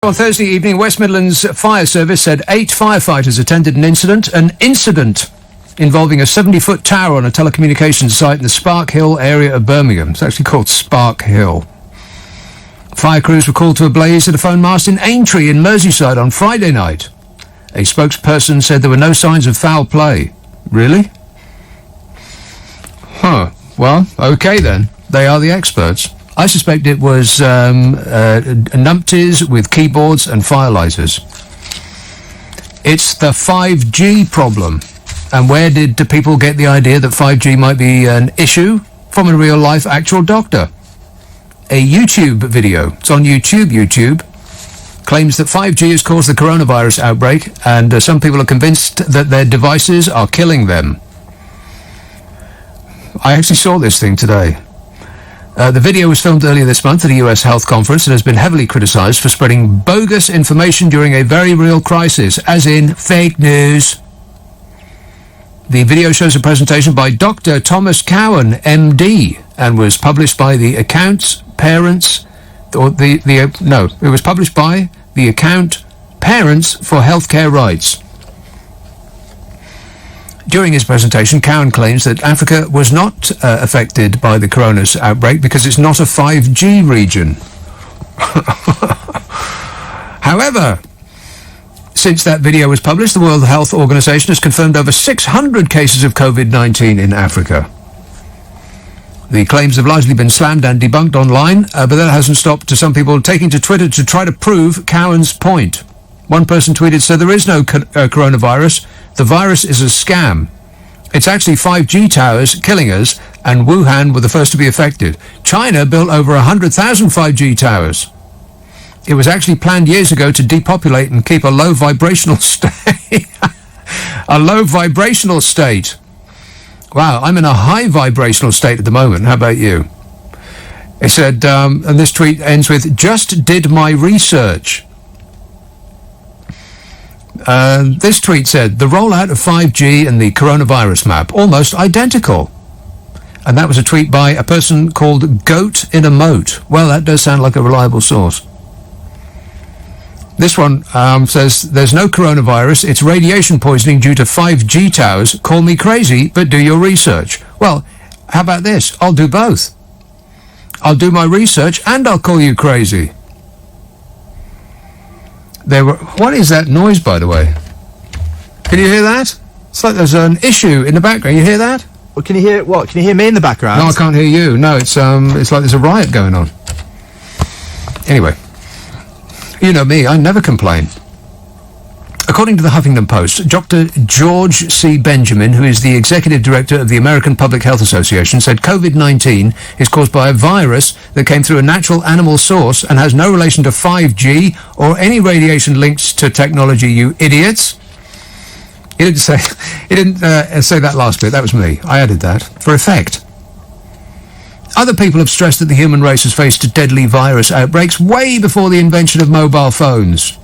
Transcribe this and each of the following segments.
On Thursday evening, West Midlands Fire Service said 8 firefighters attended an incident involving a 70-foot tower on a telecommunications site in the Spark Hill area of Birmingham. It's actually called Spark Hill. Fire crews were called to a blaze at a phone mast in Aintree in Merseyside on Friday night. A spokesperson said there were no signs of foul play. Really? Well, okay then. They are the experts. I suspect it was numpties with keyboards and firelights. It's the 5G problem. And where did the people get the idea that 5G might be an issue? From a real-life actual doctor. A YouTube video, it's on YouTube, claims that 5G has caused the coronavirus outbreak, and some people are convinced that their devices are killing them. I actually saw this thing today. The video was filmed earlier this month at a US health conference and has been heavily criticised for spreading bogus information during a very real crisis, as in fake news. The video shows a presentation by Dr. Thomas Cowan, MD, and was published by the Account Parents for Healthcare Rights. During his presentation, Cowan claims that Africa was not affected by the coronavirus outbreak because it's not a 5G region. However, since that video was published, the World Health Organization has confirmed over 600 cases of COVID-19 in Africa. The claims have largely been slammed and debunked online, but that hasn't stopped some people taking to Twitter to try to prove Cowan's point. One person tweeted, "So there is no coronavirus. The virus is a scam. It's actually 5G towers killing us, and Wuhan were the first to be affected. China built over 100,000 5G towers. It was actually planned years ago to depopulate and keep a low vibrational state." A low vibrational state. Wow, I'm in a high vibrational state at the moment. How about you? It said, and this tweet ends with, "Just did my research." This tweet said, "The rollout of 5G and the coronavirus map, almost identical." And that was a tweet by a person called Goat in a Moat. Well, that does sound like a reliable source. This one says, "There's no coronavirus. It's radiation poisoning due to 5G towers. Call me crazy, but do your research." Well, how about this? I'll do both. I'll do my research and I'll call you crazy. What is that noise, by the way? Can you hear that? It's like there's an issue in the background. You hear that? Well, can you hear what? Can you hear me in the background? No, I can't hear you. No, it's like there's a riot going on. Anyway, you know me, I never complain. According to the Huffington Post, Dr. George C. Benjamin, who is the executive director of the American Public Health Association, said COVID-19 is caused by a virus that came through a natural animal source and has no relation to 5G or any radiation links to technology, you idiots. He didn't say that last bit. That was me. I added that for effect. Other people have stressed that the human race has faced deadly virus outbreaks way before the invention of mobile phones.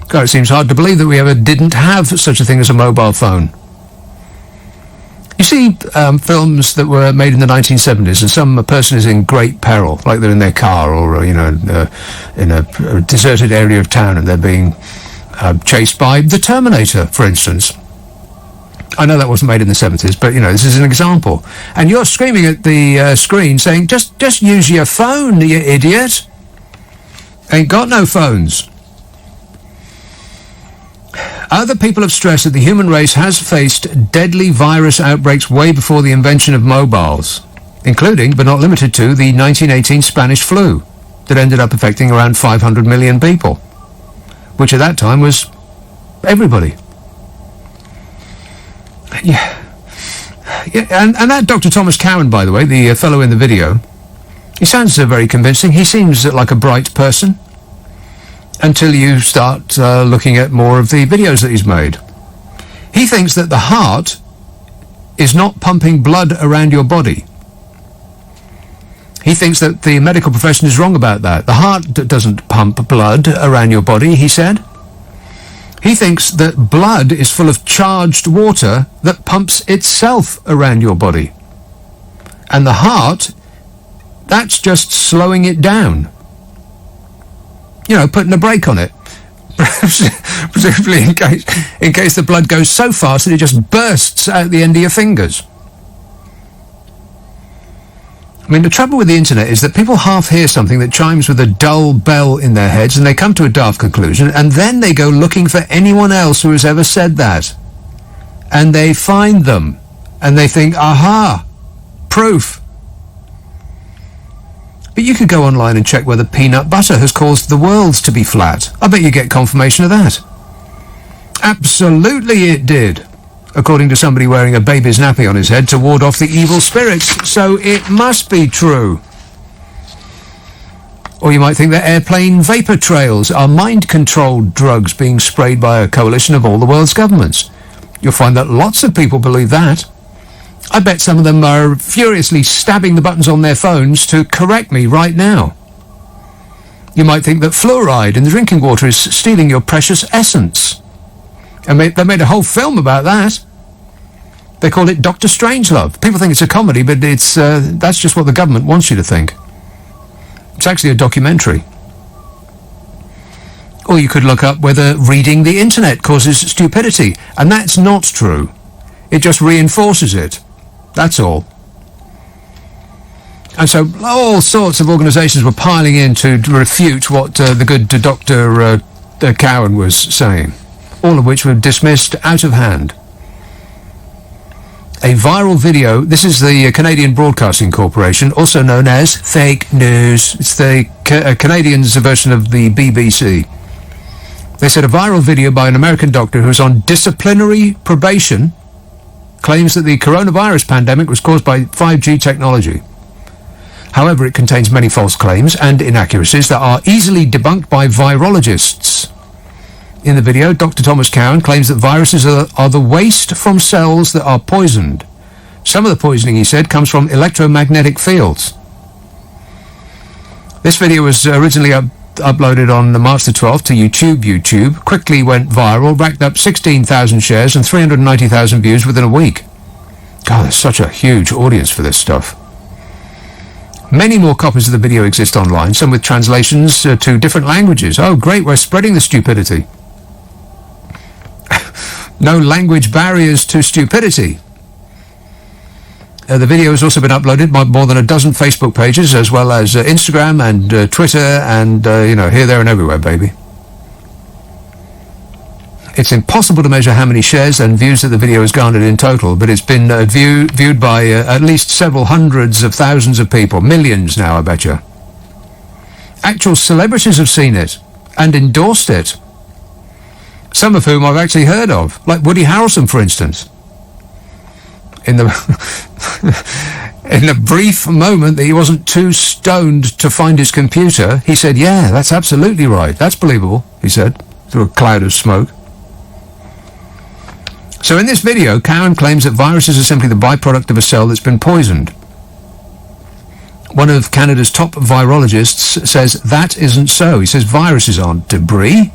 God, it seems hard to believe that we ever didn't have such a thing as a mobile phone. You see films that were made in the 1970s and some person is in great peril, like they're in their car or, in a deserted area of town and they're being chased by the Terminator, for instance. I know that wasn't made in the 70s, but, this is an example. And you're screaming at the screen saying, just use your phone, you idiot. Ain't got no phones. Other people have stressed that the human race has faced deadly virus outbreaks way before the invention of mobiles, including, but not limited to, the 1918 Spanish flu that ended up affecting around 500 million people, which at that time was everybody. Yeah, and that Dr. Thomas Cowan, by the way, the fellow in the video, he sounds very convincing. He seems like a bright person. Until you start looking at more of the videos that he's made. He thinks that the heart is not pumping blood around your body. He thinks that the medical profession is wrong about that. The heart doesn't pump blood around your body, he said. He thinks that blood is full of charged water that pumps itself around your body. And the heart, that's just slowing it down. putting a brake on it. Presumably in case the blood goes so fast that it just bursts out the end of your fingers. I mean, the trouble with the internet is that people half hear something that chimes with a dull bell in their heads, and they come to a daft conclusion, and then they go looking for anyone else who has ever said that. And they find them, and they think, aha, proof. But you could go online and check whether peanut butter has caused the world to be flat. I bet you get confirmation of that. Absolutely it did, according to somebody wearing a baby's nappy on his head to ward off the evil spirits. So it must be true. Or you might think that airplane vapor trails are mind-controlled drugs being sprayed by a coalition of all the world's governments. You'll find that lots of people believe that. I bet some of them are furiously stabbing the buttons on their phones to correct me right now. You might think that fluoride in the drinking water is stealing your precious essence. And they made a whole film about that. They call it Dr. Strangelove. People think it's a comedy, but that's just what the government wants you to think. It's actually a documentary. Or you could look up whether reading the internet causes stupidity, and that's not true. It just reinforces it. That's all. And so all sorts of organisations were piling in to refute what the good Dr. Cowan was saying, all of which were dismissed out of hand. A viral video, this is the Canadian Broadcasting Corporation, also known as fake news. It's the Canadians' version of the BBC. They said a viral video by an American doctor who is on disciplinary probation claims that the coronavirus pandemic was caused by 5G technology. However, it contains many false claims and inaccuracies that are easily debunked by virologists. In the video, Dr. Thomas Cowan claims that viruses are the waste from cells that are poisoned. Some of the poisoning, he said, comes from electromagnetic fields. This video was originally uploaded on March the 12th to YouTube, quickly went viral, racked up 16,000 shares and 390,000 views within a week. God, there's such a huge audience for this stuff. Many more copies of the video exist online, some with translations to different languages. Oh, great, we're spreading the stupidity. No language barriers to stupidity. The video has also been uploaded by more than a dozen Facebook pages, as well as Instagram and Twitter and, here, there and everywhere, baby. It's impossible to measure how many shares and views that the video has garnered in total, but it's been viewed by at least several hundreds of thousands of people. Millions now, I bet you. Actual celebrities have seen it and endorsed it. Some of whom I've actually heard of, like Woody Harrelson, for instance. In the brief moment that he wasn't too stoned to find his computer, he said, yeah, that's absolutely right. That's believable, he said, through a cloud of smoke. So in this video, Cowan claims that viruses are simply the byproduct of a cell that's been poisoned. One of Canada's top virologists says that isn't so. He says viruses aren't debris.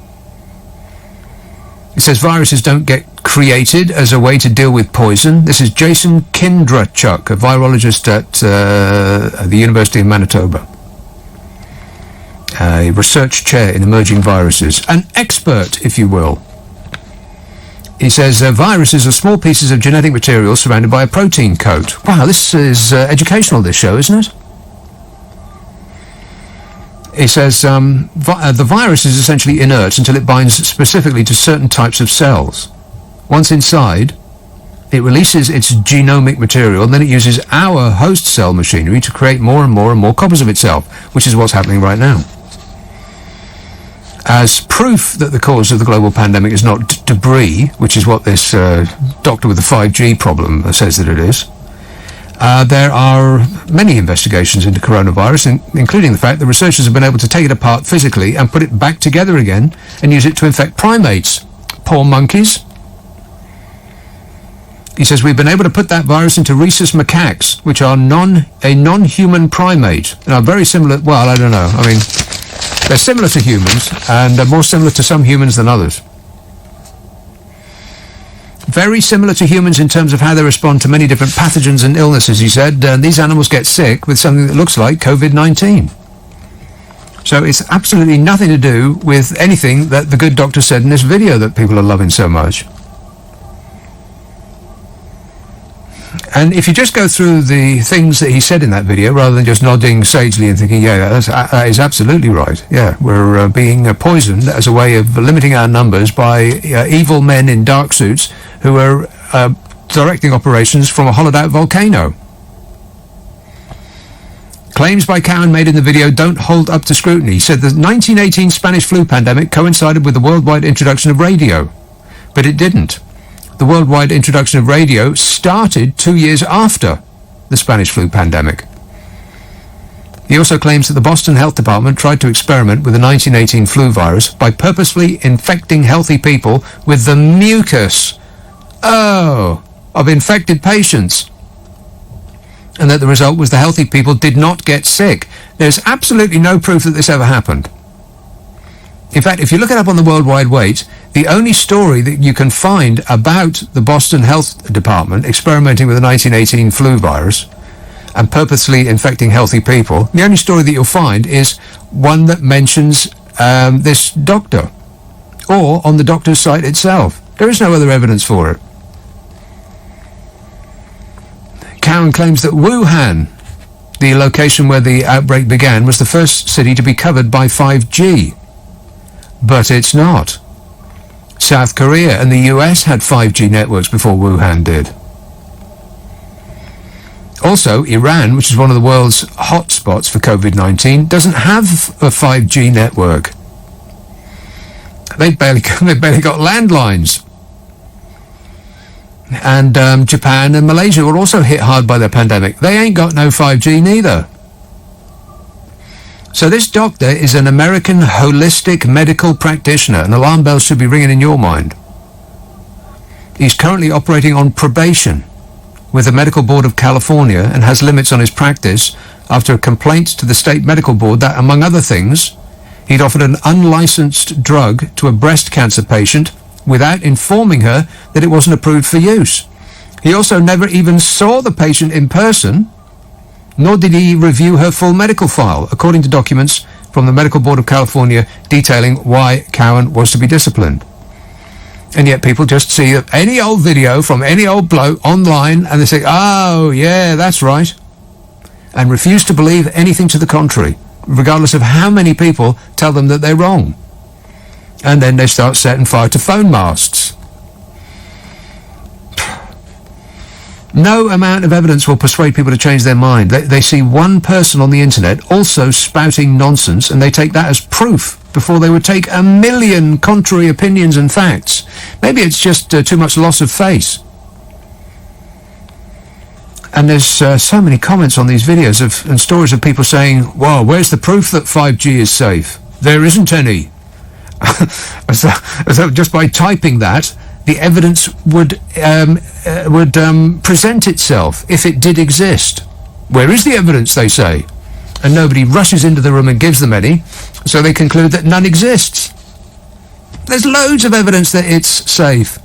He says viruses don't get created as a way to deal with poison. This is Jason Kindrachuk, a virologist at the University of Manitoba. A research chair in emerging viruses. An expert, if you will. He says viruses are small pieces of genetic material surrounded by a protein coat. Wow, this is educational, this show, isn't it? He says the virus is essentially inert until it binds specifically to certain types of cells. Once inside, it releases its genomic material, and then it uses our host cell machinery to create more and more and more copies of itself, which is what's happening right now. As proof that the cause of the global pandemic is not debris, which is what this doctor with the 5G problem says that it is, there are many investigations into coronavirus, including the fact that researchers have been able to take it apart physically and put it back together again and use it to infect primates. Poor monkeys. He says we've been able to put that virus into rhesus macaques, which are a non-human primate, and are very similar. Well, I don't know. I mean, they're similar to humans, and are more similar to some humans than others. Very similar to humans in terms of how they respond to many different pathogens and illnesses, he said. These animals get sick with something that looks like COVID-19. So it's absolutely nothing to do with anything that the good doctor said in this video that people are loving so much. And if you just go through the things that he said in that video, rather than just nodding sagely and thinking, yeah, that is absolutely right. Yeah, we're being poisoned as a way of limiting our numbers by evil men in dark suits who are directing operations from a hollowed-out volcano. Claims by Cowan made in the video don't hold up to scrutiny. He said the 1918 Spanish flu pandemic coincided with the worldwide introduction of radio. But it didn't. The worldwide introduction of radio started 2 years after the Spanish flu pandemic. He also claims that the Boston Health Department tried to experiment with the 1918 flu virus by purposefully infecting healthy people with the mucus of infected patients, and that the result was the healthy people did not get sick. There's absolutely no proof that this ever happened. In fact, if you look it up on the World Wide Web, the only story that you can find about the Boston Health Department experimenting with the 1918 flu virus and purposely infecting healthy people, the only story that you'll find is one that mentions this doctor, or on the doctor's site itself. There is no other evidence for it. Cowan claims that Wuhan, the location where the outbreak began, was the first city to be covered by 5G. But it's not. South Korea and the US had 5G networks before Wuhan did. Also, Iran, which is one of the world's hotspots for COVID-19, doesn't have a 5G network. They've barely got landlines. And Japan and Malaysia were also hit hard by the pandemic. They ain't got no 5G neither. So this doctor is an American holistic medical practitioner, and alarm bells should be ringing in your mind. He's currently operating on probation with the Medical Board of California and has limits on his practice after a complaint to the state medical board that, among other things, he'd offered an unlicensed drug to a breast cancer patient without informing her that it wasn't approved for use. He also never even saw the patient in person, nor did he review her full medical file, according to documents from the Medical Board of California detailing why Cowan was to be disciplined. And yet people just see any old video from any old bloke online and they say, oh, yeah, that's right, and refuse to believe anything to the contrary, regardless of how many people tell them that they're wrong. And then they start setting fire to phone masts. No amount of evidence will persuade people to change their mind. They see one person on the internet also spouting nonsense, and they take that as proof before they would take a million contrary opinions and facts. Maybe it's just too much loss of face. And there's so many comments on these videos and stories of people saying, well, where's the proof that 5G is safe? There isn't any. So just by typing that, the evidence would present itself if it did exist. Where is the evidence, they say? And nobody rushes into the room and gives them any, so they conclude that none exists. There's loads of evidence that it's safe.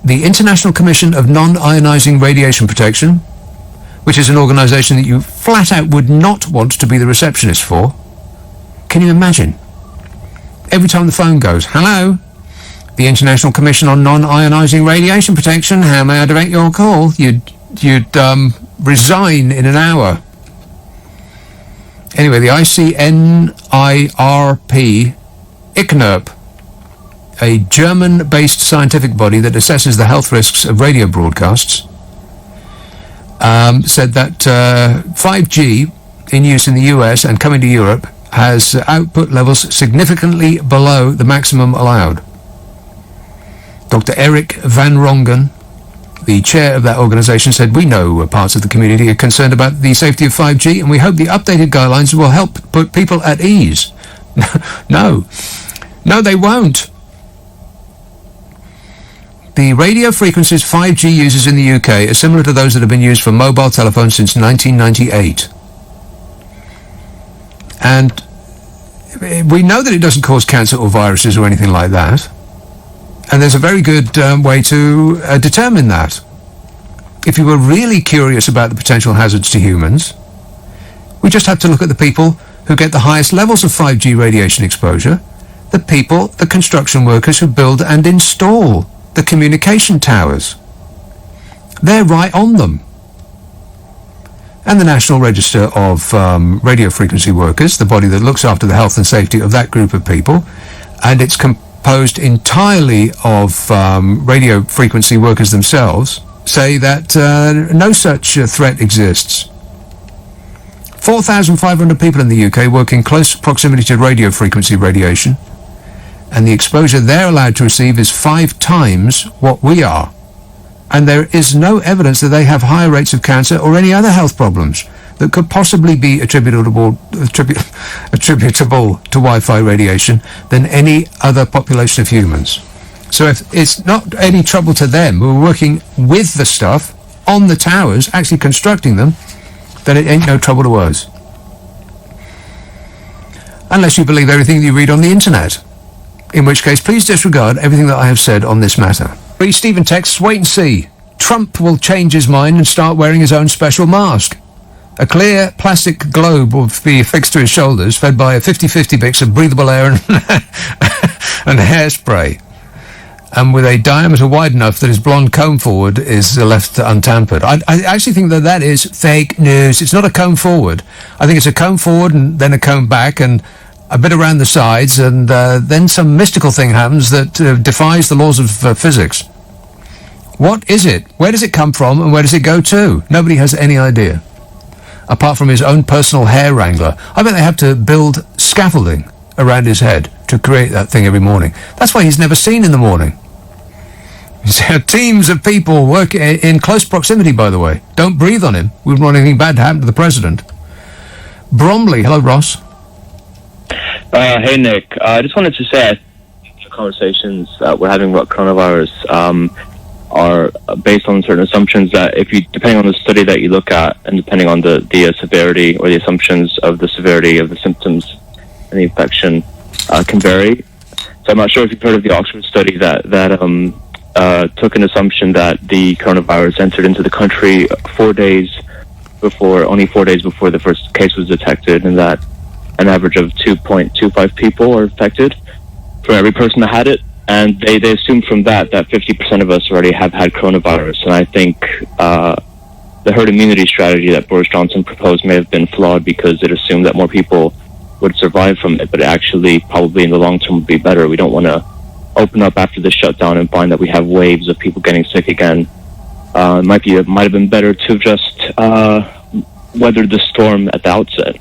The International Commission of Non-Ionizing Radiation Protection, which is an organisation that you flat out would not want to be the receptionist for. Can you imagine? Every time the phone goes, hello, the International Commission on Non-Ionizing Radiation Protection, how may I direct your call? You'd resign in an hour. Anyway, the ICNIRP, ICNIRP, a German-based scientific body that assesses the health risks of radio broadcasts, said that 5G in use in the US and coming to Europe has output levels significantly below the maximum allowed. Dr. Eric Van Rongen, the chair of that organisation, said, we know parts of the community are concerned about the safety of 5G, and we hope the updated guidelines will help put people at ease. No, they won't. The radio frequencies 5G uses in the UK are similar to those that have been used for mobile telephones since 1998. And we know that it doesn't cause cancer or viruses or anything like that. And there's a very good way to determine that. If you were really curious about the potential hazards to humans, we just have to look at the people who get the highest levels of 5G radiation exposure? The people, the construction workers who build and install the communication towers. They're right on them. And the National Register of Radio Frequency Workers, the body that looks after the health and safety of that group of people, and it's composed entirely of radio frequency workers themselves, say that no such threat exists. 4,500 people in the UK work in close proximity to radio frequency radiation, and the exposure they're allowed to receive is 5 times what we are. And there is no evidence that they have higher rates of cancer or any other health problems that could possibly be attributable to Wi-Fi radiation than any other population of humans. So if it's not any trouble to them who are working with the stuff on the towers, actually constructing them, then it ain't no trouble to us. Unless you believe everything you read on the internet, in which case please disregard everything that I have said on this matter. Stephen texts, wait and see. Trump will change his mind and start wearing his own special mask. A clear plastic globe will be affixed to his shoulders, fed by a 50-50 mix of breathable air and, and hairspray, and with a diameter wide enough that his blonde comb forward is left untampered. I actually think that that is fake news. It's not a comb forward. I think it's a comb forward and then a comb back and a bit around the sides, and then some mystical thing happens that defies the laws of physics. What is it? Where does it come from and where does it go to? Nobody has any idea. Apart from his own personal hair wrangler. I bet they have to build scaffolding around his head to create that thing every morning. That's why he's never seen in the morning. Teams of people work in close proximity, by the way. Don't breathe on him. We wouldn't want anything bad to happen to the president. Bromley. Hello, Ross. Hey, Nick. I just wanted to say the conversations we're having about coronavirus are based on certain assumptions that depending on the study that you look at and depending on the severity or the assumptions of the severity of the symptoms and the infection can vary. So I'm not sure if you've heard of the Oxford study that took an assumption that the coronavirus entered into the country only 4 days before the first case was detected, and that an average of 2.25 people are infected for every person that had it. And they assumed from that 50% of us already have had coronavirus. And I think the herd immunity strategy that Boris Johnson proposed may have been flawed because it assumed that more people would survive from it, but actually probably in the long term would be better. We don't want to open up after the shutdown and find that we have waves of people getting sick again. It might have been better to just weather the storm at the outset.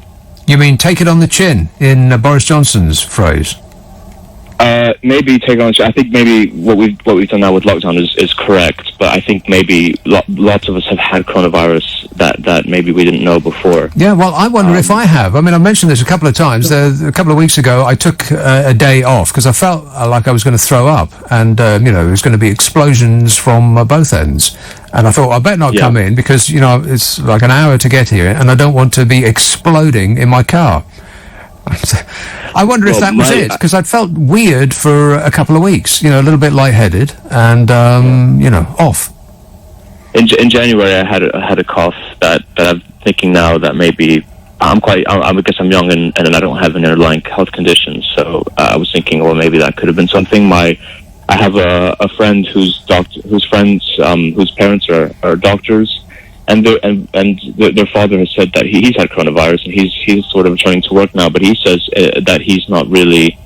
You mean take it on the chin, in Boris Johnson's phrase? Maybe take on. I think maybe what we've done now with lockdown is correct, but I think maybe lots of us have had coronavirus that maybe we didn't know before. Yeah, well, I wonder if I have. I mean, I mentioned this a couple of times. A couple of weeks ago, I took a day off because I felt like I was going to throw up, and there was going to be explosions from both ends. And I thought I better not come in because it's like an hour to get here, and I don't want to be exploding in my car. I wonder if that was it, because I'd felt weird for a couple of weeks, a little bit lightheaded and, off. In January, I had a cough that I'm thinking now that maybe I guess I'm young and I don't have an underlying health condition. So I was thinking, well, maybe that could have been something. I have a friend whose parents are doctors. And their father has said that he's had coronavirus and he's sort of returning to work now, but he says that he's not really.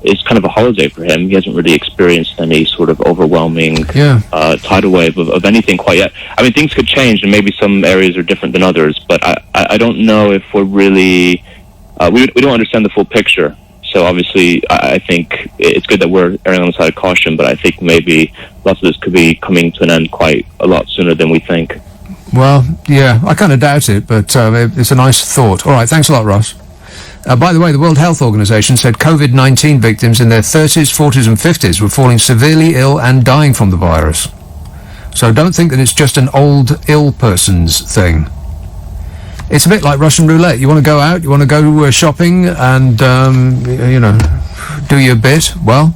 It's kind of a holiday for him. He hasn't really experienced any sort of overwhelming tidal wave of anything quite yet. I mean, things could change, and maybe some areas are different than others. But I don't know if we're really we don't understand the full picture. So obviously, I think it's good that we're erring on the side of caution. But I think maybe lots of this could be coming to an end quite a lot sooner than we think. Well, yeah, I kind of doubt it, but it's a nice thought. All right, thanks a lot, Ross. By the way, the World Health Organization said COVID-19 victims in their 30s, 40s and 50s were falling severely ill and dying from the virus. So don't think that it's just an old, ill person's thing. It's a bit like Russian roulette. You want to go out, you want to go shopping and, do your bit. Well,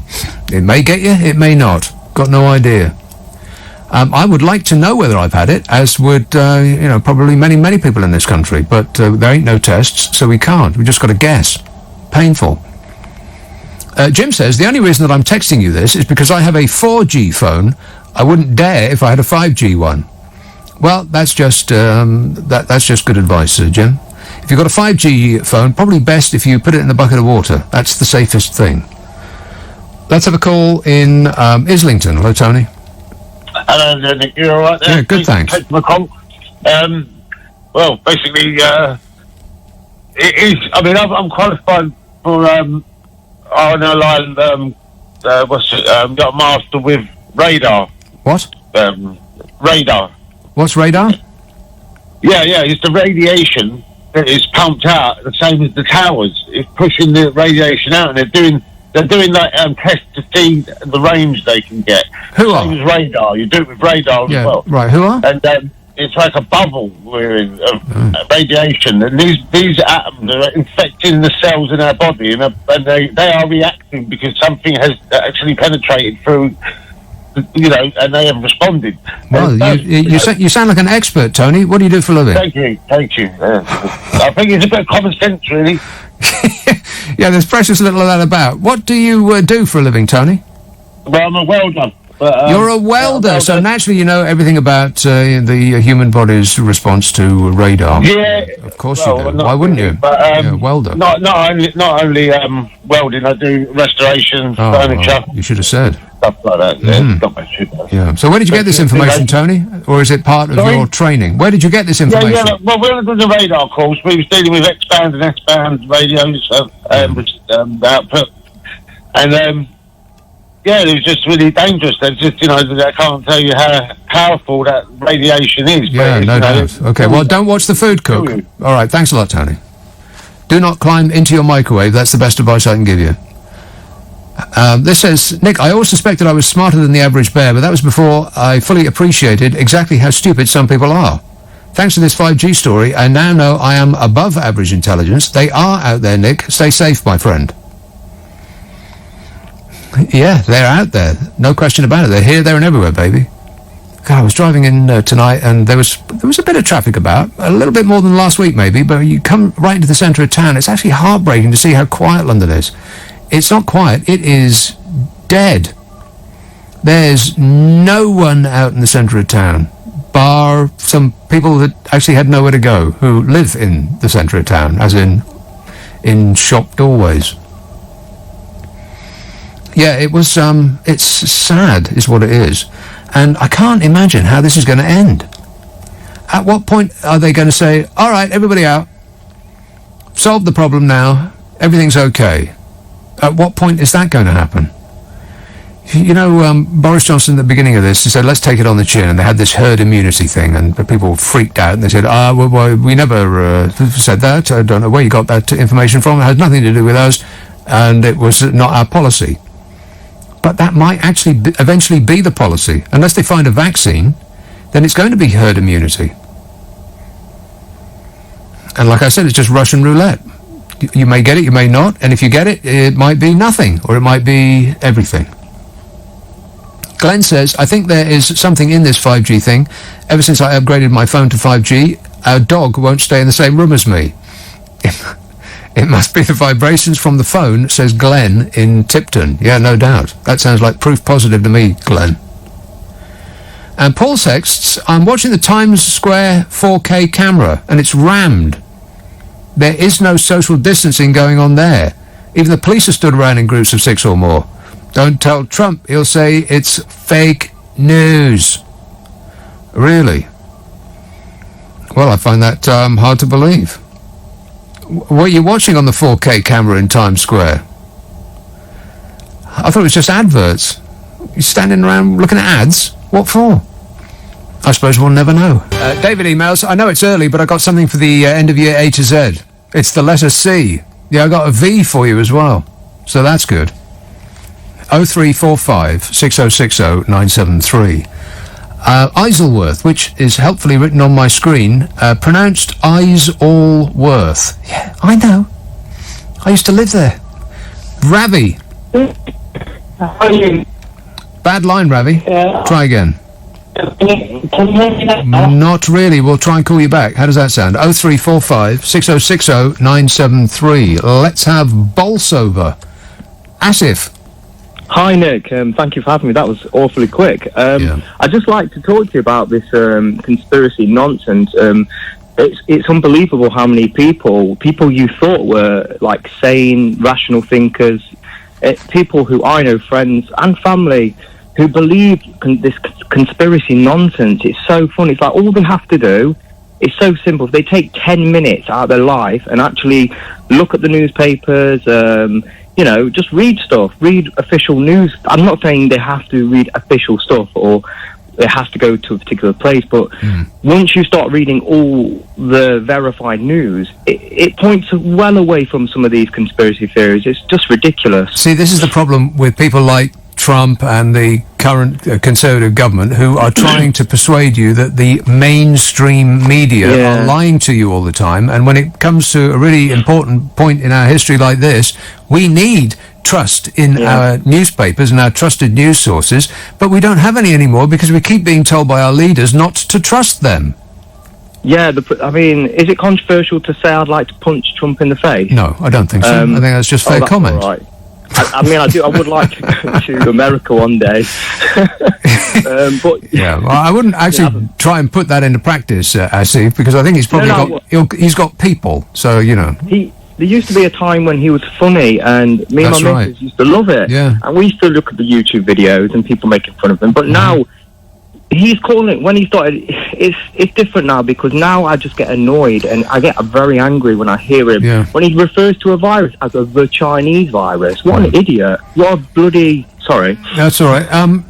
it may get you, it may not. Got no idea. I would like to know whether I've had it, as would, probably many people in this country. But there ain't no tests, so we can't. We just got to guess. Painful. Jim says, the only reason that I'm texting you this is because I have a 4G phone. I wouldn't dare if I had a 5G one. Well, that's just that's just good advice, Jim. If you've got a 5G phone, probably best if you put it in a bucket of water. That's the safest thing. Let's have a call in Islington. Hello, Tony. Hello, Nick. You all right there? Yeah, good, thanks. Take my call. Well, basically, it is. I mean, I'm qualified for RNLI. Got a master with radar. What? Radar. What's radar? Yeah. It's the radiation that is pumped out, the same as the towers. It's pushing the radiation out, and they're doing like tests to see the range they can get. Who are? Same as radar. You do it with radar as well. Right. Who are? And it's like a bubble we're in of radiation, and these atoms are infecting the cells in our body, and they are reacting because something has actually penetrated through. And they have responded. Well, you sound like an expert, Tony. What do you do for a living? Thank you. I think it's a bit of common sense, really. Yeah, there's precious little of that about. What do you do for a living, Tony? Well, I'm a welder. But, you're a welder, so naturally you know everything about the human body's response to radar. Yeah, of course you do. Why wouldn't you? But, welder. Not only welding. I do restoration, furniture. Well, you should have said. Stuff like that. Yeah. So where did you get this information, Tony? Or is it part of your training? Where did you get this information? Yeah. Well, we were the radar course. We were dealing with X-band and S-band radios output, and it was just really dangerous. It's just I can't tell you how powerful that radiation is. Yeah, no doubt. Okay, well, don't watch the food cook. All right, thanks a lot, Tony. Do not climb into your microwave. That's the best advice I can give you. This says, Nick, I always suspected I was smarter than the average bear, but that was before I fully appreciated exactly how stupid some people are. Thanks to this 5G story, I now know I am above average intelligence. They are out there, Nick. Stay safe, my friend. Yeah, they're out there. No question about it. They're here, there, and everywhere, baby. God, I was driving in tonight, and there was a bit of traffic about. A little bit more than last week, maybe, but you come right into the centre of town. It's actually heartbreaking to see how quiet London is. It's not quiet. It is dead. There's no one out in the centre of town, bar some people that actually had nowhere to go, who live in the centre of town, as in shop doorways. Yeah, it was, it's sad, is what it is. And I can't imagine how this is going to end. At what point are they going to say, all right, everybody out, solve the problem now, everything's okay? At what point is that going to happen? Boris Johnson at the beginning of this, he said, let's take it on the chin, and they had this herd immunity thing, and the people freaked out, and they said, we never said that, I don't know where you got that information from, it had nothing to do with us, and it was not our policy. But that might actually eventually be the policy. Unless they find a vaccine, then it's going to be herd immunity. And like I said, it's just Russian roulette. You may get it, you may not, and if you get it, it might be nothing, or it might be everything. Glenn says, I think there is something in this 5G thing. Ever since I upgraded my phone to 5G, our dog won't stay in the same room as me. It must be the vibrations from the phone, says Glenn in Tipton. Yeah, no doubt. That sounds like proof positive to me, Glenn. And Paul texts, I'm watching the Times Square 4K camera, and it's rammed. There is no social distancing going on there. Even the police are stood around in groups of 6 or more. Don't tell Trump. He'll say it's fake news. Really? Well, I find that hard to believe. What are you watching on the 4K camera in Times Square? I thought it was just adverts. You're standing around looking at ads? What for? I suppose we'll never know. David emails, I know it's early, but I got something for the end of year A to Z. It's the letter C. Yeah, I got a V for you as well. So that's good. 0345 6060 973. Isleworth, which is helpfully written on my screen, pronounced Eyes-all-worth. Yeah, I know. I used to live there. Ravi. How are you? Bad line, Ravi. Yeah. Try again. Can you hear me now? Not really. We'll try and call you back. How does that sound? 0345 6060 973. Let's have Bolsover. Asif. Hi, Nick. Thank you for having me. That was awfully quick. I'd just like to talk to you about this conspiracy nonsense. It's unbelievable how many people you thought were like sane, rational thinkers, people who I know, friends and family, who believe this conspiracy nonsense. It's so funny. It's like all they have to do is so simple. If they take 10 minutes out of their life and actually look at the newspapers, just read stuff, read official news. I'm not saying they have to read official stuff or it has to go to a particular place, but once you start reading all the verified news, it points well away from some of these conspiracy theories. It's just ridiculous. See, this is the problem with people like Trump and the current Conservative government, who are trying to persuade you that the mainstream media are lying to you all the time. And when it comes to a really important point in our history like this, we need trust in our newspapers and our trusted news sources, but we don't have any anymore because we keep being told by our leaders not to trust them. Yeah, I mean, is it controversial to say I'd like to punch Trump in the face? No, I don't think so. I think that's just fair comment. All right. I mean, I would like to go to America one day. But well, I wouldn't actually try and put that into practice, Asif, because I think he's probably he's got people. So there used to be a time when he was funny, and me and my missus used to love it. Yeah. And we used to look at the YouTube videos and people making fun of him. But now he's calling. When he started, it's different now, because now I just get annoyed and I get very angry when I hear him when he refers to a virus as the Chinese virus. What an idiot! What a bloody sorry. That's all right.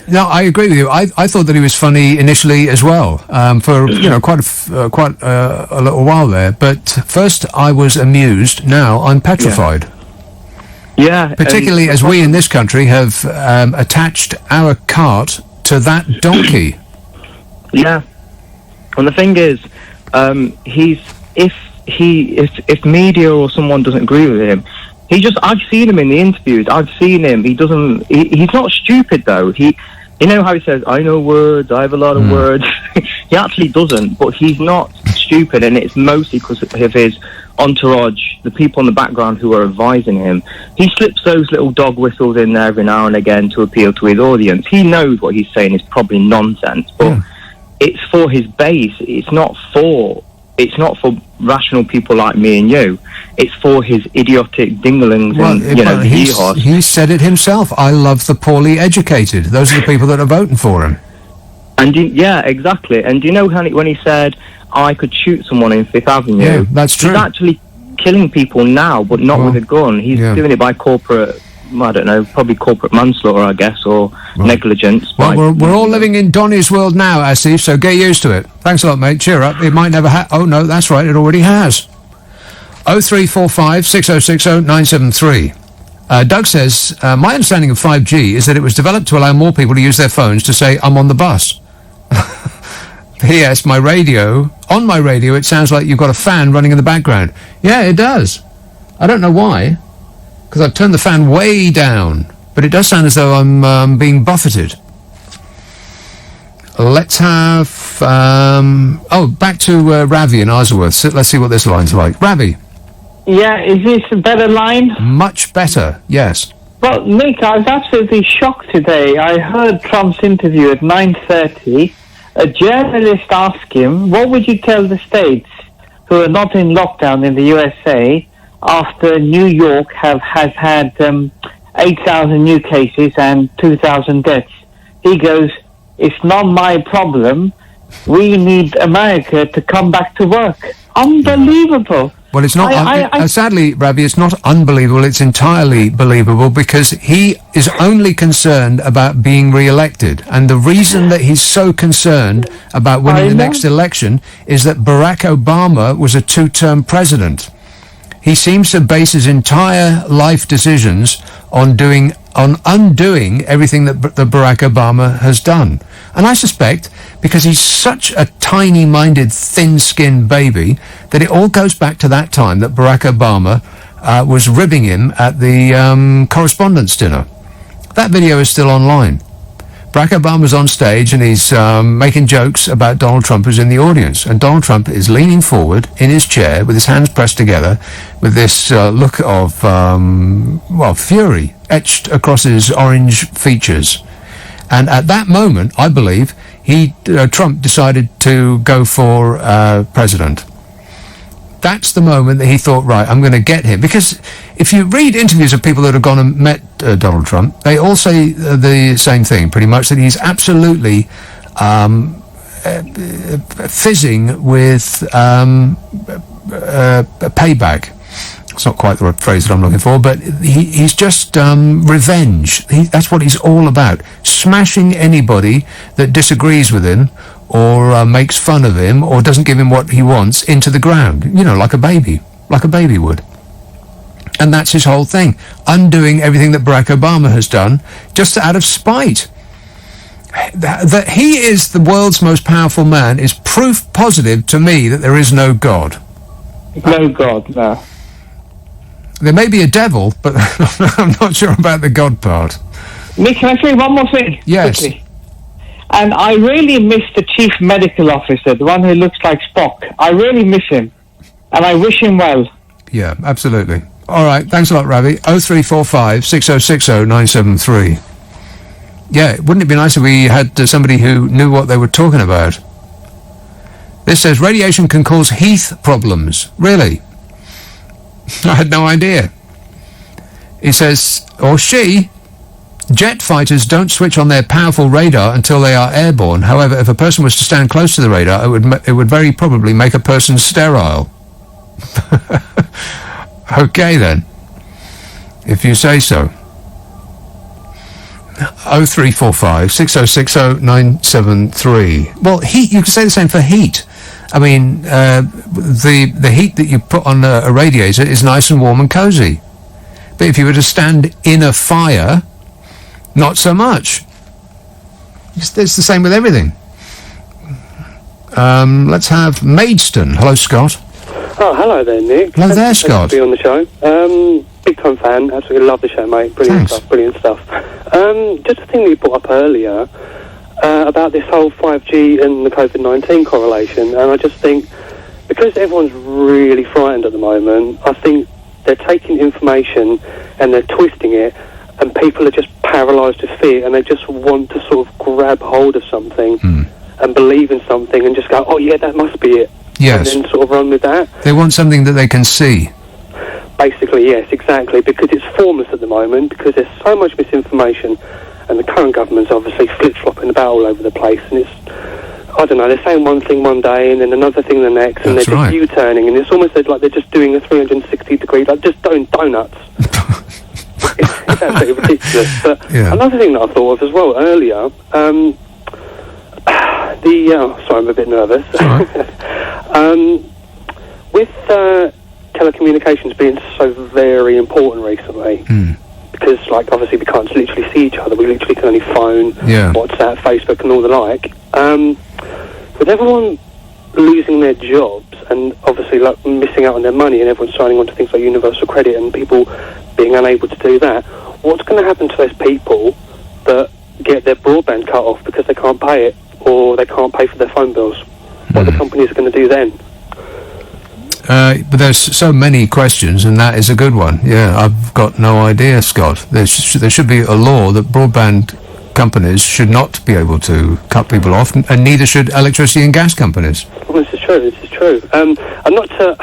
No, I agree with you. I thought that he was funny initially as well, for quite a little while there. But first I was amused. Now I'm petrified. Yeah, particularly as we in this country have attached our cart to that donkey. Yeah, and the thing is, if media or someone doesn't agree with him, I've seen him in the interviews. I've seen him. He's not stupid though. You know how he says, I know words, I have a lot of words. He actually doesn't, but he's not stupid, and it's mostly because of his entourage, the people in the background who are advising him. He slips those little dog whistles in there every now and again to appeal to his audience. He knows what he's saying is probably nonsense, but it's for his base. It's not for rational people like me and you. It's for his idiotic dinglings and he said it himself. I love the poorly educated. Those are the people that are voting for him. And exactly. And do you know when he said I could shoot someone in Fifth Avenue? Yeah, that's true. He's actually killing people now, but not with a gun. He's doing it by corporate. I don't know, probably corporate manslaughter, I guess, or negligence. Well, we're all living in Donny's world now, Asif, so get used to it. Thanks a lot, mate. Cheer up. It might never oh, no, that's right, it already has. 0345 6060 973. Doug says, my understanding of 5G is that it was developed to allow more people to use their phones to say, I'm on the bus. P.S. On my radio, it sounds like you've got a fan running in the background. Yeah, it does. I don't know why, because I've turned the fan way down, but it does sound as though I'm being buffeted. Let's have back to Ravi in Isleworth. Let's see what this line's like. Ravi. Yeah, is this a better line? Much better, yes. Well, Nick, I was absolutely shocked today. I heard Trump's interview at 9:30. A journalist asked him, what would you tell the states who are not in lockdown in the USA after New York has had 8,000 new cases and 2,000 deaths? He goes, it's not my problem. We need America to come back to work. Unbelievable. Well, it's not, sadly, Ravi, it's not unbelievable, it's entirely believable, because he is only concerned about being re-elected. And the reason that he's so concerned about winning the next election is that Barack Obama was a two-term president. He seems to base his entire life decisions on undoing everything that Barack Obama has done. And I suspect, because he's such a tiny-minded, thin-skinned baby, that it all goes back to that time that Barack Obama was ribbing him at the correspondence dinner. That video is still online. Barack Obama's on stage and he's making jokes about Donald Trump who's in the audience. And Donald Trump is leaning forward in his chair with his hands pressed together with this look of, fury etched across his orange features. And at that moment, I believe, Trump decided to go for president. That's the moment that he thought, right, I'm going to get him. Because if you read interviews of people that have gone and met Donald Trump, they all say the same thing, pretty much, that he's absolutely fizzing with payback. It's not quite the right phrase that I'm looking for, but he's just revenge. That's what he's all about. Smashing anybody that disagrees with him or makes fun of him or doesn't give him what he wants into the ground. You know, like a baby would. And that's his whole thing. Undoing everything that Barack Obama has done just out of spite. That he is the world's most powerful man is proof positive to me that there is no God. No God, no. There may be a devil, but I'm not sure about the God part. Nick, can I say one more thing? Yes. Quickly? And I really miss the chief medical officer, the one who looks like Spock. I really miss him. And I wish him well. Yeah, absolutely. All right, thanks a lot, Ravi. 0345 6060 973. Yeah, wouldn't it be nice if we had somebody who knew what they were talking about? This says radiation can cause heath problems. Really? I had no idea. He says, or she, jet fighters don't switch on their powerful radar until they are airborne. However, if a person was to stand close to the radar, it would very probably make a person sterile. Okay then, if you say so. 0345 6060 973. Well, heat, you can say the same for heat. I mean, the heat that you put on a radiator is nice and warm and cozy. But if you were to stand in a fire, not so much. It's the same with everything. Let's have Maidstone. Hello, Scott. Oh, hello there, Nick. Hello there, Scott. Thanks for being on the show. Big time fan. Absolutely love the show, mate. Brilliant Thanks. stuff. Brilliant stuff. Just a thing that you brought up earlier about this whole 5G and the COVID-19 correlation, and I just think because everyone's really frightened at the moment, I think they're taking information and they're twisting it, and people are just paralysed with fear, and they just want to sort of grab hold of something and believe in something and just go, oh yeah, that must be it. Yes. And then sort of run with that. They want something that they can see. Basically, yes, exactly, because it's formless at the moment, because there's so much misinformation, and the current government's obviously flip-flopping about all over the place, and it's, I don't know, they're saying one thing one day and then another thing the next, and That's they're just right. U-turning, and it's almost like they're just doing a 360-degree, like just doing donuts. It's absolutely ridiculous. But Yeah. another thing that I thought of as well earlier, sorry, I'm a bit nervous. With telecommunications being so very important recently, because, like, obviously we can't literally see each other, we literally can only phone, Yeah. WhatsApp, Facebook and all the like, with everyone losing their jobs and obviously like missing out on their money and everyone signing on to things like universal credit and people being unable to do that, what's going to happen to those people that get their broadband cut off because they can't pay it or they can't pay for their phone bills? What are the companies going to do then? But there's so many questions, and that is a good one. Yeah, I've got no idea, Scott. There should be a law that broadband companies should not be able to cut people off, and neither should electricity and gas companies. Well, this is true. I'm not to...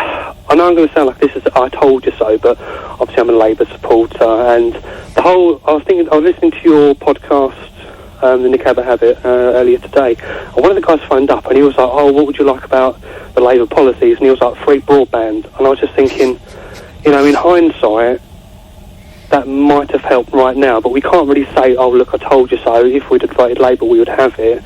I know I'm going to sound like this is I told you so, but obviously I'm a Labour supporter, and the whole... I was listening to your podcast, the Nick Abbott Habit, earlier today, and one of the guys phoned up, and he was like, oh, what would you like about the Labour policies? And he was like, free broadband. And I was just thinking, you know, in hindsight, that might have helped right now, but we can't really say, oh, look, I told you so. If we'd have voted Labour, we would have it.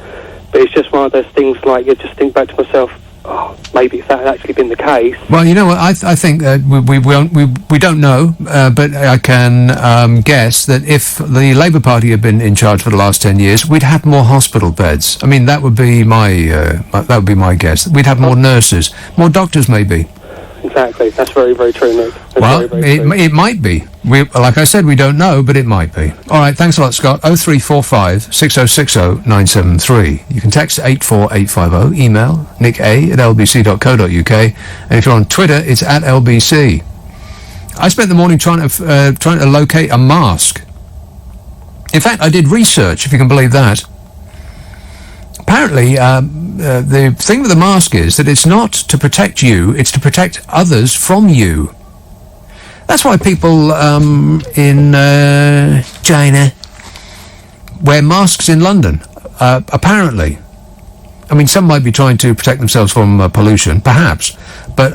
But it's just one of those things, like, you just think back to myself, oh, maybe if that had actually been the case. Well, you know what, I think we don't know, but I can guess that if the Labour Party had been in charge for the last 10 years, we'd have more hospital beds. I mean, that would be my guess. We'd have more nurses, more doctors maybe. Exactly. That's very, very true, Nick. That's Well, very, very true. it might be. Like I said, we don't know, but it might be. All right, thanks a lot, Scott. 0345 6060 973. You can text 84850, email nick@lbc.co.uk, and if you're on Twitter, it's @LBC. I spent the morning trying to locate a mask. In fact, I did research, if you can believe that. Apparently, the thing with the mask is that it's not to protect you, it's to protect others from you. That's why people in China wear masks in London, apparently. I mean, some might be trying to protect themselves from pollution, perhaps, but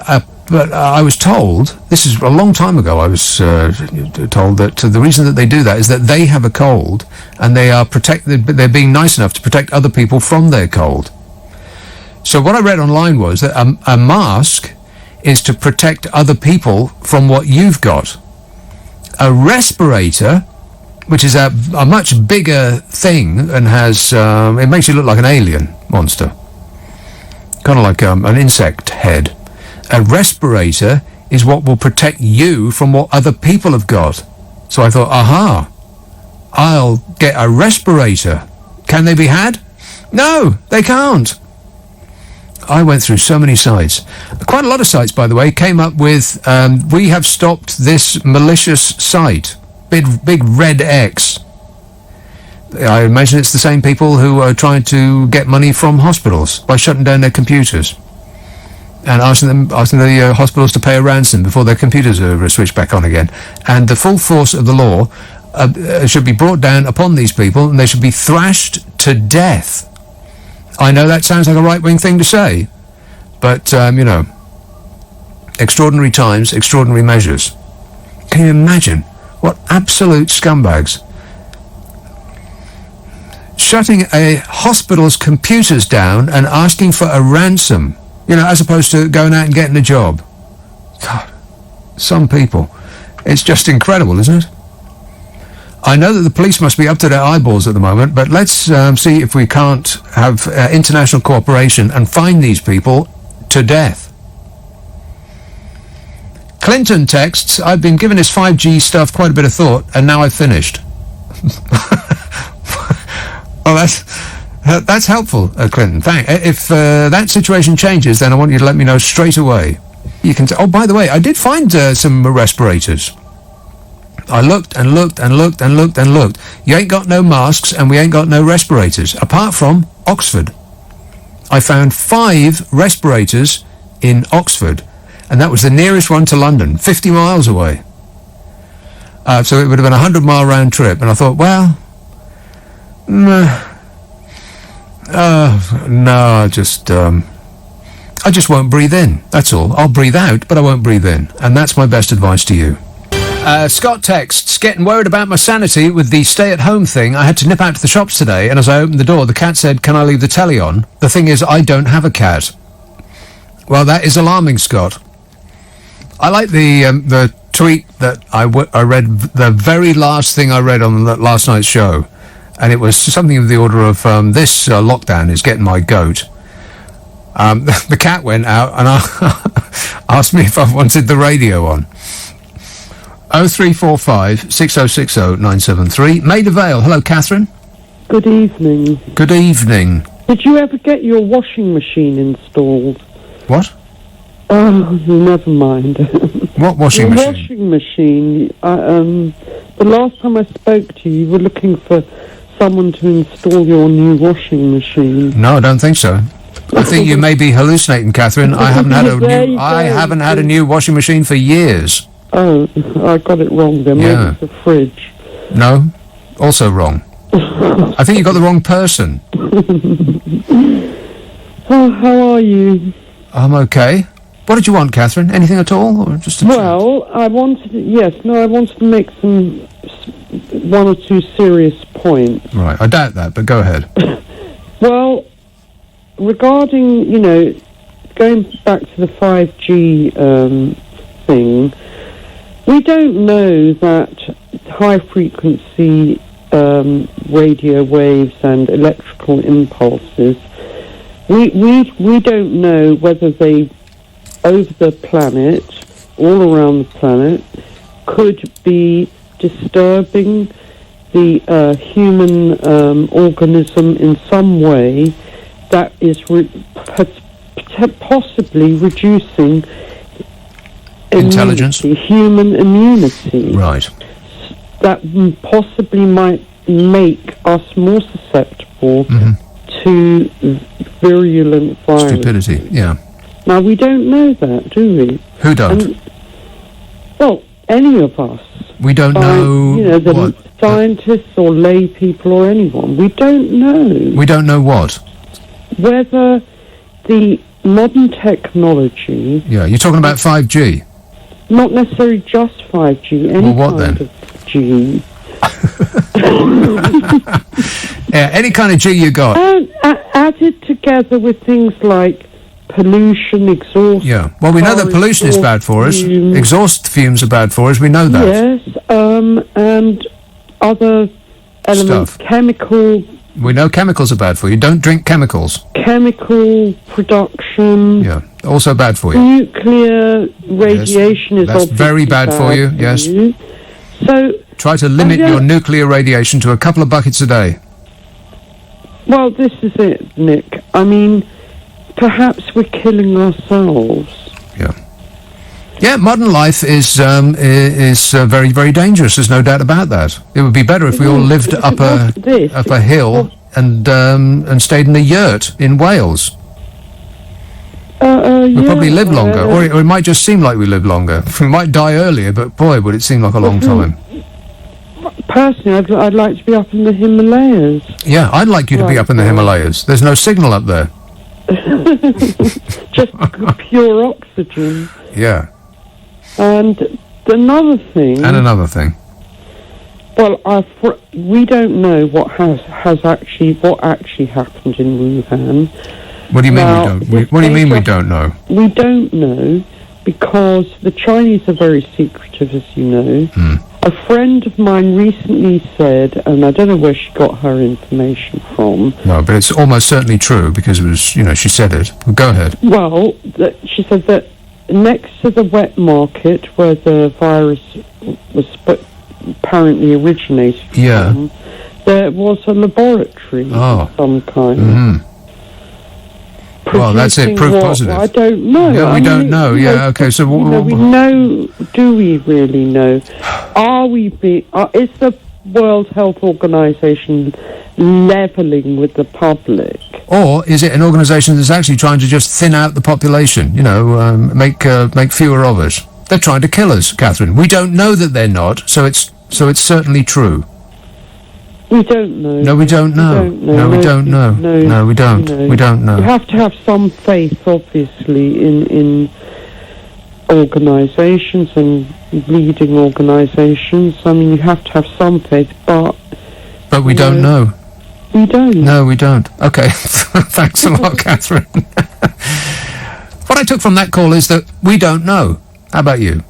I was told, this is a long time ago, I was told that the reason that they do that is that they have a cold, and they're being nice enough to protect other people from their cold. So what I read online was that a mask is to protect other people from what you've got. A respirator, which is a much bigger thing and has, it makes you look like an alien monster. Kind of like an insect head. A respirator is what will protect you from what other people have got. So I thought, aha, I'll get a respirator. Can they be had? No, they can't. I went through so many sites. Quite a lot of sites, by the way, came up with, we have stopped this malicious site. Big red X. I imagine it's the same people who are trying to get money from hospitals by shutting down their computers and asking the hospitals to pay a ransom before their computers are switched back on again. And the full force of the law should be brought down upon these people, and they should be thrashed to death. I know that sounds like a right-wing thing to say, but, extraordinary times, extraordinary measures. Can you imagine what absolute scumbags? Shutting a hospital's computers down and asking for a ransom, as opposed to going out and getting a job. God, some people. It's just incredible, isn't it? I know that the police must be up to their eyeballs at the moment, but let's see if we can't have international cooperation and fine these people to death. Clinton texts, I've been giving this 5G stuff quite a bit of thought, and now I've finished. Well, that's helpful, Clinton. If that situation changes, then I want you to let me know straight away. You can. Oh, by the way, I did find some respirators. I looked and looked and looked and looked and looked. You ain't got no masks, and we ain't got no respirators, apart from Oxford. I found 5 respirators in Oxford, and that was the nearest one to London, 50 miles away. So it would have been a 100-mile round trip, and I thought, well, no, I just won't breathe in. That's all. I'll breathe out, but I won't breathe in, and that's my best advice to you. Scott texts, getting worried about my sanity with the stay-at-home thing. I had to nip out to the shops today, and as I opened the door, the cat said, can I leave the telly on? The thing is, I don't have a cat. Well, that is alarming, Scott. I like the tweet that I read, the very last thing I read on last night's show, and it was something of the order of, this lockdown is getting my goat. The cat went out and asked me if I wanted the radio on. 0345 6060 973. Maida Vale. Hello, Catherine. Good evening. Good evening. Did you ever get your washing machine installed? What? Oh, never mind. What washing machine? Washing machine. The last time I spoke to you, you were looking for someone to install your new washing machine. No, I don't think so. I think you may be hallucinating, Catherine. I haven't had a new washing machine for years. Oh, I got it wrong then. Maybe it's a fridge. No, also wrong. I think you got the wrong person. Oh, how are you? I'm okay. What did you want, Catherine? Anything at all, or just a chat? I wanted to make one or two serious points. Right, I doubt that, but go ahead. Well, regarding, going back to the 5G thing, we don't know that high-frequency radio waves and electrical impulses, we don't know whether they, over the planet, all around the planet, could be disturbing the human organism in some way that is possibly reducing Intelligence? human immunity. Right. That possibly might make us more susceptible to virulent viruses. Stupidity, yeah. Now, we don't know that, do we? Who don't? Well, any of us. We don't know You know, the what? scientists or lay people or anyone. We don't know We don't know what? whether the modern technology, Yeah, you're talking about 5G. not necessarily just 5G, any Well, what kind then? of G, Yeah, any kind of G you got. and added together with things like pollution, exhaust. Yeah. Well, we know that pollution is bad for us. fumes. Exhaust fumes are bad for us. We know that. Yes, and other elements, Stuff. chemical We know chemicals are bad for you. Don't drink chemicals. production. Yeah. Also bad for you. Nuclear radiation is That's obviously very bad for you, yes. So, Try to limit yeah. your nuclear radiation to a couple of buckets a day. well, this is it, Nick. I mean, perhaps we're killing ourselves. Yeah, modern life is very, very dangerous. There's no doubt about that. It would be better if we all lived up a hill and stayed in a yurt in Wales. We'd probably live longer, or it might just seem like we live longer. We might die earlier, but boy, would it seem like a long time. Personally, I'd like to be up in the Himalayas. Yeah, I'd like you to be up in the Himalayas. There's no signal up there. Just pure oxygen. Yeah, And another thing. and another thing. Well, we don't know what actually happened in Wuhan. What do you mean Now, we don't? What do you mean we don't know? We don't know because the Chinese are very secretive, as you know. A friend of mine recently said, and I don't know where she got her information from. No, but it's almost certainly true because it was, she said it. Go ahead. Well, she said that next to the wet market where the virus was apparently originated Yeah. from, there was a laboratory of some kind. Well, that's it. Proof positive. I don't know. Yeah, we don't know. Yeah, okay. So we know. Do we really know? Is the World Health Organization leveling with the public? Or is it an organisation that's actually trying to just thin out the population? Make fewer of us. They're trying to kill us, Catherine. We don't know that they're not. So it's certainly true. We don't know. No, we don't know. No, we don't know. No, we don't. We don't know. You have to have some faith, obviously, in organisations and leading organisations. I mean, you have to have some faith, but we don't know. We don't. No, we don't. Okay. Thanks a lot, Catherine. What I took from that call is that we don't know. How about you?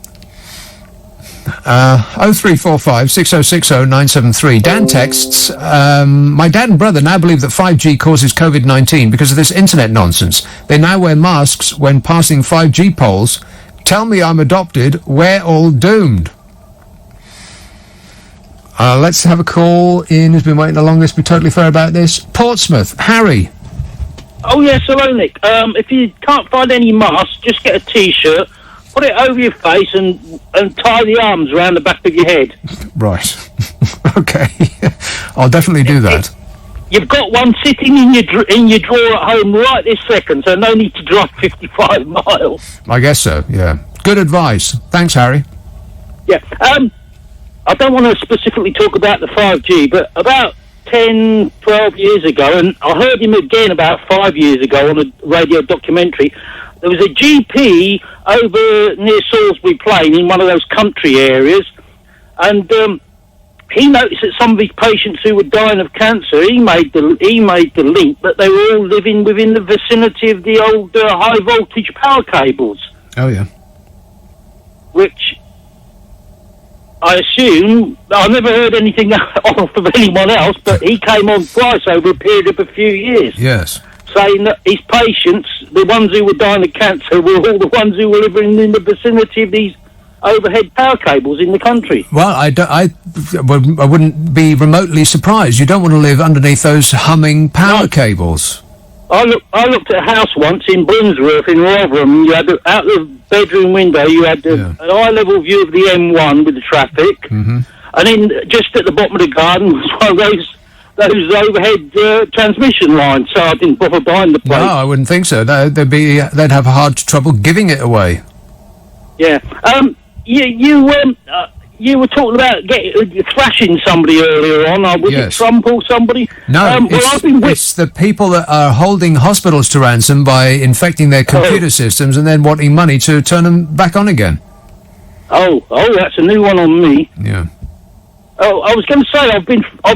0345 6060 973. Dan texts, my dad and brother now believe that 5G causes COVID-19 because of this internet nonsense. They now wear masks when passing 5G poles. Tell me I'm adopted. We're all doomed. Let's have a call in who's been waiting the longest. Be totally fair about this. Portsmouth. Harry. Oh, yes, hello, Nick. If you can't find any masks, just get a T-shirt, put it over your face and tie the arms around the back of your head. Right. Okay. I'll definitely do that. You've got one sitting in your drawer at home right this second, so no need to drive 55 miles. I guess so, yeah. Good advice. Thanks, Harry. Yeah. I don't want to specifically talk about the 5G, but about 10, 12 years ago, and I heard him again about 5 years ago on a radio documentary, there was a GP over near Salisbury Plain in one of those country areas, and he noticed that some of his patients who were dying of cancer, he made the link that they were all living within the vicinity of the old high voltage power cables. Oh, yeah. Which I assume, I never heard anything off of anyone else, but he came on twice over a period of a few years. Yes. Saying that his patients, the ones who were dying of cancer, were all the ones who were living in the vicinity of these overhead power cables in the country. Well, I wouldn't be remotely surprised. You don't want to live underneath those humming power cables. I looked at a house once in Brinsworth in Rotherham. You had out the bedroom window, you had an eye-level view of the M1 with the traffic, and then just at the bottom of the garden was one of those overhead transmission lines. So I didn't bother buying the place. No, I wouldn't think so. They'd have hard trouble giving it away. Yeah. You were talking about thrashing somebody earlier on. Was it Trump or somebody? No, it's the people that are holding hospitals to ransom by infecting their computer systems and then wanting money to turn them back on again. Oh, that's a new one on me. Yeah. Oh, I was going to say I've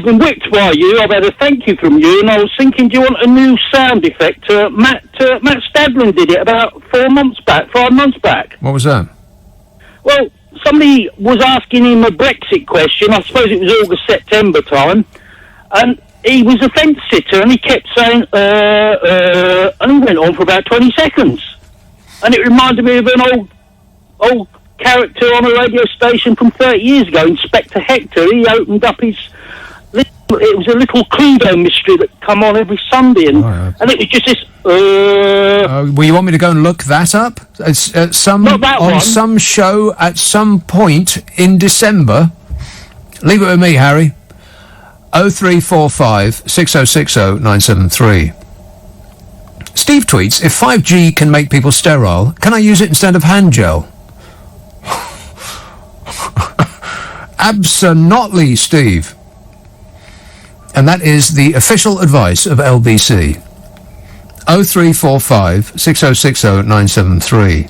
been whipped by you. I've had a thank you from you, and I was thinking, do you want a new sound effect? Matt Stadlin did it about 5 months back. What was that? Well, somebody was asking him a Brexit question. I suppose it was August, September time, and he was a fence sitter, and he kept saying, and he went on for about 20 seconds, and it reminded me of an old character on a radio station from 30 years ago, Inspector Hector. He opened up his... It was a little Cluedo mystery that come on every Sunday, and it was just this... Well, you want me to go and look that up? Some show at some point in December? Leave it with me, Harry. 0345 6060 973. Steve tweets, if 5G can make people sterile, can I use it instead of hand gel? Absolutely, Steve. And that is the official advice of LBC. 0345 6060 973.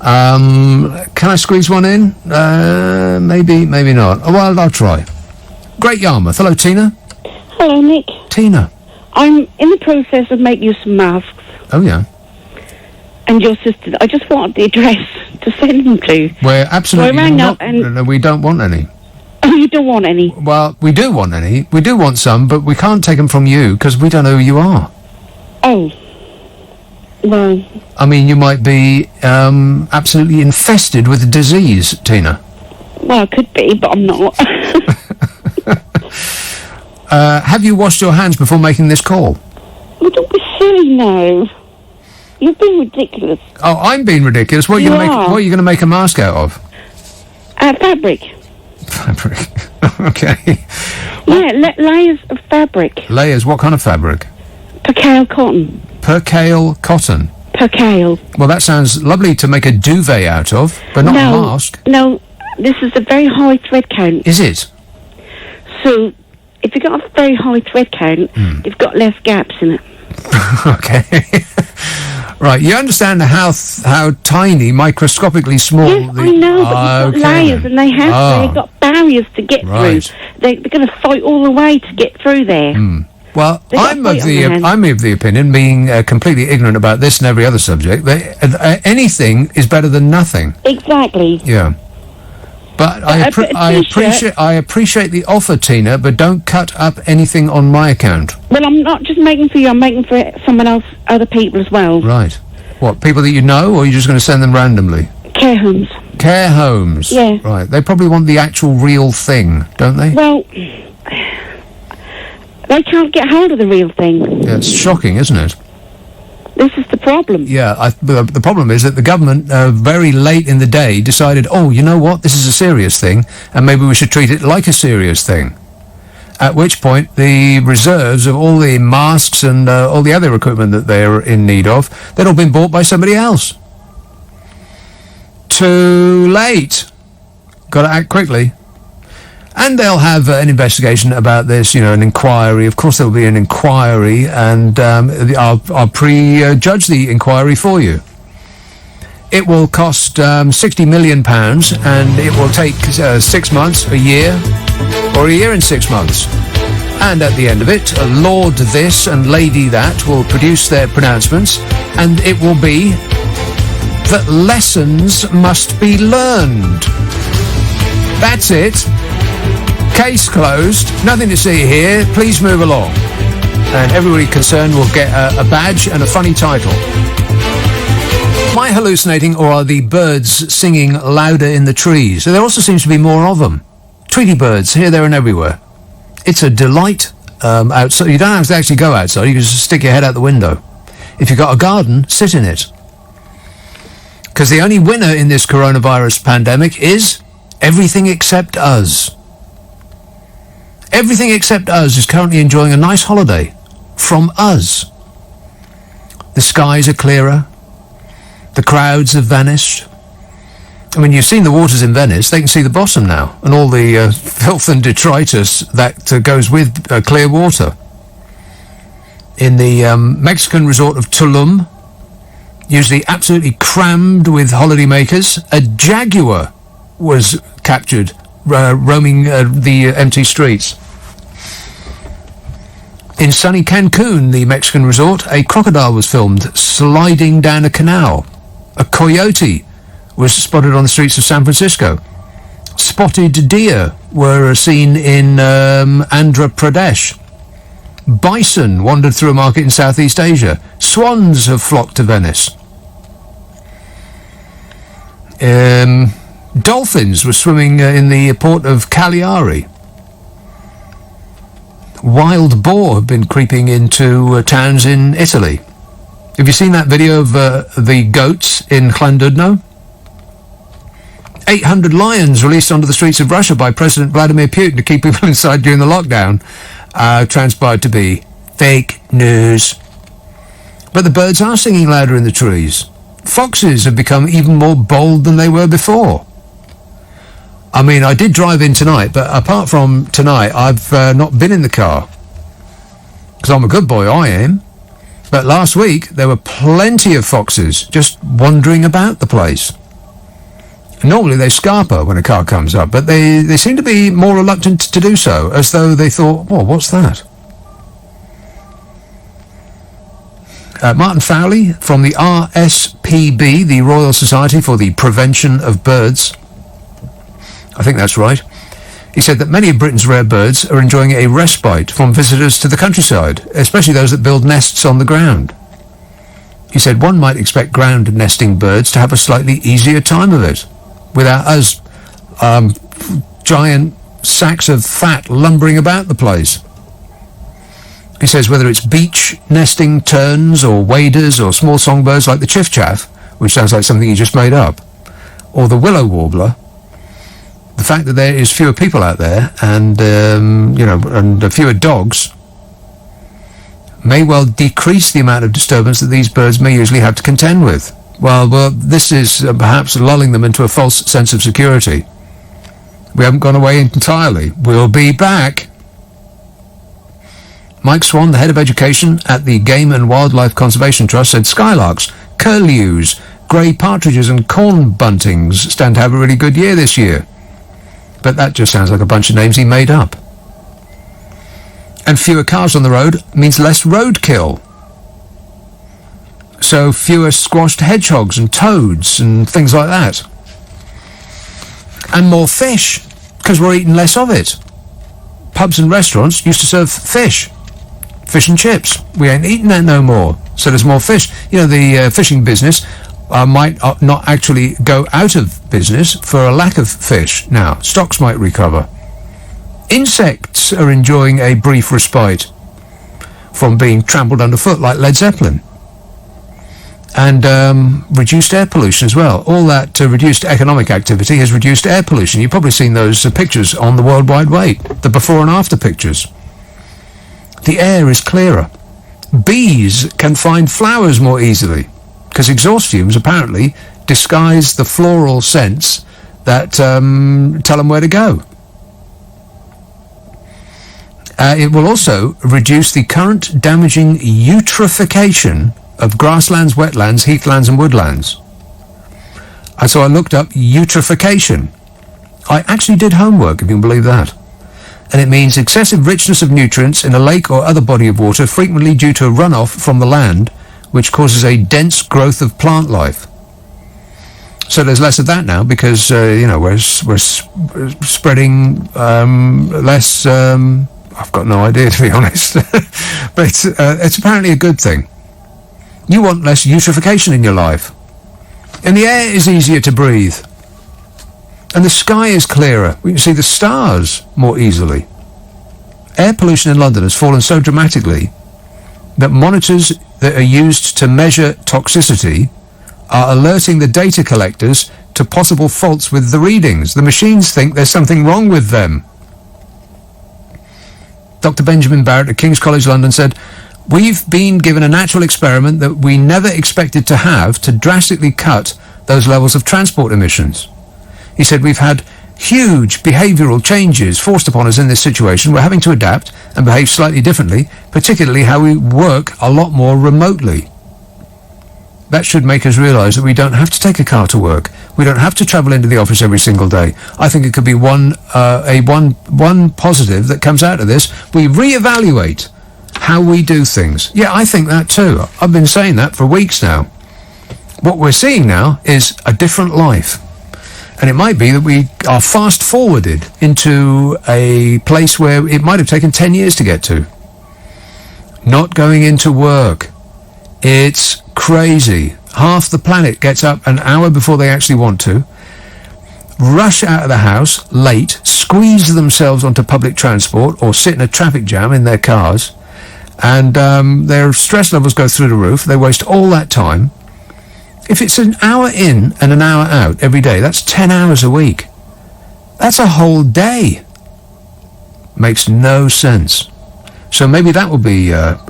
Can I squeeze one in? Maybe not. Oh, well, I'll try. Great Yarmouth. Hello, Tina. Hello, Nick. Tina. I'm in the process of making you some masks. Oh, yeah. And your sister. I just wanted the address to send them to. We're absolutely so I rang not. Up and No, we don't want any. Oh, you don't want any? Well, we do want any. We do want some, but we can't take them from you because we don't know who you are. Oh. Well. I mean, you might be absolutely infested with disease, Tina. Well, I could be, but I'm not. Have you washed your hands before making this call? Oh, don't be silly now. You've been ridiculous. Oh, I'm being ridiculous. What are you going to make a mask out of? Fabric. Fabric. Okay. Yeah, layers of fabric. Layers? What kind of fabric? Percale cotton. Percale cotton? Percale. Well, that sounds lovely to make a duvet out of, but not a mask. No, this is a very high thread count. Is it? So, if you've got a very high thread count, you've got less gaps in it. Okay. Right, you understand how tiny, microscopically small... Yes, I know, but you've got layers, and they've got barriers to get through. They're going to fight all the way to get through there. Well, I'm of the opinion, being completely ignorant about this and every other subject, that anything is better than nothing. Exactly. Yeah. But I appreciate the offer, Tina, but don't cut up anything on my account. Well, I'm not just making for you, I'm making for someone else, other people as well. Right. What, people that you know, or are you just going to send them randomly? Care homes. Care homes? Yeah. Right. They probably want the actual real thing, don't they? Well, they can't get hold of the real thing. Yeah, it's shocking, isn't it? This is the problem. Yeah, the problem is that the government, very late in the day, decided, oh, you know what, this is a serious thing, and maybe we should treat it like a serious thing. At which point, the reserves of all the masks and all the other equipment that they're in need of, they'd all been bought by somebody else. Too late. Got to act quickly. And they'll have an investigation about this, an inquiry. Of course, there'll be an inquiry, and I'll prejudge the inquiry for you. It will cost £60 million, and it will take 6 months, a year, or a year and 6 months. And at the end of it, Lord this and Lady that will produce their pronouncements, and it will be that lessons must be learned. That's it. Case closed. Nothing to see here. Please move along. And everybody concerned will get a badge and a funny title. Am I hallucinating, or are the birds singing louder in the trees? So there also seems to be more of them. Tweety birds, here, there and everywhere. It's a delight outside. You don't have to actually go outside, you can just stick your head out the window. If you've got a garden, sit in it. Because the only winner in this coronavirus pandemic is everything except us. Everything except us is currently enjoying a nice holiday from us. The skies are clearer. The crowds have vanished. I mean, you've seen the waters in Venice. They can see the bottom now, and all the filth and detritus that goes with clear water. In the Mexican resort of Tulum, usually absolutely crammed with holidaymakers, a jaguar was captured roaming the empty streets. In sunny Cancun, the Mexican resort, a crocodile was filmed sliding down a canal. A coyote was spotted on the streets of San Francisco. Spotted deer were seen in Andhra Pradesh. Bison wandered through a market in Southeast Asia. Swans have flocked to Venice. Dolphins were swimming in the port of Cagliari. Wild boar have been creeping into towns in Italy. Have you seen that video of the goats in Llandudno? 800 lions released onto the streets of Russia by President Vladimir Putin to keep people inside during the lockdown transpired to be fake news. But the birds are singing louder in the trees. Foxes have become even more bold than they were before. I mean, I did drive in tonight, but apart from tonight, I've not been in the car. Because I'm a good boy, I am. But last week, there were plenty of foxes just wandering about the place. Normally they scarper when a car comes up, but they seem to be more reluctant to do so, as though they thought, well, what's that? Martin Fowley from the RSPB, the Royal Society for the Prevention of Birds, I think that's right, he said that many of Britain's rare birds are enjoying a respite from visitors to the countryside, especially those that build nests on the ground. He said one might expect ground nesting birds to have a slightly easier time of it, without us giant sacks of fat lumbering about the place. He says whether it's beach nesting terns or waders or small songbirds like the chiff-chaff, which sounds like something he just made up, or the willow warbler, the fact that there is fewer people out there and and fewer dogs may well decrease the amount of disturbance that these birds may usually have to contend with. Well, this is perhaps lulling them into a false sense of security. We haven't gone away entirely. We'll be back. Mike Swan, the head of education at the Game and Wildlife Conservation Trust, said skylarks, curlews, grey partridges and corn buntings stand to have a really good year this year. But that just sounds like a bunch of names he made up. And fewer cars on the road means less roadkill. So fewer squashed hedgehogs and toads and things like that. And more fish, because we're eating less of it. Pubs and restaurants used to serve fish and chips. We ain't eating that no more. So there's more fish. You know, the fishing business might not actually go out of business for a lack of fish now. Stocks might recover. Insects are enjoying a brief respite from being trampled underfoot like Led Zeppelin. And reduced air pollution as well. All that reduced economic activity has reduced air pollution. You've probably seen those pictures on the World Wide Web, the before and after pictures. The air is clearer. Bees can find flowers more easily, because exhaust fumes apparently disguise the floral scents that tell them where to go. It will also reduce the current damaging eutrophication of grasslands, wetlands, heathlands and woodlands. And so I looked up eutrophication. I actually did homework, if you can believe that. And it means excessive richness of nutrients in a lake or other body of water, frequently due to runoff from the land, which causes a dense growth of plant life. So there's less of that now because, we're spreading less... I've got no idea, to be honest. But it's apparently a good thing. You want less eutrophication in your life. And the air is easier to breathe. And the sky is clearer. We can see the stars more easily. Air pollution in London has fallen so dramatically that monitors that are used to measure toxicity are alerting the data collectors to possible faults with the readings. The machines think there's something wrong with them. Dr. Benjamin Barrett at King's College London said, "We've been given a natural experiment that we never expected to have to drastically cut those levels of transport emissions." He said, "We've had huge behavioural changes forced upon us in this situation. We're having to adapt and behave slightly differently, particularly how we work a lot more remotely. That should make us realise that we don't have to take a car to work. We don't have to travel into the office every single day. I think it could be one positive that comes out of this. We reevaluate how we do things." Yeah, I think that too. I've been saying that for weeks now. What we're seeing now is a different life. And it might be that we are fast-forwarded into a place where it might have taken 10 years to get to. Not going into work. It's crazy. Half the planet gets up an hour before they actually want to, rush out of the house late, squeeze themselves onto public transport or sit in a traffic jam in their cars, and their stress levels go through the roof. They waste all that time. If it's an hour in and an hour out every day, that's 10 hours a week. That's a whole day. Makes no sense. So maybe that will be a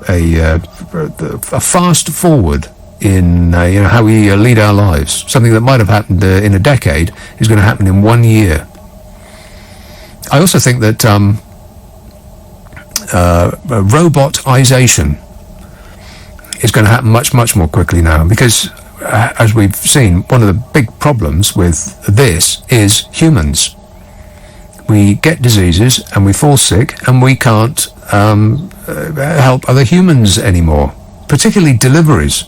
fast forward in how we lead our lives. Something that might have happened in a decade is going to happen in 1 year. I also think that robotization is going to happen much, much more quickly now, because as we've seen, one of the big problems with this is humans. We get diseases and we fall sick and we can't help other humans anymore, particularly deliveries.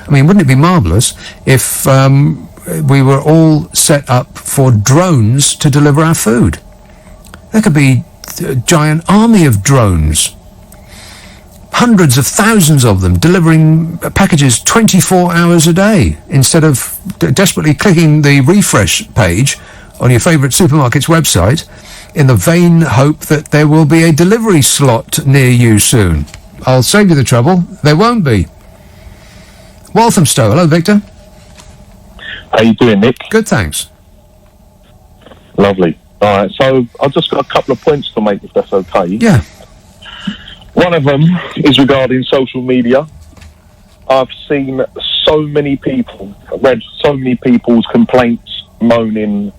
I mean, wouldn't it be marvellous if we were all set up for drones to deliver our food? There could be a giant army of drones, hundreds of thousands of them, delivering packages 24 hours a day, instead of desperately clicking the refresh page on your favourite supermarket's website in the vain hope that there will be a delivery slot near you soon. I'll save you the trouble. There won't be. Walthamstow. Hello, Victor. How you doing, Nick? Good, thanks. Lovely. All right, so I've just got a couple of points to make, if that's okay. Yeah. One of them is regarding social media. I've seen so many people, read so many people's complaints moaning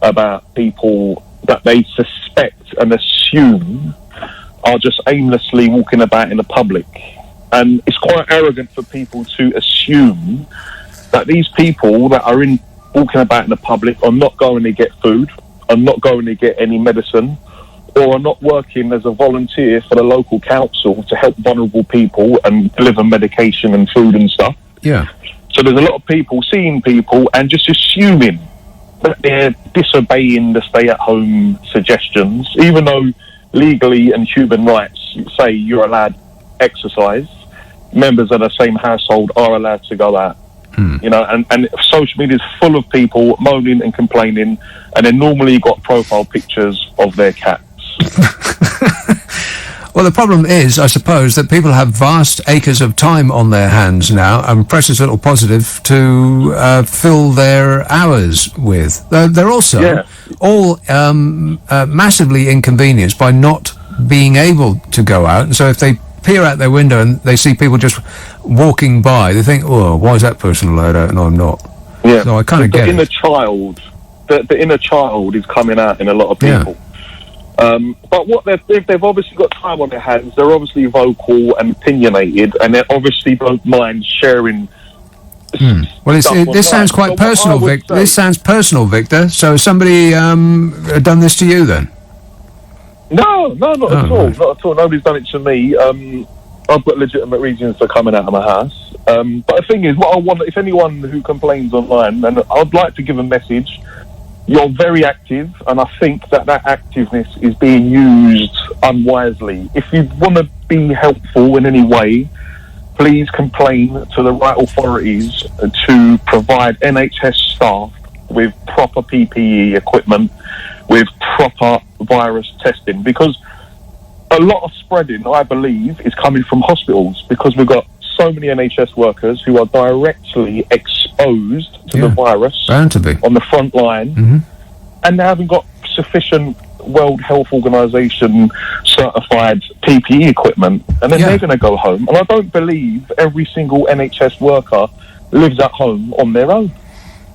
about people that they suspect and assume are just aimlessly walking about in the public. And it's quite arrogant for people to assume that these people that are walking about in the public are not going to get food, are not going to get any medicine, or are not working as a volunteer for the local council to help vulnerable people and deliver medication and food and stuff. Yeah. So there's a lot of people seeing people and just assuming that they're disobeying the stay-at-home suggestions, even though legally and human rights say you're allowed exercise. Members of the same household are allowed to go out. You know, and social media is full of people moaning and complaining, and then normally got profile pictures of their cats. Well, the problem is, I suppose, that people have vast acres of time on their hands now, and precious little positive to fill their hours with. They're also all massively inconvenienced by not being able to go out, and so if they peer out their window and they see people just walking by, they think, "Oh, why is that person allowed out and I'm not?" Yeah. So I kind of get it. The inner child is coming out in a lot of people. But if they've obviously got time on their hands, they're obviously vocal and opinionated, and they obviously don't mind sharing. Well, this sounds quite personal, Victor. This sounds personal, Victor. So somebody done this to you then? No, not at all. Right. Not at all. Nobody's done it to me. I've got legitimate reasons for coming out of my house. But the thing is, what I want, if anyone who complains online, and I'd like to give a message, you're very active, and I think that activeness is being used unwisely. If you want to be helpful in any way, please complain to the right authorities to provide NHS staff with proper PPE equipment, with proper virus testing, because a lot of spreading, I believe, is coming from hospitals, because we've got so many NHS workers who are directly exposed to the virus bound to be on the front line, and they haven't got sufficient World Health Organization certified PPE equipment, and then they're going to go home. And I don't believe every single NHS worker lives at home on their own.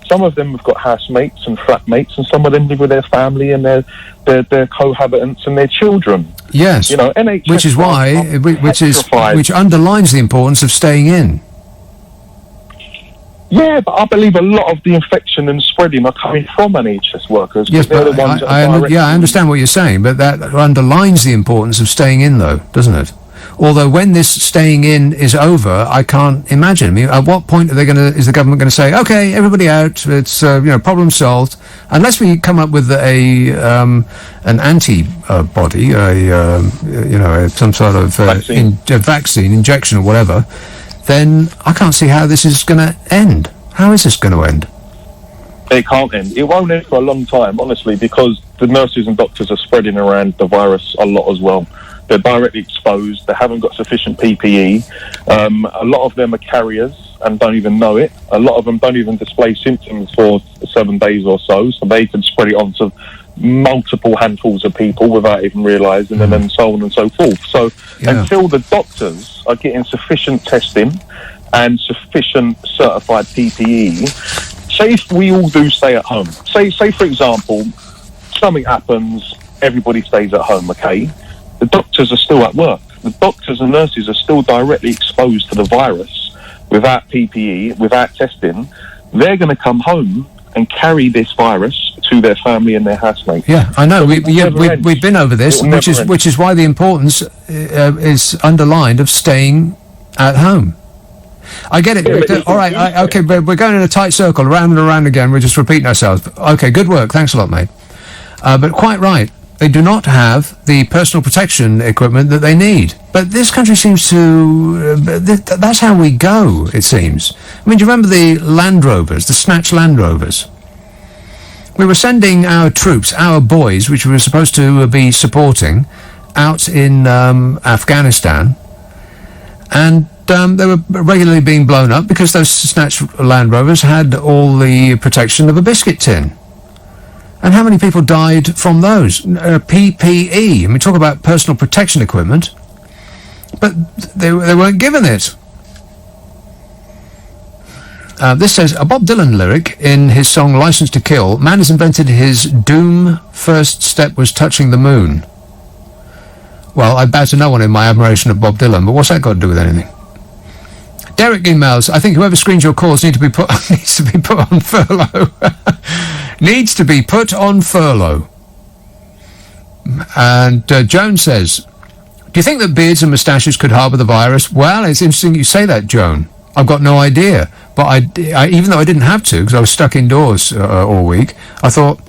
Some of them have got housemates and flatmates, and some of them live with their family and their cohabitants and their children. Yes, you know, NHS, which is why, which underlines the importance of staying in. Yeah, but I believe a lot of the infection and spreading are coming from NHS workers. Yes, but the ones I understand what you're saying, but that underlines the importance of staying in, though, doesn't it? Although when this staying in is over, I can't imagine. I mean, at what point is the government going to say, "Okay, everybody out. It's problem solved," unless we come up with an antibody, some sort of vaccine injection or whatever. Then I can't see how this is going to end. How is this going to end? It can't end. It won't end for a long time, honestly, because the nurses and doctors are spreading around the virus a lot as well. They're directly exposed. They haven't got sufficient PPE. A lot of them are carriers and don't even know it. A lot of them don't even display symptoms for 7 days or so they can spread it on to multiple handfuls of people without even realising, and then so on and so forth. So until the doctors are getting sufficient testing and sufficient certified PPE, say if we all do stay at home, say for example, something happens, everybody stays at home, okay? The doctors are still at work. The doctors and nurses are still directly exposed to the virus without PPE, without testing. They're going to come home and carry this virus to their family and their housemates. Yeah, I know. We've been over this, which is why the importance is underlined of staying at home. I get it. All right. Okay, we're going in a tight circle, around and around again. We're just repeating ourselves. Okay, good work. Thanks a lot, mate. But quite right. They do not have the personal protection equipment that they need. But this country seems to... that's how we go, it seems. I mean, do you remember the Land Rovers, the Snatch Land Rovers? We were sending our troops, our boys, which we were supposed to be supporting, out in Afghanistan. And they were regularly being blown up because those Snatch Land Rovers had all the protection of a biscuit tin. And how many people died from those? PPE. I mean, talk about personal protection equipment. But they weren't given it. This says, a Bob Dylan lyric in his song License to Kill, man has invented his doom, first step was touching the moon. Well, I bow to no one in my admiration of Bob Dylan, but what's that got to do with anything? Derek emails, I think whoever screens your calls needs to be put on furlough. Needs to be put on furlough. And Joan says, do you think that beards and moustaches could harbour the virus? Well, it's interesting you say that, Joan. I've got no idea. But I even though I didn't have to, because I was stuck indoors all week, I thought,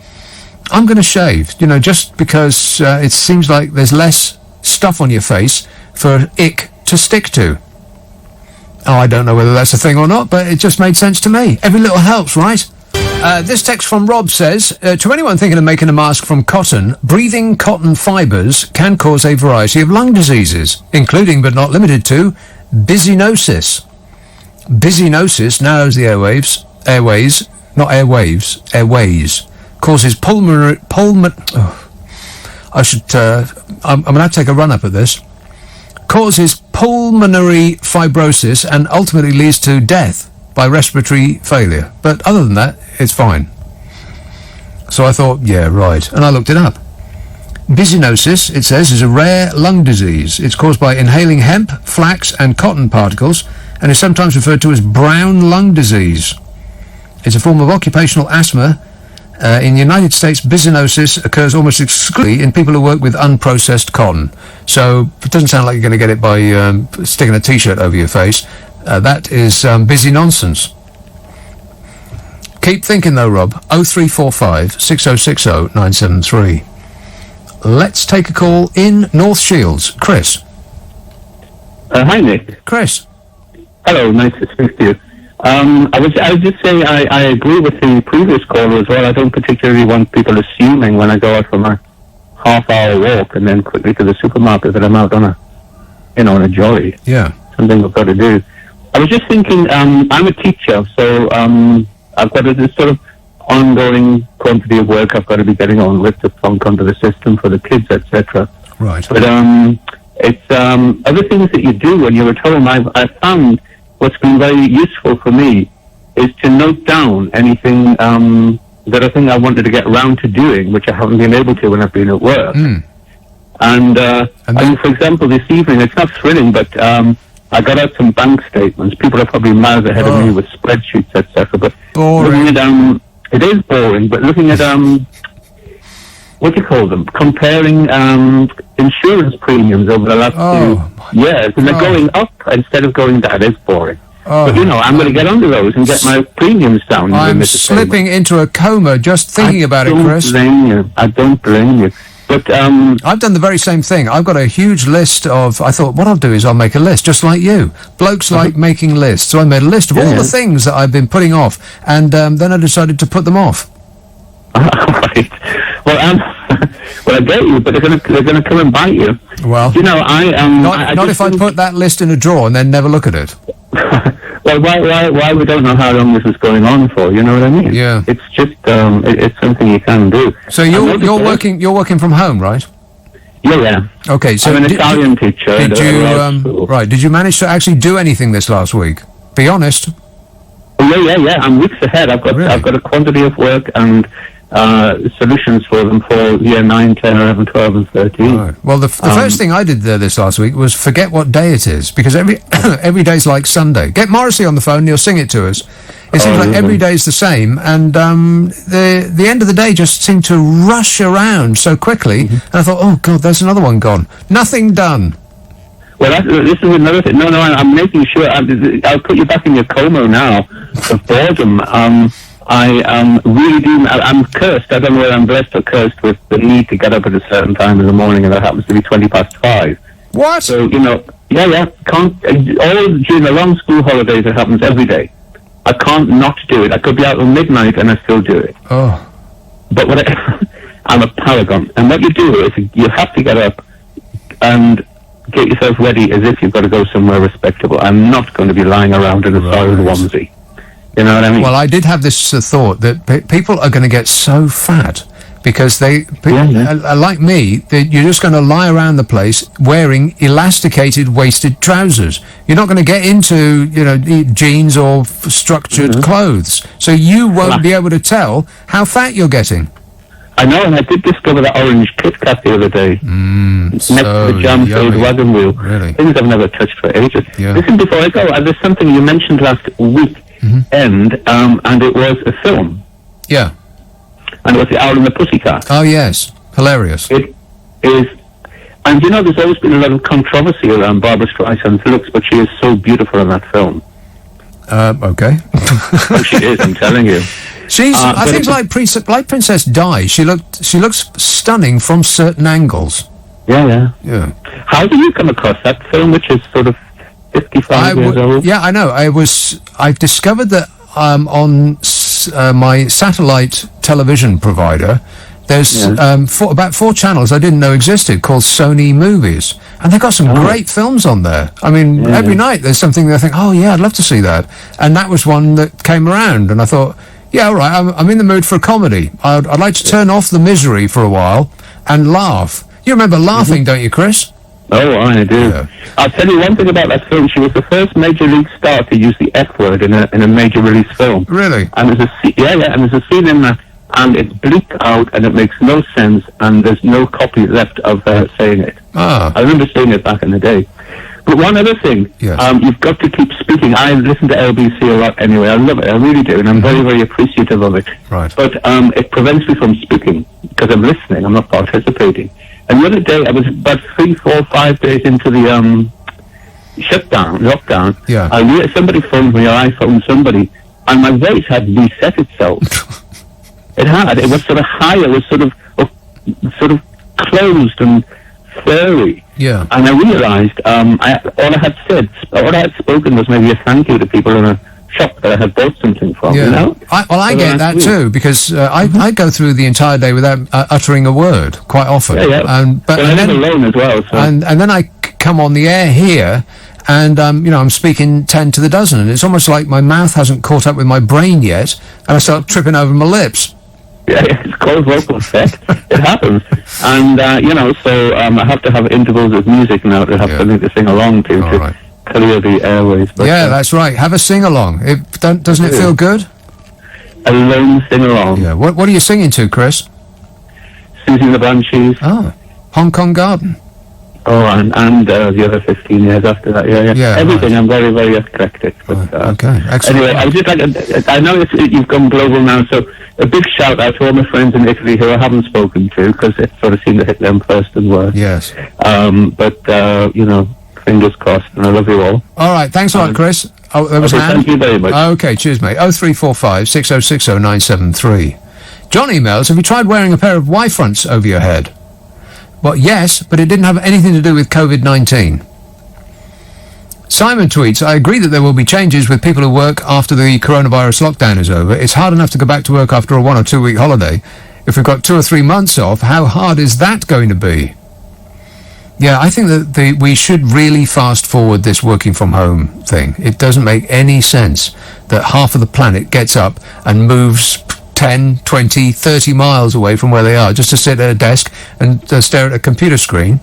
I'm going to shave, just because it seems like there's less stuff on your face for ick to stick to. Oh, I don't know whether that's a thing or not, but it just made sense to me. Every little helps, right? This text from Rob says, to anyone thinking of making a mask from cotton, breathing cotton fibres can cause a variety of lung diseases, including but not limited to byssinosis. Byssinosis narrows the airways, causes pulmonary... I'm going to have to take a run up at this. Causes pulmonary fibrosis and ultimately leads to death by respiratory failure. But other than that, it's fine. So I thought, yeah, right. And I looked it up. Byssinosis, it says, is a rare lung disease. It's caused by inhaling hemp, flax and cotton particles and is sometimes referred to as brown lung disease. It's a form of occupational asthma. In the United States, byssinosis occurs almost exclusively in people who work with unprocessed cotton. So it doesn't sound like you're going to get it by sticking a T-shirt over your face. That is busy nonsense. Keep thinking though, Rob. 0345 6060 973. Let's take a call in North Shields. Chris. Hi, Nick. Chris. Hello, nice to speak to you. I was just saying I agree with the previous caller as well. I don't particularly want people assuming when I go out for my half-hour walk and then quickly to the supermarket that I'm out on a jolly. Yeah. Something I've got to do. I was just thinking, I'm a teacher, so I've got this sort of ongoing quantity of work I've got to be getting on with to plonk onto the system for the kids, etc. Right. But it's other things that you do when you're at home. I've found what's been very useful for me is to note down anything that I think I wanted to get around to doing, which I haven't been able to when I've been at work. Mm. And for example, this evening, it's not thrilling, but I got out some bank statements. People are probably miles ahead of me with spreadsheets, etc. But boring. Looking at, it is boring, but looking at what do you call them? Comparing insurance premiums over the last few years, and they're going up instead of going down. It's boring. But I'm going to get onto those and get my premiums down. I'm slipping into a coma just thinking about it, Chris. I don't blame you. But I've done the very same thing. I've got a huge list of. I thought what I'll do is I'll make a list, just like you. Blokes like making lists, so I made a list of all the things that I've been putting off, and then I decided to put them off. Right. Well, I get you, but they're gonna come and bite you. Well, not if I put that list in a drawer and then never look at it. Well, why we don't know how long this is going on for? You know what I mean? Yeah. It's just it's something you can do. So you're working from home, right? Yeah. Okay. So I'm an Italian teacher. Did you Did you manage to actually do anything this last week? Be honest. Yeah. I'm weeks ahead. I've got a quantity of work and solutions for them for year 9, 10, 11, 12, and 13. Right. Well, the first thing I did this last week was forget what day it is, because every day's like Sunday. Get Morrissey on the phone and he'll sing it to us. It seems like every day's the same, and the end of the day just seemed to rush around so quickly, and I thought, oh, God, there's another one gone. Nothing done. Well, this is another thing. No, I'm making sure. I'll put you back in your coma now of boredom. I really do. I'm cursed. I don't know whether I'm blessed or cursed with the need to get up at a certain time in the morning, and that happens to be 5:20. What? So, can't, all during the long school holidays, it happens every day. I can't not do it. I could be out till midnight and I still do it. Oh. But I'm a paragon. And what you do is you have to get up and get yourself ready as if you've got to go somewhere respectable. I'm not going to be lying around in a soiled onesie. You know what I mean? Well, I did have this thought that people are going to get so fat because like me, you're just going to lie around the place wearing elasticated waisted trousers. You're not going to get into, jeans or structured clothes. So you won't be able to tell how fat you're getting. I know, and I did discover that orange Kit Kat the other day. Next to the jam-filled wagon wheel. Really? Things I've never touched for ages. Yeah. Listen, before I go, there's something you mentioned last week, and it was a film. Yeah. And it was The Owl and the Pussycat. Oh, yes. Hilarious. It is. And there's always been a lot of controversy around Barbara Streisand's looks, but she is so beautiful in that film. Okay. Oh, she is, I'm telling you. She's, I think, like Princess Di. She looks stunning from certain angles. Yeah. How did you come across that film, which is sort of 55 years old? Yeah, I know. I discovered that on my satellite television provider, there's about 4 channels I didn't know existed called Sony Movies, and they've got some great films on there. I mean, every night there's something that I think, oh yeah, I'd love to see that, and that was one that came around, and I thought, yeah, all right, I'm in the mood for a comedy. I'd like to turn off the misery for a while and laugh. You remember laughing, don't you, Chris? Oh, I do. Yeah. I'll tell you one thing about that film. She was the first major league star to use the F word in a major release film. Really? And there's a scene in that, and it's bleeped out, and it makes no sense, and there's no copy left of saying it. I remember seeing it back in the day. But one other thing, you've got to keep speaking. I listen to LBC a lot anyway. I love it. I really do, and I'm very, very appreciative of it. Right. But it prevents me from speaking because I'm listening. I'm not participating. And the other day, I was about 3, 4, 5 days into the lockdown. Yeah. Somebody phoned me, or I phoned somebody, and my voice had reset itself. It had. It was sort of higher. It was sort of closed and furry. Yeah. And I realised all I had spoken was maybe a thank you to people in a shop that I had bought something from, Yeah. you know? I get that too, because I go through the entire day without uttering a word, quite often. Yeah. But I live alone as well, so... And then I come on the air here, and, I'm speaking 10 to the dozen, and it's almost like my mouth hasn't caught up with my brain yet, and I start tripping over my lips. Yeah, it's called vocal set. It happens. And, so I have to have intervals of music now to have something to sing along to clear the airways. But, that's right. Have a sing-along. Doesn't it feel good? A lone sing-along. Yeah. What are you singing to, Chris? Susie and the Banshees. Oh, Hong Kong Garden. Oh, and the other 15 years after that, yeah. Everything, I'm very, very eclectic. But, okay, excellent. Anyway, I was just I know you've gone global now, so a big shout out to all my friends in Italy who I haven't spoken to, because it sort of seemed to hit them first and worst. Yes. Fingers crossed, and I love you all. All right, thanks a lot, Chris. Oh, there was thank you very much. Okay, cheers, mate. 0345 6060 973. John emails, have you tried wearing a pair of Y-fronts over your head? Well, yes, but it didn't have anything to do with COVID-19. Simon tweets, I agree that there will be changes with people who work after the coronavirus lockdown is over. It's hard enough to go back to work after a 1 or 2 week holiday. If we've got 2 or 3 months off, how hard is that going to be? Yeah, I think that we should really fast forward this working from home thing. It doesn't make any sense that half of the planet gets up and moves 10, 20, 30 miles away from where they are just to sit at a desk and stare at a computer screen,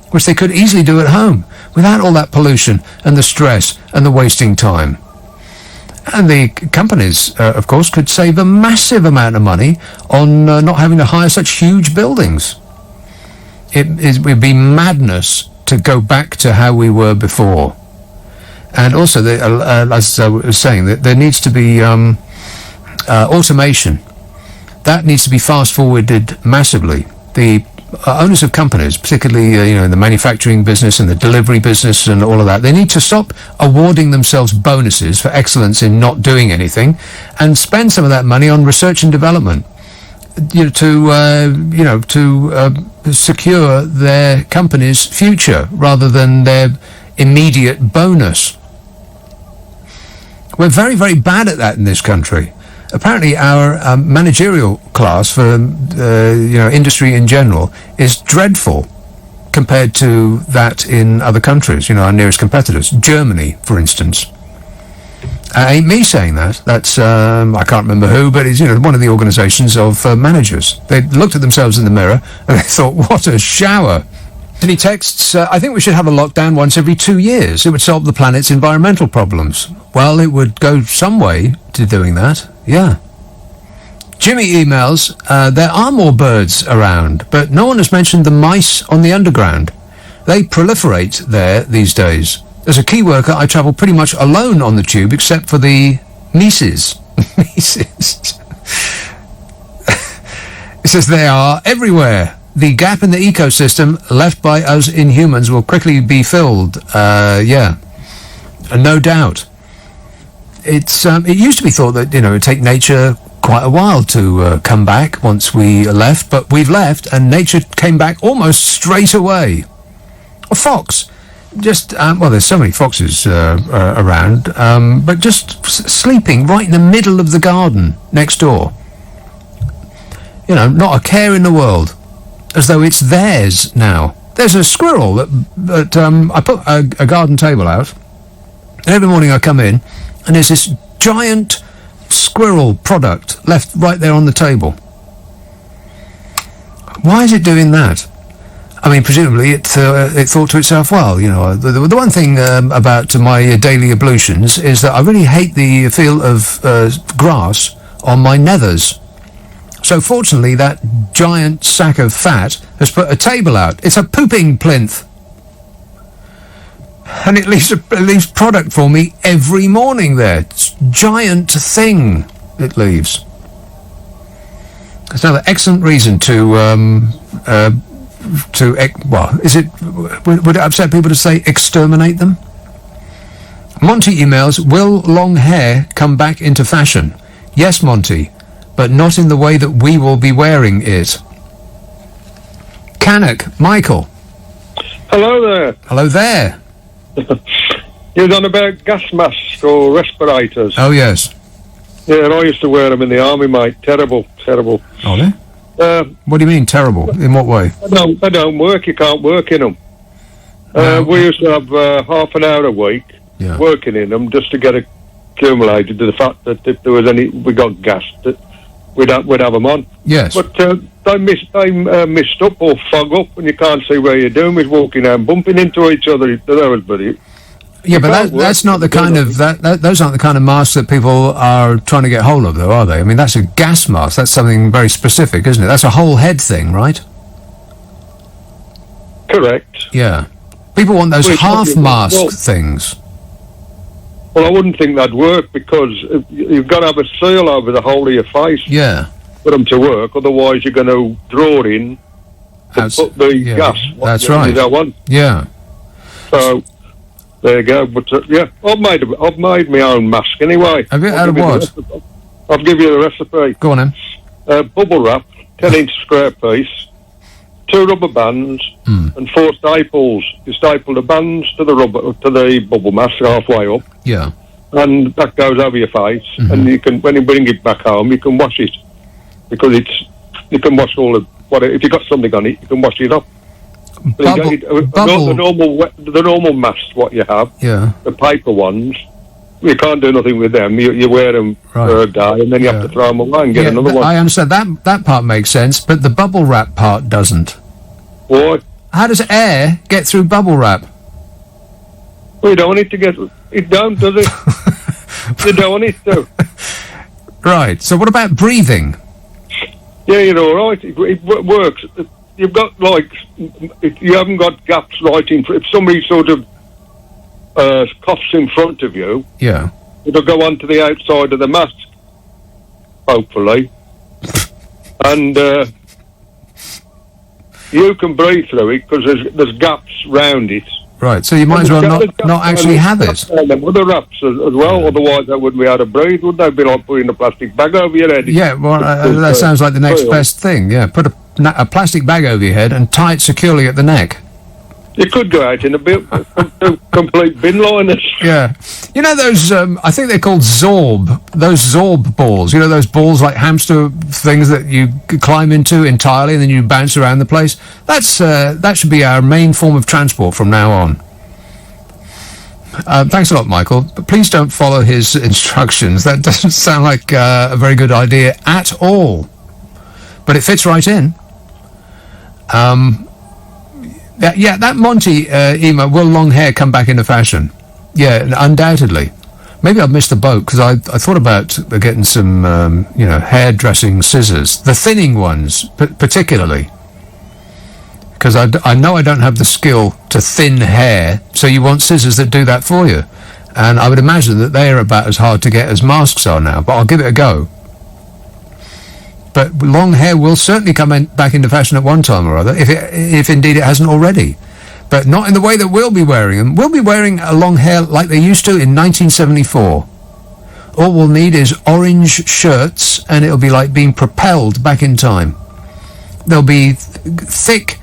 which they could easily do at home without all that pollution and the stress and the wasting time. And the companies, of course, could save a massive amount of money on not having to hire such huge buildings. It would be madness to go back to how we were before. And also, as I was saying, that there needs to be automation. That needs to be fast-forwarded massively. The owners of companies, particularly in the manufacturing business and the delivery business and all of that, they need to stop awarding themselves bonuses for excellence in not doing anything, and spend some of that money on research and development. To secure their company's future rather than their immediate bonus. We're very, very bad at that in this country. Apparently, our managerial class for industry in general is dreadful compared to that in other countries. Our nearest competitors, Germany, for instance. Ain't me saying that. That's I can't remember who, but it's one of the organisations of managers. They looked at themselves in the mirror and they thought, "What a shower!" And he texts, I think we should have a lockdown once every 2 years. It would solve the planet's environmental problems. Well, it would go some way to doing that. Yeah. Jimmy emails, there are more birds around, but no one has mentioned the mice on the underground. They proliferate there these days. As a key worker, I travel pretty much alone on the tube, except for the Mises. Mises. It says they are everywhere. The gap in the ecosystem left by us inhumans will quickly be filled. No doubt. It used to be thought that, it would take nature quite a while to come back once we left, but we've left and nature came back almost straight away. A fox. Just, there's so many foxes around, but just sleeping right in the middle of the garden next door. Not a care in the world. As though it's theirs now. There's a squirrel that I put a garden table out, and every morning I come in, and there's this giant squirrel product left right there on the table. Why is it doing that? I mean, presumably it thought to itself, well, the one thing about my daily ablutions is that I really hate the feel of grass on my nethers. So fortunately, that giant sack of fat has put a table out. It's a pooping plinth. And it leaves product for me every morning there. It's a giant thing it leaves. It's another excellent reason would it upset people to say exterminate them? Monty emails, will long hair come back into fashion? Yes, Monty, but not in the way that we will be wearing it. Canuck, Michael. Hello there. Hello there. You're on about gas masks or respirators. Oh, yes. Yeah, and I used to wear them in the army, mate. Terrible. Oh, they? What do you mean, terrible? In what way? They don't work. You can't work in them. We used to have half an hour a week working in them just to get accumulated to the fact that if there was we got gas, that we'd have them on. Yes. But they mist up or fog up, and you can't see where you're doing. We're walking out and bumping into each other. That was bloody. Yeah, but that's not the kind of those aren't the kind of masks that people are trying to get hold of, though, are they? I mean, that's a gas mask. That's something very specific, isn't it? That's a whole head thing, right? Correct. Yeah. People want those half mask things. Well, I wouldn't think that'd work because you've got to have a seal over the whole of your face. Yeah. For them to work, otherwise you're going to draw it in and put the gas. That's right. You don't want. Yeah. So. There you go. But I've made my own mask anyway. Have you? Out of what? I'll give you the recipe. Go on, then. Bubble wrap, 10-inch square piece, 2 rubber bands, and 4 staples. You staple the bands to the bubble mask halfway up. Yeah. And that goes over your face, and you can, when you bring it back home, you can wash it because you can wash all the if you got something on it, you can wash it up. The normal masks, what you have, the paper ones, you can't do nothing with them. You wear them for a day, and then you have to throw them away and get another one. I understand that part makes sense, but the bubble wrap part doesn't. What? How does air get through bubble wrap? Well, you don't want it to get. It don't, does it? You don't want it to. Right. So what about breathing? Yeah, you're all right. It works. You've got, if you haven't got gaps right in front, if somebody sort of coughs in front of you, it'll go onto the outside of the mask, hopefully. And you can breathe through it because there's gaps round it. Right, so you might as well not actually have it. Other wraps as well, otherwise they wouldn't be able to breathe, would they? It'd be like putting a plastic bag over your head. Yeah, well, that sounds like the next best thing, yeah. Put a plastic bag over your head and tie it securely at the neck. You could go out in a complete bin liners. Yeah. You know those, I think they're called those Zorb balls. You know those balls like hamster things that you climb into entirely and then you bounce around the place? That should be our main form of transport from now on. Thanks a lot, Michael. But please don't follow his instructions. That doesn't sound like a very good idea at all. But it fits right in. That Monty email, will long hair come back into fashion? Yeah, undoubtedly. Maybe I've missed the boat because I thought about getting some, hairdressing scissors. The thinning ones, particularly. Because I know I don't have the skill to thin hair, so you want scissors that do that for you. And I would imagine that they are about as hard to get as masks are now, but I'll give it a go. But long hair will certainly come back into fashion at one time or other, if indeed it hasn't already. But not in the way that we'll be wearing them. We'll be wearing a long hair like they used to in 1974. All we'll need is orange shirts, and it'll be like being propelled back in time. There'll be thick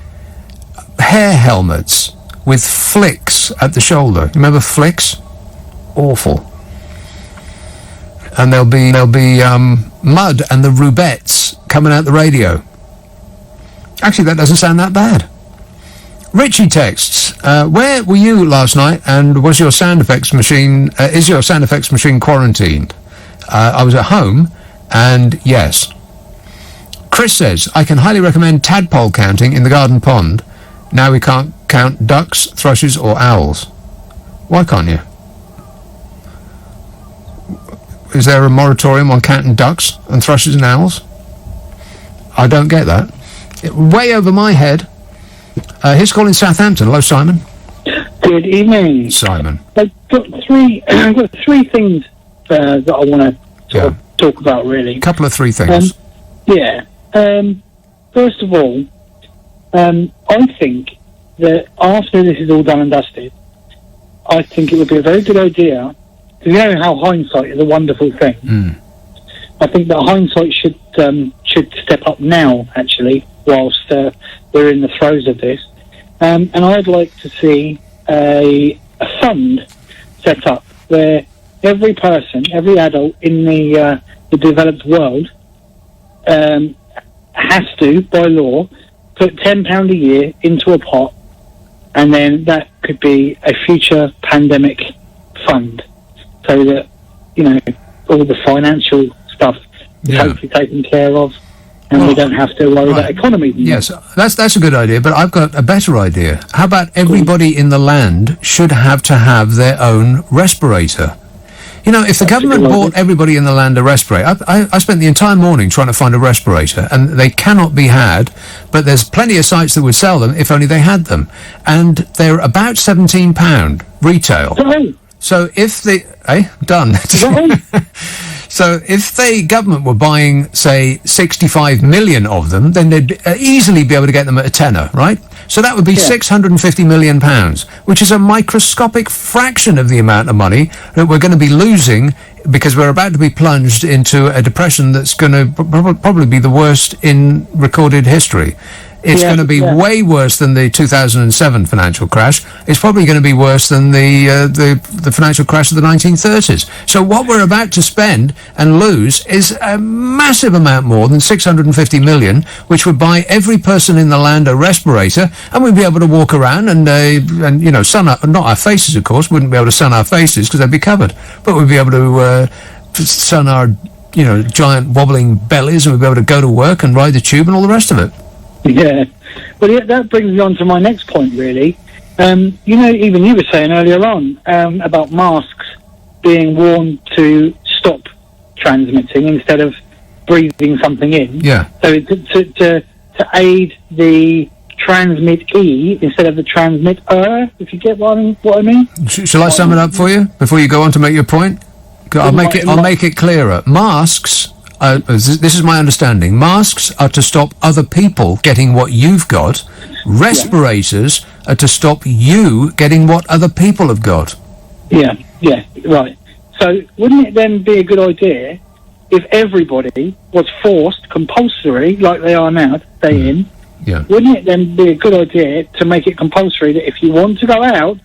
hair helmets with flicks at the shoulder. Remember flicks? Awful. And there'll be mud and the rubettes coming out the radio. Actually, that doesn't sound that bad. Richie texts, where were you last night, and was your sound effects machine, is your sound effects machine quarantined? I was at home, and yes. Chris says, I can highly recommend tadpole counting in the garden pond. Now we can't count ducks, thrushes, or owls. Why can't you? Is there a moratorium on counting ducks and thrushes and owls? I don't get that. Way over my head. Here's calling Southampton. Hello, Simon. Good evening, Simon. I've got three things that I want to talk about, really. A couple of three things. First of all, I think that after this is all done and dusted, I think it would be a very good idea. You know how hindsight is a wonderful thing. I think that hindsight should step up now, actually, whilst we're in the throes of this, and I'd like to see a fund set up where every person, every adult in the developed world has to, by law, put £10 a year into a pot, and then that could be a future pandemic fund, so that, you know, all the financial stuff is hopefully taken care of, and we don't have to worry about economy. Yes, that's a good idea, but I've got a better idea. How about everybody in the land should have to have their own respirator? You know, if the government bought everybody in the land a respirator, I spent the entire morning trying to find a respirator, and they cannot be had, but there's plenty of sites that would sell them if only they had them. And they're about £17 retail. So if the... Done. So if the government were buying, say, 65 million of them, then they'd easily be able to get them at a tenner, right? So that would be £650 million, which is a microscopic fraction of the amount of money that we're going to be losing, because we're about to be plunged into a depression that's going to probably be the worst in recorded history. It's going to be way worse than the 2007 financial crash. It's probably going to be worse than the financial crash of the 1930s. So what we're about to spend and lose is a massive amount more than 650 million, which would buy every person in the land a respirator, and we'd be able to walk around and you know, sun not our faces, of course. Wouldn't be able to sun our faces because they'd be covered, but we'd be able to sun our, you know, giant wobbling bellies, and we'd be able to go to work and ride the tube and all the rest of it. Yeah, well, that brings me on to my next point, really. You know, even you were saying earlier on about masks being worn to stop transmitting instead of breathing something in. Yeah. So to aid the transmit-e instead of the transmit-er, if you get what I mean. Shall I sum it up for you before you go on to make your point? I'll make it clearer. Masks... this is my understanding. Masks are to stop other people getting what you've got. Respirators are to stop you getting what other people have got. Yeah, right. So wouldn't it then be a good idea if everybody was forced, compulsory, like they are now, to stay in? Yeah. Wouldn't it then be a good idea to make it compulsory that if you want to go out,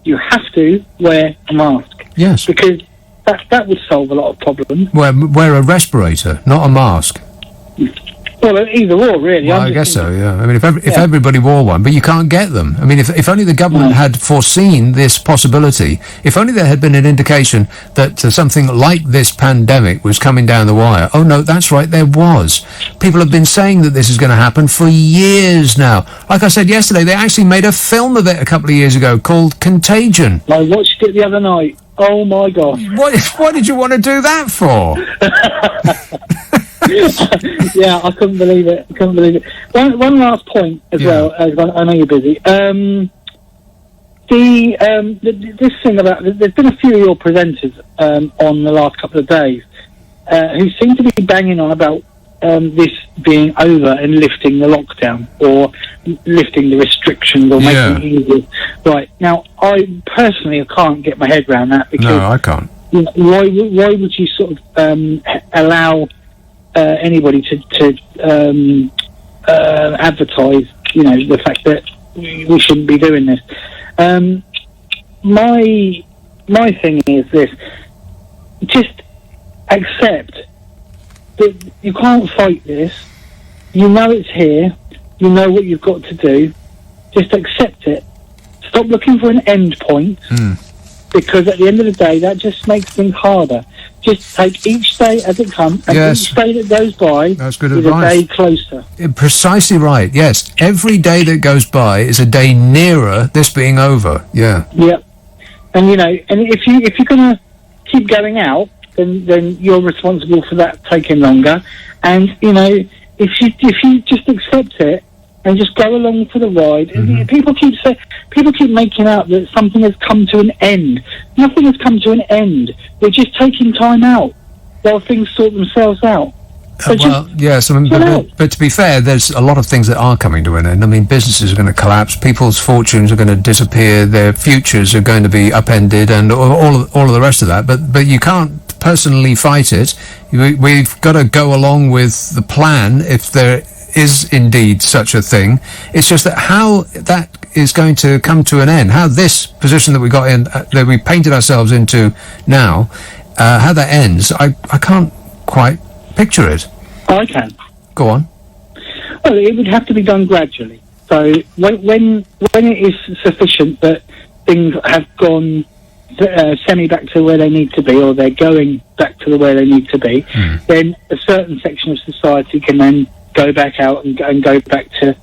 you have to wear a mask? Yes. Because that would solve a lot of problems. Wear a respirator, not a mask. Well, either or, really. Well, I guess so, yeah. I mean, if everybody wore one, but you can't get them. I mean, if only the government had foreseen this possibility, if only there had been an indication that something like this pandemic was coming down the wire. Oh, no, that's right, there was. People have been saying that this is going to happen for years now. Like I said yesterday, they actually made a film of it a couple of years ago called Contagion. I watched it the other night. Oh, my gosh. What did you want to do that for? Yeah, I couldn't believe it. One last point as well. I know you're busy. This thing about there's been a few of your presenters on the last couple of days who seem to be banging on about this being over and lifting the lockdown or lifting the restrictions or making it easier. Right now, I personally can't get my head around that because no, I can't. You know, why would you sort of allow anybody to advertise, you know, the fact that we shouldn't be doing this? My thing is this: just accept that you can't fight this. You know it's here. You know what you've got to do. Just accept it. Stop looking for an end point, because at the end of the day, that just makes things harder. Just take each day as it comes, and each day that goes by That's good is advice. a day closer. Precisely right, yes. Every day that goes by is a day nearer this being over, yeah. Yep. And, you know, and if you're going to keep going out, then you're responsible for that taking longer. And, you know, if you just accept it and just go along for the ride, and people keep making out that something has come to an end. Nothing has come to an end. We're just taking time out while things sort themselves out. So yes, I mean, but to be fair, there's a lot of things that are coming to an end. I mean, businesses are going to collapse, people's fortunes are going to disappear, their futures are going to be upended, and all of the rest of that. But you can't personally fight it. We've got to go along with the plan if is indeed such a thing. It's just that how that is going to come to an end, how this position that we got in, that we painted ourselves into now, how that ends, I can't quite picture it. I can. Go on. Well, it would have to be done gradually. So when it is sufficient that things have gone semi back to where they need to be, or they're going back to where they need to be, then a certain section of society can then go back out and go back to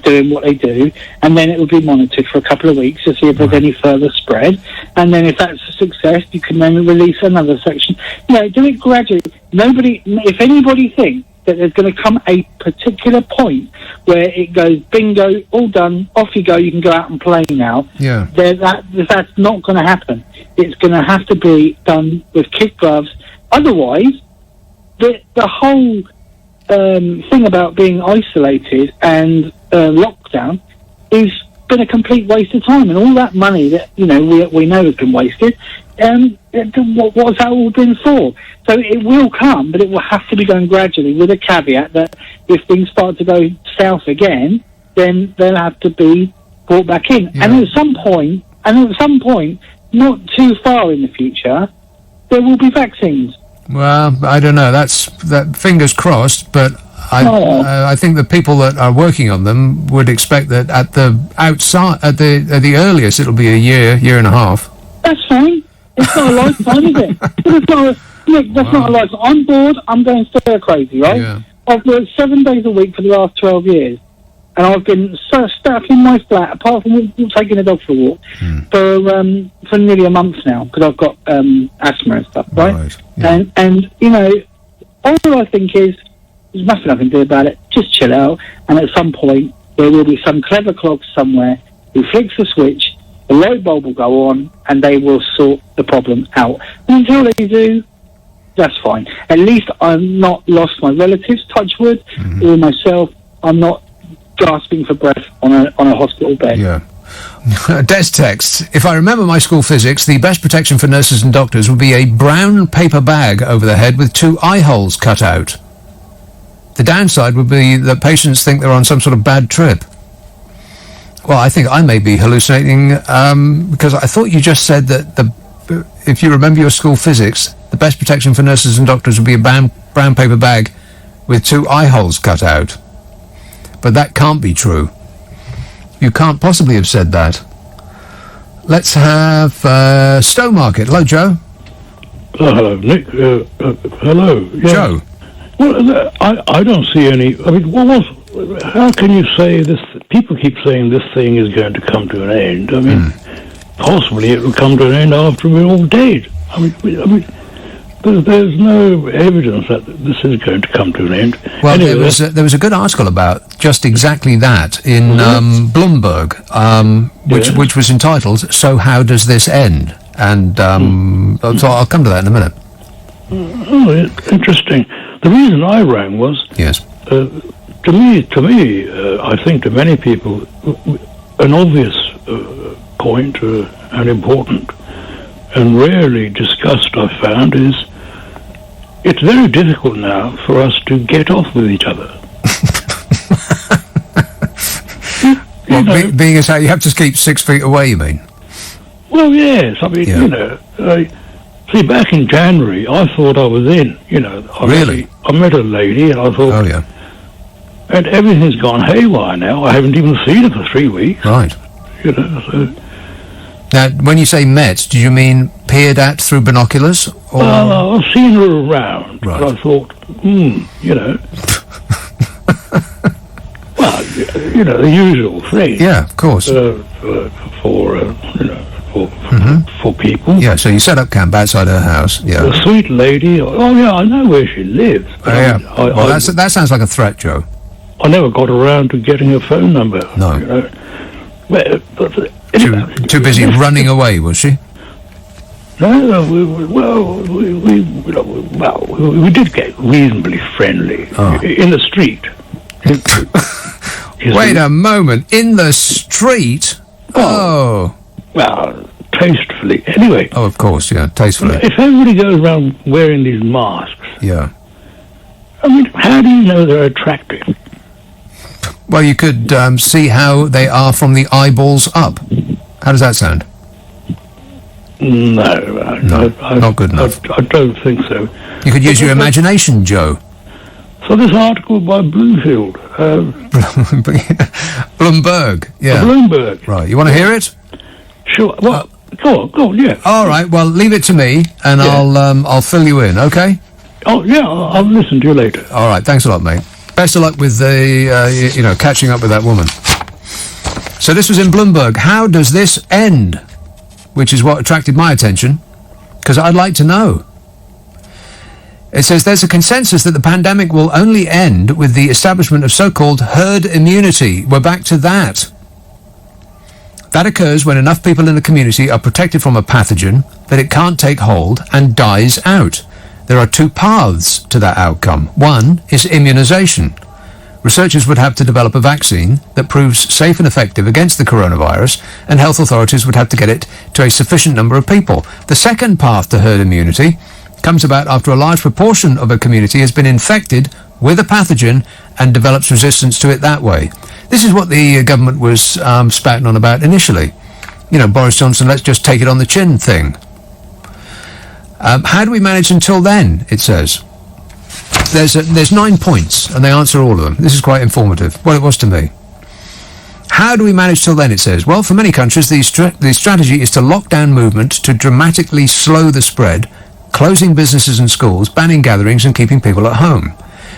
doing what they do, and then it will be monitored for a couple of weeks to see if there's any further spread, and then if that's a success, you can then release another section. Do it gradually. If anybody thinks that there's going to come a particular point where it goes bingo, all done, off you go, you can go out and play now. Yeah. That's not going to happen. It's going to have to be done with kid gloves. Otherwise, the whole thing about being isolated and lockdown is been a complete waste of time, and all that money that we know has been wasted. What's that all been for? So it will come, but it will have to be done gradually, with a caveat that if things start to go south again, then they'll have to be brought back in. Yeah. And at some point, not too far in the future, there will be vaccines. Well, I don't know. That fingers crossed, but I think the people that are working on them would expect that at the earliest it'll be a year and a half. That's fine. It's not a lifetime, is it? That's not a lifetime. I'm bored. I'm going stir crazy, right? Yeah. I've worked 7 days a week for the last 12 years, and I've been so stuck in my flat, apart from taking a dog for a walk, for nearly a month now, because I've got asthma and stuff, right? Yeah. And all I think is, there's nothing I can do about it. Just chill out, and at some point there will be some clever clog somewhere who flicks the switch, the light bulb will go on, and they will sort the problem out. And until they do, that's fine. At least I've not lost my relatives, touch wood, or myself. I'm not gasping for breath on a hospital bed. Yeah. Des texts, if I remember my school physics, the best protection for nurses and doctors would be a brown paper bag over the head with 2 eye holes cut out. The downside would be that patients think they're on some sort of bad trip. Well, I think I may be hallucinating, because I thought you just said that if you remember your school physics, the best protection for nurses and doctors would be a brown paper bag with 2 eye holes cut out. But that can't be true. You can't possibly have said that. Let's have Stowmarket. Hello, Joe. Hello, Nick. Hello. Yeah. Joe. Well, I don't see any. I mean, how can you say this? People keep saying this thing is going to come to an end. I mean, possibly it will come to an end after we're all dead. I mean, there's no evidence that this is going to come to an end. Well, anyway, there was a good article about just exactly that in Bloomberg, which was entitled "So How Does This End?" And so I'll come to that in a minute. Oh, interesting. The reason I rang was to me, I think to many people, an obvious point and important and rarely discussed, I've found, is it's very difficult now for us to get off with each other. Being as how you have to keep 6 feet away, you mean? Well, yes. I mean, see, back in January, I thought I was in. I met a lady, and I thought, oh yeah, and everything's gone haywire now. I haven't even seen her for 3 weeks. Right. So. Now, when you say met, do you mean peered at through binoculars? Or? Well, I've seen her around. Right. But I thought, well, the usual thing. Yeah, of course. For people. Yeah, so you set up camp outside her house. Yeah. A sweet lady. Oh, yeah, I know where she lives. Yeah. That sounds like a threat, Joe. I never got around to getting her phone number. No. But too busy running away, was she? No, we did get reasonably friendly in the street. Wait a moment, in the street? Oh. Well, tastefully. Anyway. Oh, of course, yeah, tastefully. If everybody goes around wearing these masks, yeah. I mean, how do you know they're attractive? Well, you could see how they are from the eyeballs up. How does that sound? No, not good enough. I don't think so. You could use your imagination, Joe. So this article by Bloomfield. Bloomberg, yeah. Bloomberg. Right, you want to hear it? Sure. Well, go on, yeah. All right, well, leave it to me, and I'll fill you in, okay? Oh, yeah, I'll listen to you later. All right, thanks a lot, mate. Best of luck with the, catching up with that woman. So this was in Bloomberg. How does this end? Which is what attracted my attention, because I'd like to know. It says there's a consensus that the pandemic will only end with the establishment of so-called herd immunity. We're back to that. That occurs when enough people in the community are protected from a pathogen that it can't take hold and dies out. There are two paths to that outcome. One is immunization. Researchers would have to develop a vaccine that proves safe and effective against the coronavirus, and health authorities would have to get it to a sufficient number of people. The second path to herd immunity comes about after a large proportion of a community has been infected with a pathogen and develops resistance to it that way. This is what the government was spouting on about initially. Boris Johnson, let's just take it on the chin thing. How do we manage until then, it says. There's 9 points, and they answer all of them. This is quite informative. Well, it was to me. How do we manage till then, it says? Well, for many countries, the strategy is to lock down movement to dramatically slow the spread, closing businesses and schools, banning gatherings, and keeping people at home.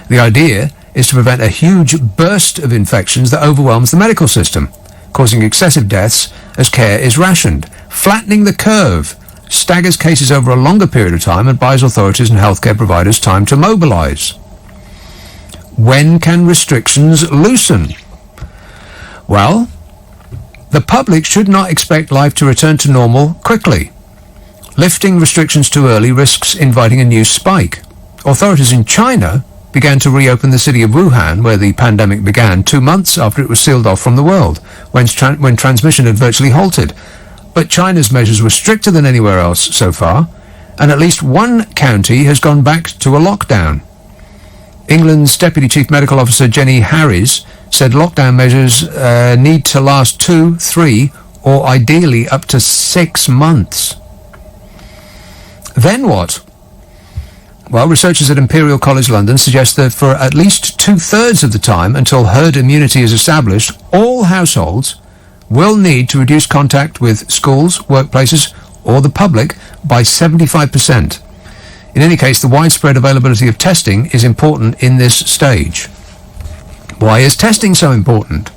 The idea is to prevent a huge burst of infections that overwhelms the medical system, causing excessive deaths as care is rationed. Flattening the curve staggers cases over a longer period of time and buys authorities and healthcare providers time to mobilise. When can restrictions loosen? Well, the public should not expect life to return to normal quickly. Lifting restrictions too early risks inviting a new spike. Authorities in China began to reopen the city of Wuhan, where the pandemic began, 2 months after it was sealed off from the world, when transmission had virtually halted. But China's measures were stricter than anywhere else so far, and at least one county has gone back to a lockdown. England's Deputy Chief Medical Officer Jenny Harries said lockdown measures need to last 2, 3, or ideally up to 6 months. Then what? Well, researchers at Imperial College London suggest that for at least 2/3 of the time until herd immunity is established, all households will need to reduce contact with schools, workplaces, or the public by 75%. In any case, the widespread availability of testing is important in this stage. Why is testing so important?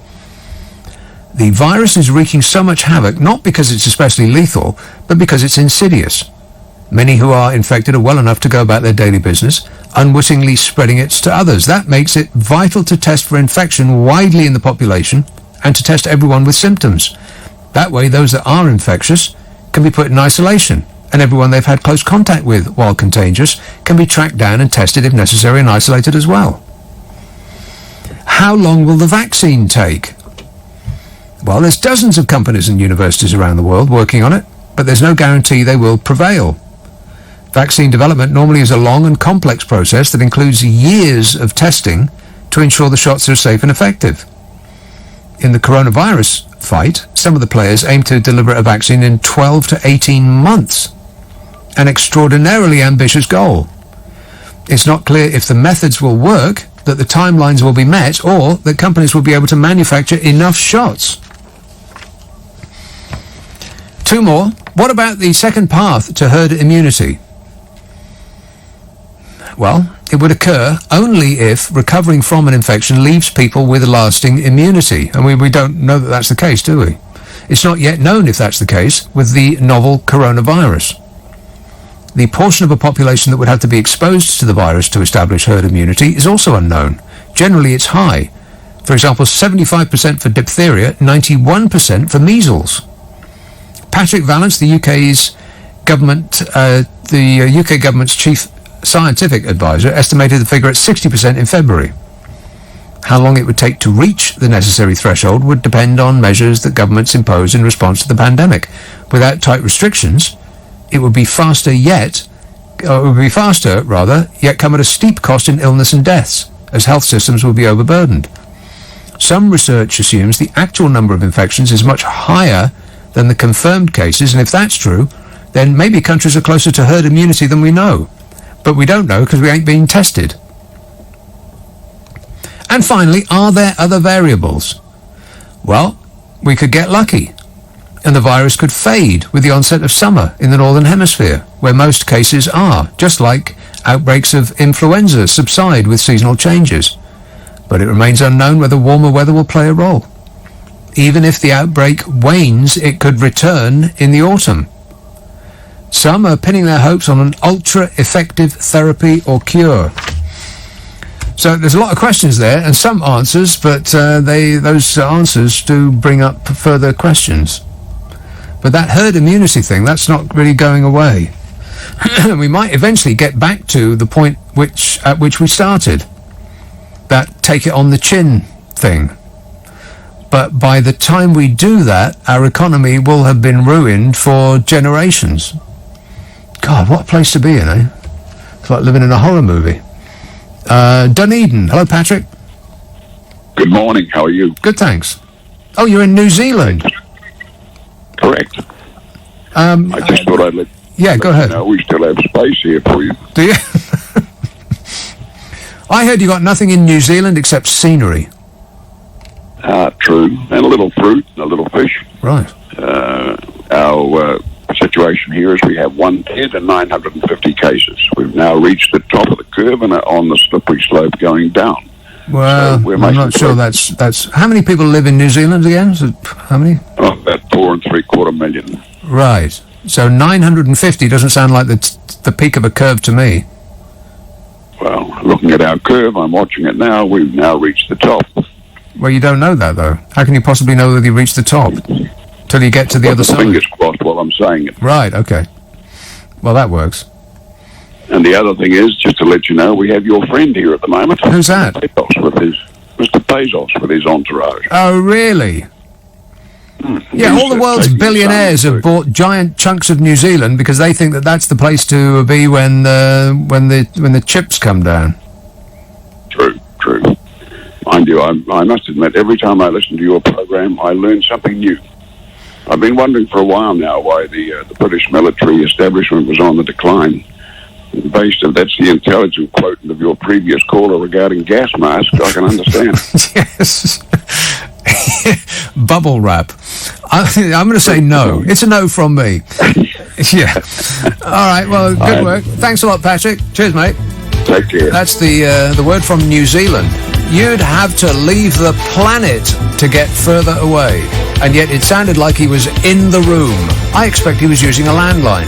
The virus is wreaking so much havoc not because it's especially lethal, but because it's insidious. Many who are infected are well enough to go about their daily business, unwittingly spreading it to others. That makes it vital to test for infection widely in the population and to test everyone with symptoms. That way, those that are infectious can be put in isolation, and everyone they've had close contact with while contagious can be tracked down and tested if necessary and isolated as well. How long will the vaccine take? Well, there's dozens of companies and universities around the world working on it, but there's no guarantee they will prevail. Vaccine development normally is a long and complex process that includes years of testing to ensure the shots are safe and effective. In the coronavirus fight, some of the players aim to deliver a vaccine in 12 to 18 months, an extraordinarily ambitious goal. It's not clear if the methods will work, that the timelines will be met, or that companies will be able to manufacture enough shots. 2 more. What about the second path to herd immunity? Well, it would occur only if recovering from an infection leaves people with lasting immunity. And we don't know that that's the case, do we? It's not yet known if that's the case with the novel coronavirus. The portion of a population that would have to be exposed to the virus to establish herd immunity is also unknown. Generally, it's high. For example, 75% for diphtheria, 91% for measles. Patrick Vallance, the UK government's chief scientific advisor, estimated the figure at 60% in February. How long it would take to reach the necessary threshold would depend on measures that governments impose in response to the pandemic. Without tight restrictions, it would be faster, yet come at a steep cost in illness and deaths, as health systems will be overburdened. Some research assumes the actual number of infections is much higher than the confirmed cases, and if that's true, then maybe countries are closer to herd immunity than we know. But we don't know because we ain't being tested. And finally, are there other variables? Well, we could get lucky, and the virus could fade with the onset of summer in the Northern Hemisphere, where most cases are, just like outbreaks of influenza subside with seasonal changes. But it remains unknown whether warmer weather will play a role. Even if the outbreak wanes, it could return in the autumn. Some are pinning their hopes on an ultra-effective therapy or cure. So there's a lot of questions there, and some answers, but those answers do bring up further questions. But that herd immunity thing, that's not really going away. We might eventually get back to the point at which we started. That take it on the chin thing. But by the time we do that, our economy will have been ruined for generations. God, what a place to be in, eh? It's like living in a horror movie. Dunedin. Hello, Patrick. Good morning. How are you? Good, thanks. Oh, you're in New Zealand. Correct. I just thought I'd let go ahead. You know, we still have space here for you. Do you? I heard you got nothing in New Zealand except scenery. True. And a little fruit and a little fish. Right. Our situation here is we have one dead and 950 cases. We've now reached the top of the curve and are on the slippery slope going down. Well, so I'm not sure that's... How many people live in New Zealand again? How many? About 4.75 million. Right. So 950 doesn't sound like the peak of a curve to me. Well, looking at our curve, I'm watching it now, we've now reached the top. Well, you don't know that, though. How can you possibly know that you reached the top? Till you get to the other side? Fingers crossed while I'm saying it. Right, okay. Well, that works. And the other thing is, just to let you know, we have your friend here at the moment. Who's that? Mr. Bezos with his entourage. Oh, really? Yeah, all the world's billionaires have bought giant chunks of New Zealand because they think that that's the place to be when the chips come down. True. Mind you, I must admit, every time I listen to your program, I learn something new. I've been wondering for a while now why the British military establishment was on the decline. Based on that's the intelligent quote of your previous caller regarding gas masks, I can understand. Yes. Bubble wrap. I'm going to say no. It's a no from me. Yeah. All right. Well, good work. Thanks a lot, Patrick. Cheers, mate. Take care. That's the word from New Zealand. You'd have to leave the planet to get further away. And yet it sounded like he was in the room. I expect he was using a landline.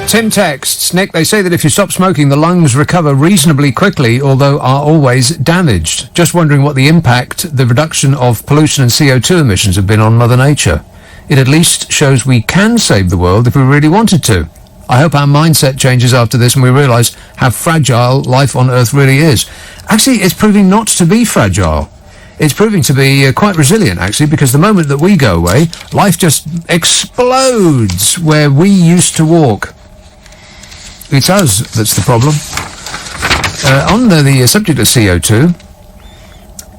Tim texts, Nick, they say that if you stop smoking, the lungs recover reasonably quickly, although are always damaged. Just wondering what the impact the reduction of pollution and CO2 emissions have been on Mother Nature. It at least shows we can save the world if we really wanted to. I hope our mindset changes after this and we realise how fragile life on Earth really is. Actually, it's proving not to be fragile. It's proving to be quite resilient, actually, because the moment that we go away, life just explodes where we used to walk. It's us that's the problem. On the subject of CO2,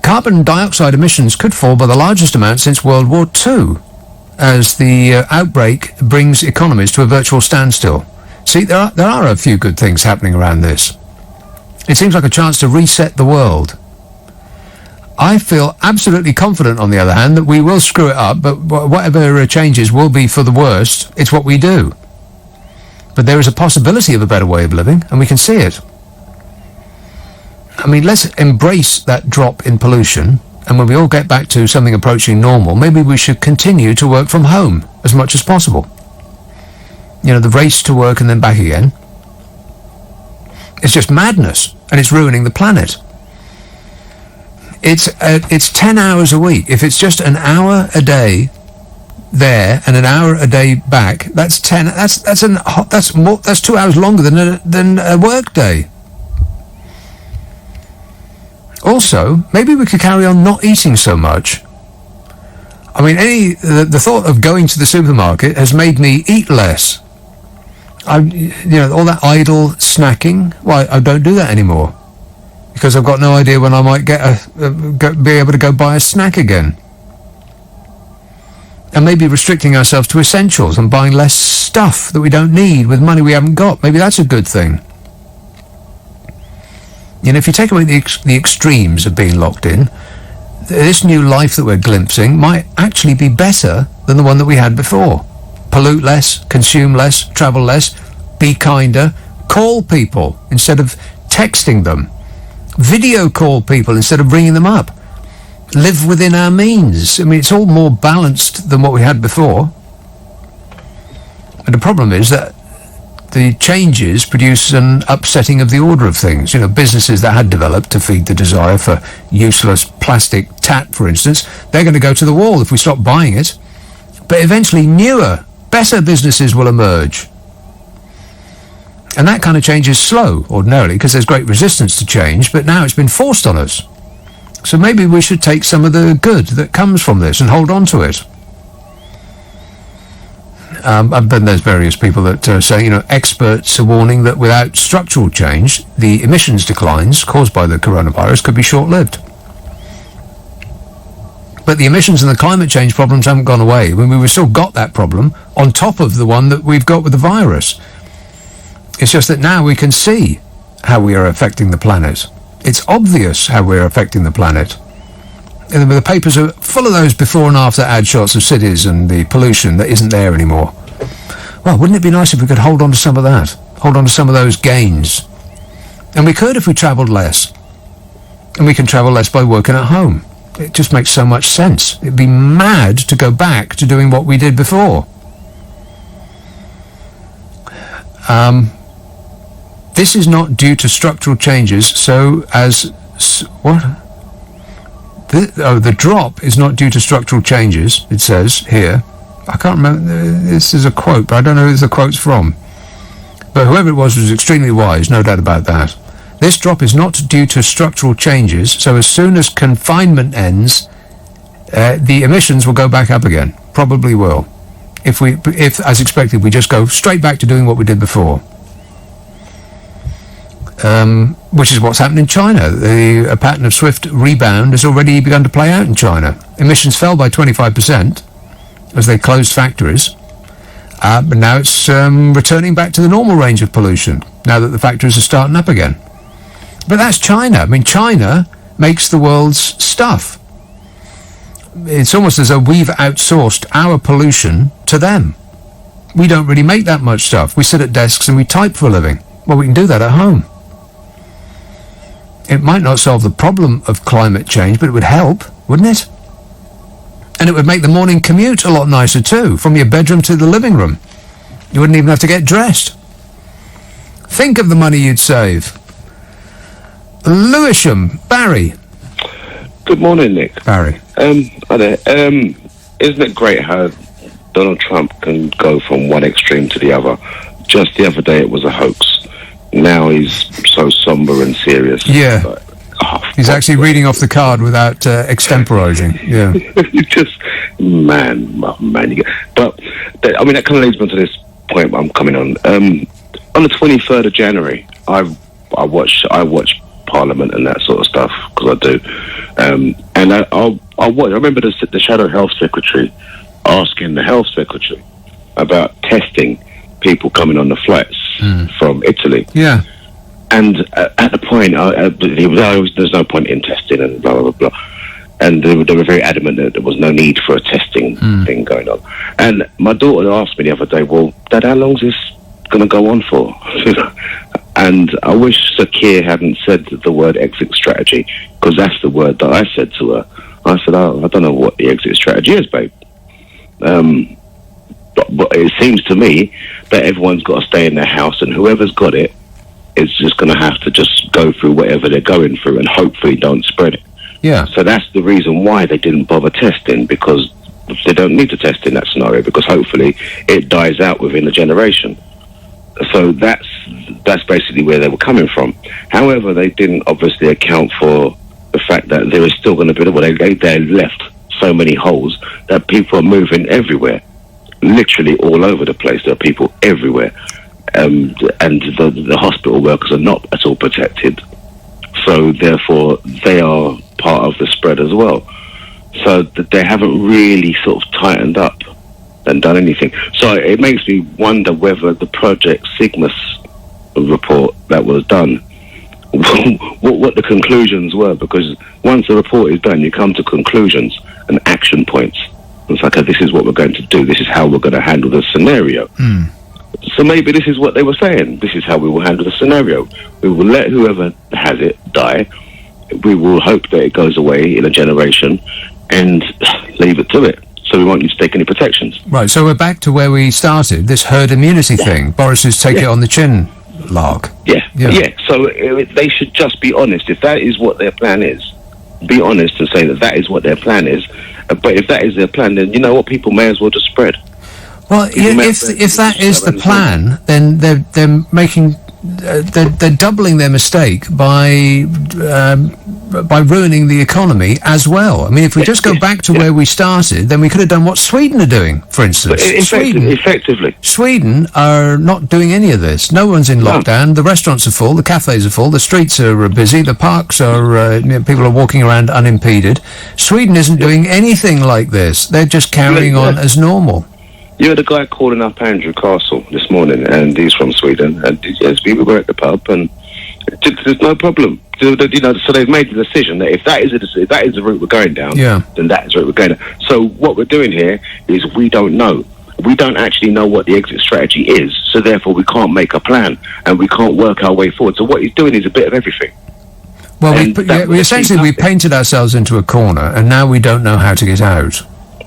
carbon dioxide emissions could fall by the largest amount since World War II, as the outbreak brings economies to a virtual standstill. See, there are a few good things happening around this. It seems like a chance to reset the world. I feel absolutely confident, on the other hand, that we will screw it up, but whatever changes will be for the worst. It's what we do. But there is a possibility of a better way of living, and we can see it. I mean, let's embrace that drop in pollution, and when we all get back to something approaching normal, maybe we should continue to work from home as much as possible. You know, the race to work and then back again. It's just madness, and it's ruining the planet. It's 10 hours a week. If it's just an hour a day there and an hour a day back, that's 10. That's 2 hours longer than a work day. Also, maybe we could carry on not eating so much. I mean, the thought of going to the supermarket has made me eat less. All that idle snacking. Well, I don't do that anymore. because I've got no idea when I might be able to go buy a snack again. And maybe restricting ourselves to essentials and buying less stuff that we don't need with money we haven't got. Maybe that's a good thing. You know, if you take away the extremes of being locked in, this new life that we're glimpsing might actually be better than the one that we had before. Pollute less, consume less, travel less, be kinder, call people instead of texting them, video call people instead of ringing them up, live within our means. I mean, it's all more balanced than what we had before. And the problem is that the changes produce an upsetting of the order of things. You know, businesses that had developed to feed the desire for useless plastic tat, for instance, they're going to go to the wall if we stop buying it. But eventually newer, better businesses will emerge. And that kind of change is slow, ordinarily, because there's great resistance to change, but now it's been forced on us. So maybe we should take some of the good that comes from this and hold on to it. But there's various people that say, you know, experts are warning that without structural change, the emissions declines caused by the coronavirus could be short-lived. But the emissions and the climate change problems haven't gone away. I mean, we've still got that problem on top of the one that we've got with the virus. It's just that now we can see how we are affecting the planet. It's obvious how we're affecting the planet. And the papers are full of those before and after ad shots of cities and the pollution that isn't there anymore. Well, wouldn't it be nice if we could hold on to some of that? Hold on to some of those gains. And we could if we travelled less. And we can travel less by working at home. It just makes so much sense. It'd be mad to go back to doing what we did before. This is not due to structural changes, so as... what? The drop is not due to structural changes, it says here. I can't remember, this is a quote, but I don't know who the quote's from. But whoever it was extremely wise, no doubt about that. This drop is not due to structural changes, so as soon as confinement ends, the emissions will go back up again. Probably will. If, as expected, we just go straight back to doing what we did before. Which is what's happened in China. A pattern of swift rebound has already begun to play out in China. Emissions fell by 25% as they closed factories. But now it's returning back to the normal range of pollution, now that the factories are starting up again. But that's China. I mean, China makes the world's stuff. It's almost as though we've outsourced our pollution to them. We don't really make that much stuff. We sit at desks and we type for a living. Well, we can do that at home. It might not solve the problem of climate change, but it would help, wouldn't it? And it would make the morning commute a lot nicer too, from your bedroom to the living room. You wouldn't even have to get dressed. Think of the money you'd save. Lewisham, Barry. Good morning, Nick. Barry. Hi there. Isn't it great how Donald Trump can go from one extreme to the other? Just the other day it was a hoax. Now he's so somber and serious. Yeah. He's actually reading off the card without extemporizing. Yeah. Just, man. But, I mean, that kind of leads me to this point I'm coming on. On the 23rd of January, I watch Parliament and that sort of stuff, because I do. And I remember the Shadow Health Secretary asking the Health Secretary about testing people coming on the flights from Italy. Yeah. And at the point, there's no point in testing and blah, blah, blah. And they were very adamant that there was no need for a testing thing going on. And my daughter asked me the other day, well, Dad, how long is this going to go on for? And I wish Sir Keir hadn't said the word exit strategy, because that's the word that I said to her. I said, I don't know what the exit strategy is, babe. But it seems to me that everyone's got to stay in their house, and whoever's got it is just going to have to just go through whatever they're going through and hopefully don't spread it. Yeah. So that's the reason why they didn't bother testing, because they don't need to test in that scenario, because hopefully it dies out within a generation. So that's basically where they were coming from. However, they didn't obviously account for the fact that there is still going to be, they left so many holes that people are moving everywhere. Literally all over the place. There are people everywhere. And the hospital workers are not at all protected So therefore, they are part of the spread as well. So they haven't really sort of tightened up and done anything. So it makes me wonder whether the Project Sigma report that was done, what the conclusions were, because once the report is done, you come to conclusions and action points. It's like, this is what we're going to do. This is how we're going to handle the scenario. So maybe this is what they were saying. This is how we will handle the scenario. We will let whoever has it die. We will hope that it goes away in a generation and leave it to it. So we won't need to take any protections. Right, so we're back to where we started, this herd immunity thing. Boris's take it on the chin lark. Yeah. So they should just be honest. If that is what their plan is, be honest and say that is what their plan is. But if that is their plan, then you know what, people may as well just spread. Well, if that is the plan, then they're making they're doubling their mistake by ruining the economy as well. I mean, if we just go back to where we started, then we could have done what Sweden are doing, for instance. Effectively. Sweden are not doing any of this. No one's in lockdown. The restaurants are full. The cafes are full. The streets are busy. The parks are, people are walking around unimpeded. Sweden isn't doing anything like this. They're just carrying on as normal. You had a guy calling up Andrew Castle this morning, and he's from Sweden, and yes, we were at the pub, and there's no problem. So they've made the decision that if that is the route we're going down, then that is the route we're going down. So what we're doing here is we don't know. We don't actually know what the exit strategy is, so therefore we can't make a plan, and we can't work our way forward. So what he's doing is a bit of everything. Well, we painted ourselves into a corner, and now we don't know how to get out.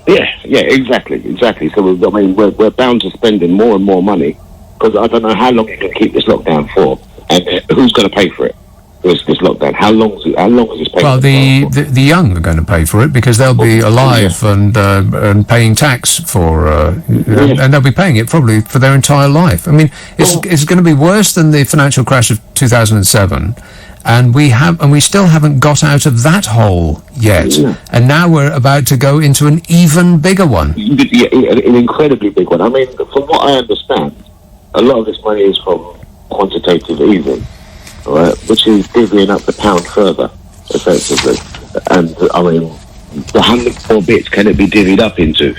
Yeah, exactly. So we're bound to spending more and more money, because I don't know how long you can keep this lockdown for, and who's going to pay for it? This lockdown. How long is this paying? Well, the young are going to pay for it because they'll be alive and paying tax for, and they'll be paying it probably for their entire life. I mean, it's going to be worse than the financial crash of 2007. And we still haven't got out of that hole yet. And now we're about to go into an even bigger one. Yeah, an incredibly big one. I mean, from what I understand, a lot of this money is from quantitative easing, right? Which is divvying up the pound further, effectively. And I mean, how many more bits can it be divvied up into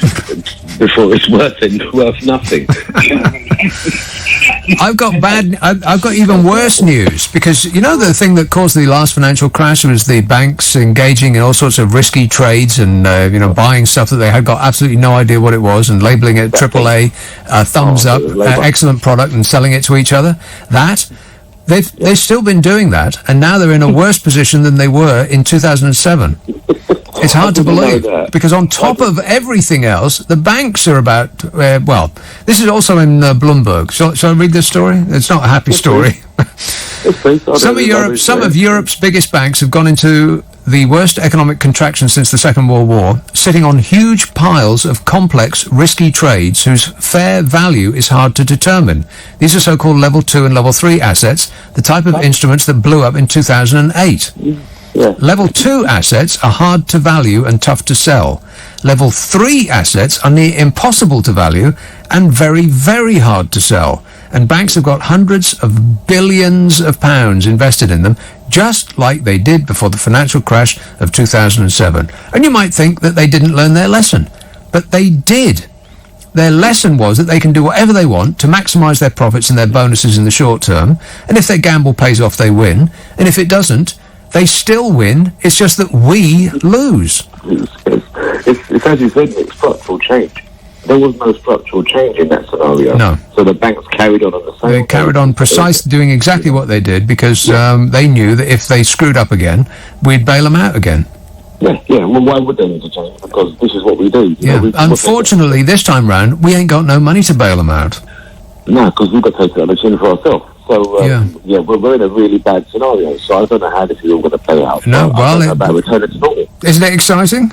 before it's worth nothing? I've got even worse news, because the thing that caused the last financial crash was the banks engaging in all sorts of risky trades and buying stuff that they had got absolutely no idea what it was and labeling it AAA, thumbs up, excellent product, and selling it to each other. They've still been doing that, and now they're in a worse position than they were in 2007. It's hard to believe, because on top of everything else, the banks are about, this is also in Bloomberg. Shall I read this story? It's not a happy story. Some of Europe's biggest banks have gone into the worst economic contraction since the Second World War, sitting on huge piles of complex, risky trades whose fair value is hard to determine. These are so-called Level 2 and Level 3 assets, the type of instruments that blew up in 2008. Level 2 assets are hard to value and tough to sell. Level 3 assets are near impossible to value and very, very hard to sell. And banks have got hundreds of billions of pounds invested in them, just like they did before the financial crash of 2007. And you might think that they didn't learn their lesson, but they did. Their lesson was that they can do whatever they want to maximise their profits and their bonuses in the short term, and if their gamble pays off, they win, and if it doesn't, they still win. It's just that we lose. It's as you said, it's structural change. There was no structural change in that scenario. No. So the banks carried on the same. They carried on precisely doing exactly what they did, because they knew that if they screwed up again, we'd bail them out again. Yeah. Well, why would they need to change? Because this is what we do. Unfortunately, this time round, we ain't got no money to bail them out. No, because we've got to take it on the chin for ourselves. So, we're in a really bad scenario, so I don't know how this is all going to play out. No, well, return it to normal. Isn't it exciting?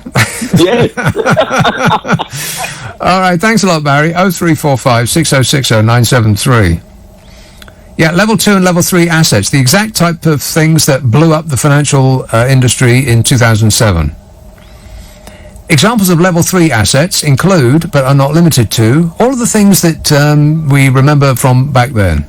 Yes. All right, thanks a lot, Barry. 0345 6060 973. Yeah, Level 2 and Level 3 assets, the exact type of things that blew up the financial industry in 2007. Examples of Level 3 assets include, but are not limited to, all of the things that we remember from back then.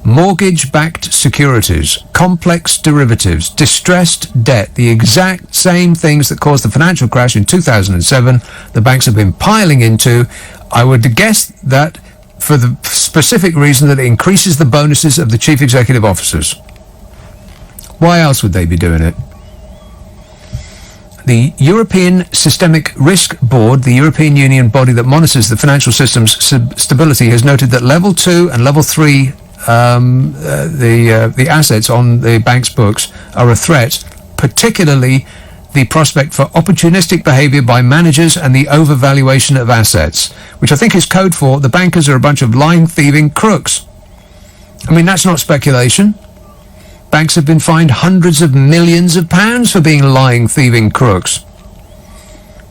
mortgage-backed securities, complex derivatives, distressed debt, the exact same things that caused the financial crash in 2007, the banks have been piling into. I would guess that for the specific reason that it increases the bonuses of the chief executive officers. Why else would they be doing it? The European Systemic Risk Board, the European Union body that monitors the financial system's stability, has noted that Level 2 and Level 3, the assets on the bank's books, are a threat, particularly the prospect for opportunistic behaviour by managers and the overvaluation of assets, which I think is code for the bankers are a bunch of lying, thieving crooks. I mean, that's not speculation. Banks have been fined hundreds of millions of pounds for being lying, thieving crooks.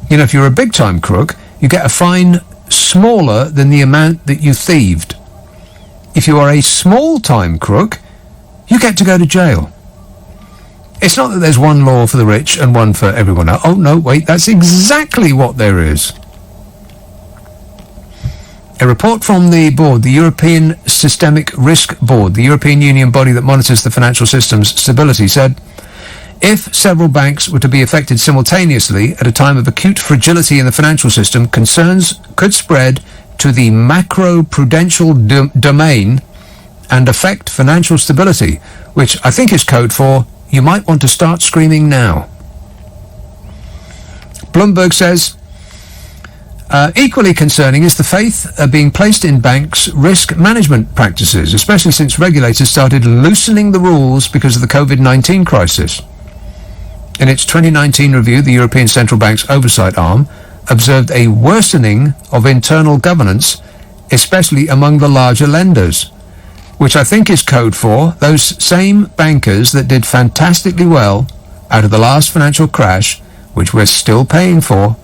You know, if you're a big-time crook, you get a fine smaller than the amount that you thieved. If you are a small-time crook, you get to go to jail. It's not that there's one law for the rich and one for everyone else. Oh, no, wait, that's exactly what there is. A report from the board, the European Systemic Risk Board, the European Union body that monitors the financial system's stability, said, if several banks were to be affected simultaneously at a time of acute fragility in the financial system, concerns could spread to the macro-prudential domain and affect financial stability, which I think is code for, you might want to start screaming now. Bloomberg says, equally concerning is the faith being placed in banks' risk management practices, especially since regulators started loosening the rules because of the COVID-19 crisis. In its 2019 review, the European Central Bank's oversight arm observed a worsening of internal governance, especially among the larger lenders, which I think is code for those same bankers that did fantastically well out of the last financial crash, which we're still paying for,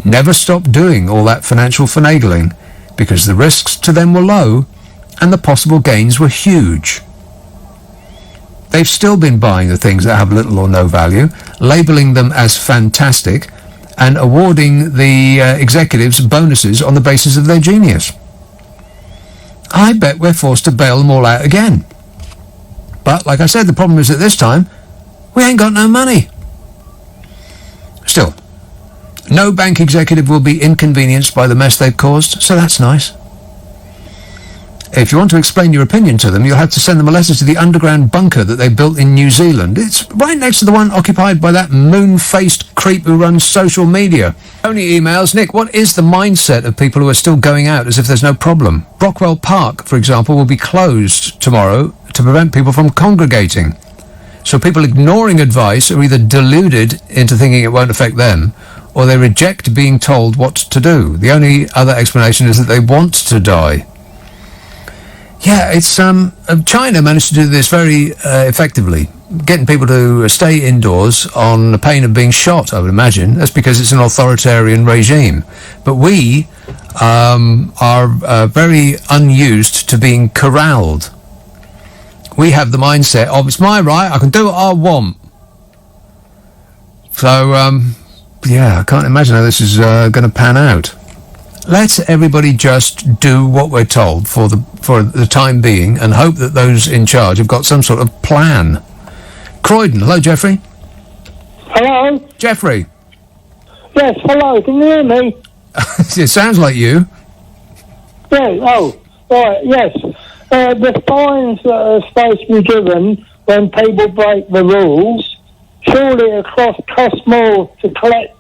never stopped doing all that financial finagling because the risks to them were low and the possible gains were huge. They've still been buying the things that have little or no value, labelling them as fantastic, and awarding the executives bonuses on the basis of their genius. I bet we're forced to bail them all out again. But, like I said, the problem is that this time, we ain't got no money. Still, no bank executive will be inconvenienced by the mess they've caused, so that's nice. If you want to explain your opinion to them, you'll have to send them a letter to the underground bunker that they built in New Zealand. It's right next to the one occupied by that moon-faced creep who runs social media. Only emails. Nick, what is the mindset of people who are still going out as if there's no problem? Brockwell Park, for example, will be closed tomorrow to prevent people from congregating. So people ignoring advice are either deluded into thinking it won't affect them, or they reject being told what to do. The only other explanation is that they want to die. Yeah, it's China managed to do this very effectively, getting people to stay indoors on the pain of being shot, I would imagine. That's because it's an authoritarian regime. But we are very unused to being corralled. We have the mindset of, it's my right, I can do what I want. So, yeah, I can't imagine how this is going to pan out. Let's everybody just do what we're told for the time being and hope that those in charge have got some sort of plan. Croydon, hello, Jeffrey. Hello? Jeffrey. Yes, hello, can you hear me? It sounds like you. Yeah, oh, right, yes. The fines that are supposed to be given when people break the rules, surely it costs more to collect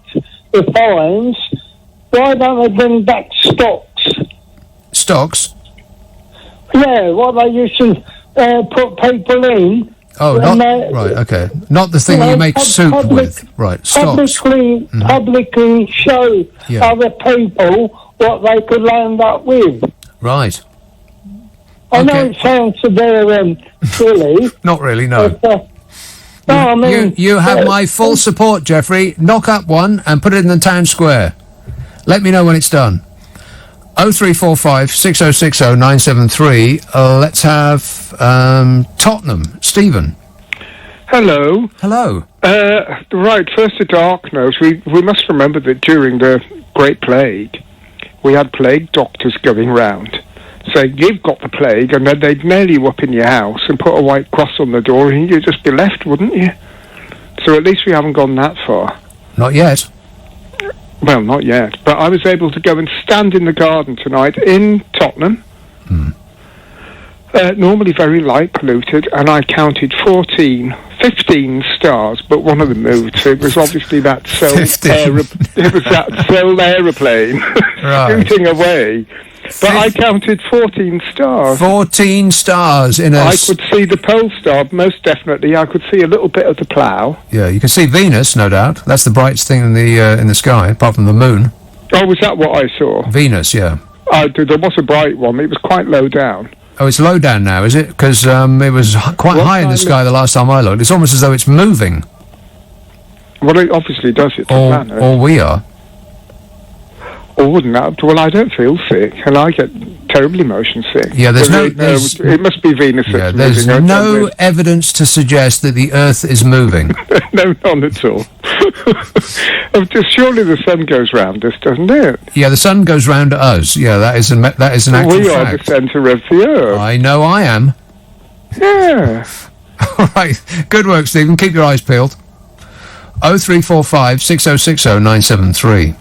the fines. Why don't they bring back stocks? Stocks? Yeah, what they used to put people in. Oh, right, okay. Not the thing you make soup with. Right, stocks. Publicly show other people what they could land up with. Right. I know it sounds severe silly. Not really, no. But, no, I mean... You have my full support, Jeffrey. Knock up one and put it in the town square. Let me know when it's done. 0345 6060 973. Let's have Tottenham. Stephen. Hello. Hello. Right, first a dark note. We must remember that during the Great Plague, we had plague doctors going round. saying you've got the plague, and then they'd nail you up in your house and put a white cross on the door, and you'd just be left, wouldn't you? So at least we haven't gone that far. Not yet. Well, not yet. But I was able to go and stand in the garden tonight in Tottenham. Normally very light polluted, and I counted 15 stars, but one of them moved, so it was obviously that Seoul aeroplane scooting away. But I counted 14 stars. 14 stars in a... I could see the pole star, most definitely. I could see a little bit of the plough. Yeah, you can see Venus, no doubt. That's the brightest thing in the sky, apart from the moon. Oh, was that what I saw? Venus, yeah. There was a bright one. It was quite low down. Oh, it's low down now, is it? Because it was quite high in the sky the last time I looked. It's almost as though it's moving. Well, it obviously does. It's a planet. Or we are. Or wouldn't that? Well, I don't feel sick, and I get terribly motion sick. Yeah, there's it must be Venus that's moving. There's no evidence to suggest that the Earth is moving. No, none at all. Surely the sun goes round us, doesn't it? Yeah, the sun goes round us. Yeah, that is an actual fact. We are the centre of the Earth. I know I am. Yeah. All right. Good work, Stephen. Keep your eyes peeled. 0345 6060 973.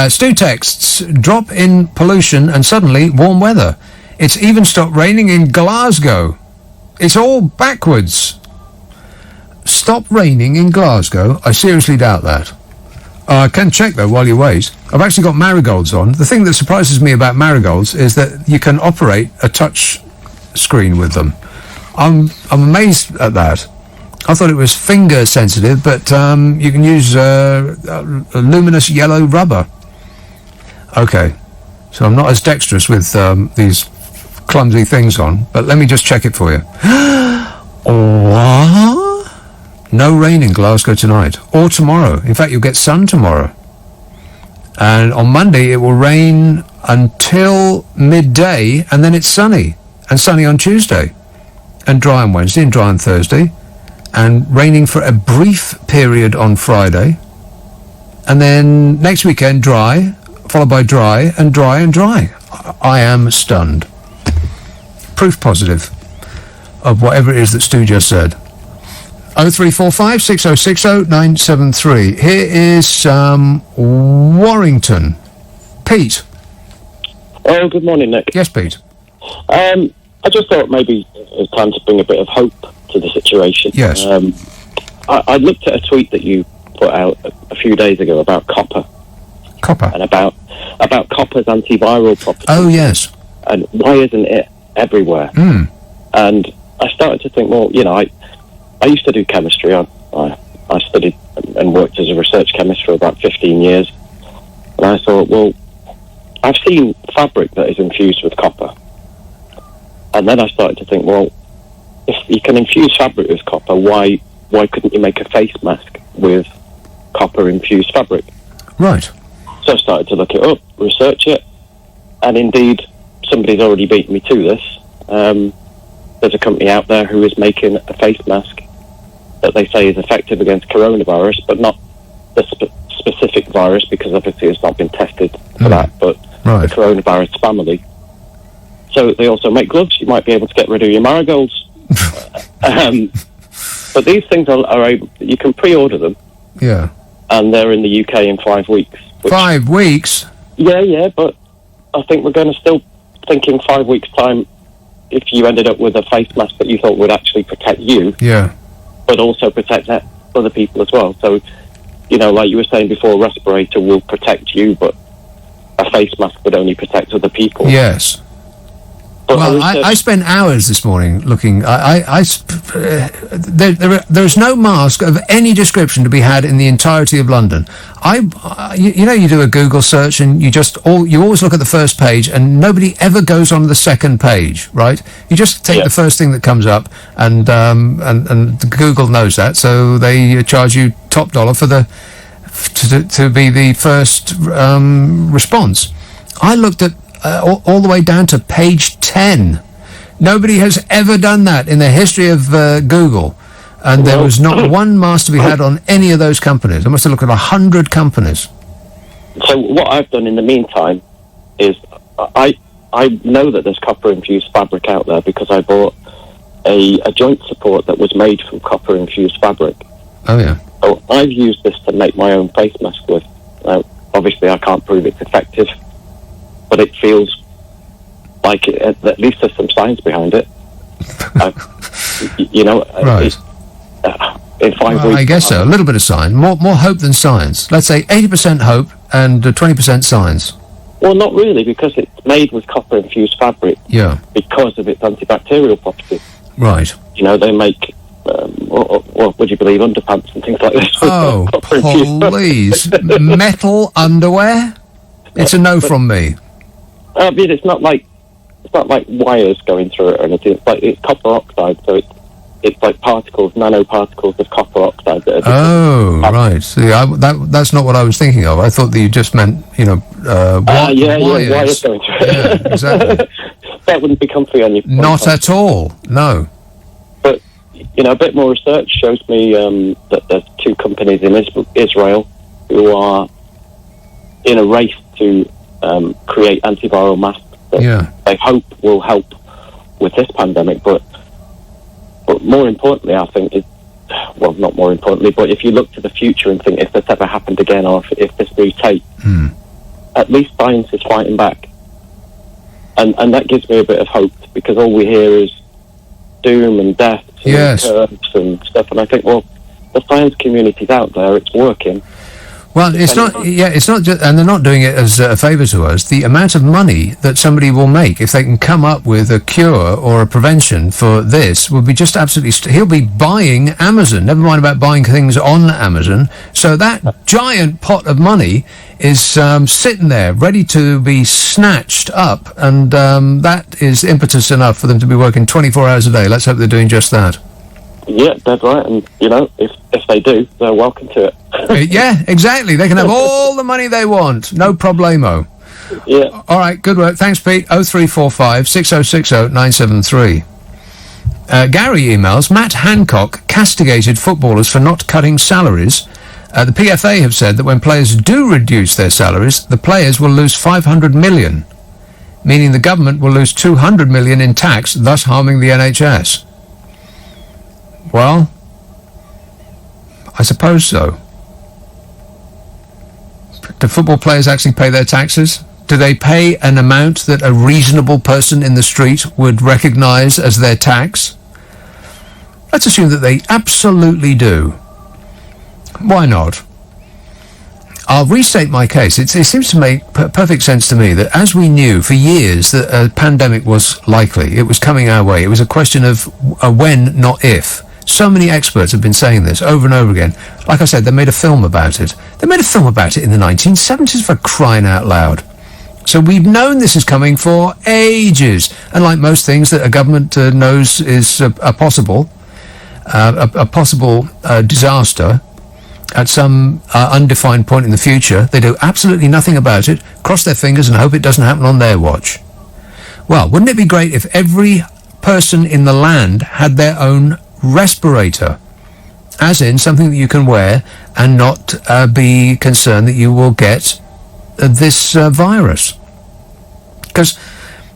Stu texts, drop in pollution and suddenly warm weather. It's even stopped raining in Glasgow. It's all backwards. Stop raining in Glasgow? I seriously doubt that. I can check, though, while you wait. I've actually got marigolds on. The thing that surprises me about marigolds is that you can operate a touch screen with them. I'm amazed at that. I thought it was finger sensitive, but you can use luminous yellow rubber. Okay, so I'm not as dexterous with these clumsy things on, but let me just check it for you. What? No rain in Glasgow tonight, or tomorrow. In fact, you'll get sun tomorrow. And on Monday, it will rain until midday, and then it's sunny. And sunny on Tuesday. And dry on Wednesday, and dry on Thursday. And raining for a brief period on Friday. And then next weekend, dry, followed by dry, and dry, and dry. I am stunned. Proof positive of whatever it is that Stu just said. 0345 6060 973. Here is Warrington. Pete. Oh, good morning, Nick. Yes, Pete. I just thought maybe it's time to bring a bit of hope to the situation. Yes. I looked at a tweet that you put out a few days ago about copper. Copper? And about copper's antiviral properties. Oh, yes. And why isn't it everywhere? And I started to think, well, you know, I used to do chemistry. I studied and worked as a research chemist for about 15 years. And I thought, well, I've seen fabric that is infused with copper. And then I started to think, well, if you can infuse fabric with copper, why couldn't you make a face mask with copper-infused fabric? Right. So I started to look it up, research it, and indeed, somebody's already beaten me to this. There's a company out there who is making a face mask that they say is effective against coronavirus, but not the specific virus, because obviously it's not been tested for that, but the coronavirus family. So they also make gloves. You might be able to get rid of your marigolds. But these things are able, you can pre-order them. Yeah. And they're in the UK in 5 weeks. 5 weeks? Yeah, but I think we're going to still think in 5 weeks' time, if you ended up with a face mask that you thought would actually protect you, but also protect other people as well. So, you know, like you were saying before, a respirator will protect you, but a face mask would only protect other people. Yes. Well, I spent hours this morning looking. There's no mask of any description to be had in the entirety of London. You know, you do a Google search and you always look at the first page, and nobody ever goes on the second page, right? You just take the first thing that comes up, and Google knows that, so they charge you top dollar for to be the first response. I looked at all the way down to page 10. Nobody has ever done that in the history of Google, and there was not one mask to be had on any of those companies. I must have looked at 100 companies. So what I've done in the meantime is I I know that there's copper-infused fabric out there because I bought a joint support that was made from copper-infused fabric. Oh, yeah. So I've used this to make my own face mask with. Obviously, I can't prove it's effective, but it feels like at least there's some science behind it. Right. In 5 weeks... I guess so. A little bit of science. More hope than science. Let's say 80% hope and 20% science. Well, not really, because it's made with copper-infused fabric. Yeah. Because of its antibacterial properties. Right. You know, they make, would you believe, underpants and things like this. Oh, please. Metal underwear? It's a no from me. I mean, it's not like wires going through it or anything. It's copper oxide, so it's like nanoparticles of copper oxide. That are right. See, that's not what I was thinking of. I thought that you just meant, wires going through it. Yeah, exactly. That wouldn't be comfy on you. Not at all, no. But, a bit more research shows me that there's 2 companies in Israel who are in a race to create antiviral masks that they hope will help with this pandemic. But more importantly, I think, not more importantly, but if you look to the future and think if this ever happened again or if this mutates, at least science is fighting back. And that gives me a bit of hope, because all we hear is doom and death and curves and stuff. And I think, well, the science community's out there, it's working. Well, it's not just, and they're not doing it as a favour to us. The amount of money that somebody will make if they can come up with a cure or a prevention for this will be just absolutely... he'll be buying Amazon, never mind about buying things on Amazon. So that giant pot of money is sitting there, ready to be snatched up, and that is impetus enough for them to be working 24 hours a day. Let's hope they're doing just that. Yeah, that's right. And, if they do, they're welcome to it. Yeah, exactly. They can have all the money they want. No problemo. Yeah. All right, good work. Thanks, Pete. 0345 6060 973. Gary emails, Matt Hancock castigated footballers for not cutting salaries. The PFA have said that when players do reduce their salaries, the players will lose 500 million, meaning the government will lose 200 million in tax, thus harming the NHS. Well, I suppose so. Do football players actually pay their taxes? Do they pay an amount that a reasonable person in the street would recognise as their tax? Let's assume that they absolutely do. Why not? I'll restate my case. It seems to make perfect sense to me that as we knew for years that a pandemic was likely, it was coming our way, it was a question of when, not if. So many experts have been saying this over and over again. Like I said, they made a film about it. They made a film about it in the 1970s, for crying out loud. So we've known this is coming for ages. And like most things that a government knows is a possible disaster at some undefined point in the future, they do absolutely nothing about it, cross their fingers and hope it doesn't happen on their watch. Well, wouldn't it be great if every person in the land had their own respirator, as in something that you can wear and not be concerned that you will get this virus? Because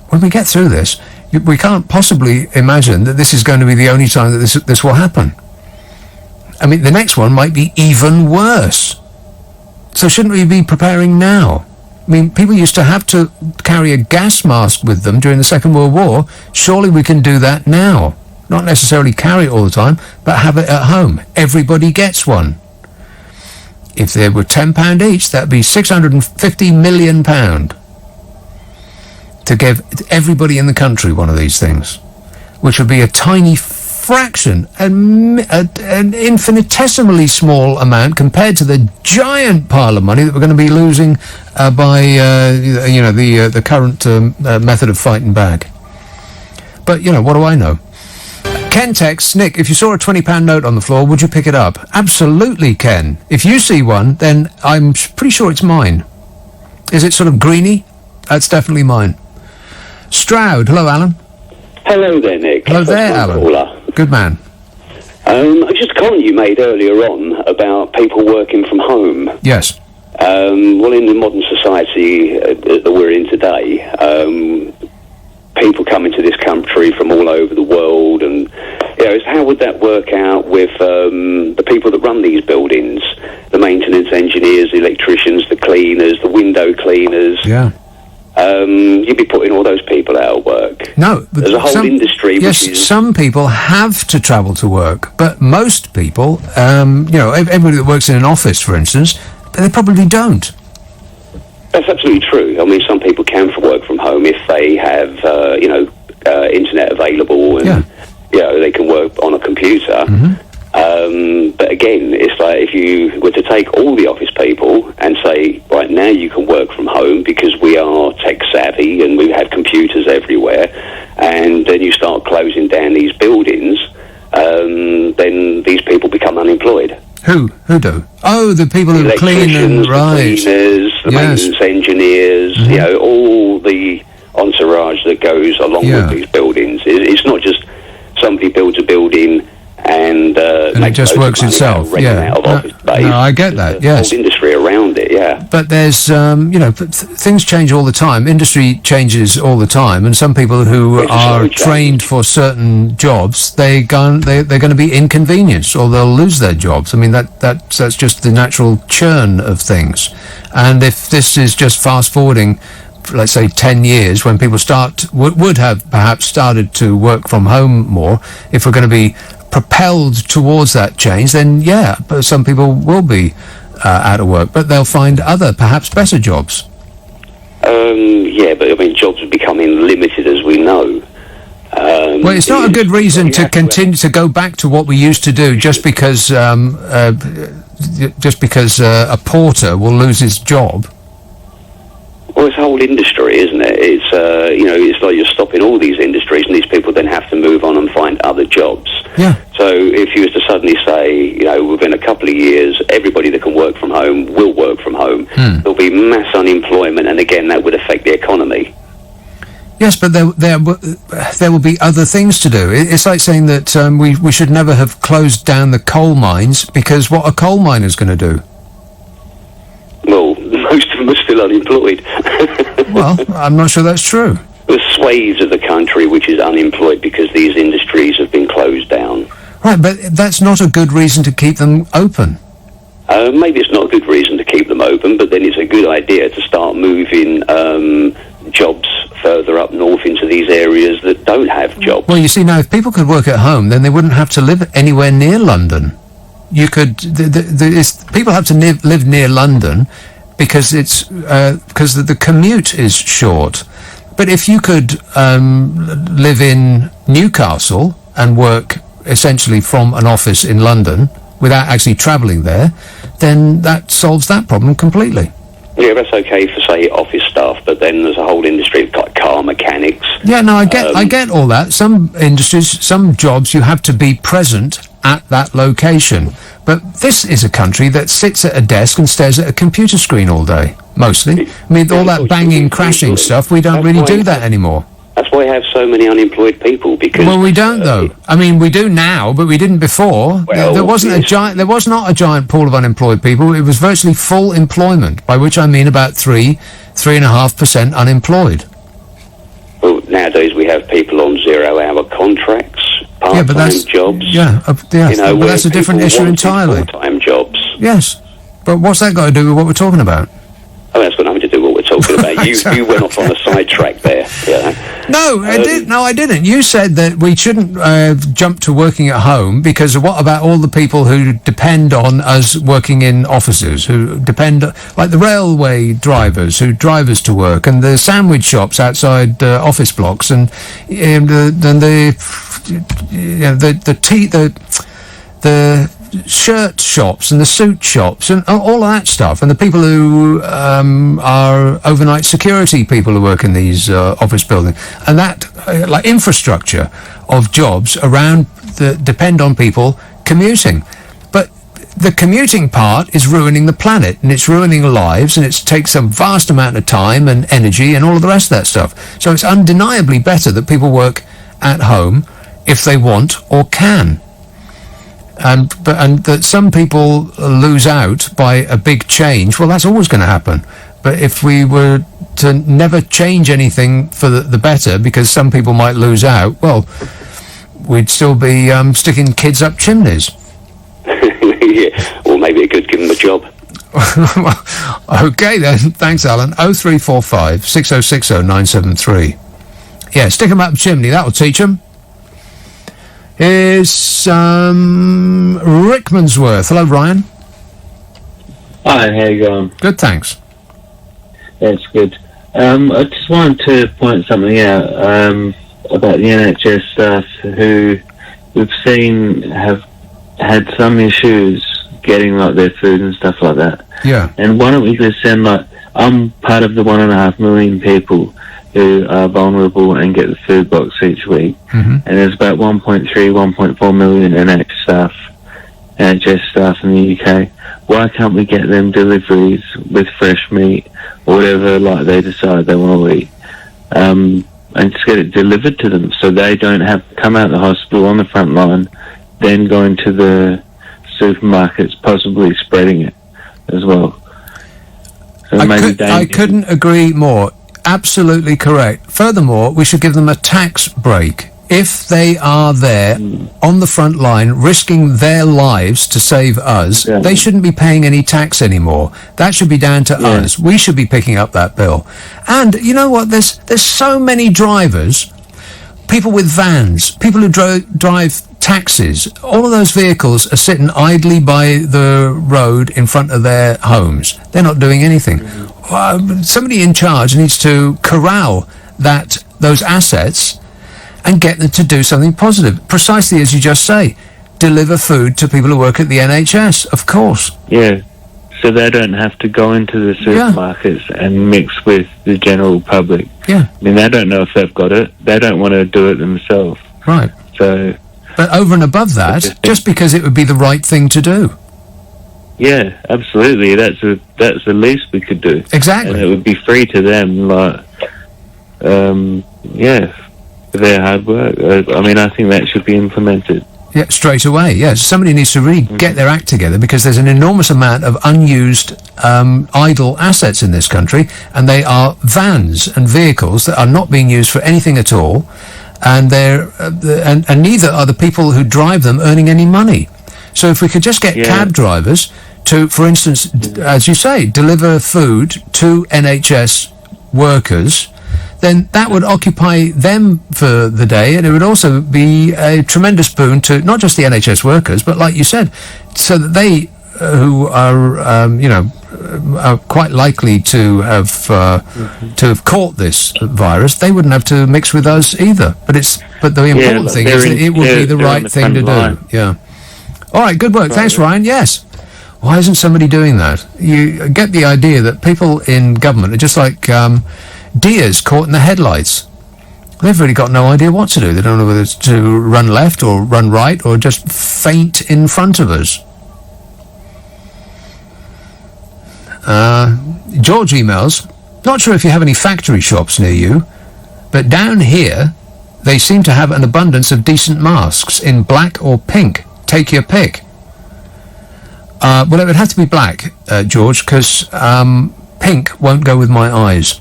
when we get through this, we can't possibly imagine that this is going to be the only time that this will happen. I mean, the next one might be even worse. So shouldn't we be preparing now? I mean, people used to have to carry a gas mask with them during the Second World War. Surely we can do that now. Not necessarily carry it all the time, but have it at home. Everybody gets one. If they were £10 each, that'd be £650 million to give everybody in the country one of these things, which would be a tiny fraction, an infinitesimally small amount compared to the giant pile of money that we're going to be losing by the current method of fighting back. But what do I know? Ken texts, Nick, if you saw a £20 note on the floor, would you pick it up? Absolutely, Ken. If you see one, then I'm pretty sure it's mine. Is it sort of greeny? That's definitely mine. Stroud, hello, Alan. Hello there, Nick. Hello there, Alan. Caller. Good man. Just a comment you made earlier on about people working from home. Yes. Well, in the modern society that we're in today, people coming to this country from all over the world, and how would that work out with the people that run these buildings, the maintenance engineers, the electricians, the cleaners, the window cleaners? Yeah. You'd be putting all those people out of work. No, but there's a whole industry. Yes, which is, some people have to travel to work, but most people, everybody that works in an office, for instance, they probably don't. That's absolutely true. I mean, some people can work from home if they have, internet available, and they can work on a computer. But again, it's like if you were to take all the office people and say, right now you can work from home because we are tech savvy and we have computers everywhere, and then you start closing down these buildings, then these people become unemployed. Who do? Oh, the people who clean and right. The cleaners, the maintenance engineers, all the entourage that goes along with these buildings. It's not just somebody builds a building and it just works itself. No, I get that. Yes, whole industry around it. Yeah, but there's things change all the time. Industry changes all the time, and some people who are trained for certain jobs, they're going to be inconvenienced, or they'll lose their jobs. I mean that's just the natural churn of things. And if this is just fast forwarding, let's say 10 years, when people would have perhaps started to work from home more, if we're going to be propelled towards that change, then but some people will be out of work, but they'll find other, perhaps better jobs. But I mean, jobs are becoming limited, as we know. Well, it's not a good reason to continue to go back to what we used to do just because a porter will lose his job. Well, it's a whole industry, isn't it? It's it's like you're stopping all these industries, and these people then have to move on and find other jobs. Yeah. So if you was to suddenly say, within a couple of years, everybody that can work from home will work from home, there'll be mass unemployment, and again, that would affect the economy. Yes, but there will be other things to do. It's like saying that we should never have closed down the coal mines, because what are coal miners going to do? Well, most of them are still unemployed. Well, I'm not sure that's true. There's swathes of the country which is unemployed because these industries have been closed down. Right, but that's not a good reason to keep them open. Maybe it's not a good reason to keep them open, but then it's a good idea to start moving jobs further up north into these areas that don't have jobs. Well, you see, now, if people could work at home, then they wouldn't have to live anywhere near London. You could... people have to live near London because the commute is short. But if you could live in Newcastle and work essentially from an office in London without actually travelling there, then that solves that problem completely. Yeah, that's okay for, say, office staff, but then there's a whole industry like car mechanics. Yeah, no, I get all that. Some industries, some jobs, you have to be present at that location. But this is a country that sits at a desk and stares at a computer screen all day, mostly. I mean, all that banging, crashing stuff, we don't really do that anymore. That's why we have so many unemployed people, because... Well, we don't, though. I mean, we do now, but we didn't before. Well, there was not a giant pool of unemployed people. It was virtually full employment, by which I mean about 3.5% unneemployed. Well, nowadays we have people on 0-hour contracts, part-time jobs. Yeah, but that's a different issue entirely. Full-time jobs. Yes, but what's that got to do with what we're talking about? Oh, that's got nothing to do with what we're talking about. You went off on a sidetrack there. No, I didn't. You said that we shouldn't jump to working at home because what about all the people who depend on us working in offices, who depend, like the railway drivers who drive us to work, and the sandwich shops outside office blocks, and the shirt shops and the suit shops and all of that stuff, and the people who are overnight security people who work in these office buildings, and that like infrastructure of jobs around that depend on people commuting. But the commuting part is ruining the planet, and it's ruining lives, and it takes a vast amount of time and energy and all of the rest of that stuff. So it's undeniably better that people work at home if they want or can. And that some people lose out by a big change, well, that's always going to happen. But if we were to never change anything for the better, because some people might lose out, well, we'd still be sticking kids up chimneys. Yeah, or maybe it could give them a job. Okay then, thanks Alan. 0345 6060 973. Yeah, stick them up the chimney, that'll teach them. Here's Rickmansworth. Hello, Ryan. Hi, how you going? Good, thanks. That's good. I just wanted to point something out about the NHS staff who we've seen have had some issues getting like their food and stuff like that. Yeah. And why don't we just send like, I'm part of the 1.5 million people who are vulnerable and get the food box each week. Mm-hmm. And there's about 1.4 million NHS staff in the UK. Why can't we get them deliveries with fresh meat or whatever like they decide they want to eat, and just get it delivered to them so they don't have to come out of the hospital on the front line, then go into the supermarkets, possibly spreading it as well. So I couldn't agree more. Absolutely correct. Furthermore, we should give them a tax break. If they are there on the front line risking their lives to save us, they shouldn't be paying any tax anymore. That should be down to us. We should be picking up that bill. And you know what? There's so many drivers, people with vans, people who drive taxis. All of those vehicles are sitting idly by the road in front of their homes. They're not doing anything. Somebody in charge needs to corral those assets and get them to do something positive. Precisely as you just say, deliver food to people who work at the NHS, of course. Yeah, so they don't have to go into the supermarkets and mix with the general public. Yeah. I mean, they don't know if they've got it. They don't want to do it themselves. Right. So... But over and above that, just because it would be the right thing to do. Yeah, absolutely. That's the least we could do. Exactly. And it would be free to them, like, for their hard work. I mean, I think that should be implemented. Yeah, straight away, yes. Somebody needs to really get their act together, because there's an enormous amount of unused idle assets in this country, and they are vans and vehicles that are not being used for anything at all, and and neither are the people who drive them earning any money. So if we could just get cab drivers to, for instance, as you say, deliver food to NHS workers, then that would occupy them for the day, and it would also be a tremendous boon to not just the NHS workers, but like you said, so that they who are, are quite likely to have caught this virus, they wouldn't have to mix with us either. But the important thing is that it would be the right thing to do. Yeah. All right, good work. Thanks, Ryan. Yes. Why isn't somebody doing that? You get the idea that people in government are just like deers caught in the headlights. They've really got no idea what to do. They don't know whether it's to run left or run right or just faint in front of us. George emails, not sure if you have any factory shops near you, but down here they seem to have an abundance of decent masks in black or pink. Take your pick. Well, it would have to be black, George, because pink won't go with my eyes.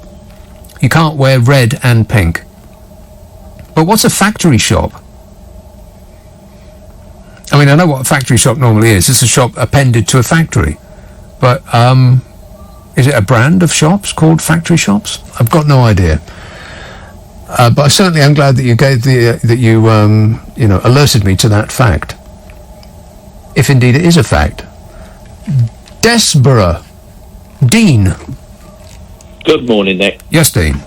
You can't wear red and pink. But what's a factory shop? I mean, I know what a factory shop normally is. It's a shop appended to a factory. But is it a brand of shops called factory shops? I've got no idea. But I certainly am glad that you gave alerted me to that fact. If indeed it is a fact. Desborough. Dean. Good morning, Nick. Yes, Dean.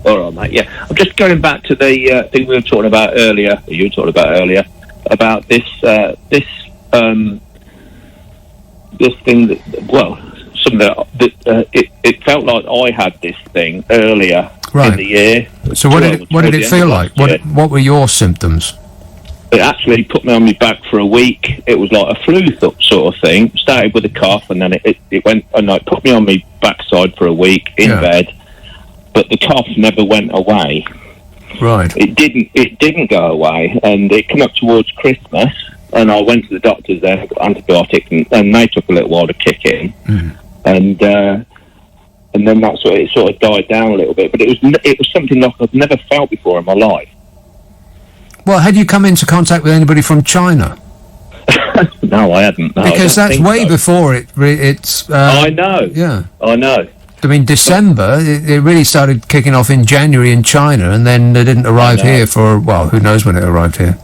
All right, mate. Yeah, I'm just going back to the thing we were talking about earlier. You were talking about earlier about this this thing that, well, something that it felt like I had this thing earlier in the year. So what did it feel like? What were your symptoms? It actually put me on my back for a week. It was like a flu sort of thing. Started with a cough, and then it went, and it put me on my backside for a week in bed. But the cough never went away. Right. It didn't go away, and it came up towards Christmas, and I went to the doctors there, got antibiotics, and they took a little while to kick in. And and then it sort of died down a little bit. But it was something like I've never felt before in my life. Well, had you come into contact with anybody from China? No, I hadn't. No, because that's way before it's. I know. Yeah, I know. I mean, December, it really started kicking off in January in China, and then it didn't arrive here for, well, who knows when it arrived here.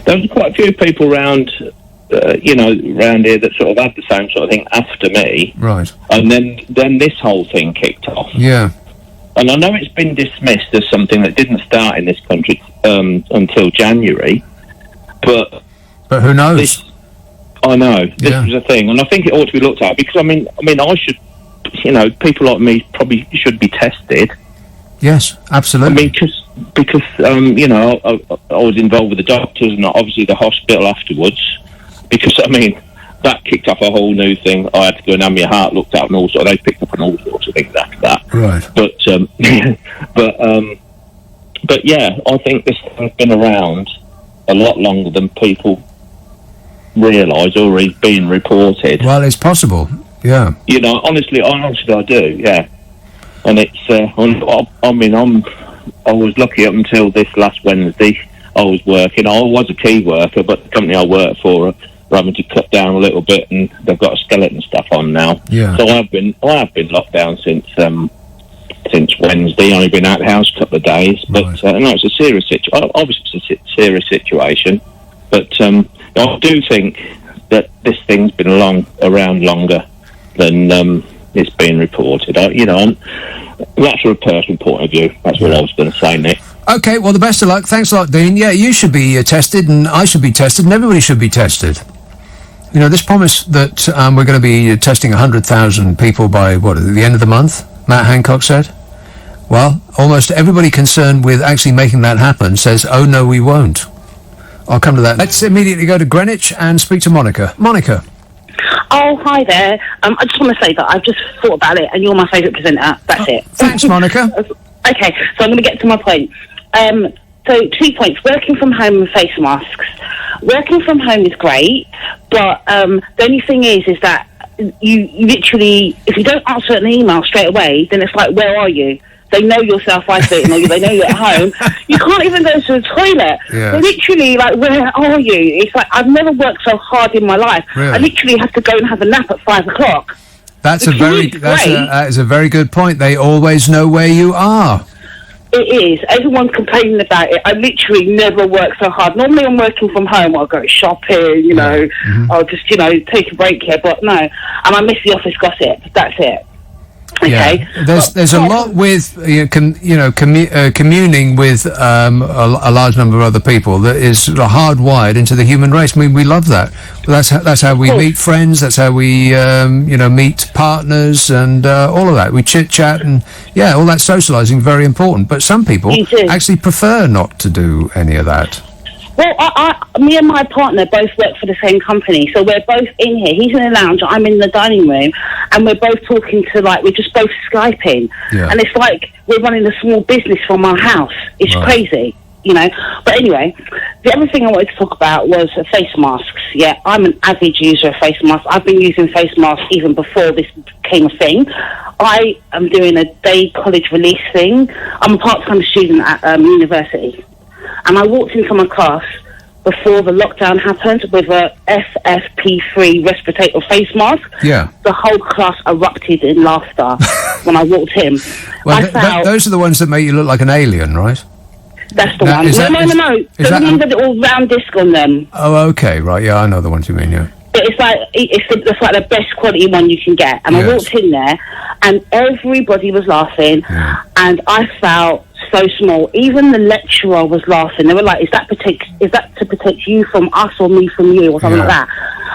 There was quite a few people around here that sort of had the same sort of thing after me. Right. And then this whole thing kicked off. Yeah. And I know it's been dismissed as something that didn't start in this country until January, but who knows? I know. This was a thing, and I think it ought to be looked at, because, I mean, I should... people like me probably should be tested. Yes, absolutely. I mean, because I was involved with the doctors and obviously the hospital afterwards. Because, I mean, that kicked off a whole new thing. I had to go and have my heart looked at, and also they picked up on all sorts of things after that. Right. But yeah, I think this thing's been around a lot longer than people realise, or is being reported. Well, it's possible. Yeah. Honestly, I do. Yeah. And it's. I was lucky up until this last Wednesday. I was working. I was a key worker, but the company I work for are having to cut down a little bit, and they've got a skeleton stuff on now. Yeah. So I have been locked down since Wednesday. I've only been out of the house a couple of days, but no, it's a serious situation. Obviously, it's a serious situation, but I do think that this thing's been around longer than it's been reported. That's from a personal point of view. That's what I was going to say, Nick. Okay, well, the best of luck. Thanks a lot, Dean. Yeah, you should be tested, and I should be tested, and everybody should be tested. This promise that we're going to be testing 100,000 people by, the end of the month, Matt Hancock said? Well, almost everybody concerned with actually making that happen says, oh, no, we won't. I'll come to that. Let's immediately go to Greenwich and speak to Monica. Monica. Oh, hi there. I just want to say that I've just thought about it, and you're my favourite presenter. That's it. Thanks, Monica. Okay, so I'm going to get to my point. So 2 points. Working from home and face masks. Working from home is great, but the only thing is that you literally, if you don't answer an email straight away, then it's like, where are you? They know you're self-isolating, or they know you're at home. You can't even go to the toilet. Yeah. They're literally like, where are you? It's like, I've never worked so hard in my life. Really? I literally have to go and have a nap at 5 o'clock. That is a very good point. They always know where you are. It is. Everyone's complaining about it. I literally never work so hard. Normally I'm working from home. I'll go shopping, I'll just, take a break here. But no. And I miss the office gossip. That's it. Okay. Yeah. There's a lot with communing with a large number of other people that is hardwired into the human race. I mean, we love that. That's how we meet friends. That's how we meet partners and all of that. We chit chat and all that socialising very important. But some people actually prefer not to do any of that. Well, me and my partner both work for the same company, so we're both in here. He's in the lounge, I'm in the dining room, and we're both talking we're just both Skyping. Yeah. And it's like we're running a small business from our house. It's crazy, But anyway, the other thing I wanted to talk about was face masks. Yeah, I'm an avid user of face masks. I've been using face masks even before this became a thing. I am doing a day college release thing. I'm a part-time student at university. And I walked into my class before the lockdown happened with a FFP3 respirator face mask. Yeah. The whole class erupted in laughter when I walked in. Well, those are the ones that make you look like an alien, right? That's the one. No. The ones with the all round disc on them. Oh, okay, right. Yeah, I know the ones you mean, yeah. But it's like the best quality one you can get. And I walked in there, and everybody was laughing, and I felt so small. Even the lecturer was laughing. They were like, "Is that to protect you from us or me from you or something like that?"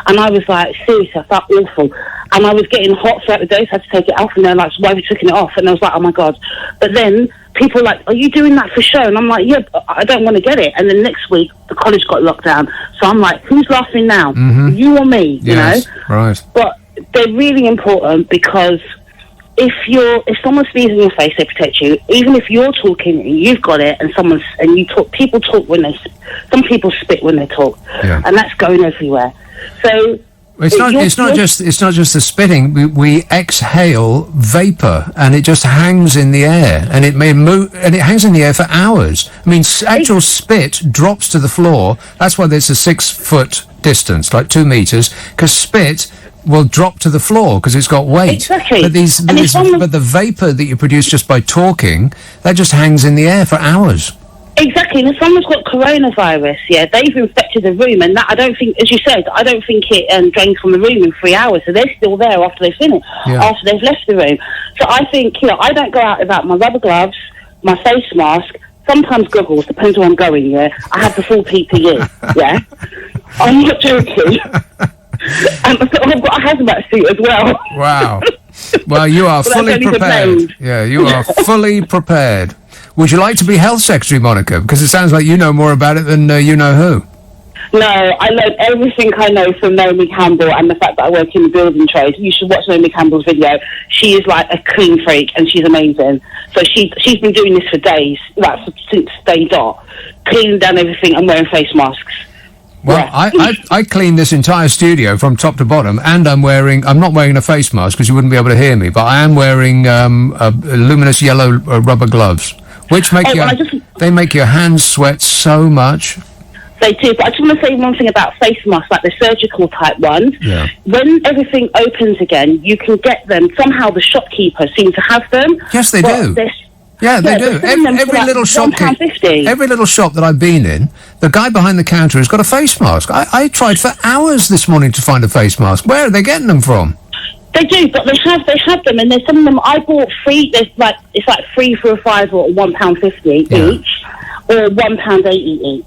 And I was like, seriously, I felt awful. And I was getting hot throughout the day, so I had to take it off. And they're like, "Why have you taken it off?" And I was like, "Oh my god!" But then people were like, "Are you doing that for show?" And I'm like, "Yeah, I don't want to get it." And then next week, the college got locked down. So I'm like, "Who's laughing now? Mm-hmm. You or me?" You know? Right. But they're really important because if someone's sneezing in your face, they protect you. Even if you're talking and you've got it, and people talk some people spit when they talk, and that's going everywhere. So It's not just the spitting. We exhale vapor, and it just hangs in the air, and it may move, and it hangs in the air for hours. I mean, actual spit drops to the floor. That's why there's a 6 foot distance, like 2 meters, because spit will drop to the floor because it's got weight. Exactly. But but the vapor that you produce just by talking, that just hangs in the air for hours. Exactly, and if someone's got coronavirus, they've infected the room, and that, I don't think, as you said, I don't think it drains from the room in 3 hours, so they're still there after they've finished, after they've left the room. So I think, I don't go out without my rubber gloves, my face mask, sometimes goggles, depends where I'm going, I have the full PPE, I'm not joking. And I've got a hazmat suit as well. Wow. Well, you are fully prepared. Yeah, you are fully prepared. Would you like to be Health Secretary, Monica? Because it sounds like you know more about it than you know who. No, I learned everything I know from Naomi Campbell and the fact that I work in the building trade. You should watch Naomi Campbell's video. She is like a clean freak, and she's amazing. So she's been doing this for days, since day dot, cleaning down everything and wearing face masks. Well, I cleaned this entire studio from top to bottom, and I'm not wearing a face mask because you wouldn't be able to hear me, but I am wearing luminous yellow rubber gloves. Which they make your hands sweat so much. They do, but I just want to say one thing about face masks, like the surgical type ones. Yeah. When everything opens again, you can get them. Somehow the shopkeepers seem to have them. Yes, they do. Yeah, they do. Every little shop that I've been in, the guy behind the counter has got a face mask. I tried for hours this morning to find a face mask. Where are they getting them from? They do, but they have them, and there's some of them I bought free. It's like 3 for a £5 or £1.50 each, or £1.80 each.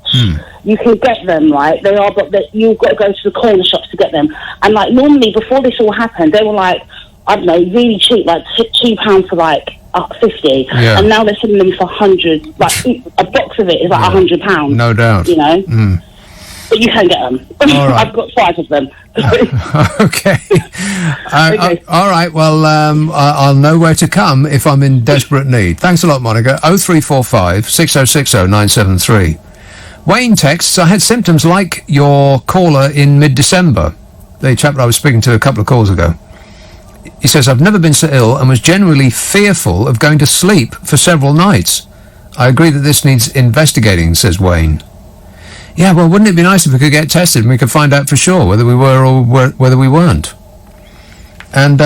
You can get them, right? They are, but you've got to go to the corner shops to get them. And like normally, before this all happened, they were like, I don't know, really cheap, like £2 for like 50, and now they're selling them for 100. Like a box of it is like £100. No doubt. But you can get them. All right. I've got 5 of them. Okay. All right. Well, I'll know where to come if I'm in desperate need. Thanks a lot, Monica. 0345 6060 973. Wayne texts, I had symptoms like your caller in mid-December, the chap that I was speaking to a couple of calls ago. He says, I've never been so ill and was genuinely fearful of going to sleep for several nights. I agree that this needs investigating, says Wayne. Yeah, well, wouldn't it be nice if we could get tested and we could find out for sure whether we were or whether we weren't? And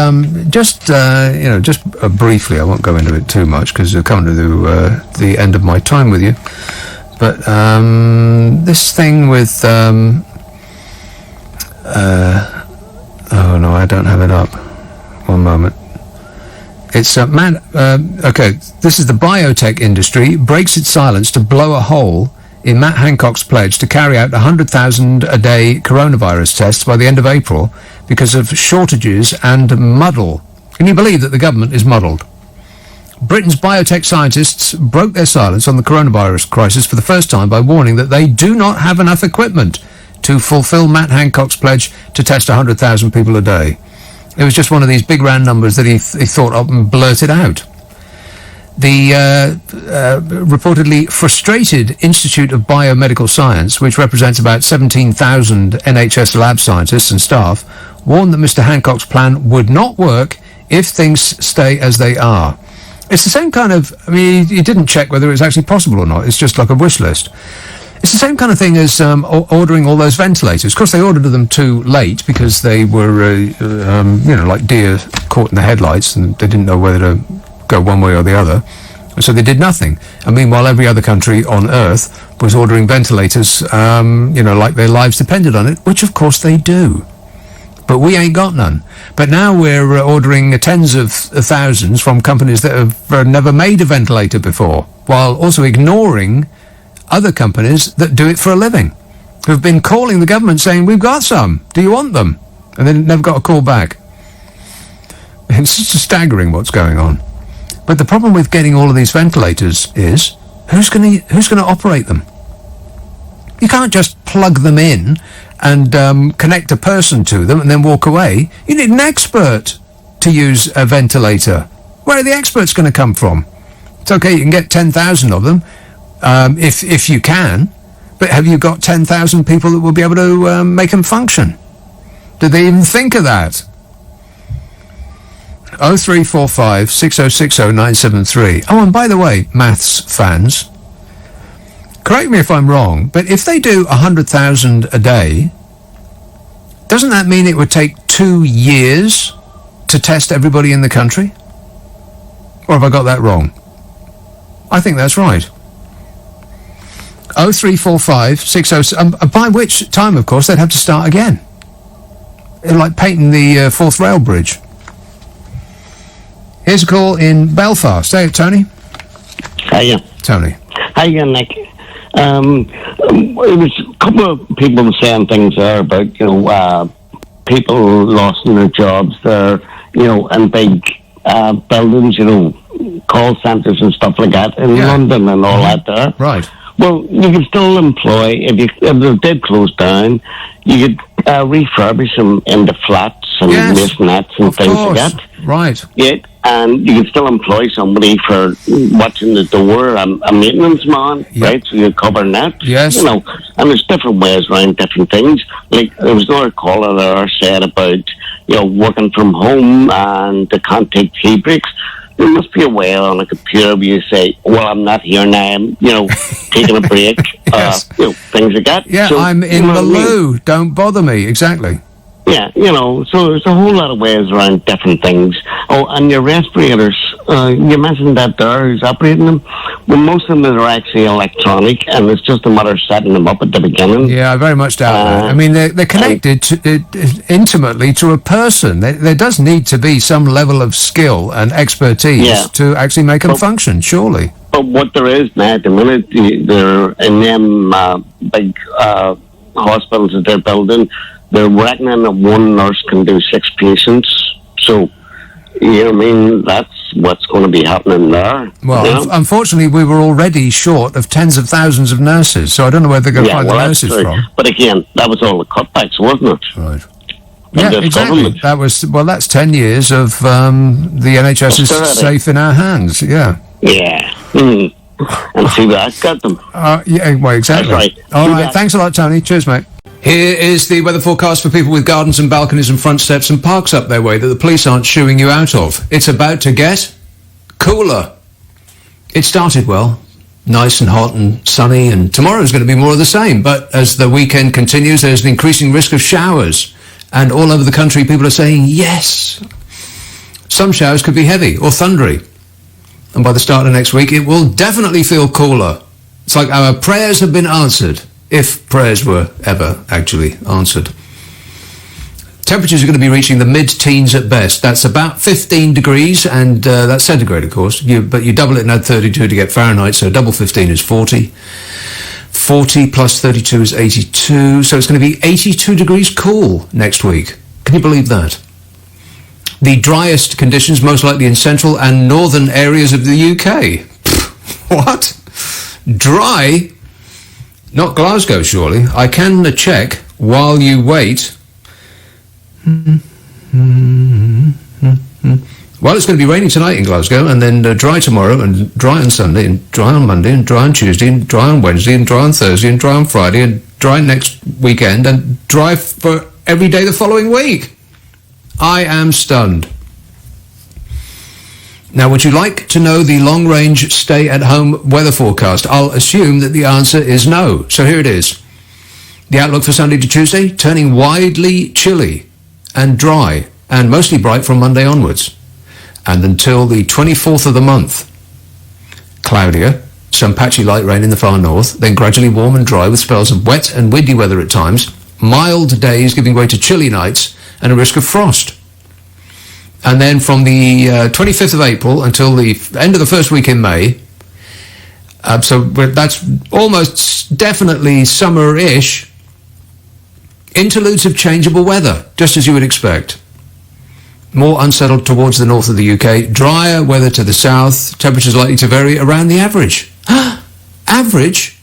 just briefly, I won't go into it too much because we're coming to the end of my time with you. But this thing with... oh, no, I don't have it up. One moment. It's okay, this is the biotech industry breaks its silence to blow a hole in Matt Hancock's pledge to carry out 100,000 a day coronavirus tests by the end of April because of shortages and muddle. Can you believe that the government is muddled? Britain's biotech scientists broke their silence on the coronavirus crisis for the first time by warning that they do not have enough equipment to fulfill Matt Hancock's pledge to test 100,000 people a day. It was just one of these big round numbers that he thought up and blurted out. The reportedly frustrated Institute of Biomedical Science, which represents about 17,000 NHS lab scientists and staff, warned that Mr. Hancock's plan would not work if things stay as they are. It's the same kind of... I mean, he didn't check whether it was actually possible or not. It's just like a wish list. It's the same kind of thing as ordering all those ventilators. Of course, they ordered them too late because they were, like deer caught in the headlights, and they didn't know whether to go one way or the other. So they did nothing. And meanwhile, every other country on Earth was ordering ventilators, like their lives depended on it, which of course they do. But we ain't got none. But now we're ordering tens of thousands from companies that have never made a ventilator before, while also ignoring other companies that do it for a living, who've been calling the government saying, we've got some, do you want them? And then never got a call back. It's just staggering what's going on. But the problem with getting all of these ventilators is, who's going to operate them? You can't just plug them in and connect a person to them and then walk away. You need an expert to use a ventilator. Where are the experts going to come from? It's okay, you can get 10,000 of them, if you can, but have you got 10,000 people that will be able to make them function? Did they even think of that? 0345 6060 973. Oh, and by the way, maths fans, correct me if I'm wrong, but if they do 100,000 a day, doesn't that mean it would take 2 years to test everybody in the country? Or have I got that wrong? I think that's right. 0345 60... by which time, of course, they'd have to start again. Like painting the Fourth Rail Bridge. Here's a call in Belfast. Hey, Tony. Hiya. Tony. Hiya, Nick. It was a couple of people saying things there about, people lost their jobs there, in big buildings, call centres and stuff like that in London and all that there. Right. Well, you could still employ, if they did close down, you could refurbish them into flats and masonettes and things like that. Right. Yeah, and you could still employ somebody for watching the door, a maintenance man, right? So you cover that. Yes. And there's different ways around different things. Like, there was another caller there said about, working from home and they can't take tea breaks. There must be a way on a computer where you say, well, I'm not here now, I'm, taking a break, things like that. Yeah, so, I'm in the loo, don't bother me, exactly. Yeah, so there's a whole lot of ways around different things. Oh, and your respirators, you mentioned that there, who's operating them. Well, most of them are actually electronic, and it's just a matter of setting them up at the beginning. Yeah, I very much doubt that. I mean, they're connected intimately to a person. There does need to be some level of skill and expertise to actually make them function, surely. But what there is now at the minute, they're in them big hospitals that they're building, they're reckoning that one nurse can do 6 patients. So, that's what's going to be happening there. Well, unfortunately, we were already short of tens of thousands of nurses, so I don't know where they're going to find the nurses from. But again, that was all the cutbacks, wasn't it? Right. Yeah, exactly. That's 10 years of the NHS is safe in our hands, Yeah. And see that got them. Well, exactly. That's right. All right, thanks a lot, Tony. Cheers, mate. Here is the weather forecast for people with gardens and balconies and front steps and parks up their way that the police aren't shooing you out of. It's about to get cooler. It started well, nice and hot and sunny, and tomorrow's going to be more of the same. But as the weekend continues, there's an increasing risk of showers. And all over the country, people are saying yes. Some showers could be heavy or thundery. And by the start of next week, it will definitely feel cooler. It's like our prayers have been answered. If prayers were ever actually answered. Temperatures are going to be reaching the mid-teens at best. That's about 15 degrees, and that's centigrade, of course. But you double it and add 32 to get Fahrenheit, so double 15 is 40. 40 plus 32 is 82, so it's going to be 82 degrees cool next week. Can you believe that? The driest conditions most likely in central and northern areas of the UK. What? Dry? Not Glasgow, surely. I can check while you wait. Well, it's going to be raining tonight in Glasgow, and then dry tomorrow, and dry on Sunday, and dry on Monday, and dry on Tuesday, and dry on Wednesday, and dry on Thursday, and dry on Friday, and dry next weekend, and dry for every day the following week. I am stunned. Now, would you like to know the long-range stay-at-home weather forecast? I'll assume that the answer is no. So here it is. The outlook for Sunday to Tuesday, turning widely chilly and dry and mostly bright from Monday onwards. And until the 24th of the month, cloudier, some patchy light rain in the far north, then gradually warm and dry with spells of wet and windy weather at times, mild days giving way to chilly nights and a risk of frost. And then from the 25th of April until the end of the first week in May, so that's almost definitely summer-ish, interludes of changeable weather, just as you would expect. More unsettled towards the north of the UK, drier weather to the south, temperatures likely to vary around the average. Average?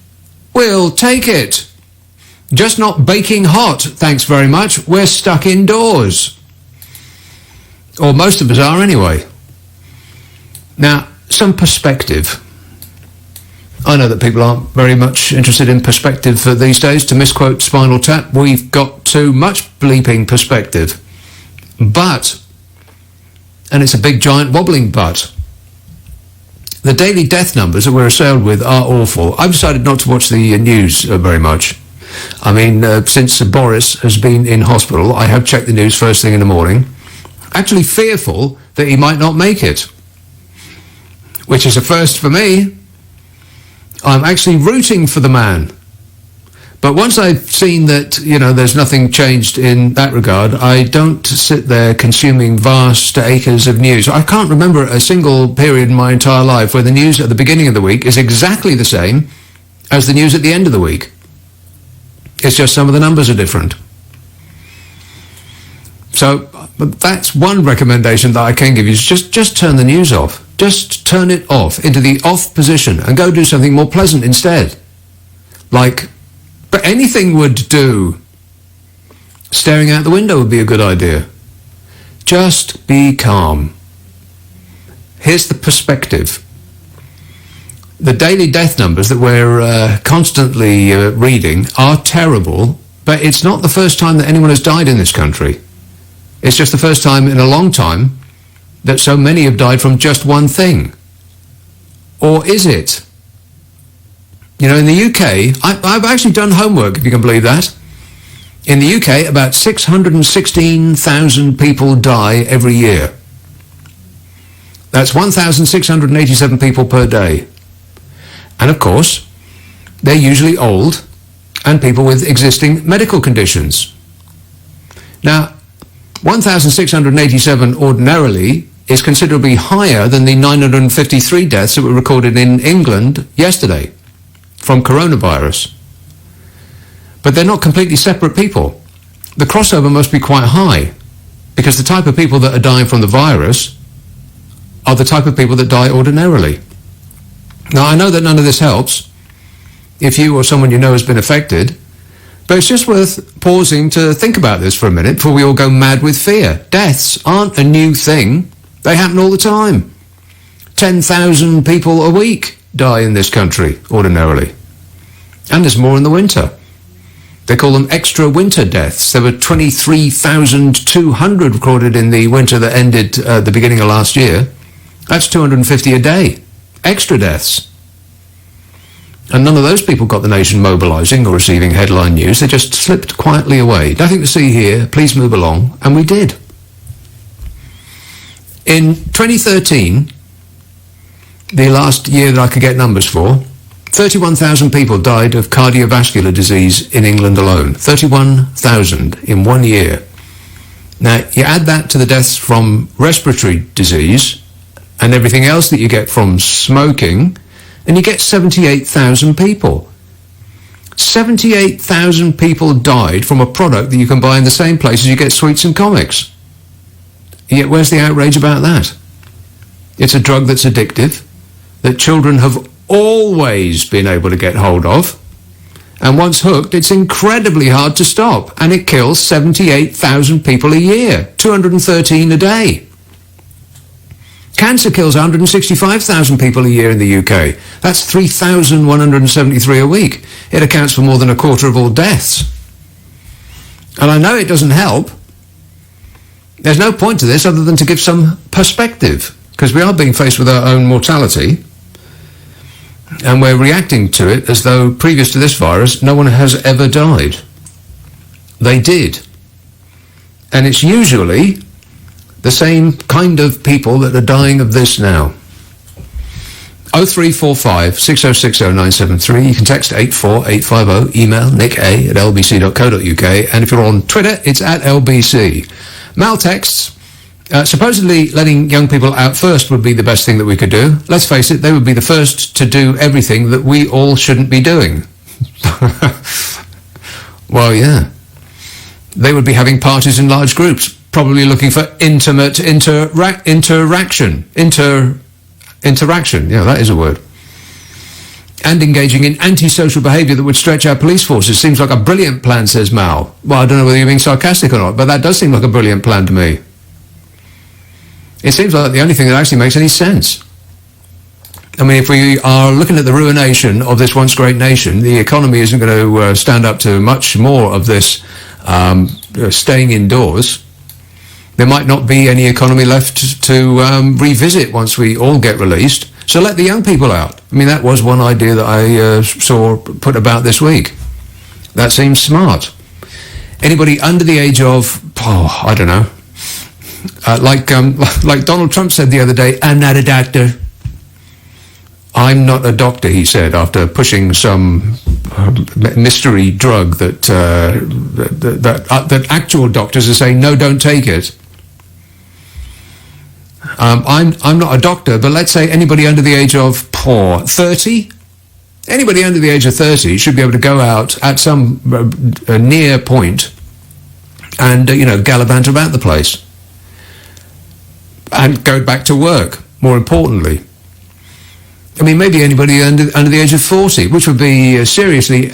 We'll take it. Just not baking hot, thanks very much. We're stuck indoors. Or most of us are anyway. Now, some perspective. I know that people aren't very much interested in perspective these days. To misquote Spinal Tap, we've got too much bleeping perspective. But, and it's a big giant wobbling but, the daily death numbers that we're assailed with are awful. I've decided not to watch the news very much. I mean, since Boris has been in hospital, I have checked the news first thing in the morning, actually fearful that he might not make it, which is a first for me. I'm actually rooting for the man. But once I've seen that, there's nothing changed in that regard, I don't sit there consuming vast acres of news. I can't remember a single period in my entire life where the news at the beginning of the week is exactly the same as the news at the end of the week. It's just some of the numbers are different. So that's one recommendation that I can give you, is just turn the news off. Just turn it off into the off position and go do something more pleasant instead. But anything would do. Staring out the window would be a good idea. Just be calm. Here's the perspective. The daily death numbers that we're constantly reading are terrible, but it's not the first time that anyone has died in this country. It's just the first time in a long time that so many have died from just one thing. Or is it? In the UK, I've actually done homework, if you can believe that. In the UK, about 616,000 people die every year. That's 1,687 people per day. And of course, they're usually old and people with existing medical conditions. Now, 1,687 ordinarily is considerably higher than the 953 deaths that were recorded in England yesterday from coronavirus. But they're not completely separate people. The crossover must be quite high, because the type of people that are dying from the virus are the type of people that die ordinarily. Now, I know that none of this helps if you or someone you know has been affected, but it's just worth pausing to think about this for a minute before we all go mad with fear. Deaths aren't a new thing. They happen all the time. 10,000 people a week die in this country, ordinarily. And there's more in the winter. They call them extra winter deaths. There were 23,200 recorded in the winter that ended at the beginning of last year. That's 250 a day. Extra deaths. And none of those people got the nation mobilising or receiving headline news. They just slipped quietly away. Nothing to see here. Please move along. And we did. In 2013, the last year that I could get numbers for, 31,000 people died of cardiovascular disease in England alone. 31,000 in 1 year. Now, you add that to the deaths from respiratory disease and everything else that you get from smoking, and you get 78,000 people. 78,000 people died from a product that you can buy in the same place as you get sweets and comics. Yet where's the outrage about that? It's a drug that's addictive, that children have always been able to get hold of, and once hooked, it's incredibly hard to stop, and it kills 78,000 people a year, 213 a day. Cancer kills 165,000 people a year in the UK. That's 3,173 a week. It accounts for more than a quarter of all deaths. And I know it doesn't help. There's no point to this other than to give some perspective, because we are being faced with our own mortality, and we're reacting to it as though previous to this virus no one has ever died. They did. And it's usually the same kind of people that are dying of this now. 0345 6060 973. You can text 84850, email nick@lbc.co.uk, and if you're on Twitter, it's @lbc. Mal texts, supposedly letting young people out first would be the best thing that we could do. Let's face it, they would be the first to do everything that we all shouldn't be doing. Well, yeah. They would be having parties in large groups, probably looking for intimate interaction. Interaction, yeah, that is a word. And engaging in antisocial behaviour that would stretch our police forces. Seems like a brilliant plan, says Mal. Well, I don't know whether you're being sarcastic or not, but that does seem like a brilliant plan to me. It seems like the only thing that actually makes any sense. I mean, if we are looking at the ruination of this once great nation, the economy isn't going to stand up to much more of this staying indoors. There might not be any economy left to revisit once we all get released. So let the young people out. I mean, that was one idea that I saw put about this week. That seems smart. Anybody under the age of, I don't know, like Donald Trump said the other day, I'm not a doctor. I'm not a doctor, he said, after pushing some mystery drug that actual doctors are saying, no, don't take it. I'm not a doctor, but let's say anybody under the age of 30, anybody under the age of 30 should be able to go out at some near point and, gallivant about the place. And go back to work, more importantly. I mean, maybe anybody under the age of 40, which would be seriously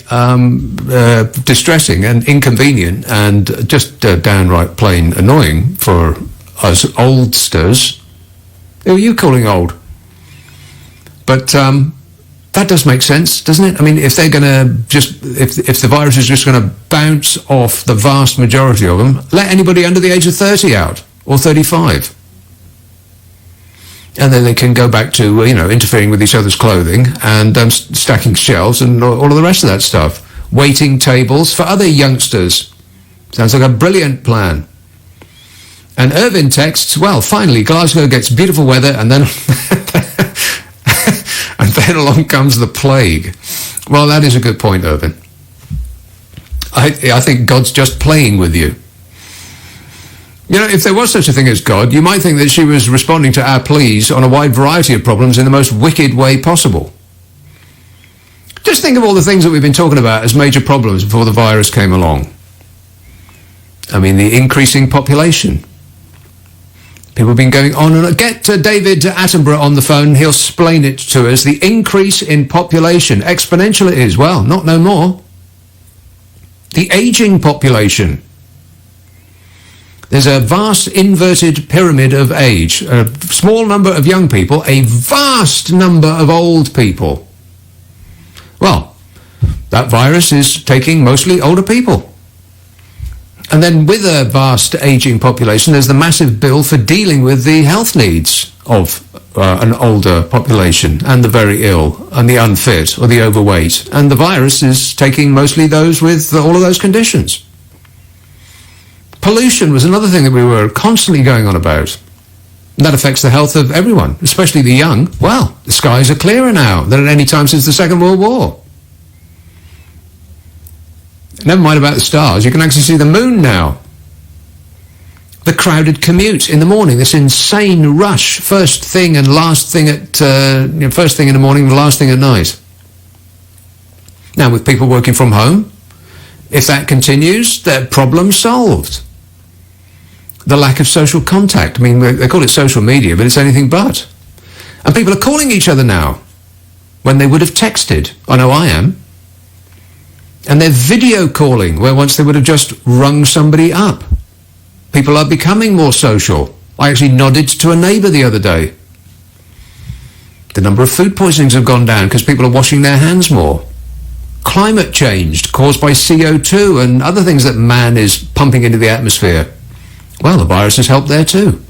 distressing and inconvenient and just downright plain annoying for us oldsters. Who are you calling old? But that does make sense, doesn't it? I mean, if they're going to if the virus is just going to bounce off the vast majority of them, let anybody under the age of 30 out, or 35. And then they can go back to, interfering with each other's clothing and stacking shelves and all of the rest of that stuff. Waiting tables for other youngsters. Sounds like a brilliant plan. And Irvin texts, well, finally, Glasgow gets beautiful weather and then and then along comes the plague. Well, that is a good point, Irvin. I think God's just playing with you. If there was such a thing as God, you might think that she was responding to our pleas on a wide variety of problems in the most wicked way possible. Just think of all the things that we've been talking about as major problems before the virus came along. I mean, the increasing population. People have been going on and on. Get David Attenborough on the phone. He'll explain it to us. The increase in population. Exponential it is. Well, not no more. The ageing population. There's a vast inverted pyramid of age. A small number of young people, a vast number of old people. Well, that virus is taking mostly older people. And then with a vast ageing population, there's the massive bill for dealing with the health needs of an older population and the very ill and the unfit or the overweight. And the virus is taking mostly those with all of those conditions. Pollution was another thing that we were constantly going on about. And that affects the health of everyone, especially the young. Well, the skies are clearer now than at any time since the Second World War. Never mind about the stars, you can actually see the moon now. The crowded commute in the morning, this insane rush, first thing and last thing first thing in the morning and last thing at night. Now, with people working from home, if that continues, their problem solved. The lack of social contact. I mean, they call it social media, but it's anything but. And people are calling each other now when they would have texted. I know I am. And they're video calling, where once they would have just rung somebody up. People are becoming more social. I actually nodded to a neighbour the other day. The number of food poisonings have gone down because people are washing their hands more. Climate change caused by CO2 and other things that man is pumping into the atmosphere. Well, the virus has helped there too.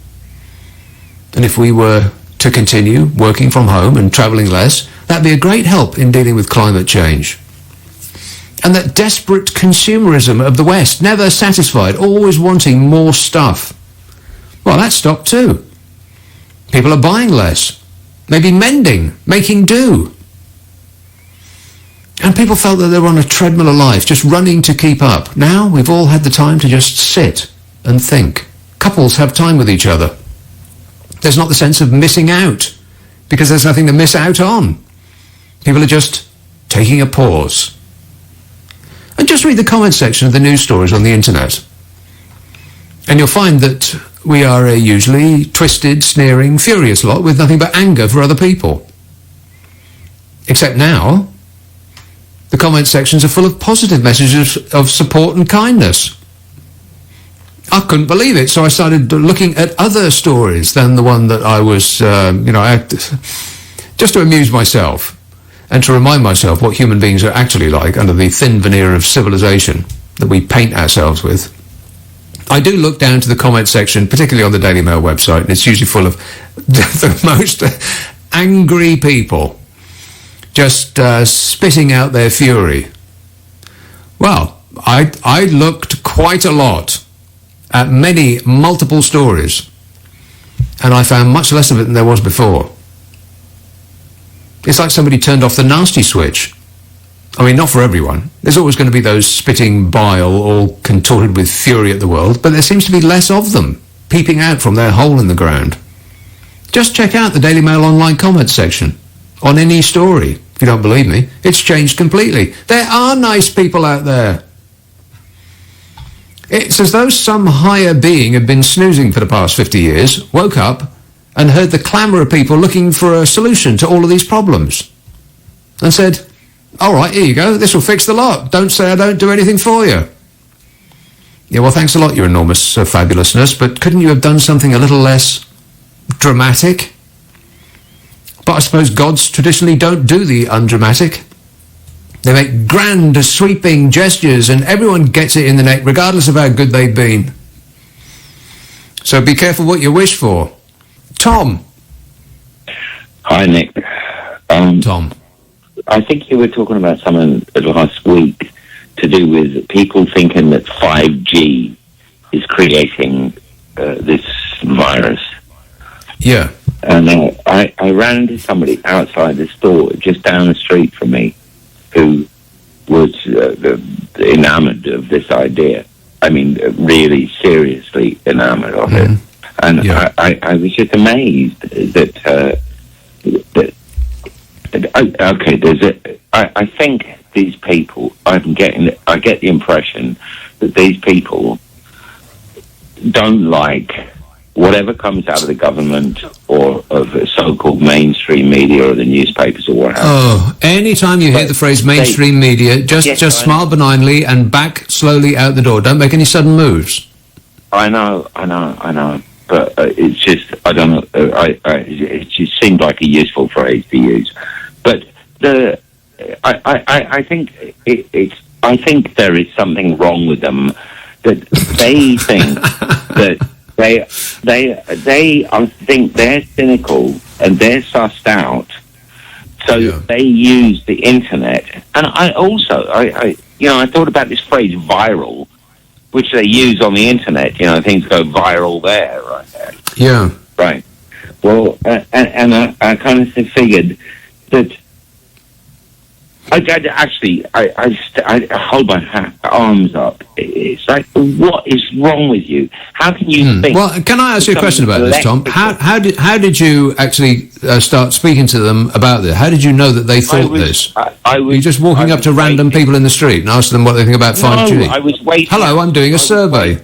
And if we were to continue working from home and travelling less, that'd be a great help in dealing with climate change. And that desperate consumerism of the West, never satisfied, always wanting more stuff. Well, that stopped too. People are buying less, maybe mending, making do. And people felt that they were on a treadmill of life, just running to keep up. Now we've all had the time to just sit and think. Couples have time with each other. There's not the sense of missing out, because there's nothing to miss out on. People are just taking a pause. And just read the comment section of the news stories on the internet. And you'll find that we are a usually twisted, sneering, furious lot with nothing but anger for other people. Except now, the comment sections are full of positive messages of support and kindness. I couldn't believe it, so I started looking at other stories than the one that I was, just to amuse myself and to remind myself what human beings are actually like under the thin veneer of civilization that we paint ourselves with. I do look down to the comment section, particularly on the Daily Mail website, and it's usually full of the most angry people just spitting out their fury. Well, I looked quite a lot at multiple stories, and I found much less of it than there was before. It's like somebody turned off the nasty switch. I mean, not for everyone. There's always going to be those spitting bile, all contorted with fury at the world, but there seems to be less of them peeping out from their hole in the ground. Just check out the Daily Mail online comments section on any story. If you don't believe me, it's changed completely. There are nice people out there. It's as though some higher being had been snoozing for the past 50 years, woke up, and heard the clamour of people looking for a solution to all of these problems, and said, all right, here you go, this will fix the lot. Don't say I don't do anything for you. Yeah, well, thanks a lot, your enormous fabulousness, but couldn't you have done something a little less dramatic? But I suppose gods traditionally don't do the undramatic. They make grand, sweeping gestures, and everyone gets it in the neck, regardless of how good they've been. So be careful what you wish for. Tom. Hi, Nick. Tom. I think you were talking about something last week to do with people thinking that 5G is creating this virus. Yeah. And I ran into somebody outside the store just down the street from me who was enamoured of this idea. I mean, really seriously enamoured of it. And yeah. I was just amazed that I think these people, I get the impression that these people don't like whatever comes out of the government or of the so-called mainstream media or the newspapers or whatever. Oh, anytime you hear the phrase mainstream media, just smile benignly and back slowly out the door. Don't make any sudden moves. I know. But it's just, I don't know, it just seemed like a useful phrase to use. But I think I think there is something wrong with them, that they think that they think they're cynical and they're sussed out, so they use the internet. And I thought about this phrase viral, which they use on the internet. You know, things go viral there, right? Yeah. Right. Well, and I kind of figured that I hold my arms up. It's like, what is wrong with you? How can you think? Well, can I ask you a question about this, Tom? How did you actually start speaking to them about this? How did you know that they thought this? Were you just walking up to random people in the street and asking them what they think about 5G? No, I was waiting. Hello, I'm doing a survey.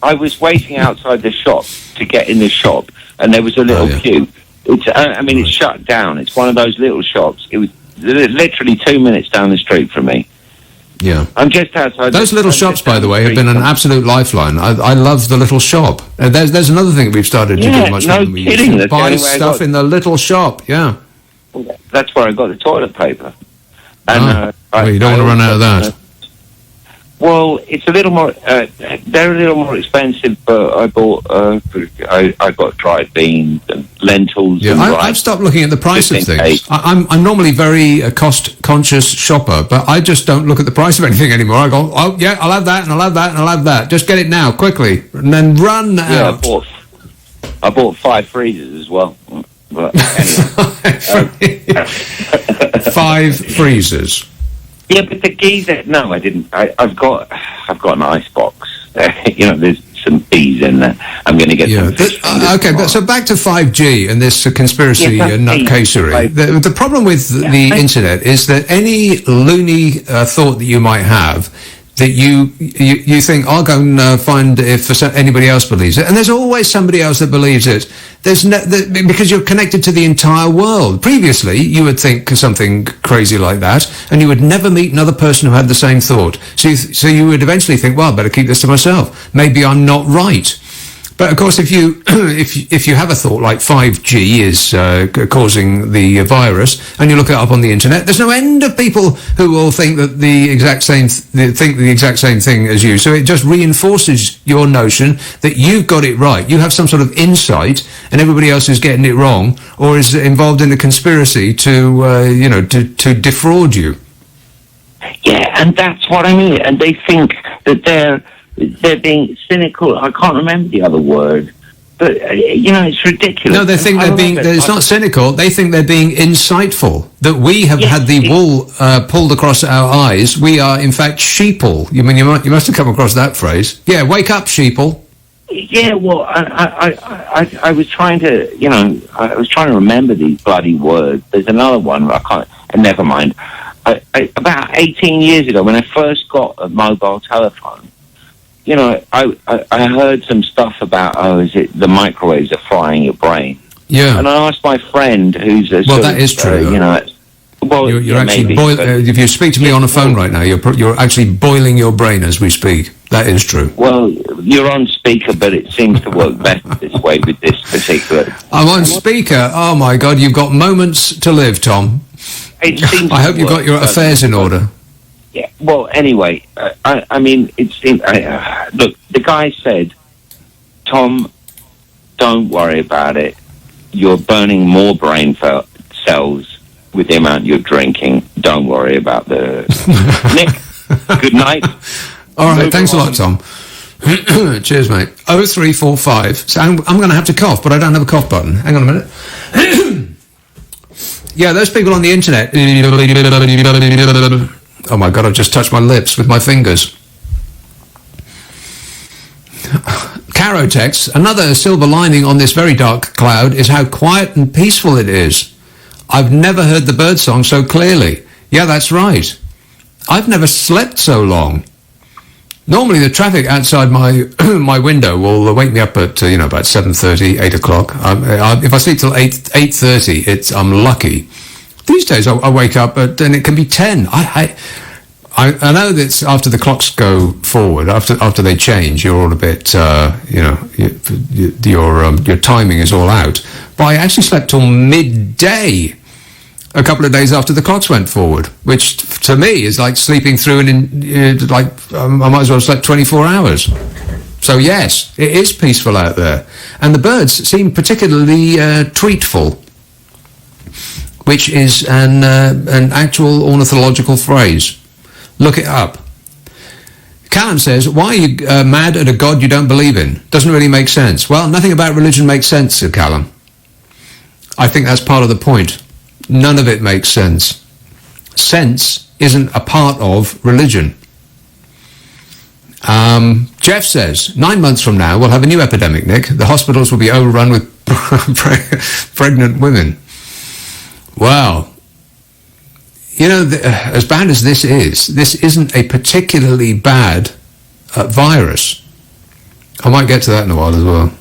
I was waiting outside the shop to get in the shop, and there was a little queue. It's shut down. It's one of those little shops. It was literally 2 minutes down the street from me. Yeah. I'm just outside. Those little shops, by the way, have been an absolute lifeline. I love the little shop. There's another thing we've started to do much more than we used to. Buy stuff in the little shop, yeah. That's where I got the toilet paper. And you don't want to run out of that. Well, it's a little more. They're a little more expensive, but I bought. I got dried beans and lentils. Yeah, I've stopped looking at the price of things. I'm normally very cost-conscious shopper, but I just don't look at the price of anything anymore. I go, oh yeah, I'll have that, and I'll have that, and I'll have that. Just get it now, quickly, and then run out. I bought 5 freezers as well. But anyway, 5 freezers. Yeah, but the geezer. No, I didn't. I've got an ice box. There's some bees in there. I'm going to get some fish. Okay, but so back to 5G and this conspiracy nutcasery. The problem with the internet is that any loony thought that you might have, that you think, I'll go and find if anybody else believes it. And there's always somebody else that believes it. Because you're connected to the entire world. Previously, you would think something crazy like that, and you would never meet another person who had the same thought. So you would eventually think, well, I better keep this to myself. Maybe I'm not right. But of course, if you if you have a thought like 5G is causing the virus, and you look it up on the internet, there's no end of people who will think that the exact same thing as you. So it just reinforces your notion that you've got it right. You have some sort of insight, and everybody else is getting it wrong, or is involved in a conspiracy to defraud you. Yeah, and that's what I mean. And they think that they're being cynical. I can't remember the other word, but it's ridiculous. No, they think it's not cynical. They think they're being insightful. That we have had the wool pulled across our eyes. We are in fact sheeple. You must have come across that phrase. Yeah, wake up, sheeple. Yeah, well, I was trying to, I was trying to remember these bloody words. There's another one. I can't. And never mind. About 18 years ago, when I first got a mobile telephone, I heard some stuff about, is it the microwaves are frying your brain? Yeah. And I asked my friend, who's a that is true. You're actually if you speak to me on the phone right now, you're actually boiling your brain as we speak. That is true. Well, you're on speaker, but it seems to work better this way with this particular. I'm on speaker. Oh my God, you've got moments to live, Tom. I hope you've got your affairs in order. Yeah. Well, anyway, I mean, it seemed. Look, the guy said, "Tom, don't worry about it. You're burning more brain cells with the amount you're drinking. Don't worry about the." Nick, good night. All right, thanks a lot, Tom. Cheers, mate. 0345. So I'm going to have to cough, but I don't have a cough button. Hang on a minute. Yeah, those people on the internet. Oh my God, I've just touched my lips with my fingers. Caro texts, another silver lining on this very dark cloud is how quiet and peaceful it is. I've never heard the bird song so clearly. Yeah, that's right. I've never slept so long. Normally the traffic outside my my window will wake me up at about 7:30, 8 o'clock. If I sleep till 8:30, I'm lucky. These days I wake up and it can be 10. I know that after the clocks go forward, after they change, you're all a bit your timing is all out. But I actually slept till midday a couple of days after the clocks went forward, which to me is like sleeping through I might as well have slept 24 hours. So yes, it is peaceful out there. And the birds seem particularly tweetful, which is an actual ornithological phrase. Look it up. Callum says, why are you mad at a God you don't believe in? Doesn't really make sense. Well, nothing about religion makes sense, said Callum. I think that's part of the point. None of it makes sense. Sense isn't a part of religion. Jeff says, 9 months from now, we'll have a new epidemic, Nick. The hospitals will be overrun with pregnant women. Wow. As bad as this isn't a particularly bad virus. I might get to that in a while as well.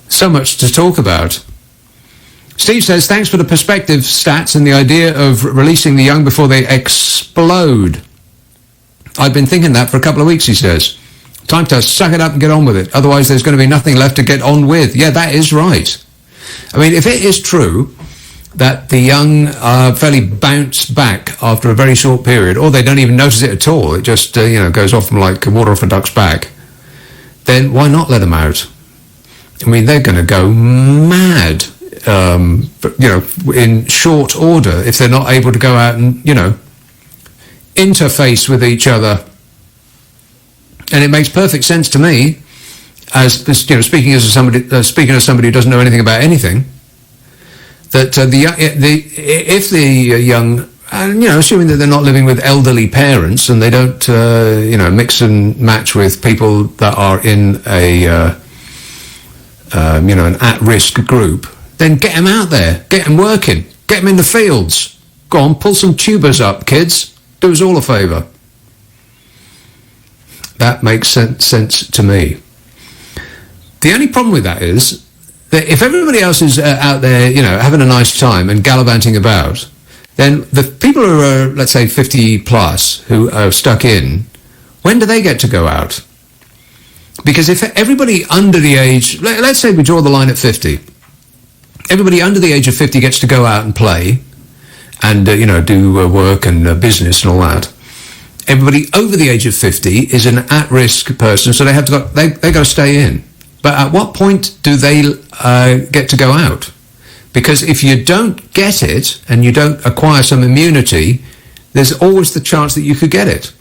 So much to talk about. Steve says, thanks for the perspective stats and the idea of releasing the young before they explode. I've been thinking that for a couple of weeks, he says. Time to suck it up and get on with it. Otherwise, there's going to be nothing left to get on with. Yeah, that is right. I mean, if it is true that the young fairly bounce back after a very short period, or they don't even notice it at all, it just, goes off from like water off a duck's back, then why not let them out? I mean, they're going to go mad. In short order, if they're not able to go out and, interface with each other. And it makes perfect sense to me, as speaking as somebody who doesn't know anything about anything, that if the young, assuming that they're not living with elderly parents and they don't, mix and match with people that are in an at-risk group, then get them out there, get them working, get them in the fields. Go on, pull some tubers up, kids. Do us all a favour. That makes sense to me. The only problem with that is that if everybody else is out there, having a nice time and gallivanting about, then the people who are, let's say, 50 plus, who are stuck in, when do they get to go out? Because if everybody under the age, let's say we draw the line at 50, everybody under the age of 50 gets to go out and play and, do work and business and all that. Everybody over the age of 50 is an at-risk person, so they got to stay in. But at what point do they get to go out? Because if you don't get it and you don't acquire some immunity, there's always the chance that you could get it.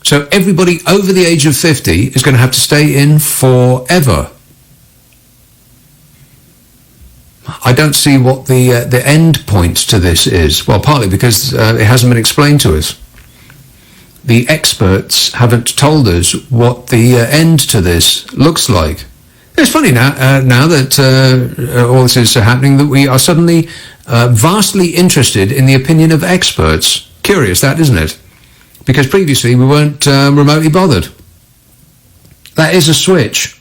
So everybody over the age of 50 is going to have to stay in forever. I don't see what the end point to this is. Well, partly because it hasn't been explained to us. The experts haven't told us what the end to this looks like. It's funny now that all this is happening that we are suddenly vastly interested in the opinion of experts. Curious, that, isn't it? Because previously we weren't remotely bothered. That is a switch.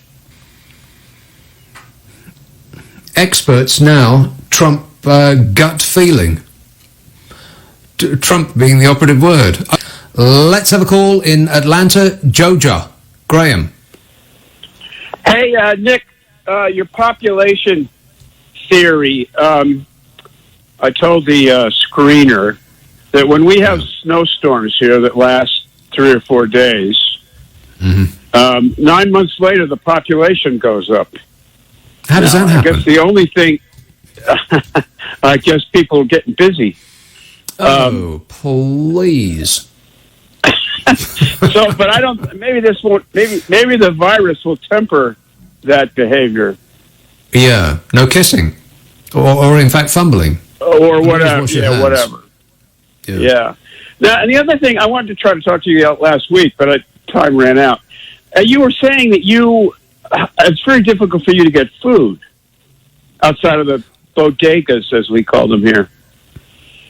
Experts now trump gut feeling. Trump being the operative word. Let's have a call in Atlanta, Georgia. Graham. Hey, Nick, your population theory. I told the screener that when we have snowstorms here that last 3 or 4 days, 9 months later, the population goes up. How does that happen? I guess the only thing, I guess people are getting busy. Please. So, but I don't. Maybe this won't. Maybe the virus will temper that behavior. Yeah, no kissing, or in fact fumbling, or whatever. Yeah, whatever. Yeah. Now, and the other thing I wanted to try to talk to you about last week, but time ran out. You were saying that it's very difficult for you to get food outside of the bodegas, as we call them here.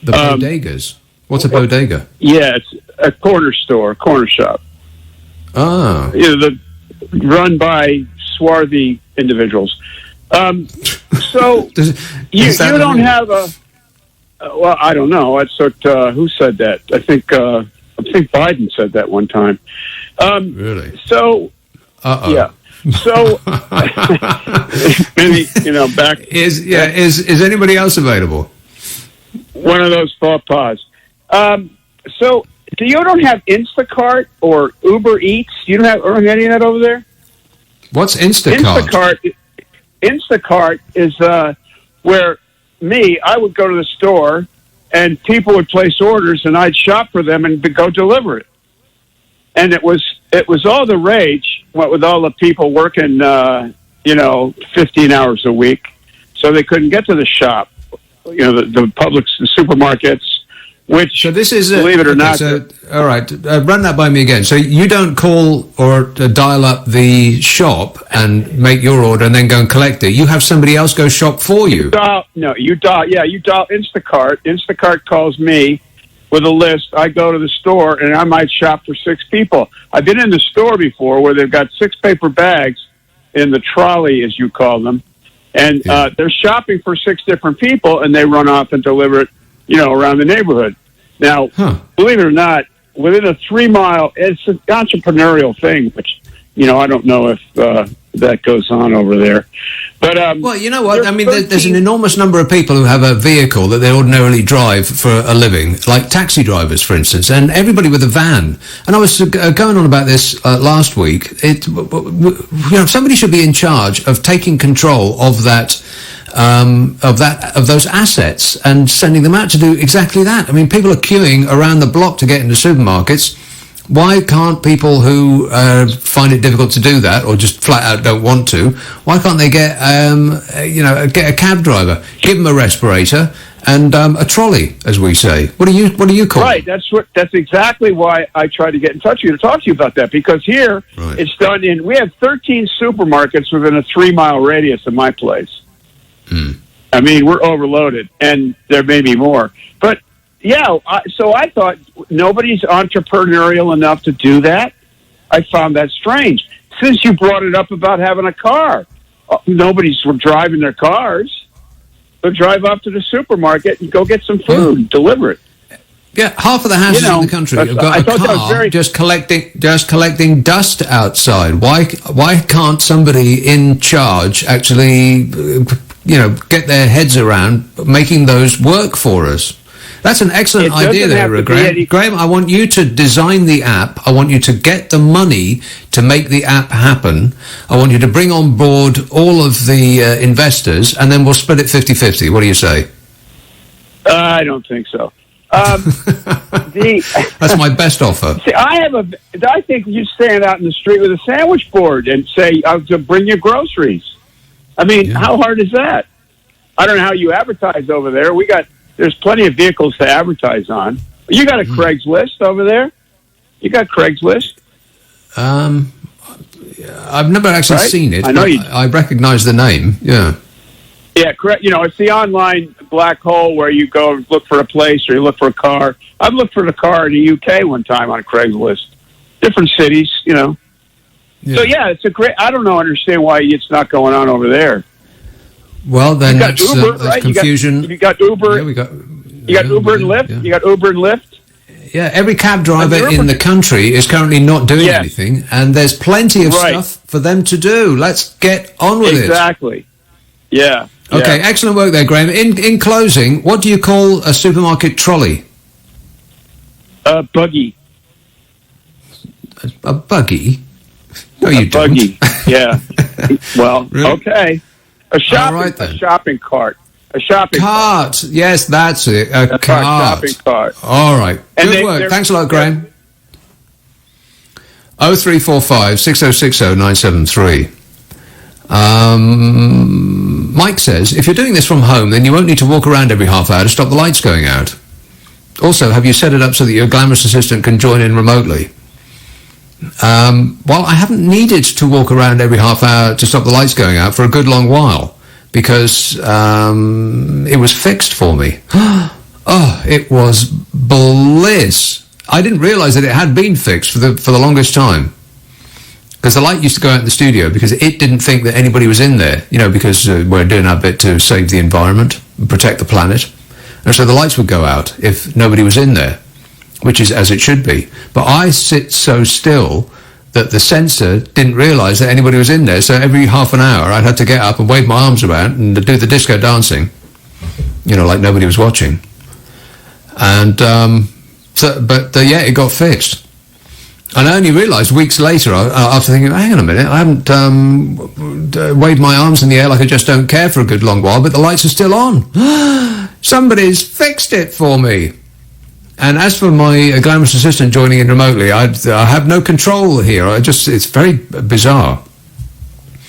The bodegas. What's a bodega? Yeah, it's a corner store, corner shop. Ah. Run by swarthy individuals. So you don't have a. Well, I don't know. That's what. Who said that? I think Biden said that one time. Really? So. Yeah. So maybe back. Is anybody else available? One of those paws. So you don't have Instacart or Uber Eats? You don't have any of that over there? What's Instacart? Instacart is where I would go to the store and people would place orders and I'd shop for them and go deliver it. And it was all the rage, what with all the people working 15 hours a week, so they couldn't get to the shop. The Publix, the supermarkets. So this is believe it or not. So, all right, run that by me again. So you don't call or dial up the shop and make your order and then go and collect it. You have somebody else go shop for you. You dial Instacart. Instacart calls me with a list. I go to the store and I might shop for 6 people. I've been in the store before where they've got 6 paper bags in the trolley, as you call them, and they're shopping for 6 different people, and they run off and deliver it. Around the neighborhood. Now, believe it or not, within a 3-mile, it's an entrepreneurial thing, which, I don't know if that goes on over there. But well, you know what? I mean, there's an enormous number of people who have a vehicle that they ordinarily drive for a living, like taxi drivers, for instance, and everybody with a van. And I was going on about this last week. Somebody should be in charge of taking control of that. Of those assets and sending them out to do exactly that. I mean, people are queuing around the block to get into supermarkets. Why can't people who find it difficult to do that, or just flat out don't want to, why can't they get a cab driver, give them a respirator and a trolley, as we say? What do you call it? Right. That's exactly why I tried to get in touch with you to talk to you about that, because here it's done we have 13 supermarkets within a 3-mile radius of my place. I mean, we're overloaded, and there may be more. But, so I thought nobody's entrepreneurial enough to do that. I found that strange. Since you brought it up about having a car, nobody's driving their cars. They'll drive up to the supermarket and go get some food and deliver it. Yeah, half of the houses in the country have got a car just collecting dust outside. Why can't somebody in charge actually, get their heads around making those work for us? That's an excellent idea there, Graham. Graham, I want you to design the app. I want you to get the money to make the app happen. I want you to bring on board all of the investors, and then we'll split it 50-50. What do you say? I don't think so. That's my best offer. See, I think you stand out in the street with a sandwich board and say, to bring your groceries. I mean, how hard is that? I don't know how you advertise over there. There's plenty of vehicles to advertise on. You got a Craigslist over there? You got Craigslist? I've never actually seen it. I recognize the name. Yeah. Yeah, correct. It's the online black hole where you go look for a place or you look for a car. I've looked for the car in the UK one time on Craigslist. Different cities, Yeah. So, it's a great... I don't understand why it's not going on over there. Well, then that's Uber, right? confusion. You got Uber. Yeah, you got Uber and Lyft. Yeah. You got Uber and Lyft. Yeah, every cab driver in the country is currently not doing anything, and there's plenty of stuff for them to do. Let's get on with it. Exactly. Yeah. Okay, excellent work there, Graham. In closing, what do you call a supermarket trolley? A buggy. A buggy? No, you don't. Buggy. Yeah. Well, really? Okay. A shopping cart. A shopping cart. Yes, that's it. A cart. Shopping cart. All right. Good work. Thanks a lot, Graham. 0345 6060 973. Mike says, if you're doing this from home, then you won't need to walk around every half hour to stop the lights going out. Also, have you set it up so that your glamorous assistant can join in remotely? Well, I haven't needed to walk around every half hour to stop the lights going out for a good long while, because it was fixed for me. Oh, it was bliss. I didn't realise that it had been fixed for the longest time. Because the light used to go out in the studio because it didn't think that anybody was in there, because we're doing our bit to save the environment and protect the planet. And so the lights would go out if nobody was in there, which is as it should be. But I sit so still that the sensor didn't realise that anybody was in there. So every half an hour I'd have to get up and wave my arms about and do the disco dancing, like nobody was watching. And, it got fixed. And I only realised weeks later, after thinking, hang on a minute, I haven't waved my arms in the air like I just don't care for a good long while, but the lights are still on. Somebody's fixed it for me. And as for my glamorous assistant joining in remotely, I have no control here. It's very bizarre.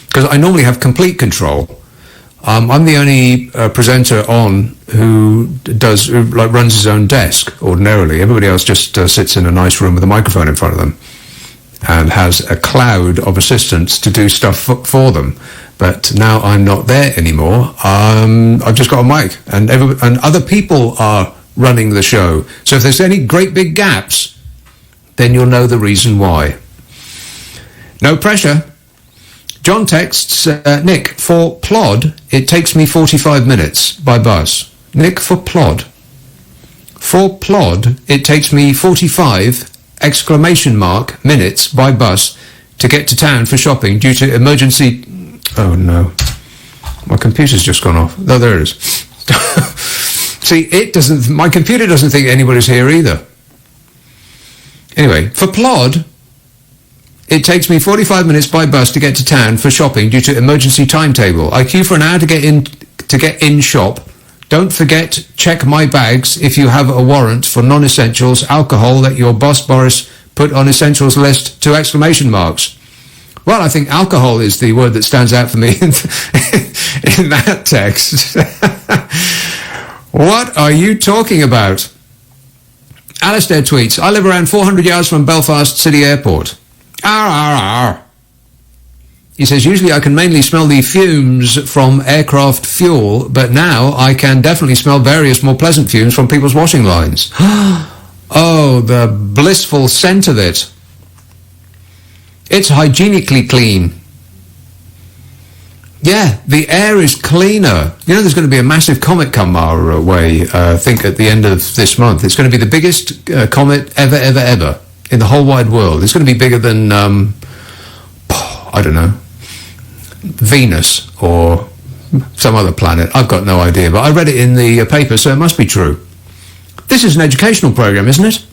Because I normally have complete control. I'm the only presenter on who runs his own desk ordinarily. Everybody else just sits in a nice room with a microphone in front of them and has a cloud of assistants to do stuff for them. But now I'm not there anymore. I've just got a mic, and other people are running the show. So if there's any great big gaps, then you'll know the reason why. No pressure. John texts, Nick, for Plod, it takes me 45 minutes by bus. Nick, for Plod. For Plod, it takes me 45 ! Minutes by bus to get to town for shopping due to emergency... Oh, no. My computer's just gone off. No, there it is. See, my computer doesn't think anybody's here either. Anyway, for Plod, it takes me 45 minutes by bus to get to town for shopping due to emergency timetable. I queue for an hour to get in shop. Don't forget, check my bags if you have a warrant for non-essentials, alcohol that your boss Boris put on essentials list, ! Well, I think alcohol is the word that stands out for me in that text. What are you talking about? Alistair tweets, I live around 400 yards from Belfast City Airport. He says, usually I can mainly smell the fumes from aircraft fuel, but now I can definitely smell various more pleasant fumes from people's washing lines. Oh, the blissful scent of it. It's hygienically clean. Yeah, the air is cleaner. You know, there's going to be a massive comet come our way, I think, at the end of this month. It's going to be the biggest comet ever in the whole wide world. It's going to be bigger than, I don't know, Venus or some other planet. I've got no idea, but I read it in the paper, so it must be true. This is an educational program, isn't it?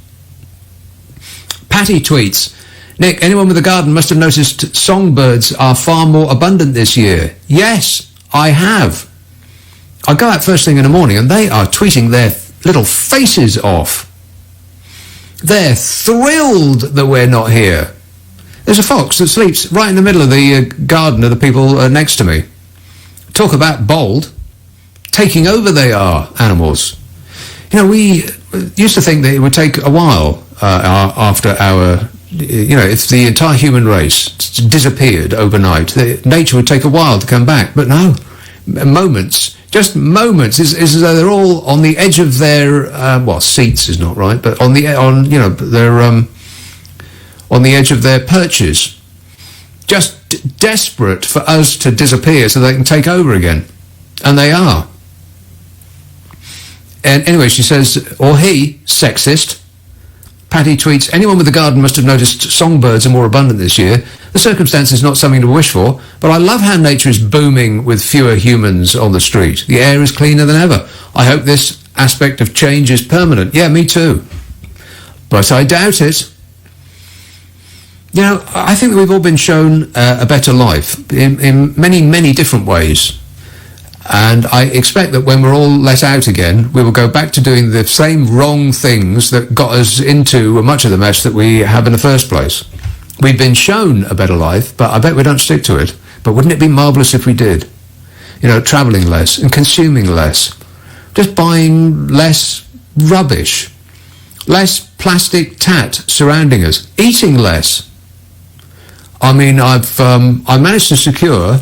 Patty tweets, Nick, anyone with a garden must have noticed songbirds are far more abundant this year. Yes, I have. I go out first thing in the morning and they are tweeting their little faces off. They're thrilled that we're not here. There's a fox that sleeps right in the middle of the garden of the people next to me. Talk about bold. Taking over they are, animals. You know, we used to think that it would take a while after our... You know, if the entire human race disappeared overnight, nature would take a while to come back. But no, moments, just moments. It's as though they're all on the edge of their seats is not right, but on the edge of their perches, just desperate for us to disappear so they can take over again, and they are. And anyway, she says, or he, sexist. Patty tweets, anyone with a garden must have noticed songbirds are more abundant this year. The circumstance is not something to wish for, but I love how nature is booming with fewer humans on the street. The air is cleaner than ever. I hope this aspect of change is permanent. Yeah, me too. But I doubt it. You know, I think that we've all been shown a better life in many, many different ways. And I expect that when we're all let out again, we will go back to doing the same wrong things that got us into much of the mess that we have in the first place. We've been shown a better life, but I bet we don't stick to it. But wouldn't it be marvellous if we did? You know, travelling less and consuming less. Just buying less rubbish. Less plastic tat surrounding us. Eating less. I mean, I managed to secure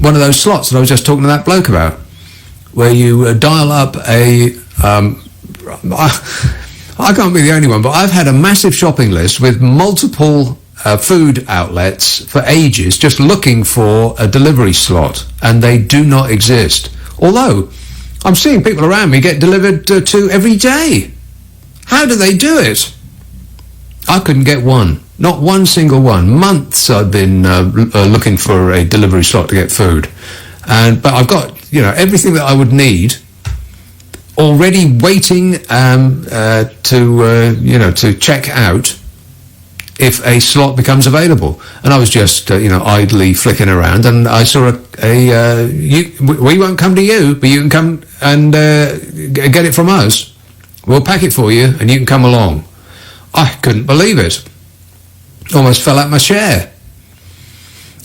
one of those slots that I was just talking to that bloke about, where you dial up a... I can't be the only one, but I've had a massive shopping list with multiple food outlets for ages just looking for a delivery slot, and they do not exist. Although, I'm seeing people around me get delivered to every day. How do they do it? I couldn't get one. Not one single one. Months I've been looking for a delivery slot to get food. But I've got, you know, everything that I would need already waiting to check out if a slot becomes available. And I was just, idly flicking around, and I saw we won't come to you, but you can come and get it from us. We'll pack it for you, and you can come along. I couldn't believe it. Almost fell out my chair.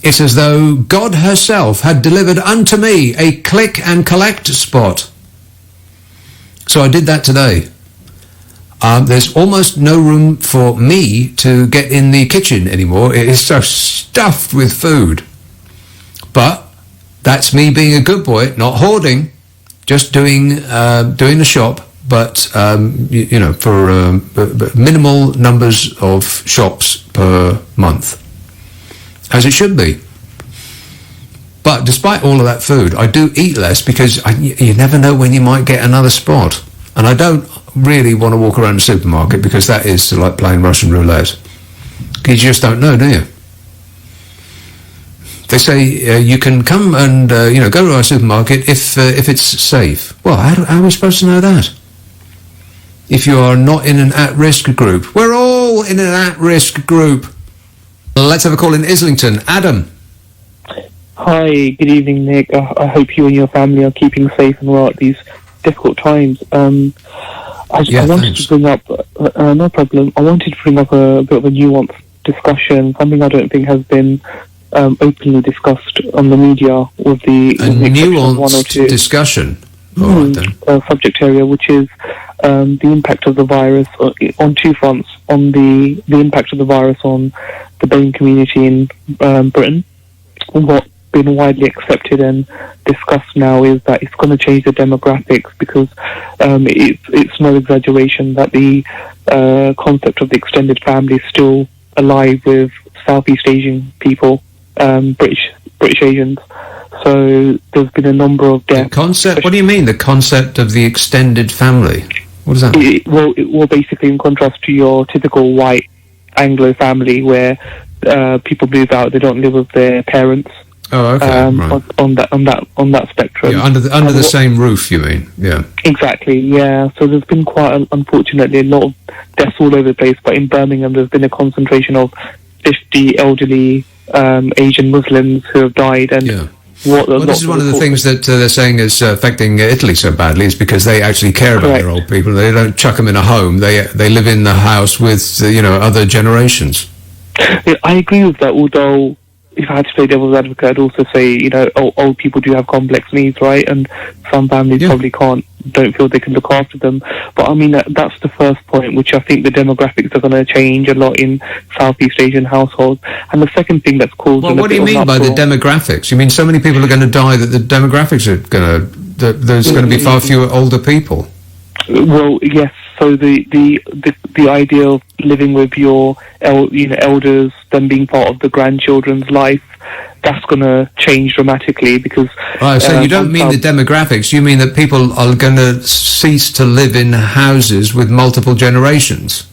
It's as though God herself had delivered unto me a click and collect spot. So I did that today. There's almost no room for me to get in the kitchen anymore. It is so stuffed with food. But that's me being a good boy, not hoarding, just doing the shop. But, for minimal numbers of shops per month, as it should be. But despite all of that food, I do eat less because you never know when you might get another spot. And I don't really want to walk around the supermarket because that is like playing Russian roulette. You just don't know, do you? They say you can come and, go to our supermarket if it's safe. Well, how are we supposed to know that? If you are not in an at-risk group. We're all in an at-risk group. Let's have a call in Islington. Adam. Hi, good evening, Nick. I hope you and your family are keeping safe and well at these difficult times. I wanted to bring up, no problem, I wanted to bring up a bit of a nuanced discussion, something I don't think has been openly discussed on the media with the... A nuanced discussion? Subject area, which is the impact of the virus on two fronts. On the impact of the virus on the BAME community in Britain. What's been widely accepted and discussed now is that it's going to change the demographics because it's no exaggeration that the concept of the extended family is still alive with Southeast Asian people, British British Asians. So there's been a number of deaths. The concept? What do you mean, the concept of the extended family? What does that mean? Well, basically in contrast to your typical white Anglo family where people move out, they don't live with their parents. Oh, okay. Right. On that spectrum. Yeah, under the same roof, you mean? Yeah. Exactly. Yeah. So there's been unfortunately a lot of deaths all over the place. But in Birmingham, there's been a concentration of 50 elderly Asian Muslims who have died. And this is one of the things that they're saying is affecting Italy so badly, is because they actually care about their old people. They don't chuck them in a home. They live in the house with other generations. Yeah, I agree with that. Although, if I had to play devil's advocate, I'd also say, old people do have complex needs, right? And some families probably don't feel they can look after them. But I mean, that's the first point, which I think the demographics are going to change a lot in Southeast Asian households. And the second thing that's caused... Well, what do you mean by the demographics? You mean so many people are going to die that the demographics are going to... There's going to be far fewer older people? Well, yes. So the idea of living with your elders, them being part of the grandchildren's life, that's going to change dramatically because... Right, so you don't mean the demographics, you mean that people are going to cease to live in houses with multiple generations?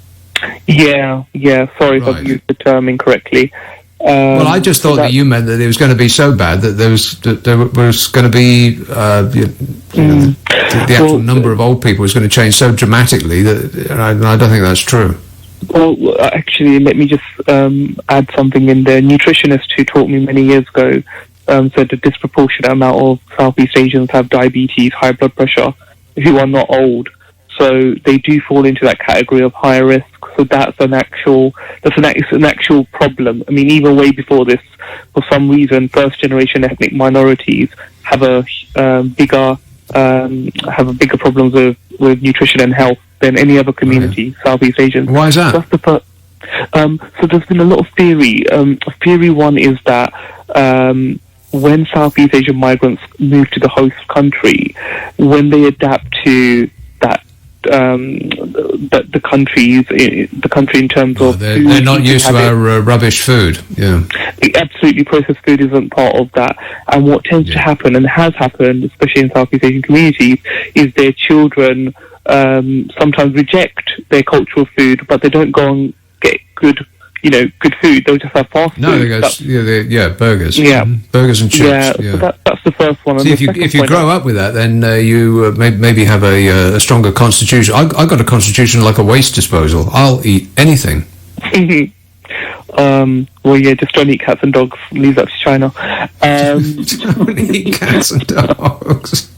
Yeah, sorry if I've used the term incorrectly. Well, I just thought that you meant that it was going to be so bad that there was going to be the actual number of old people was going to change so dramatically that I don't think that's true. Well, actually, let me just add something in there. Nutritionists who taught me many years ago said a disproportionate amount of Southeast Asians have diabetes, high blood pressure, who are not old. So they do fall into that category of high risk. So that's an actual problem. I mean, even way before this, for some reason, first generation ethnic minorities have a bigger problems with nutrition and health than any other community, Southeast Asian. Why is that? So there's been a lot of theory. Theory one is that when Southeast Asian migrants move to the host country, when they adapt to the country in terms of they're not used to our rubbish food. Yeah, absolutely. Processed food isn't part of that. And what tends to happen, and has happened, especially in Southeast Asian communities, is their children sometimes reject their cultural food, but they don't go and get good food. They'll just have fast food. No, they go, burgers. Yeah, burgers and chips. So that's the first one. See, if you grow up with that, then you maybe have a stronger constitution. I got a constitution like a waste disposal. I'll eat anything. Well, yeah, just don't eat cats and dogs. Leave that to China. Don't eat cats and dogs.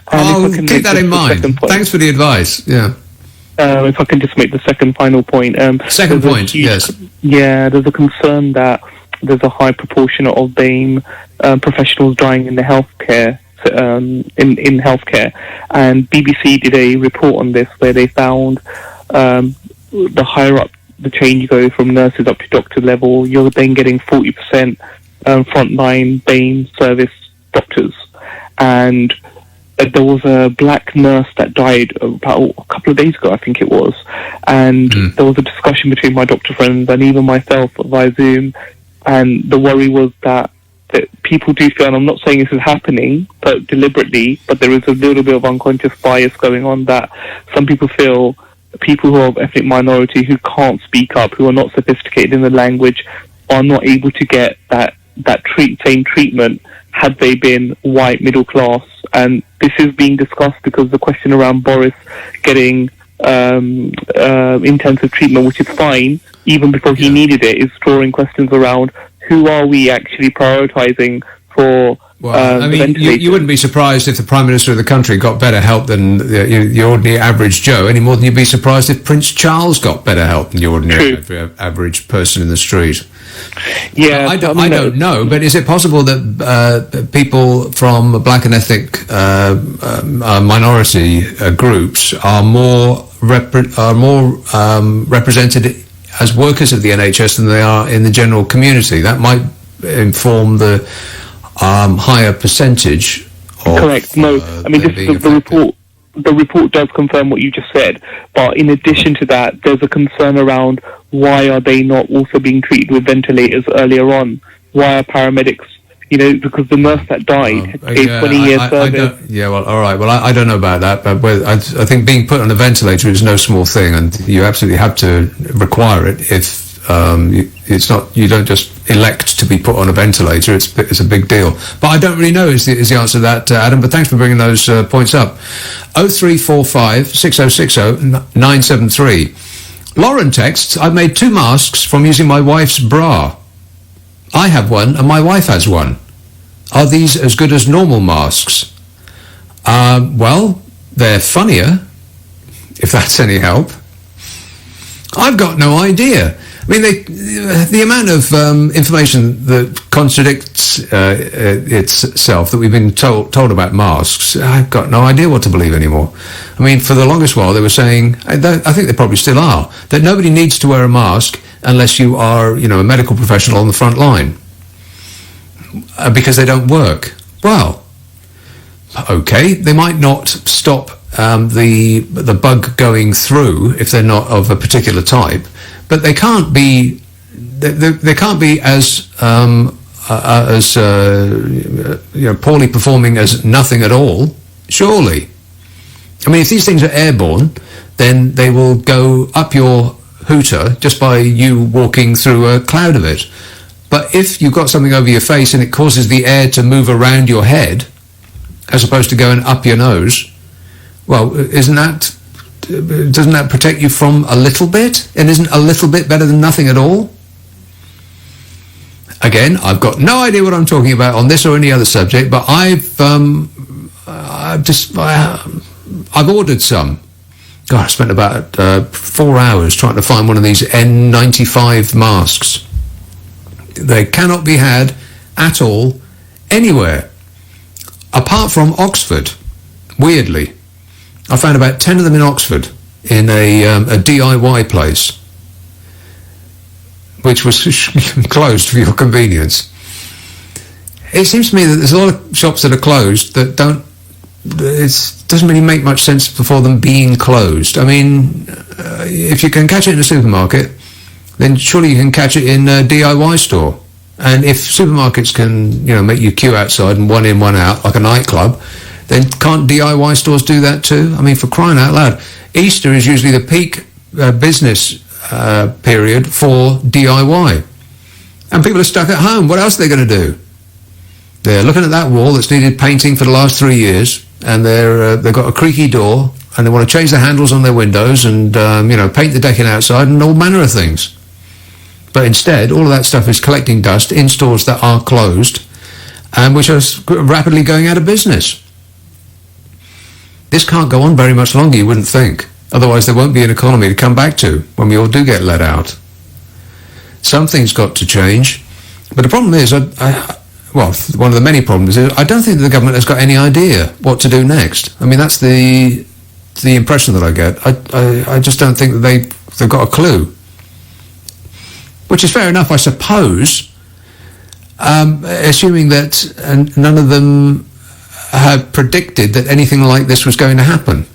I'll keep that in mind. Thanks for the advice. Yeah. If I can just make the final point. Second point, yes. Yeah, there's a concern that there's a high proportion of BAME professionals dying in the healthcare, in healthcare. And BBC did a report on this where they found the higher up the chain you go from nurses up to doctor level, you're then getting 40% frontline BAME service doctors. And there was a black nurse that died about a couple of days ago, I think it was, and there was a discussion between my doctor friends and even myself via Zoom, and the worry was that people do feel, and I'm not saying this is happening but deliberately, but there is a little bit of unconscious bias going on, that some people feel people who are of ethnic minority, who can't speak up, who are not sophisticated in the language, are not able to get that same treatment had they been white middle class. And this is being discussed because the question around Boris getting intensive treatment, which is fine, even before he needed it, is drawing questions around who are we actually prioritising for. Well, I mean, you wouldn't be surprised if the Prime Minister of the country got better help than the ordinary average Joe, any more than you'd be surprised if Prince Charles got better help than the ordinary average person in the street. Yeah, I don't know, but is it possible that people from black and ethnic minority groups are more represented as workers of the NHS than they are in the general community? That might inform the higher percentage of... Correct. No, I mean, the report does confirm what you just said, but in addition to that, there's a concern around why are they not also being treated with ventilators earlier on? Why are paramedics because the nurse that died is 20 years service. All right. Well, I don't know about that, but I think being put on a ventilator is no small thing, and you absolutely have to require it if it's not. You don't just elect to be put on a ventilator. It's a big deal. But I don't really know is the answer to that, Adam. But thanks for bringing those points up. 0345 6060 973. Lauren texts, I've made 2 masks from using my wife's bra. I have one and my wife has one. Are these as good as normal masks? Well, they're funnier, if that's any help. I've got no idea. I mean, the amount of information that contradicts itself that we've been told about masks, I've got no idea what to believe anymore. I mean, for the longest while, they were saying, I think they probably still are, that nobody needs to wear a mask unless you are, a medical professional on the front line, because they don't work. Well, okay, they might not stop the bug going through if they're not of a particular type, but they can't be as poorly performing as nothing at all, surely. I mean, if these things are airborne, then they will go up your hooter just by you walking through a cloud of it. But if you've got something over your face and it causes the air to move around your head, as opposed to going up your nose, well, doesn't that protect you from a little bit? And isn't a little bit better than nothing at all? Again, I've got no idea what I'm talking about on this or any other subject, but I've ordered some. God, I spent about 4 hours trying to find one of these N95 masks. They cannot be had at all anywhere, apart from Oxford, weirdly. I found about 10 of them in Oxford in a DIY place, which was closed for your convenience. It seems to me that there's a lot of shops that are closed that doesn't really make much sense for them being closed. I mean, if you can catch it in a supermarket, then surely you can catch it in a DIY store. And if supermarkets can, make you queue outside and one in, one out, like a nightclub, then can't DIY stores do that too? I mean, for crying out loud. Easter is usually the peak business period for DIY. And people are stuck at home. What else are they going to do? They're looking at that wall that's needed painting for the last 3 years, and they've got a creaky door, and they want to change the handles on their windows and, paint the decking outside and all manner of things. But instead, all of that stuff is collecting dust in stores that are closed and which are rapidly going out of business. This can't go on very much longer, you wouldn't think. Otherwise, there won't be an economy to come back to when we all do get let out. Something's got to change. But the problem is, one of the many problems is, I don't think the government has got any idea what to do next. I mean, that's the impression that I get. I just don't think that they've got a clue. Which is fair enough, I suppose, assuming that none of them had predicted that anything like this was going to happen.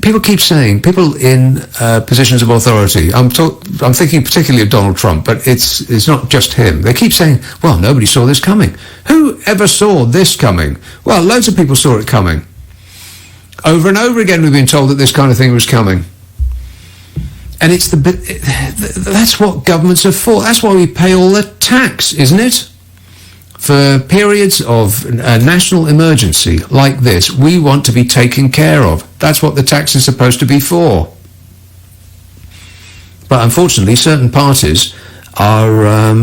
People keep saying, people in positions of authority, I'm thinking particularly of Donald Trump, but it's not just him. They keep saying, well, nobody saw this coming. Who ever saw this coming? Well, loads of people saw it coming. Over and over again we've been told that this kind of thing was coming. And that's what governments are for. That's why we pay all the tax, isn't it? For periods of national emergency like this, we want to be taken care of. That's what the tax is supposed to be for. But unfortunately, certain parties are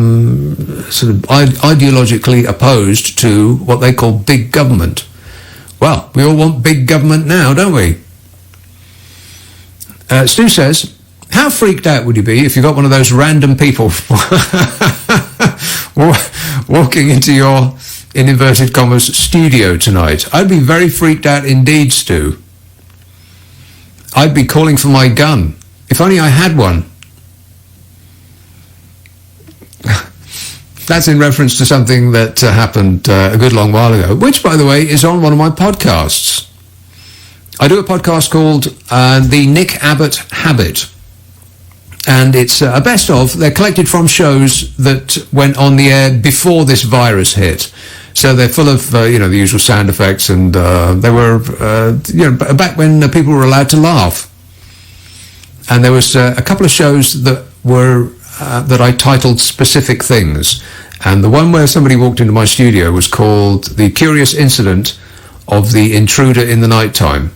sort of ideologically opposed to what they call big government. Well, we all want big government now, don't we? Stu says, how freaked out would you be if you got one of those random people walking into your, in inverted commas, studio tonight? I'd be very freaked out indeed, Stu. I'd be calling for my gun. If only I had one. That's in reference to something that happened a good long while ago, which, by the way, is on one of my podcasts. I do a podcast called The Nick Abbott Habit. And it's a best of. They're collected from shows that went on the air before this virus hit. So they're full of, the usual sound effects, and they were, back when people were allowed to laugh. And there was a couple of shows that were, that I titled Specific Things. And the one where somebody walked into my studio was called The Curious Incident of the Intruder in the Nighttime.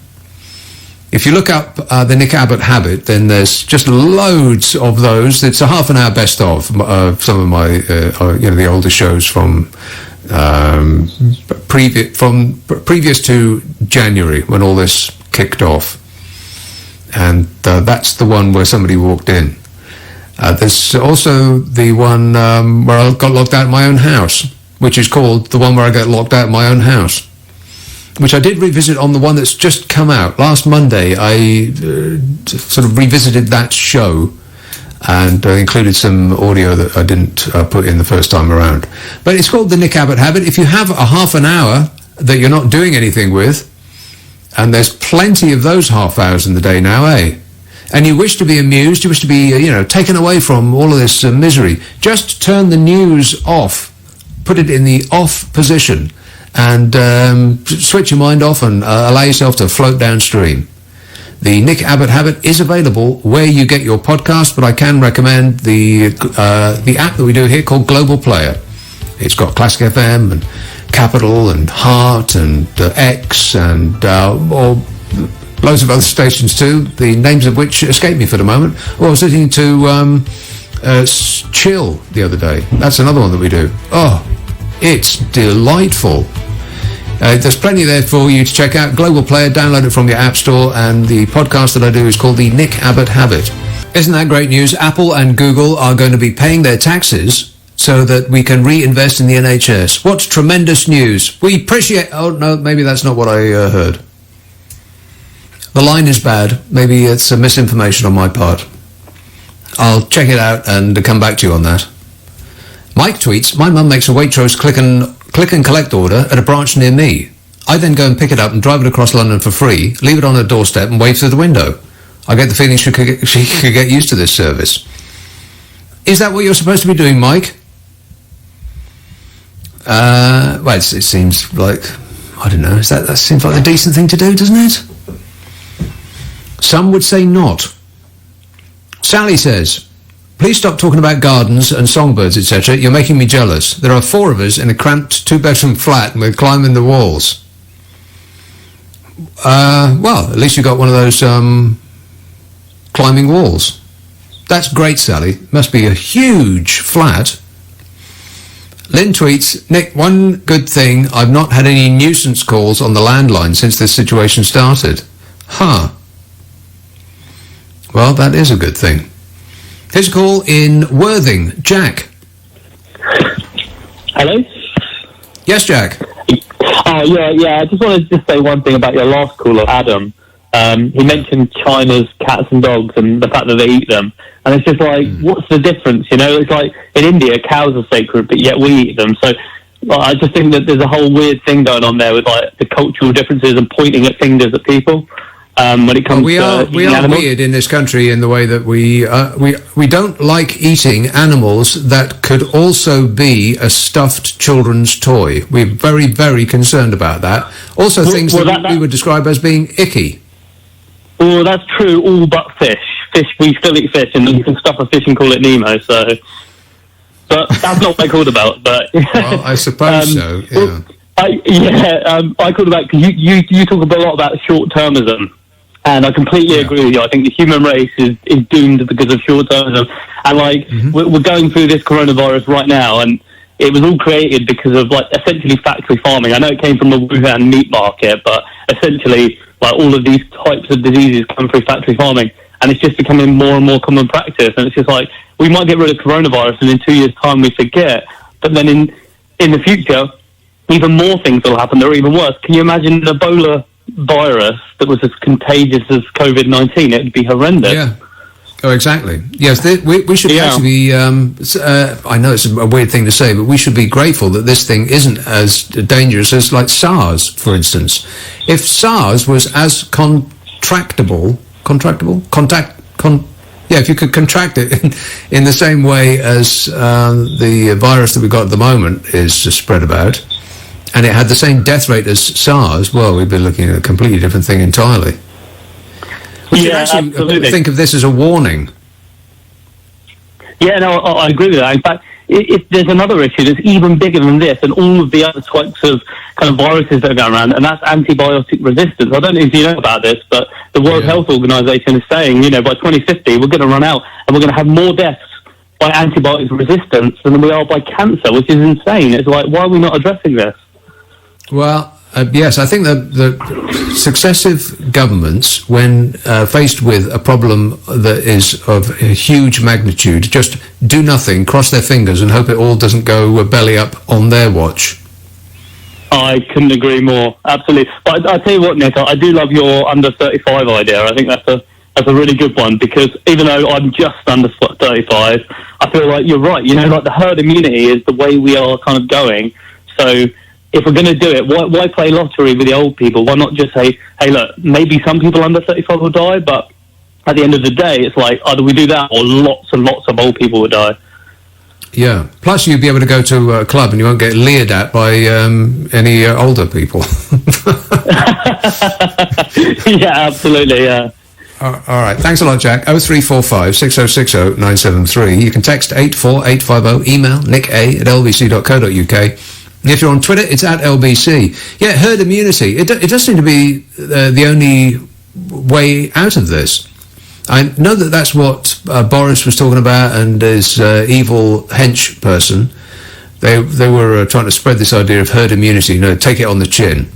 If you look up the Nick Abbott Habit, then there's just loads of those. It's a half an hour best of some of my, the older shows from previous to January when all this kicked off. And that's the one where somebody walked in. There's also the one where I got locked out of my own house, which is called The One Where I Got Locked Out of My Own House, which I did revisit on the one that's just come out. Last Monday, I sort of revisited that show and included some audio that I didn't put in the first time around. But it's called The Nick Abbott Habit. If you have a half an hour that you're not doing anything with, and there's plenty of those half hours in the day now, and you wish to be amused, you wish to be, taken away from all of this misery, just turn the news off, put it in the off position, and switch your mind off and allow yourself to float downstream. The Nick Abbott Habit is available where you get your podcast, but I can recommend the app that we do here called Global Player. It's got Classic FM and Capital and Heart and X and loads of other stations too, the names of which escape me for the moment. Well, I was listening to Chill the other day. That's another one that we do. Oh, it's delightful. There's plenty there for you to check out. Global Player, download it from your app store, and the podcast that I do is called The Nick Abbott Habit. Isn't that great news? Apple and Google are going to be paying their taxes so that we can reinvest in the NHS. What tremendous news. We appreciate... Oh, no, maybe that's not what I heard. The line is bad. Maybe it's a misinformation on my part. I'll check it out and come back to you on that. Mike tweets, my mum makes a Waitrose click and collect order at a branch near me. I then go and pick it up and drive it across London for free, leave it on her doorstep and wave through the window. I get the feeling she could get used to this service. Is that what you're supposed to be doing, Mike? Well, it seems like, I don't know, that seems like a decent thing to do, doesn't it? Some would say not. Sally says, please stop talking about gardens and songbirds, etc. You're making me jealous. There are 4 of us in a cramped 2-bedroom flat and we're climbing the walls. Well, at least you got one of those climbing walls. That's great, Sally. Must be a huge flat. Lynn tweets, Nick, one good thing, I've not had any nuisance calls on the landline since this situation started. Huh. Well, that is a good thing. Here's a call in Worthing. Jack. Hello? Yes, Jack. Oh, yeah. I just wanted to say one thing about your last caller, Adam. He mentioned China's cats and dogs and the fact that they eat them. And it's just like, what's the difference? It's like in India, cows are sacred, but yet we eat them. So I just think that there's a whole weird thing going on there with like the cultural differences and pointing at fingers at people. When it comes we are weird in this country in the way that we don't like eating animals that could also be a stuffed children's toy. We're very, very concerned about that. Also, things that we would describe as being icky. Well, that's true, all but fish. Fish, we still eat fish, and you can stuff a fish and call it Nemo, so... But that's not what I called about, but... Well, I suppose so, yeah. I called about... You talk a lot about short-termism, and I completely agree with you. I think the human race is doomed because of short-termism. And, we're going through this coronavirus right now, and it was all created because of, essentially factory farming. I know it came from the Wuhan meat market, but essentially... all of these types of diseases come through factory farming, and it's just becoming more and more common practice. And it's just like, we might get rid of coronavirus, and in 2 years' time we forget. But then in the future, even more things will happen that are even worse. Can you imagine an Ebola virus that was as contagious as COVID-19? It would be horrendous. Yeah. Oh, exactly. Yes, we should actually be, I know it's a weird thing to say, but we should be grateful that this thing isn't as dangerous as, SARS, for instance. If SARS was as Yeah, if you could contract it in the same way as the virus that we've got at the moment is spread about, and it had the same death rate as SARS, well, we'd be looking at a completely different thing entirely. We should actually think of this as a warning. Yeah, no, I agree with that. In fact, there's another issue that's even bigger than this and all of the other types of kind of viruses that are going around, and that's antibiotic resistance. I don't know if you know about this, but the World Health Organization is saying, by 2050, we're going to run out and we're going to have more deaths by antibiotic resistance than we are by cancer, which is insane. It's like, why are we not addressing this? Well, yes, I think that the successive governments, when faced with a problem that is of a huge magnitude, just do nothing, cross their fingers and hope it all doesn't go belly up on their watch. I couldn't agree more, absolutely. But I tell you what, Nick, I do love your under 35 idea. I think that's a really good one, because even though I'm just under 35, I feel like you're right. Like the herd immunity is the way we are kind of going. So if we're going to do it, why play lottery with the old people? Why not just say, hey, look, maybe some people under 35 will die, but at the end of the day, it's like either we do that or lots and lots of old people will die. Yeah. Plus, you'd be able to go to a club and you won't get leered at by any older people. Yeah, absolutely, yeah. All right. Thanks a lot, Jack. 0345 6060 973. You can text 84850, email nick@lbc.co.uk. If you're on Twitter, it's @LBC. Yeah, herd immunity. It does seem to be the only way out of this. I know that that's what Boris was talking about, and his evil hench person. They were trying to spread this idea of herd immunity, take it on the chin.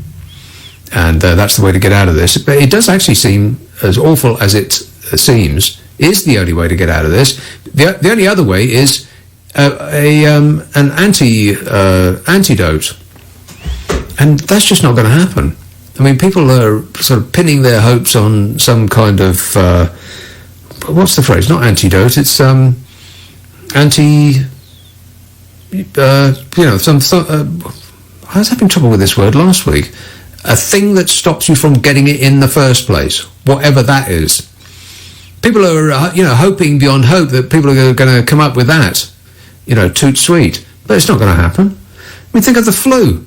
And that's the way to get out of this. But it does actually seem, as awful as it seems, is the only way to get out of this. The only other way is an antidote, and that's just not going to happen. I mean, people are sort of pinning their hopes on some kind of what's the phrase? Not antidote. It's anti. I was having trouble with this word last week. A thing that stops you from getting it in the first place, whatever that is. People are, hoping beyond hope that people are going to come up with that. Toot sweet. But it's not going to happen. I mean, think of the flu.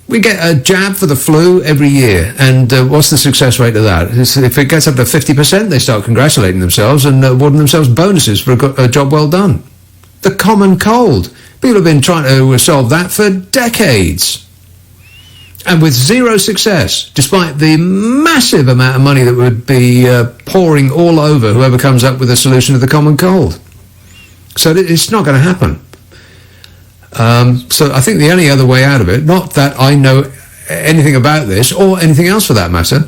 We get a jab for the flu every year, and what's the success rate of that? If it gets up to 50%, they start congratulating themselves and awarding themselves bonuses for a job well done. The common cold. People have been trying to solve that for decades. And with zero success, despite the massive amount of money that would be pouring all over whoever comes up with a solution to the common cold. So it's not going to happen. So I think the only other way out of it, not that I know anything about this or anything else for that matter,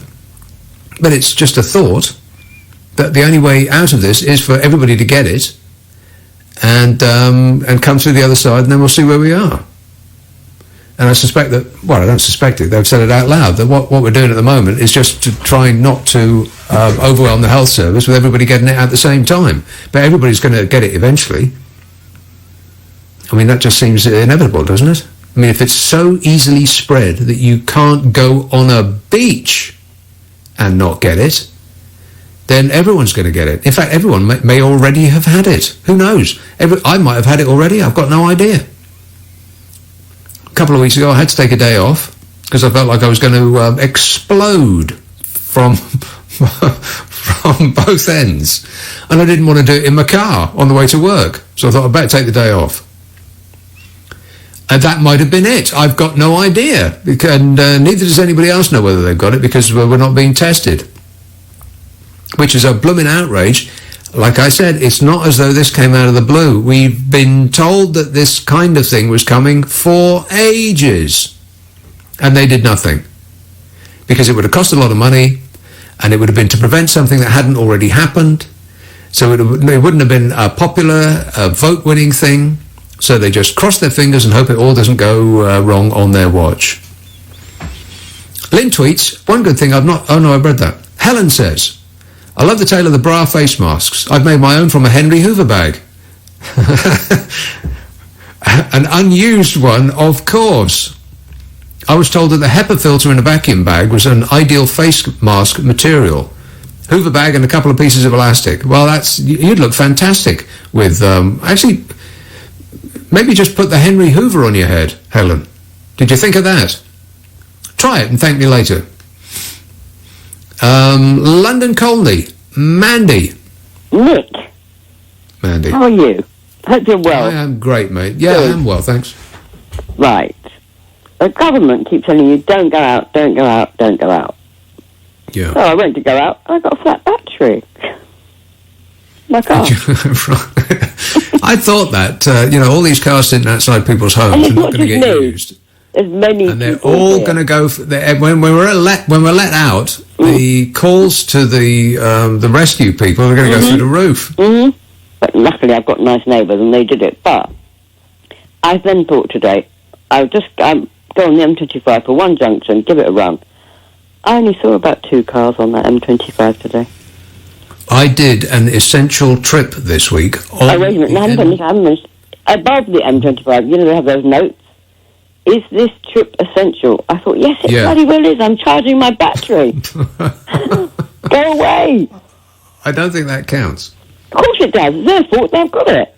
but it's just a thought that the only way out of this is for everybody to get it and come through the other side, and then we'll see where we are. And I suspect that, well, I don't suspect it, they've said it out loud, that what we're doing at the moment is just to try not to overwhelm the health service with everybody getting it at the same time. But everybody's going to get it eventually. I mean, that just seems inevitable, doesn't it? I mean, if it's so easily spread that you can't go on a beach and not get it, then everyone's going to get it. In fact, everyone may already have had it. Who knows? I might have had it already. I've got no idea. A couple of weeks ago, I had to take a day off because I felt like I was going to explode from both ends. And I didn't want to do it in my car on the way to work. So I thought I'd better take the day off. And that might have been it. I've got no idea. And neither does anybody else know whether they've got it because we're not being tested. Which is a blooming outrage. Like I said, it's not as though this came out of the blue. We've been told that this kind of thing was coming for ages. And they did nothing. Because it would have cost a lot of money, and it would have been to prevent something that hadn't already happened. So it wouldn't have been a popular, vote-winning thing. So they just cross their fingers and hope it all doesn't go wrong on their watch. Lynn tweets, one good thing I've read that. Helen says, I love the tale of the bra face masks. I've made my own from a Henry Hoover bag. An unused one, of course. I was told that the HEPA filter in a vacuum bag was an ideal face mask material. Hoover bag and a couple of pieces of elastic. Well, you'd look fantastic with, actually, maybe just put the Henry Hoover on your head, Helen. Did you think of that? Try it and thank me later. London Colney, Mandy. Nick. Mandy. How are you? Hope you're well. I am great, mate. Yeah, I am well, thanks. Right. The government keeps telling you, don't go out, don't go out, don't go out. Yeah. So I went to go out, I got a flat battery. My car. I thought that, all these cars sitting outside people's homes are not going to get used. There's many and they're all going to go when we're let out. The calls to the rescue people are going to go through the roof. Mm-hmm. But luckily, I've got nice neighbours, and they did it. But I then thought today, I'll just go on the M25 for one junction, give it a run. I only saw about 2 cars on that M25 today. I did an essential trip this week. Wait a minute, I haven't finished. Above the M25, they have those notes. Is this trip essential? I thought, yes, it bloody well is. I'm charging my battery. Go away. I don't think that counts. Of course it does. It's their fault. They've got it.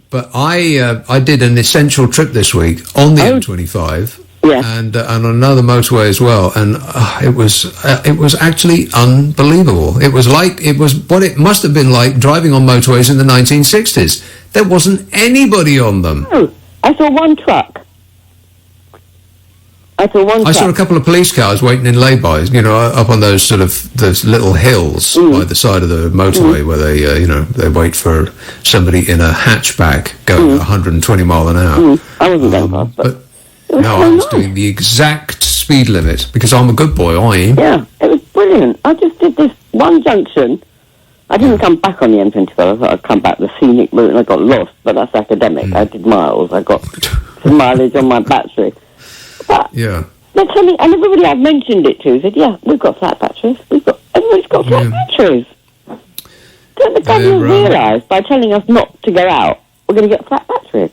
But I did an essential trip this week on the M25. Yeah. And on another motorway as well, and it was actually unbelievable. It was what it must have been like driving on motorways in the 1960s. There wasn't anybody on them. No, I saw one truck. I saw a couple of police cars waiting in lay-bys, up on those little hills by the side of the motorway where they wait for somebody in a hatchback going 120 mile an hour. I wasn't going past, but I was doing the exact speed limit because I'm a good boy, I am. Yeah, it was brilliant. I just did this one junction. I didn't come back on the M25. I thought I'd come back the scenic route and I got lost, but that's academic. I did miles. I got some mileage on my battery. But they're telling, and everybody I've mentioned it to said, yeah, we've got flat batteries. Everybody's got flat batteries. Don't the government realise by telling us not to go out, we're going to get flat batteries?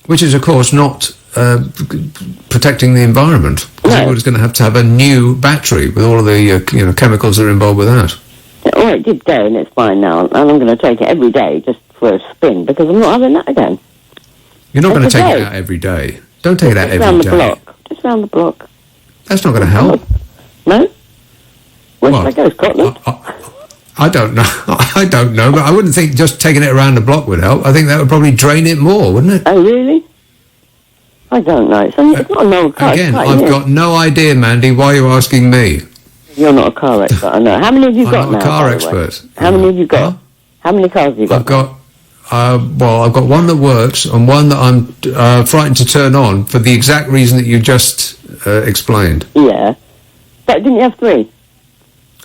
Which is, of course, not protecting the environment. Because everybody's going to have a new battery with all of the chemicals that are involved with that. Well, it did go, and it's fine now. And I'm going to take it every day just for a spin because I'm not having that again. You're not going to take it out every day. Don't take it out every day. Just round the block. That's not going to help. No? Where should I go, Scotland? I don't know. I don't know, but I wouldn't think just taking it around the block would help. I think that would probably drain it more, wouldn't it? Oh, really? I don't know. It's not a normal car. Again, I've got no idea, Mandy, why you're asking me. You're not a car expert, I know. How many have you got now? I'm not a car expert. How many have you got? Huh? How many cars have you got? I've got one that works and one that I'm frightened to turn on for the exact reason that you just explained. Yeah. But didn't you have 3?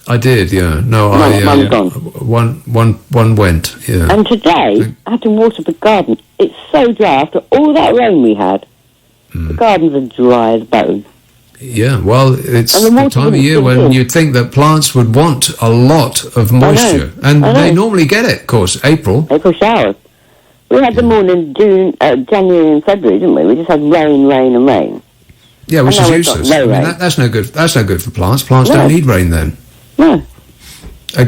I did, yeah. No, one's gone. One went, yeah. And today, I had to water the garden. It's so dry after all that rain we had. The gardens are dry as bone. Yeah, well, it's the time of year when you'd think that plants would want a lot of moisture. And they normally get it, of course, April. April showers. We had them all in January and February, didn't we? We just had rain, rain and rain. Yeah, which is useless. That's no good. That's no good for plants. Plants don't need rain then. No. I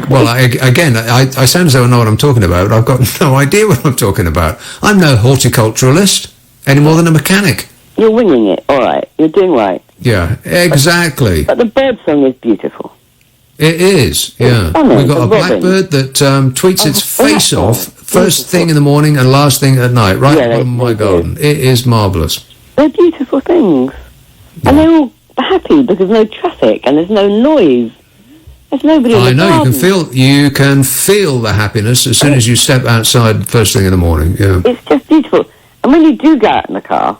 sound as though I know what I'm talking about. I've got no idea what I'm talking about. I'm no horticulturalist any more than a mechanic. You're winging it, all right. You're doing right. Yeah, exactly. But the bird song is beautiful. It is, yeah. We've got a blackbird that tweets its face off first thing in the morning and last thing at night, right at the bottom of my garden. It is marvellous. They're beautiful things. Yeah. And they're all happy because there's no traffic and there's no noise. There's nobody in the garden. I know, you can feel the happiness as soon as you step outside first thing in the morning, yeah. It's just beautiful. And when you do go out in the car,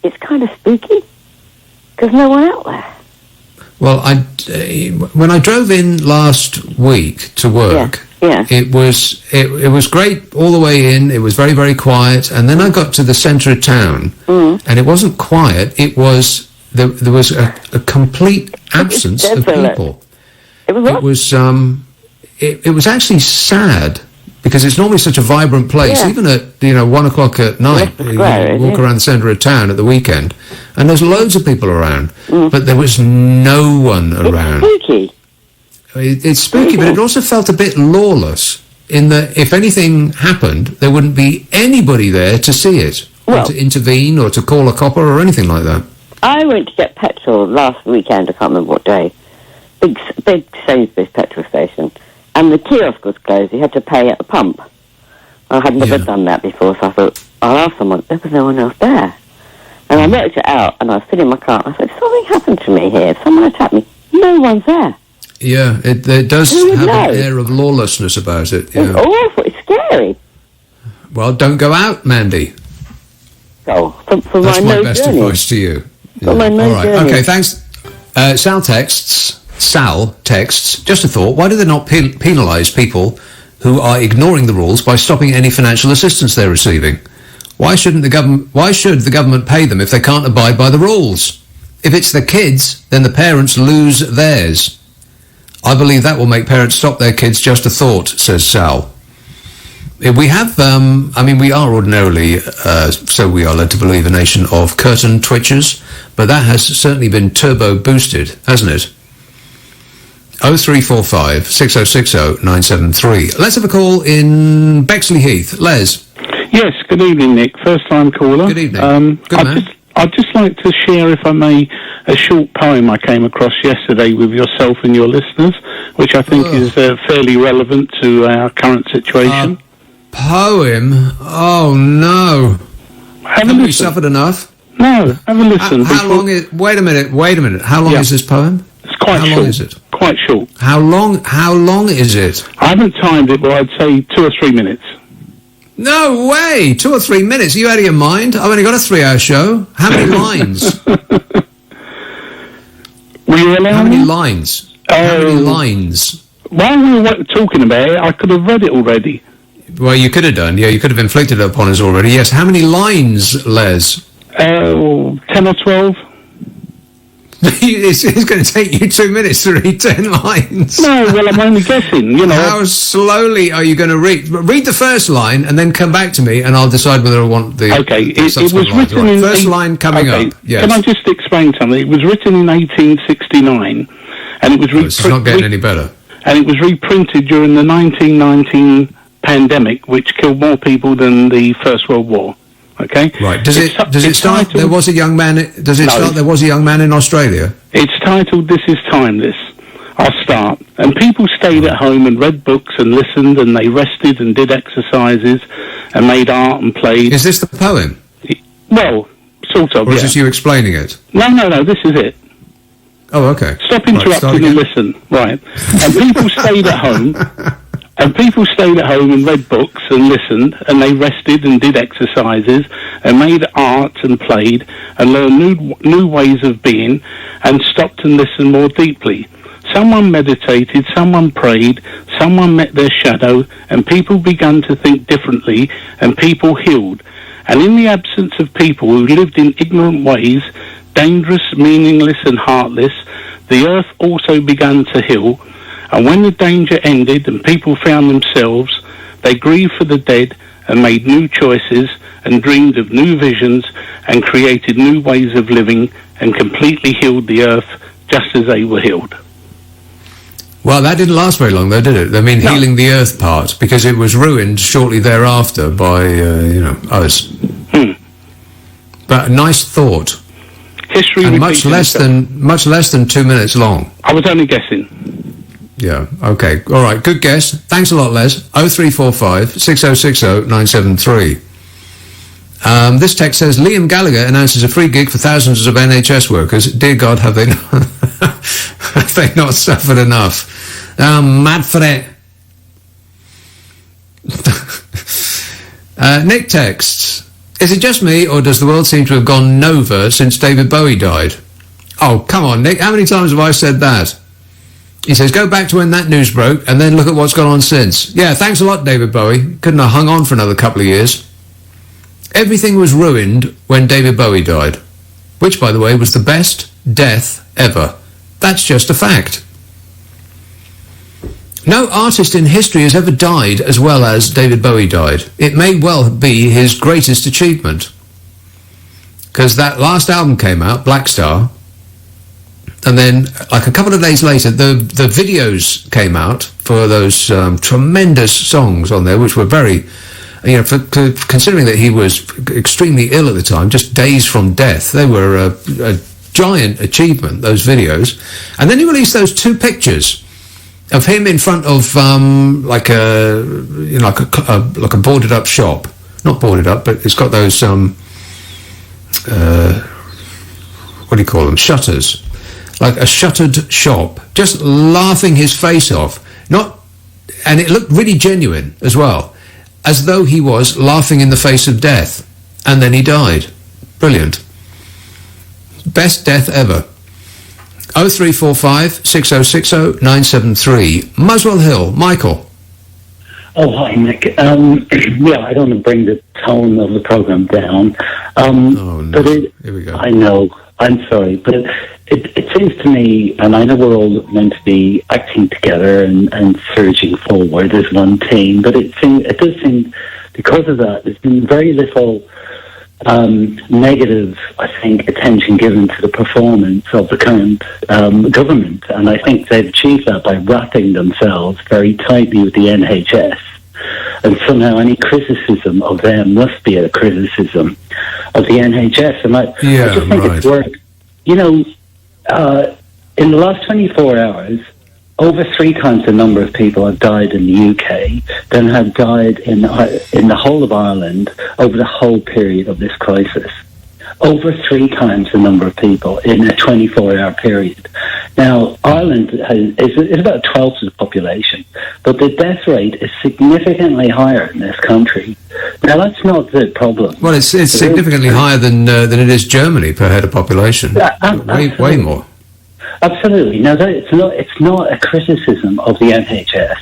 it's kind of spooky because no one out there. Well, when I drove in last week to work, it was great all the way in. It was very, very quiet, and then I got to the centre of town, and it wasn't quiet. It was there was a complete absence of people. It was actually sad. Because it's normally such a vibrant place, even at 1 o'clock at night. You walk around the centre of town at the weekend, and there's loads of people around, but there was no one around. It's spooky. It's spooky, but it also felt a bit lawless in that if anything happened, there wouldn't be anybody there to see it, or to intervene, or to call a copper, or anything like that. I went to get petrol last weekend, I can't remember what day. Big Sainsbury's petrol station. And the kiosk was closed. You had to pay at the pump. I had never done that before, so I thought, I'll ask someone. There was no one else there. And I worked it out, and I was sitting in my car, and I said, something happened to me here. Someone attacked me. No one's there. Yeah, it does have an air of lawlessness about it. Yeah. It's awful. It's scary. Well, don't go out, Mandy. Oh, for That's my my no best journey. advice to you. For my no All right. journey. Okay, thanks. Sal texts, just a thought, why do they not penalise people who are ignoring the rules by stopping any financial assistance they're receiving? Why should the government pay them if they can't abide by the rules? If it's the kids, then the parents lose theirs. I believe that will make parents stop their kids. Just a thought, says Sal. We have, we are ordinarily, so we are led to believe, a nation of curtain twitchers, but that has certainly been turbo boosted, hasn't it? 0345 6060 973. Let's have a call in Bexley Heath. Les. Yes, good evening, Nick. First time caller. Good evening. Good man. I'd just like to share, if I may, a short poem I came across yesterday with yourself and your listeners, which I think is fairly relevant to our current situation. Poem? Oh, no. Haven't we suffered enough? No, have a listen. How long is... Wait a minute. How long is this poem? It's quite short. How long is it? Quite short. How long is it? I haven't timed it, but I'd say 2 or 3 minutes. No way! 2 or 3 minutes? Are you out of your mind? I've only got a 3-hour show. How many lines? Will you allow How many me? lines? How many lines? While we were talking about it, I could have read it already. Well, you could have done. Yeah, you could have inflicted it upon us already. Yes. How many lines, Les? 10 or 12. It's going to take you 2 minutes to read 10 lines. No, well, I'm only guessing, you know. How slowly are you going to read? Read the first line and then come back to me and I'll decide whether I want the... Okay, the it was written in... First line coming up. Yes. Can I just explain something? It was written in 1869, and it was... It's not getting any better. And it was reprinted during the 1919 pandemic, which killed more people than the First World War. Okay. Right. Does it start? Titled, there was a young man. Does it start? There was a young man in Australia. It's titled "This Is Timeless." I'll start. And people stayed at home and read books and listened, and they rested and did exercises and made art and played. Is this the poem? Well, sort of. Or is this you explaining it? No. This is it. Oh, okay. Stop interrupting and listen. Right. And people stayed at home. And people stayed at home and read books and listened, and they rested and did exercises and made art and played and learned new ways of being and stopped and listened more deeply. Someone meditated, someone prayed, someone met their shadow, and people began to think differently, and people healed. And in the absence of people who lived in ignorant ways, dangerous, meaningless and heartless, the earth also began to heal. And when the danger ended and people found themselves, they grieved for the dead and made new choices and dreamed of new visions and created new ways of living and completely healed the earth just as they were healed. Well, that didn't last very long, though, did it? I mean, healing the earth part, because it was ruined shortly thereafter by, us. But a nice thought. History and much less than 2 minutes long. I was only guessing. Yeah, okay. All right, good guess. Thanks a lot, Les. 0345 6060 973. This text says, Liam Gallagher announces a free gig for thousands of NHS workers. Dear God, have they not suffered enough? I'm mad for it. Nick texts, is it just me, or does the world seem to have gone nova since David Bowie died? Oh, come on, Nick. How many times have I said that? He says, go back to when that news broke and then look at what's gone on since. Yeah, thanks a lot, David Bowie. Couldn't have hung on for another couple of years. Everything was ruined when David Bowie died, which, by the way, was the best death ever. That's just a fact. No artist in history has ever died as well as David Bowie died. It may well be his greatest achievement. Because that last album came out, Black Star, and then, like a couple of days later, the videos came out for those tremendous songs on there, which were very, for considering that he was extremely ill at the time, just days from death. They were a giant achievement, those videos. And then he released those 2 pictures of him in front of like a boarded up shop. Not boarded up, but it's got those what do you call them? Shutters. Like a shuttered shop, just laughing his face off. And it looked really genuine as well, as though he was laughing in the face of death. And then he died. Brilliant. Best death ever. 0345 6060 973. Muswell Hill, Michael. Oh, hi, Nick. I don't want to bring the tone of the programme down. But here we go. I know, I'm sorry, but it seems to me, and I know we're all meant to be acting together and surging forward as one team, but it does seem, because of that, there's been very little negative, I think, attention given to the performance of the current government. And I think they've achieved that by wrapping themselves very tightly with the NHS. And somehow any criticism of them must be a criticism of the NHS. And I just think it's worth, in the last 24 hours, over 3 times the number of people have died in the UK than have died in the whole of Ireland over the whole period of this crisis. Over 3 times the number of people in a 24-hour period. Now, Ireland is about 12th of the population, but the death rate is significantly higher in this country. Now, that's not the problem. Well, it's significantly higher than it is Germany per head of population. Way more. Absolutely. Now, it's not a criticism of the NHS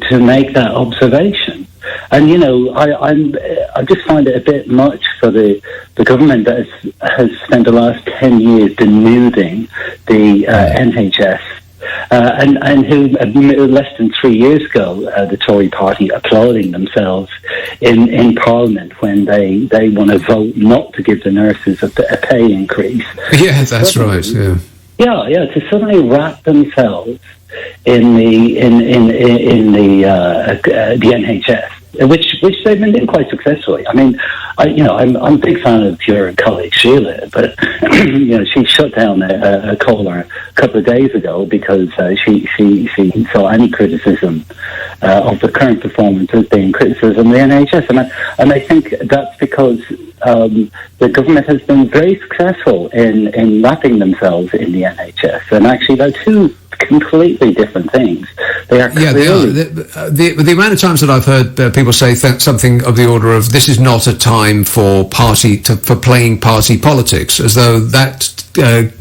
to make that observation. And I just find it a bit much for the government that has spent the last 10 years denuding the NHS. And who less than 3 years ago, the Tory party applauding themselves in Parliament when they want to vote not to give the nurses a pay increase. Yeah, that's right. Yeah. Yeah, to suddenly wrap themselves in the NHS, which they've been doing quite successfully. I mean, I'm a big fan of your colleague Sheila, but she shut down a caller a couple of days ago because she saw any criticism of the current performance as being criticism of the NHS, and I think that's because the government has been very successful in wrapping themselves in the NHS, and actually they're 2 completely different things. They are clearly... The amount of times that I've heard people say something of the order of "this is not a time for playing party politics," as though that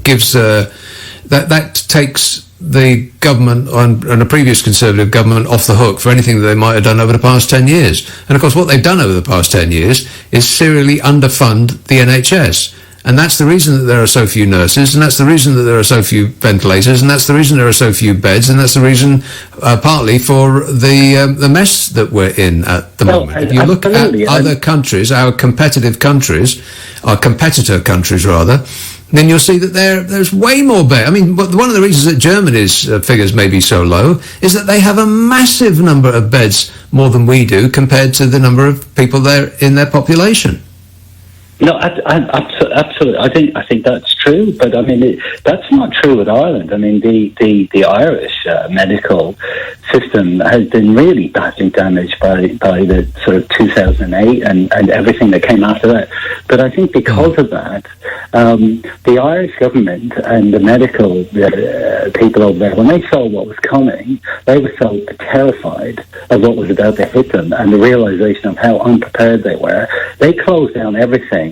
gives that takes the government and a previous Conservative government off the hook for anything that they might have done over the past 10 years. And of course, what they've done over the past 10 years is serially underfund the NHS. And that's the reason that there are so few nurses, and that's the reason that there are so few ventilators, and that's the reason there are so few beds, and that's the reason, partly, for the mess that we're in at the moment. If you look at other countries, our competitive countries, our competitor countries rather, then you'll see that there's way more beds. I mean, one of the reasons that Germany's figures may be so low is that they have a massive number of beds more than we do compared to the number of people there in their population. No, absolutely. I think that's true, but I mean that's not true with Ireland. I mean the Irish medical system has been really badly damaged by the sort of 2008 and everything that came after that. But I think because of that, the Irish government and the medical people over there, when they saw what was coming, they were so terrified of what was about to hit them and the realization of how unprepared they were. They closed down everything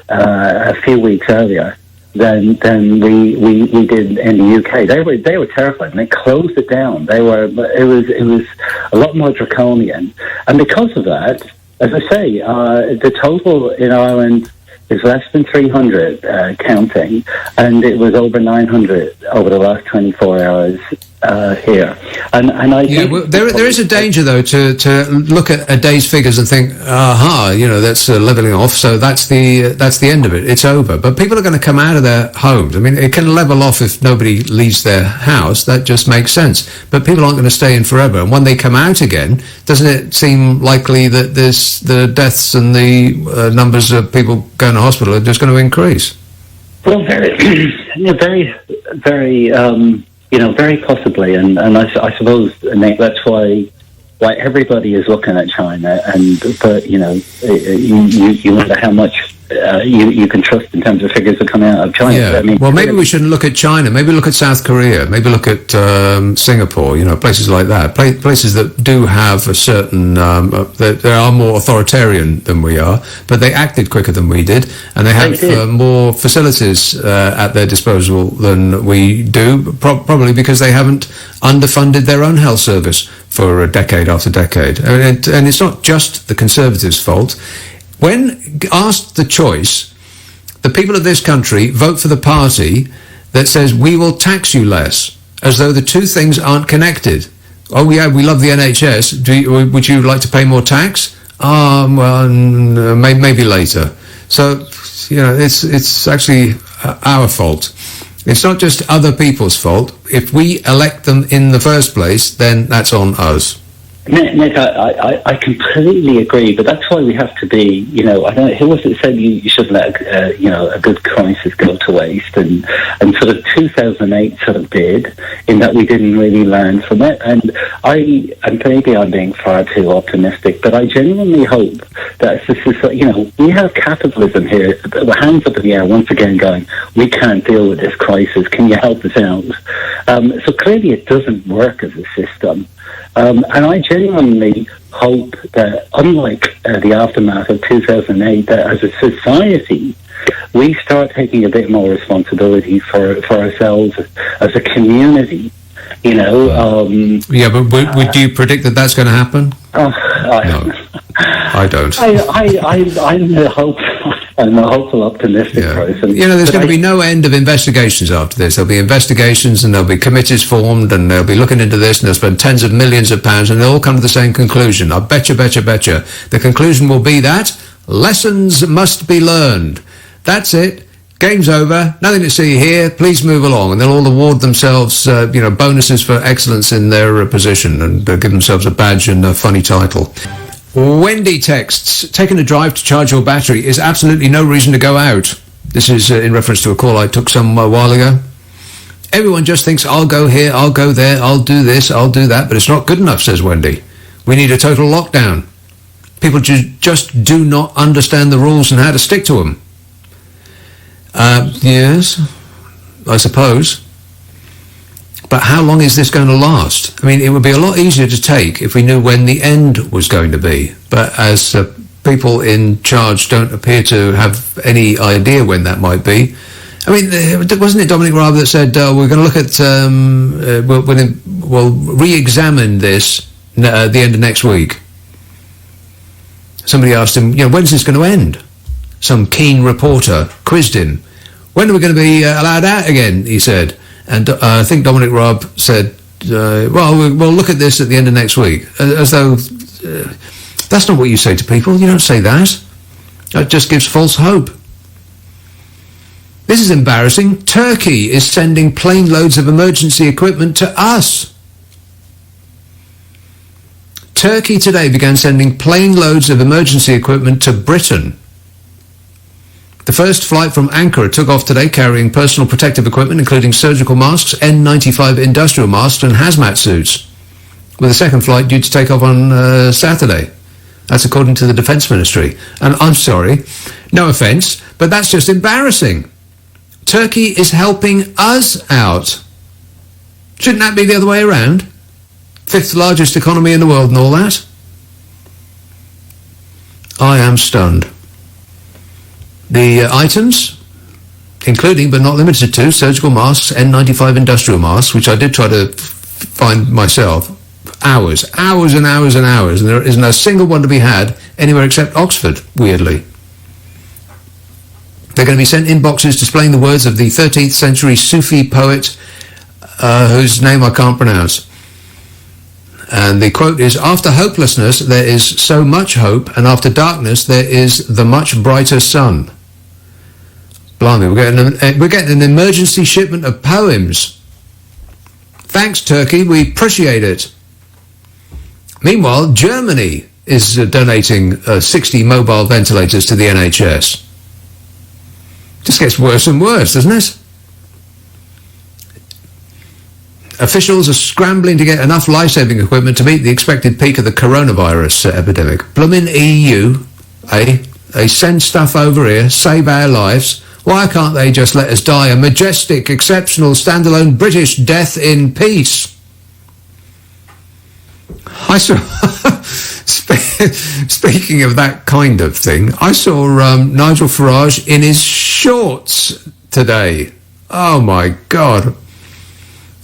a few weeks earlier than we did in the UK. They were terrified and they closed it down. It was a lot more draconian, and because of that, as I say, the total in Ireland is less than 300 counting, and it was over 900 over the last 24 hours here, and I think well, there is a danger though to look at a day's figures and think, that's leveling off, so that's the end of it. It's over. But people are going to come out of their homes. I mean, it can level off if nobody leaves their house. That just makes sense. But people aren't going to stay in forever. And when they come out again, doesn't it seem likely that the deaths and the numbers of people going to hospital are just going to increase? Well, very, very, very. Very possibly, and I suppose, Nick, that's why everybody is looking at China, but you wonder how much you can trust in terms of figures that come out of China. Yeah. I mean, well, maybe we shouldn't look at China. Maybe look at South Korea. Maybe look at Singapore. Places like that. Places that do have a certain. They are more authoritarian than we are, but they acted quicker than we did, and they have more facilities at their disposal than we do. Probably because they haven't underfunded their own health service for a decade after decade. And it's not just the Conservatives' fault. When asked the choice, the people of this country vote for the party that says we will tax you less, as though the two things aren't connected. Oh yeah, we love the NHS. Would you like to pay more tax? Maybe later. So, it's actually our fault. It's not just other people's fault. If we elect them in the first place, then that's on us. Nick, I completely agree, but that's why we have to be, I don't know, who was it said you shouldn't let a good crisis go to waste, and sort of 2008 sort of did, in that we didn't really learn from it, and maybe I'm being far too optimistic, but I genuinely hope that this is, we have capitalism here, the hands up in the air once again going, we can't deal with this crisis, can you help us out? So clearly it doesn't work as a system. And I genuinely hope that, unlike the aftermath of 2008, that as a society, we start taking a bit more responsibility for ourselves as a community. Yeah, but would you predict that that's going to happen? No, I don't. I'm a hopeful, optimistic person. There's going to be no end of investigations after this. There'll be investigations, and there'll be committees formed, and they'll be looking into this, and they'll spend tens of millions of pounds, and they'll all come to the same conclusion. I betcha. The conclusion will be that lessons must be learned. That's it. Game's over. Nothing to see here. Please move along. And they'll all award themselves, bonuses for excellence in their position, and give themselves a badge and a funny title. Wendy texts, taking a drive to charge your battery is absolutely no reason to go out. This is in reference to a call I took some while ago. Everyone just thinks, I'll go here, I'll go there, I'll do this, I'll do that, but it's not good enough, says Wendy. We need a total lockdown. People just do not understand the rules and how to stick to them. Yes, I suppose. But how long is this going to last? I mean, it would be a lot easier to take if we knew when the end was going to be. But as people in charge don't appear to have any idea when that might be. I mean, wasn't it Dominic Raab that said, we're going to look at, we'll re-examine this at the end of next week? Somebody asked him, when's this going to end? Some keen reporter quizzed him. When are we going to be allowed out again, he said. And I think Dominic Raab said, we'll look at this at the end of next week. As though that's not what you say to people. You don't say that. That just gives false hope. This is embarrassing. Turkey is sending plane loads of emergency equipment to us. Turkey today began sending plane loads of emergency equipment to Britain. The first flight from Ankara took off today carrying personal protective equipment, including surgical masks, N95 industrial masks and hazmat suits, with the second flight due to take off on Saturday. That's according to the Defence Ministry. And I'm sorry, no offence, but that's just embarrassing. Turkey is helping us out. Shouldn't that be the other way around? Fifth largest economy in the world and all that? I am stunned. The items, including but not limited to surgical masks, N95 industrial masks, which I did try to find myself, hours and hours, and there isn't a single one to be had anywhere except Oxford, weirdly. They're going to be sent in boxes displaying the words of the 13th century Sufi poet whose name I can't pronounce. And the quote is, "After hopelessness, there is so much hope, and after darkness, there is the much brighter sun." Blimey, we're getting an emergency shipment of poems. Thanks, Turkey. We appreciate it. Meanwhile, Germany is donating 60 mobile ventilators to the NHS. Just gets worse and worse, doesn't it? Officials are scrambling to get enough life-saving equipment to meet the expected peak of the coronavirus epidemic. Bloomin' EU, eh? They send stuff over here, save our lives. Why can't they just let us die a majestic, exceptional, standalone British death in peace? I saw... Speaking of that kind of thing, I saw Nigel Farage in his shorts today. Oh, my God.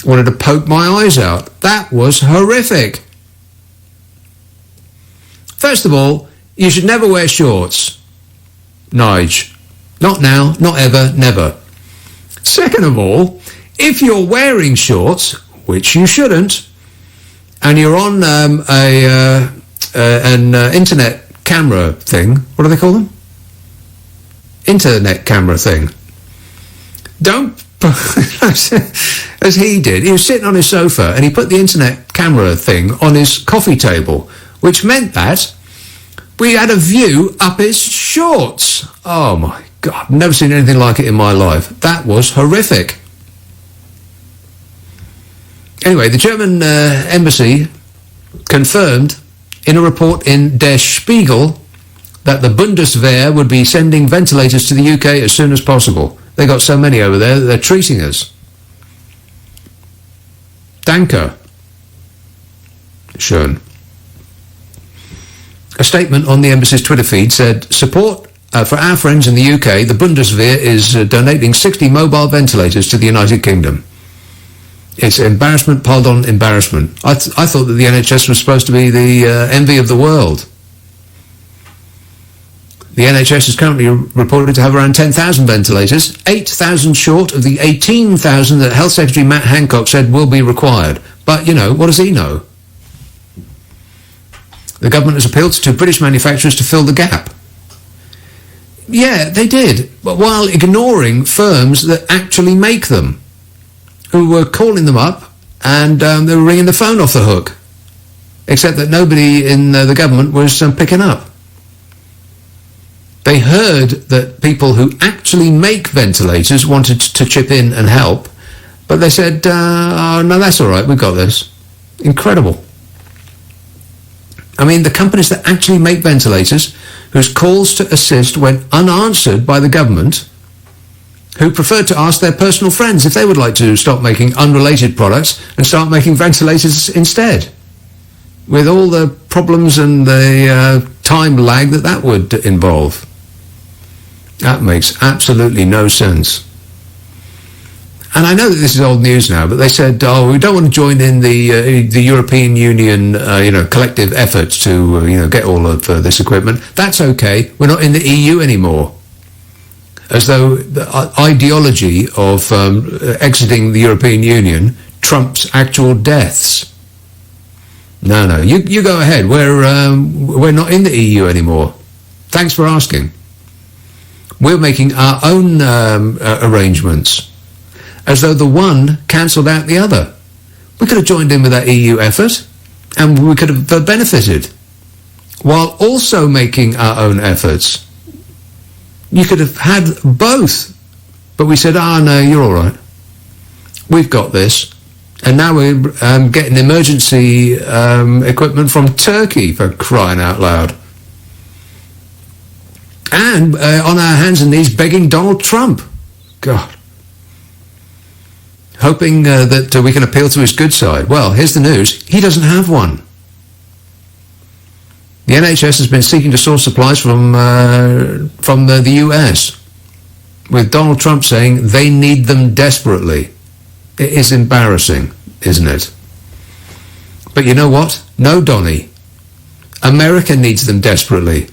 Wanted to poke my eyes out. That was horrific. First of all, you should never wear shorts, Nige. Not now, not ever, never. Second of all, if you're wearing shorts, which you shouldn't, and you're on an internet camera thing, what do they call them? Internet camera thing. Don't, as he did, he was sitting on his sofa and he put the internet camera thing on his coffee table, which meant that we had a view up his shorts. Oh my God, I've never seen anything like it in my life. That was horrific. Anyway, the German embassy confirmed in a report in Der Spiegel that the Bundeswehr would be sending ventilators to the UK as soon as possible. They got so many over there that they're treating us. Danke. Schön. A statement on the embassy's Twitter feed said, support for our friends in the UK, the Bundeswehr is donating 60 mobile ventilators to the United Kingdom. It's embarrassment, pardon, embarrassment. I thought that the NHS was supposed to be the envy of the world. The NHS is currently reported to have around 10,000 ventilators, 8,000 short of the 18,000 that Health Secretary Matt Hancock said will be required. But, you know, what does he know? The government has appealed to British manufacturers to fill the gap. Yeah, they did, but while ignoring firms that actually make them, who were calling them up and they were ringing the phone off the hook, except that nobody in the government was picking up. They heard that people who actually make ventilators wanted to chip in and help, but they said, oh, no, that's all right, we've got this. Incredible. I mean, the companies that actually make ventilators, whose calls to assist went unanswered by the government, who preferred to ask their personal friends if they would like to stop making unrelated products and start making ventilators instead, with all the problems and the time lag that would involve. That makes absolutely no sense. And I know that this is old news now, but they said, oh, we don't want to join in the European Union, collective efforts to, get all of this equipment. That's okay. We're not in the EU anymore. As though the ideology of exiting the European Union trumps actual deaths. No, you go ahead. We're not in the EU anymore. Thanks for asking. We're making our own arrangements, as though the one cancelled out the other. We could have joined in with that EU effort, and we could have benefited, while also making our own efforts. You could have had both, but we said, no, you're all right. We've got this. And now we're getting emergency equipment from Turkey, for crying out loud. And on our hands and knees begging Donald Trump. God. Hoping that we can appeal to his good side. Well, here's the news. He doesn't have one. The NHS has been seeking to source supplies from the US, with Donald Trump saying they need them desperately. It is embarrassing, isn't it? But you know what? No, Donny. America needs them desperately.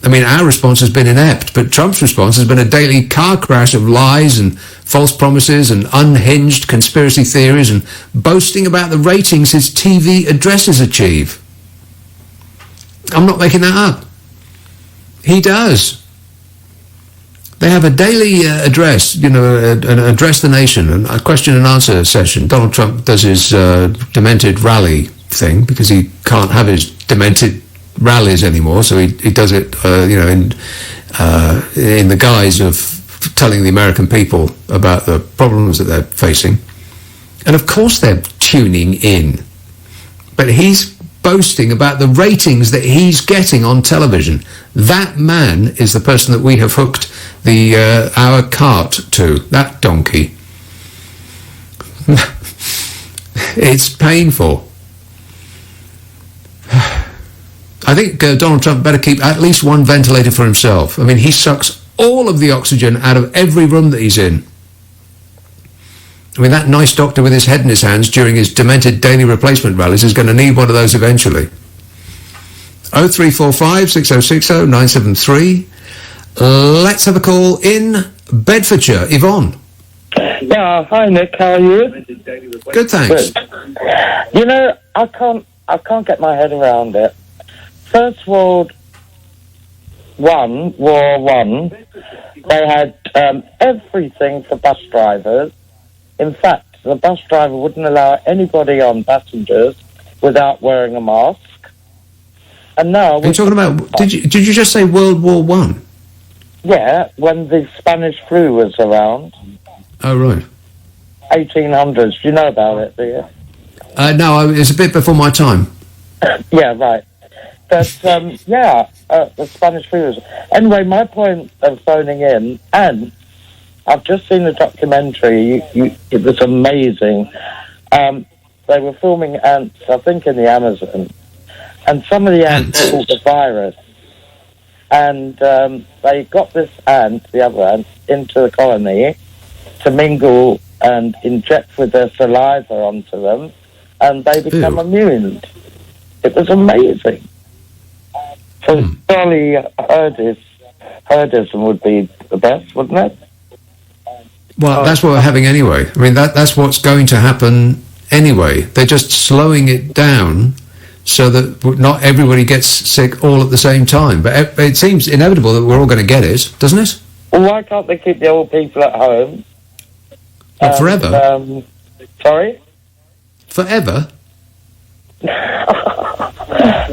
I mean, our response has been inept, but Trump's response has been a daily car crash of lies and false promises and unhinged conspiracy theories and boasting about the ratings his TV addresses achieve. I'm not making that up. He does. They have a daily address, an address the nation, a question and answer session. Donald Trump does his demented rally thing because he can't have his demented rallies anymore, so he does it, in the guise of telling the American people about the problems that they're facing. And of course they're tuning in. But he's boasting about the ratings that he's getting on television. That man is the person that we have hooked our cart to. That donkey. It's painful. I think Donald Trump better keep at least one ventilator for himself. I mean, he sucks all of the oxygen out of every room that he's in. I mean, that nice doctor with his head in his hands during his demented daily replacement rallies is going to need one of those eventually. 0345 6060 973. Let's have a call in Bedfordshire. Yvonne. Yeah, hi Nick, how are you? Good, thanks. Good. I can't get my head around it. First World War One, they had everything for bus drivers. In fact, the bus driver wouldn't allow anybody on passengers without wearing a mask. And now... Are you talking about... Did you just say World War One? Yeah, when the Spanish flu was around. Oh, right. 1800s. Do you know about it, do you? No, it's a bit before my time. Yeah, right. But, the Spanish flu was... Anyway, my point of phoning in, and I've just seen the documentary. It was amazing. They were filming ants, I think, in the Amazon. And some of the ants caught the virus. And they got this ant, the other ant, into the colony to mingle and inject with their saliva onto them. And they become immune. It was amazing. So surely herdism would be the best, wouldn't it? Well, that's what we're having anyway. I mean, that's what's going to happen anyway. They're just slowing it down so that not everybody gets sick all at the same time. But it seems inevitable that we're all going to get it, doesn't it? Well, why can't they keep the old people at home? Well, forever? Sorry? Forever?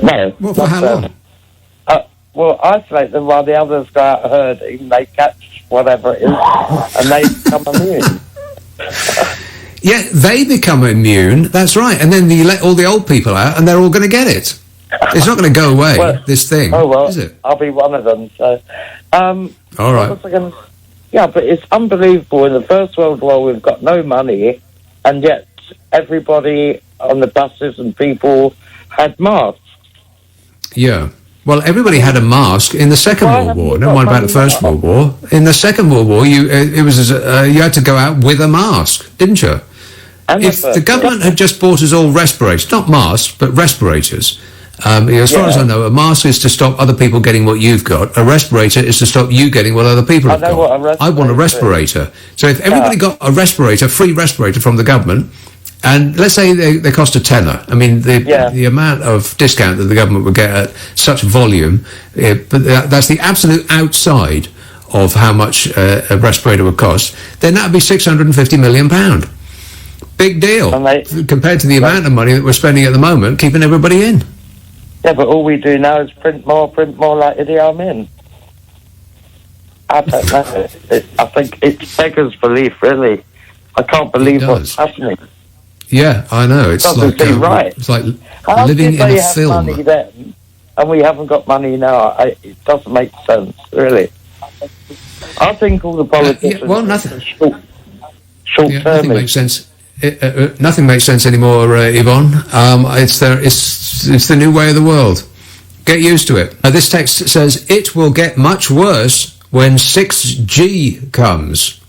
No. Well, for how long? Well, isolate them while the others go out herding, they catch whatever it is, and they become immune. Yeah, they become immune, that's right, and then you let all the old people out and they're all going to get it. It's not going to go away, this thing, is it? I'll be one of them, so... all right. Yeah, but it's unbelievable. In the First World War, we've got no money, and yet everybody on the buses and people had masks. Yeah. Well, everybody had a mask in the Second World War. Never mind about the First World War. In the Second World War, you had to go out with a mask, didn't you? If the government had just bought us all respirators, not masks, but respirators. As far as I know, a mask is to stop other people getting what you've got. A respirator is to stop you getting what other people have got. I want a respirator. So if everybody got a respirator, free respirator from the government, and let's say they cost a tenner. I mean, the amount of discount that the government would get at such volume, but that's the absolute outside of how much a respirator would cost, then that would be £650 million. Big deal compared to the amount of money that we're spending at the moment keeping everybody in. Yeah, but all we do now is print more like Idi Amin. I don't know. I think it beggars belief, really. I can't believe what's happening. Yeah, I know. It's doesn't seem right. It's like How living in a have film. Money then, and we haven't got money now. It doesn't make sense, really. I think all the politicians nothing. Short-term. Nothing makes sense. Nothing makes sense anymore, Yvonne. It's the new way of the world. Get used to it. This text says, it will get much worse when 6G comes.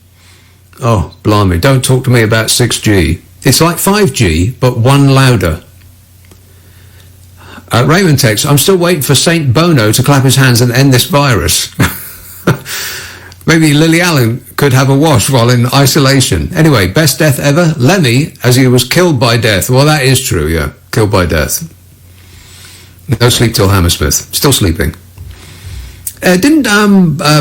Oh, blimey, don't talk to me about 6G. It's like 5G, but one louder. Raymond texts, I'm still waiting for Saint Bono to clap his hands and end this virus. Maybe Lily Allen could have a wash while in isolation. Anyway, best death ever? Lemmy, as he was killed by death. Well, that is true, yeah. Killed by death. No sleep till Hammersmith. Still sleeping. Didn't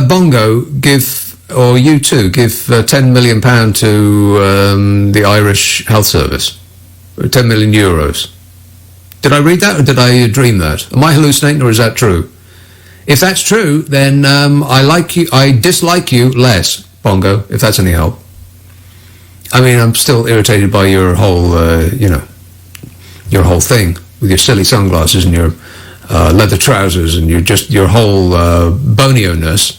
Bongo give, or you too, give £10 million to the Irish Health Service? 10 million euros. Did I read that or did I dream that? Am I hallucinating or is that true? If that's true, then I dislike you less, Bongo, if that's any help. I mean, I'm still irritated by your whole, your whole thing with your silly sunglasses and your leather trousers and your whole bonio-ness.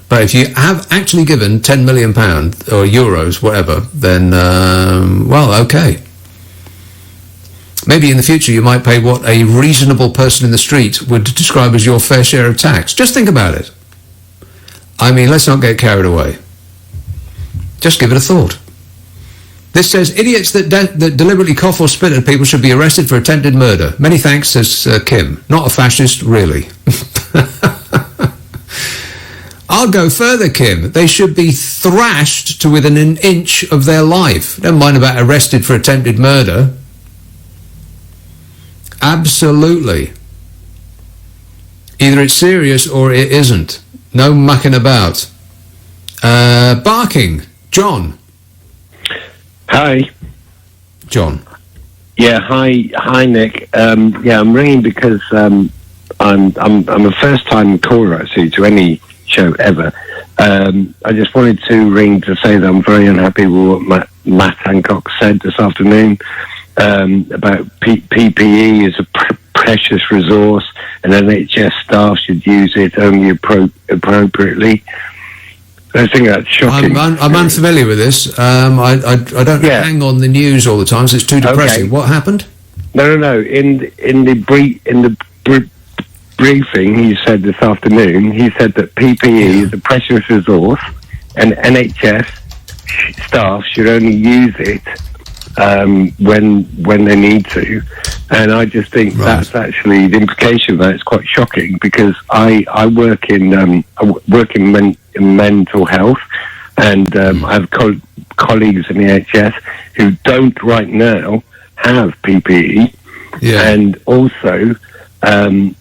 But if you have actually given £10 million or euros, whatever, then, well, okay. Maybe in the future you might pay what a reasonable person in the street would describe as your fair share of tax. Just think about it. I mean, let's not get carried away. Just give it a thought. This says, idiots that deliberately cough or spit at people should be arrested for attempted murder. Many thanks, says Kim. Not a fascist, really. I'll go further, Kim. They should be thrashed to within an inch of their life. Never mind about arrested for attempted murder. Absolutely. Either it's serious or it isn't. No mucking about. Barking. John. Hi. John. Yeah, hi, Nick. I'm ringing because I'm a first-time caller actually to any show ever. I just wanted to ring to say that I'm very unhappy with what Matt Hancock said this afternoon. About PPE is a precious resource and NHS staff should use it only appropriately. I think that's shocking. I'm unfamiliar with this. I don't hang on the news all the time, so it's too depressing. Okay. What happened? No. In the briefing he said this afternoon, he said that PPE is a precious resource and NHS staff should only use it when they need to, and I just think that's actually the implication of that is quite shocking because I work in mental health, and I have colleagues in the NHS who don't right now have PPE, and also the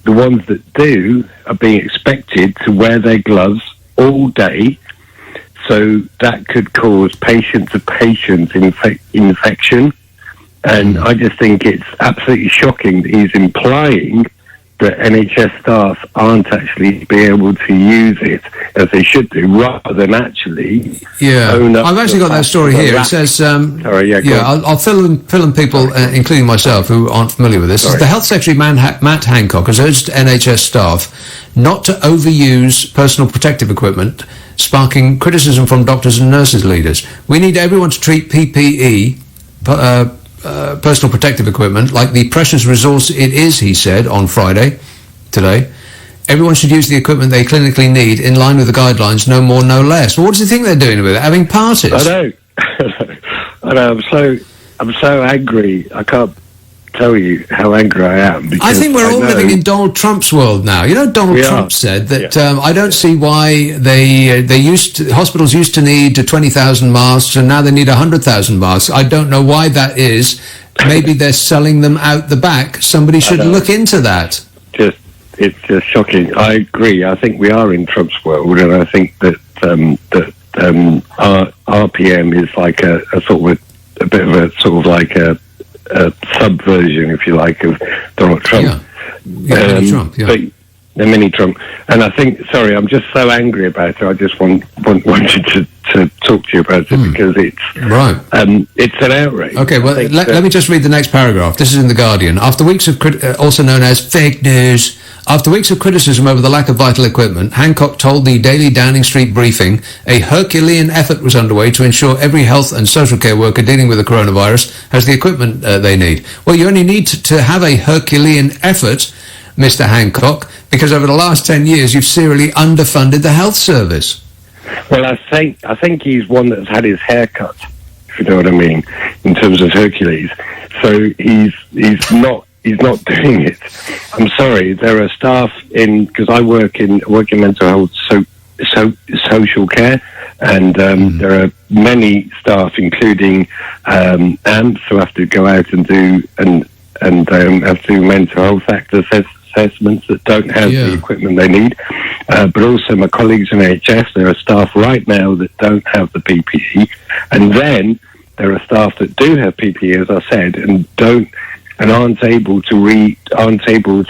ones that do are being expected to wear their gloves all day. So that could cause patient-to-patient infection. And I just think it's absolutely shocking that he's implying that NHS staff aren't actually be able to use it as they should do, rather than actually own up. I've actually got that story here. It says, I'll fill in people, including myself, who aren't familiar with this. The Health Secretary, Matt Hancock, has urged NHS staff not to overuse personal protective equipment, sparking criticism from doctors and nurses leaders. We need everyone to treat PPE, personal protective equipment, like the precious resource it is, he said on Friday, today. Everyone should use the equipment they clinically need in line with the guidelines, no more, no less. Well, what does he think they're doing with it? Having parties? I know. I'm so angry. I can't tell you how angry I am. I think we're all living in Donald Trump's world now. You know, Donald Trump said that I don't see why hospitals used to need 20,000 masks and now they need 100,000 masks. I don't know why that is. Maybe they're selling them out the back. Somebody should look into that. It's just shocking. I agree. I think we are in Trump's world, and I think that RPM is like a bit of a sort of like a subversion, if you like, of Donald Trump. The mini Trump. And I think, sorry, I'm just so angry about it. I just wanted to talk to you about it because it's an outrage. Okay, well, let me just read the next paragraph. This is in The Guardian. After weeks of also known as fake news, after weeks of criticism over the lack of vital equipment, Hancock told the Daily Downing Street briefing a Herculean effort was underway to ensure every health and social care worker dealing with the coronavirus has the equipment they need. Well, you only need to have a Herculean effort, Mr. Hancock, because over the last 10 years you've serially underfunded the health service. Well, I think he's one that's had his hair cut, if you know what I mean, in terms of Hercules. So he's he's not doing it. I'm sorry. There are staff because I work in mental health, social care, and there are many staff, including AMPs, who have to go out and do have to do mental health act assessments that don't have the equipment they need. But also my colleagues in NHS, there are staff right now that don't have the PPE, and then there are staff that do have PPE, as I said, and aren't able to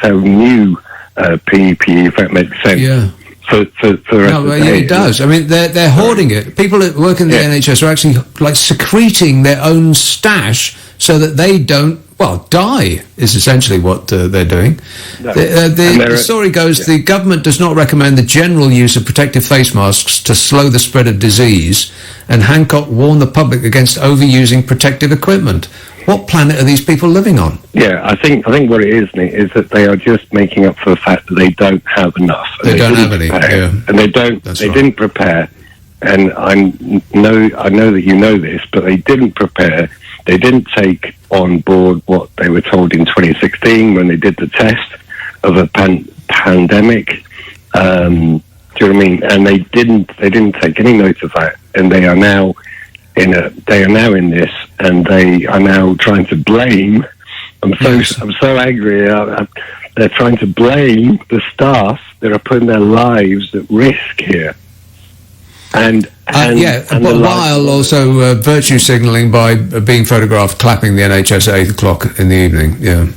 have new PPE, if that makes sense. Yeah. For it does. I mean, they're hoarding it. People that work in the NHS are actually like secreting their own stash so that they don't, die is essentially what they're doing. No. The story goes, the government does not recommend the general use of protective face masks to slow the spread of disease, and Hancock warned the public against overusing protective equipment. What planet are these people living on? Yeah, I think what it is, Nick, is that they are just making up for the fact that they don't have enough. They don't have any, and they didn't prepare. And I know that you know this, but they didn't prepare. They didn't take on board what they were told in 2016 when they did the test of a pandemic. Do you know what I mean? And they didn't take any note of that, and they are now in this, and they are now trying to blame. I'm so angry. They're trying to blame the staff that are putting their lives at risk here. While also virtue signalling by being photographed clapping the NHS at 8 o'clock in the evening. Yeah.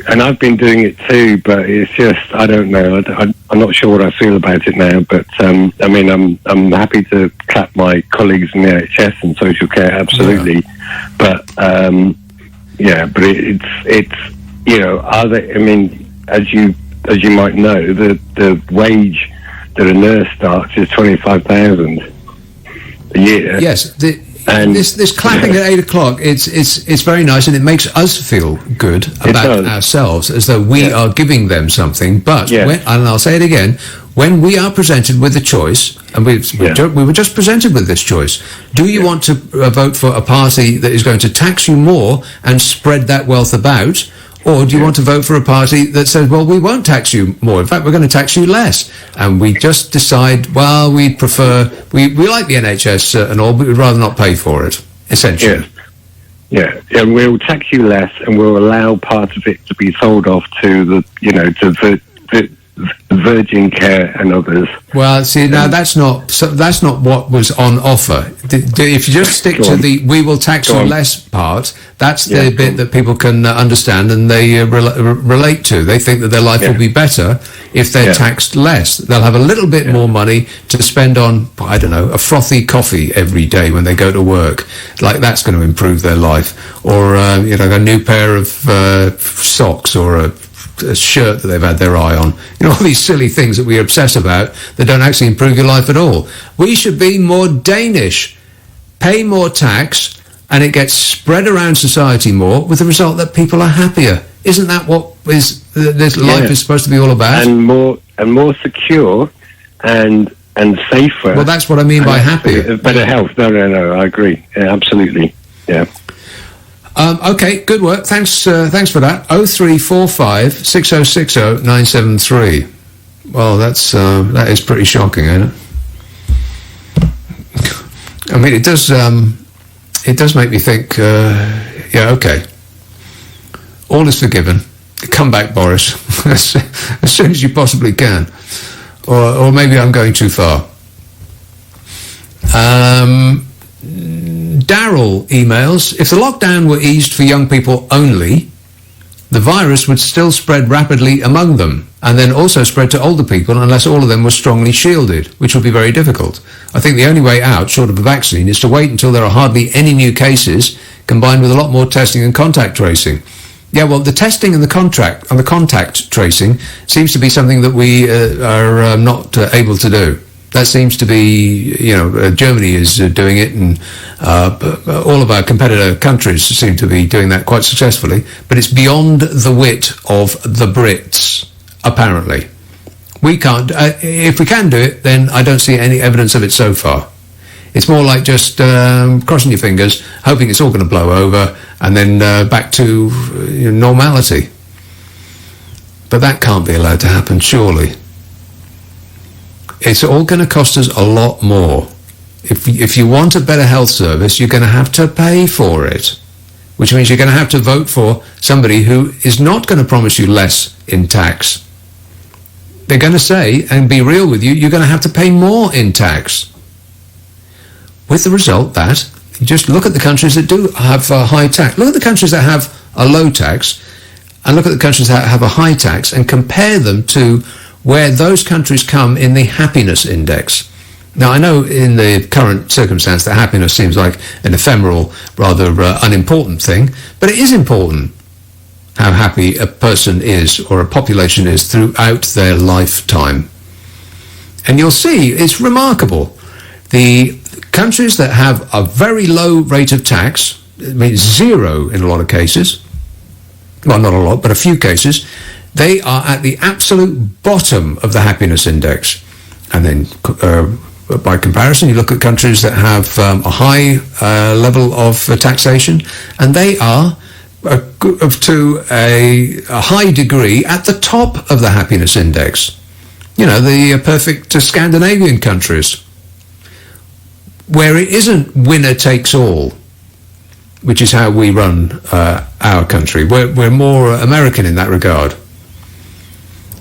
And I've been doing it too, but it's just, I don't know. I'm not sure what I feel about it now, but I mean, I'm happy to clap my colleagues in the NHS and social care, absolutely. Yeah. But but it's I mean, as you might know, the wage that a nurse starts is 25,000 a year. Yes. And this clapping at 8 o'clock, it's very nice, and it makes us feel good about ourselves, as though we are giving them something. But and I'll say it again, when we are presented with a choice, and we were just presented with this choice, do you want to vote for a party that is going to tax you more and spread that wealth about? Or do you want to vote for a party that says, well, we won't tax you more. In fact, we're going to tax you less. And we just decide, well, we like the NHS and all, but we'd rather not pay for it, essentially. Yeah, and we'll tax you less, and we'll allow part of it to be sold off to the Virgin Care and others. Well, see, now that's not what was on offer. If you just stick to the "we will tax you less" part, that's the bit that people can understand and they relate to. They think that their life will be better if they're taxed less. They'll have a little bit more money to spend on, I don't know, a frothy coffee every day when they go to work. Like that's going to improve their life, or a new pair of socks, or a shirt that they've had their eye on. All these silly things that we obsess about that don't actually improve your life at all. We should be more Danish, pay more tax, and it gets spread around society more, with the result that people are happier. Isn't that what this life is supposed to be all about? And more secure and safer. Well, that's what I mean by happier. Better health. No, I agree. Yeah, absolutely. Yeah. Okay, good work. Thanks for that. 0345 6060 973. Well, that is pretty shocking, ain't it? I mean, it does make me think. Okay. All is forgiven. Come back, Boris, as soon as you possibly can, or maybe I'm going too far. Daryl emails, if the lockdown were eased for young people only, the virus would still spread rapidly among them, and then also spread to older people unless all of them were strongly shielded, which would be very difficult. I think the only way out, short of a vaccine, is to wait until there are hardly any new cases, combined with a lot more testing and contact tracing. Yeah, well, the testing and the contact tracing seems to be something that we are not able to do. That seems to be, Germany is doing it, and all of our competitor countries seem to be doing that quite successfully. But it's beyond the wit of the Brits, apparently. We can't. If we can do it, then I don't see any evidence of it so far. It's more like just crossing your fingers, hoping it's all going to blow over, and then back to normality. But that can't be allowed to happen, surely. It's all going to cost us a lot more. If you want a better health service, you're going to have to pay for it, which means you're going to have to vote for somebody who is not going to promise you less in tax. They're going to say, and be real with you, you're going to have to pay more in tax. With the result that, just look at the countries that do have a high tax. Look at the countries that have a low tax, and look at the countries that have a high tax, and compare them to where those countries come in the happiness index. Now, I know in the current circumstance that happiness seems like an ephemeral, rather unimportant thing, but it is important how happy a person is or a population is throughout their lifetime. And you'll see, it's remarkable. The countries that have a very low rate of tax, it means zero in a lot of cases, well, not a lot, but a few cases, they are at the absolute bottom of the happiness index. And then by comparison, you look at countries that have a high level of taxation, and they are to a high degree at the top of the happiness index. You know, the perfect Scandinavian countries, where it isn't winner takes all, which is how we run our country. We're more American in that regard.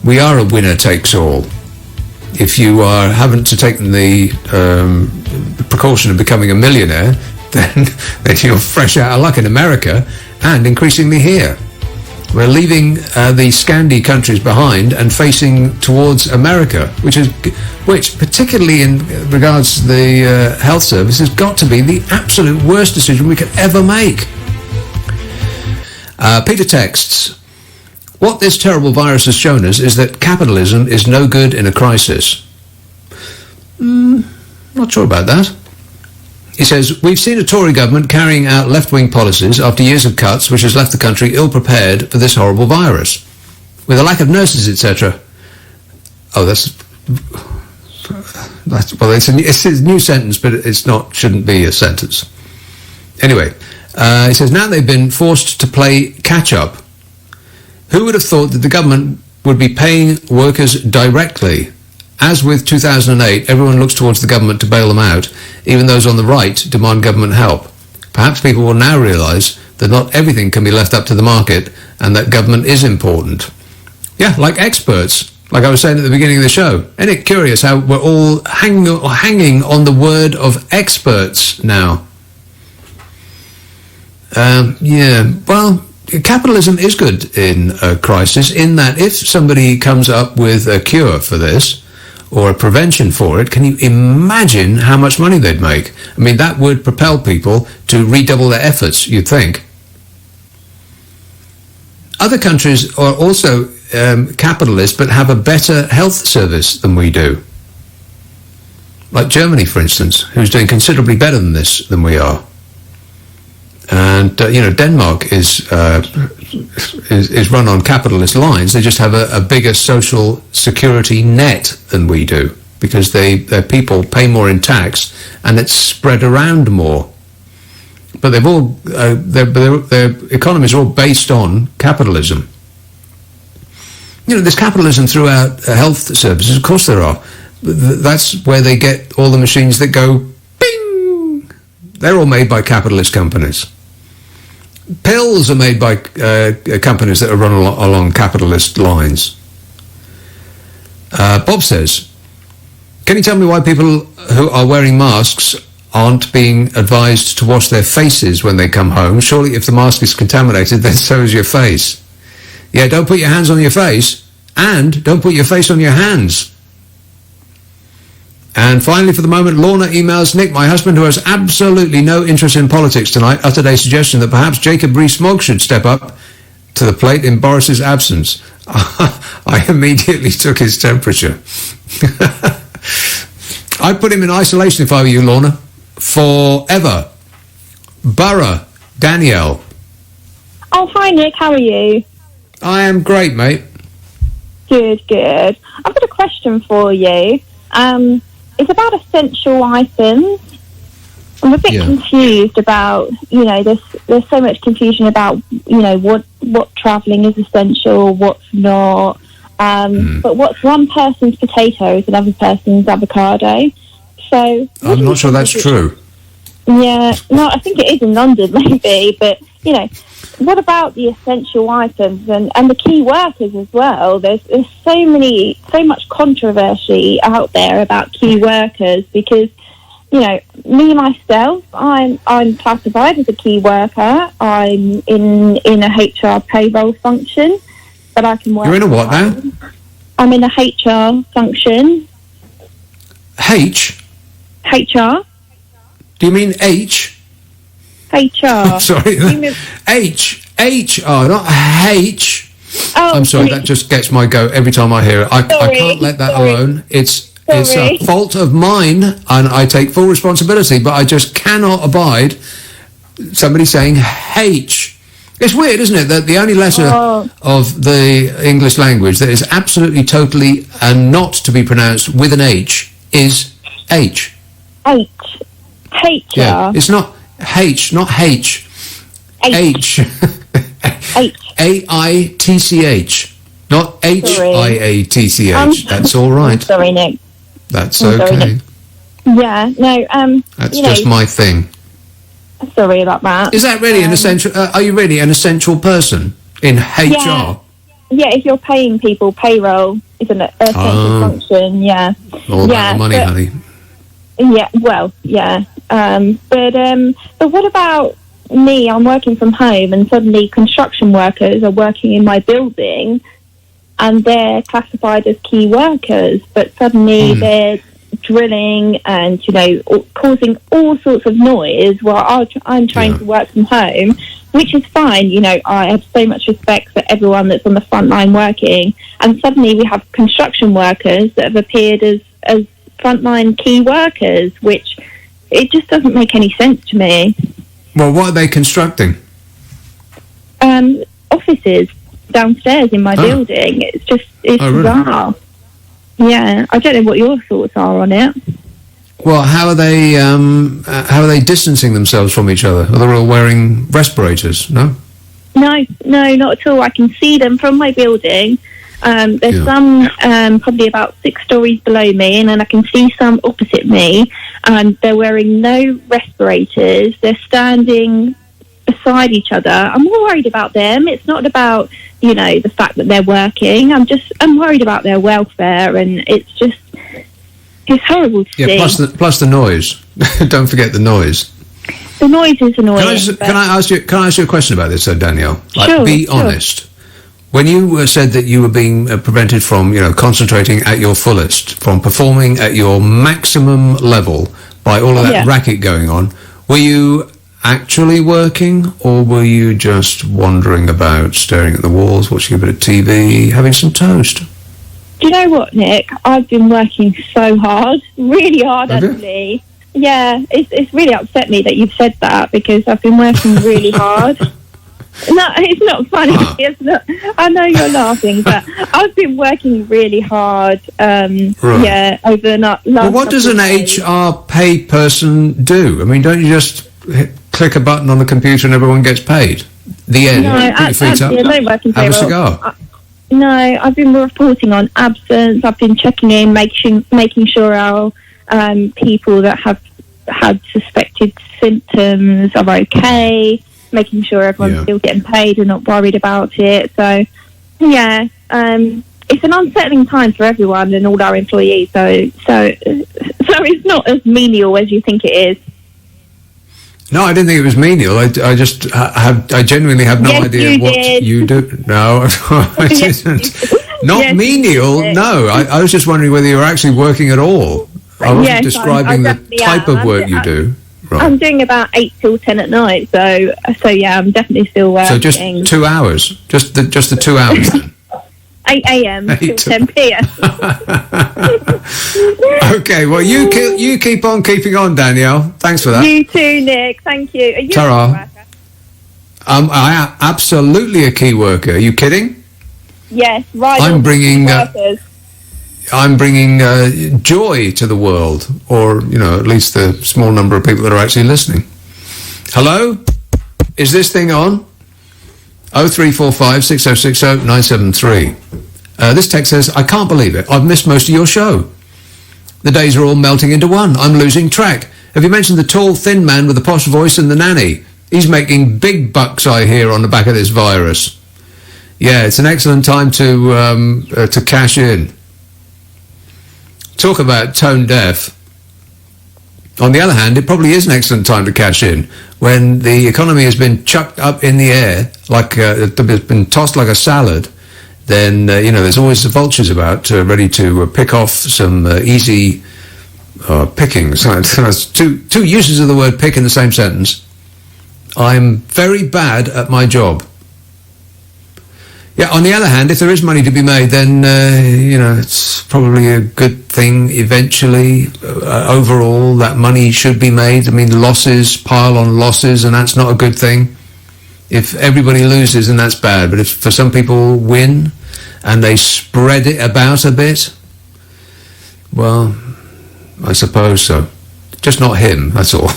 We are a winner takes all. If you haven't taken the precaution of becoming a millionaire, then you're fresh out of luck in America and increasingly here. We're leaving the Scandi countries behind and facing towards America, which particularly in regards to the health service, has got to be the absolute worst decision we could ever make. Peter texts, what this terrible virus has shown us is that capitalism is no good in a crisis. Not sure about that. He says, we've seen a Tory government carrying out left-wing policies after years of cuts, which has left the country ill-prepared for this horrible virus. With a lack of nurses, etc. Oh, well, it's a new sentence, but it's not, shouldn't be a sentence. Anyway, he says, now they've been forced to play catch-up. Who would have thought that the government would be paying workers directly? As with 2008, everyone looks towards the government to bail them out. Even those on the right demand government help. Perhaps people will now realise that not everything can be left up to the market and that government is important. Yeah, like experts, like I was saying at the beginning of the show. Isn't it curious how we're all hanging on the word of experts now? Yeah, well, capitalism is good in a crisis, in that if somebody comes up with a cure for this, or a prevention for it, can you imagine how much money they'd make? I mean, that would propel people to redouble their efforts, you'd think. Other countries are also capitalist, but have a better health service than we do. Like Germany, for instance, who's doing considerably better than this than we are. And, Denmark is run on capitalist lines. They just have a bigger social security net than we do, because their people pay more in tax and it's spread around more. But they've all their economies are all based on capitalism. There's capitalism throughout health services. Of course there are. That's where they get all the machines that go bing. They're all made by capitalist companies. Pills are made by companies that are run along capitalist lines. Bob says, can you tell me why people who are wearing masks aren't being advised to wash their faces when they come home? Surely if the mask is contaminated, then so is your face. Yeah, don't put your hands on your face, and don't put your face on your hands. And finally, for the moment, Lorna emails Nick, my husband, who has absolutely no interest in politics tonight, uttered a suggestion that perhaps Jacob Rees-Mogg should step up to the plate in Boris's absence. I immediately took his temperature. I'd put him in isolation if I were you, Lorna. Forever. Borough, Danielle. Oh, hi, Nick. How are you? I am great, mate. Good. I've got a question for you. It's about essential items. I'm a bit confused about, there's so much confusion about, what travelling is essential, what's not. But what's one person's potato is another person's avocado. So I'm not sure that's true. Yeah, no, I think it is in London, maybe. But, what about the essential items and the key workers as well? There's so much controversy out there about key workers because, me myself, I'm classified as a key worker. I'm in a HR payroll function, but I can work. You're in a what now? I'm in a HR function. HR. Do you mean H? HR. Sorry. H, not H. Oh, I'm sorry, that just gets my goat every time I hear it. I can't let that alone. It's a fault of mine, and I take full responsibility, but I just cannot abide somebody saying H. It's weird, isn't it, that the only letter of the English language that is absolutely, totally, and not to be pronounced with an H is H. HR. Yeah, it's not H, not H. H. A-I-T-C-H. Not H-I-A-T-C-H. That's all right. Sorry, Nick. That's okay. Yeah, no, That's just my thing. Sorry about that. Is that really an essential... are you really an essential person in HR? Yeah, if you're paying people, payroll is an essential function, yeah. All about the money, honey. Yeah, well, yeah. But what about me? I'm working from home and suddenly construction workers are working in my building and they're classified as key workers, but suddenly they're drilling and, causing all sorts of noise while I'm trying to work from home, which is fine. I have so much respect for everyone that's on the front line working, and suddenly we have construction workers that have appeared as frontline key workers, which it just doesn't make any sense to me. Well, what are they constructing? Offices downstairs in my building. It's bizarre. Yeah, I don't know what your thoughts are on it. Well, how are they distancing themselves from each other? Are they all wearing respirators? No, not at all. I can see them from my building. There's some probably about 6 stories below me, and then I can see some opposite me. They're wearing no respirators. They're standing beside each other. I'm more worried about them. It's not about, the fact that they're working. I'm worried about their welfare, and it's horrible to see. Yeah, plus the noise. Don't forget the noise. The noise is annoying. Can I ask you a question about this, Danielle? Sure, be honest. When you said that you were being prevented from, concentrating at your fullest, from performing at your maximum level by all of that racket going on, were you actually working, or were you just wandering about, staring at the walls, watching a bit of TV, having some toast? Do you know what, Nick? I've been working so hard, really hard, actually. Yeah, it's really upset me that you've said that, because I've been working really hard. No, it's not funny. It's not. I know you're laughing, but I've been working really hard. Yeah, over the last. Well, what does an HR paid person do? I mean, don't you just click a button on the computer and everyone gets paid? The end. No, actually, I don't work in payroll. Have a cigar. No, I've been reporting on absence. I've been checking in, making sure our people that have had suspected symptoms are okay. Making sure everyone's still getting paid and not worried about it. So, yeah, it's an unsettling time for everyone and all our employees. So it's not as menial as you think it is. No, I didn't think it was menial. I just I genuinely have no idea what you do. No, I didn't. Not menial. No, I was just wondering whether you were actually working at all. I wasn't describing the type of work you do. Right. I'm doing about 8 till 10 at night, so yeah, I'm definitely still working. So just 2 hours, just the 2 hours then. 8 a.m. till 10 p.m. Okay, well you keep on keeping on, Danielle. Thanks for that. You too, Nick. Thank you. Are you Ta-ra. a key worker? I am absolutely a key worker. Are you kidding? Yes, right. I'm bringing. I'm bringing joy to the world, or, at least the small number of people that are actually listening. Hello? Is this thing on? 0345 6060 973. This text says, I can't believe it. I've missed most of your show. The days are all melting into one. I'm losing track. Have you mentioned the tall, thin man with the posh voice and the nanny? He's making big bucks, I hear, on the back of this virus. Yeah, it's an excellent time to cash in. Talk about tone deaf. On the other hand, it probably is an excellent time to cash in when the economy has been chucked up in the air, like it's been tossed like a salad. Then there's always the vultures about, ready to pick off some easy pickings. Two uses of the word pick in the same sentence. I'm very bad at my job. Yeah, on the other hand, if there is money to be made, then, it's probably a good thing eventually. Overall, that money should be made. I mean, losses pile on losses, and that's not a good thing. If everybody loses, then that's bad. But if for some people win and they spread it about a bit, well, I suppose so. Just not him, that's all.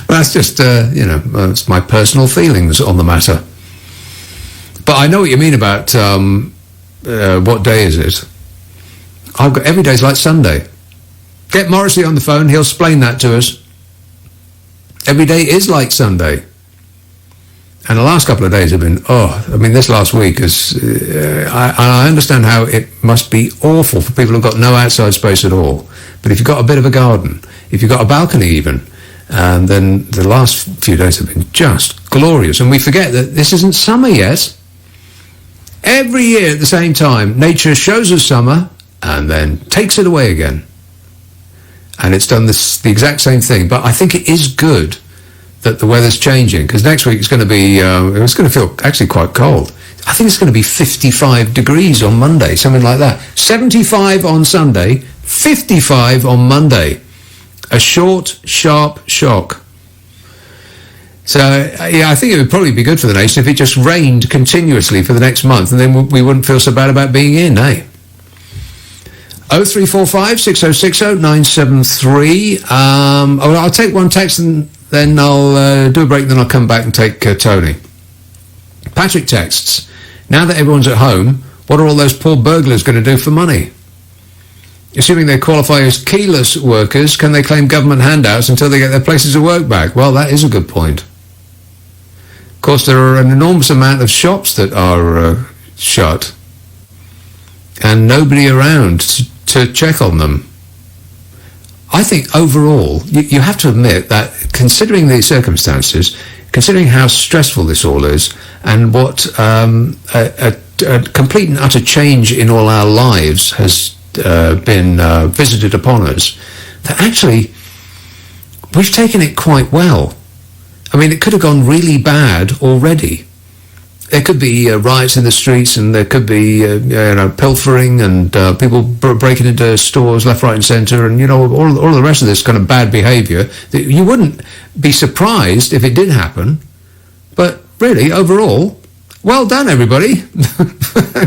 That's just, it's my personal feelings on the matter. But I know what you mean about what day is it. Every day's like Sunday. Get Morrissey on the phone, he'll explain that to us. Every day is like Sunday. And the last couple of days have been, this last week is, I understand how it must be awful for people who've got no outside space at all. But if you've got a bit of a garden, if you've got a balcony even, then the last few days have been just glorious. And we forget that this isn't summer yet. Every year at the same time, nature shows us summer and then takes it away again. And it's done the exact same thing. But I think it is good that the weather's changing, because next week it's going to be, it's going to feel actually quite cold. I think it's going to be 55 degrees on Monday, something like that. 75 on Sunday, 55 on Monday. A short, sharp shock. So, I think it would probably be good for the nation if it just rained continuously for the next month, and then we wouldn't feel so bad about being in, eh? 0345 6060 973. I'll take one text and then I'll do a break, then I'll come back and take Tony. Patrick texts, now that everyone's at home, what are all those poor burglars going to do for money? Assuming they qualify as keyless workers, can they claim government handouts until they get their places of work back? Well, that is a good point. Of course, there are an enormous amount of shops that are shut and nobody around to check on them. I think overall, you have to admit that considering the circumstances, considering how stressful this all is, and what a complete and utter change in all our lives has been visited upon us, that actually we've taken it quite well. I mean, it could have gone really bad already. There could be riots in the streets, and there could be pilfering and people breaking into stores left, right and centre, and all the rest of this kind of bad behaviour. You wouldn't be surprised if it did happen, but really overall, well done everybody.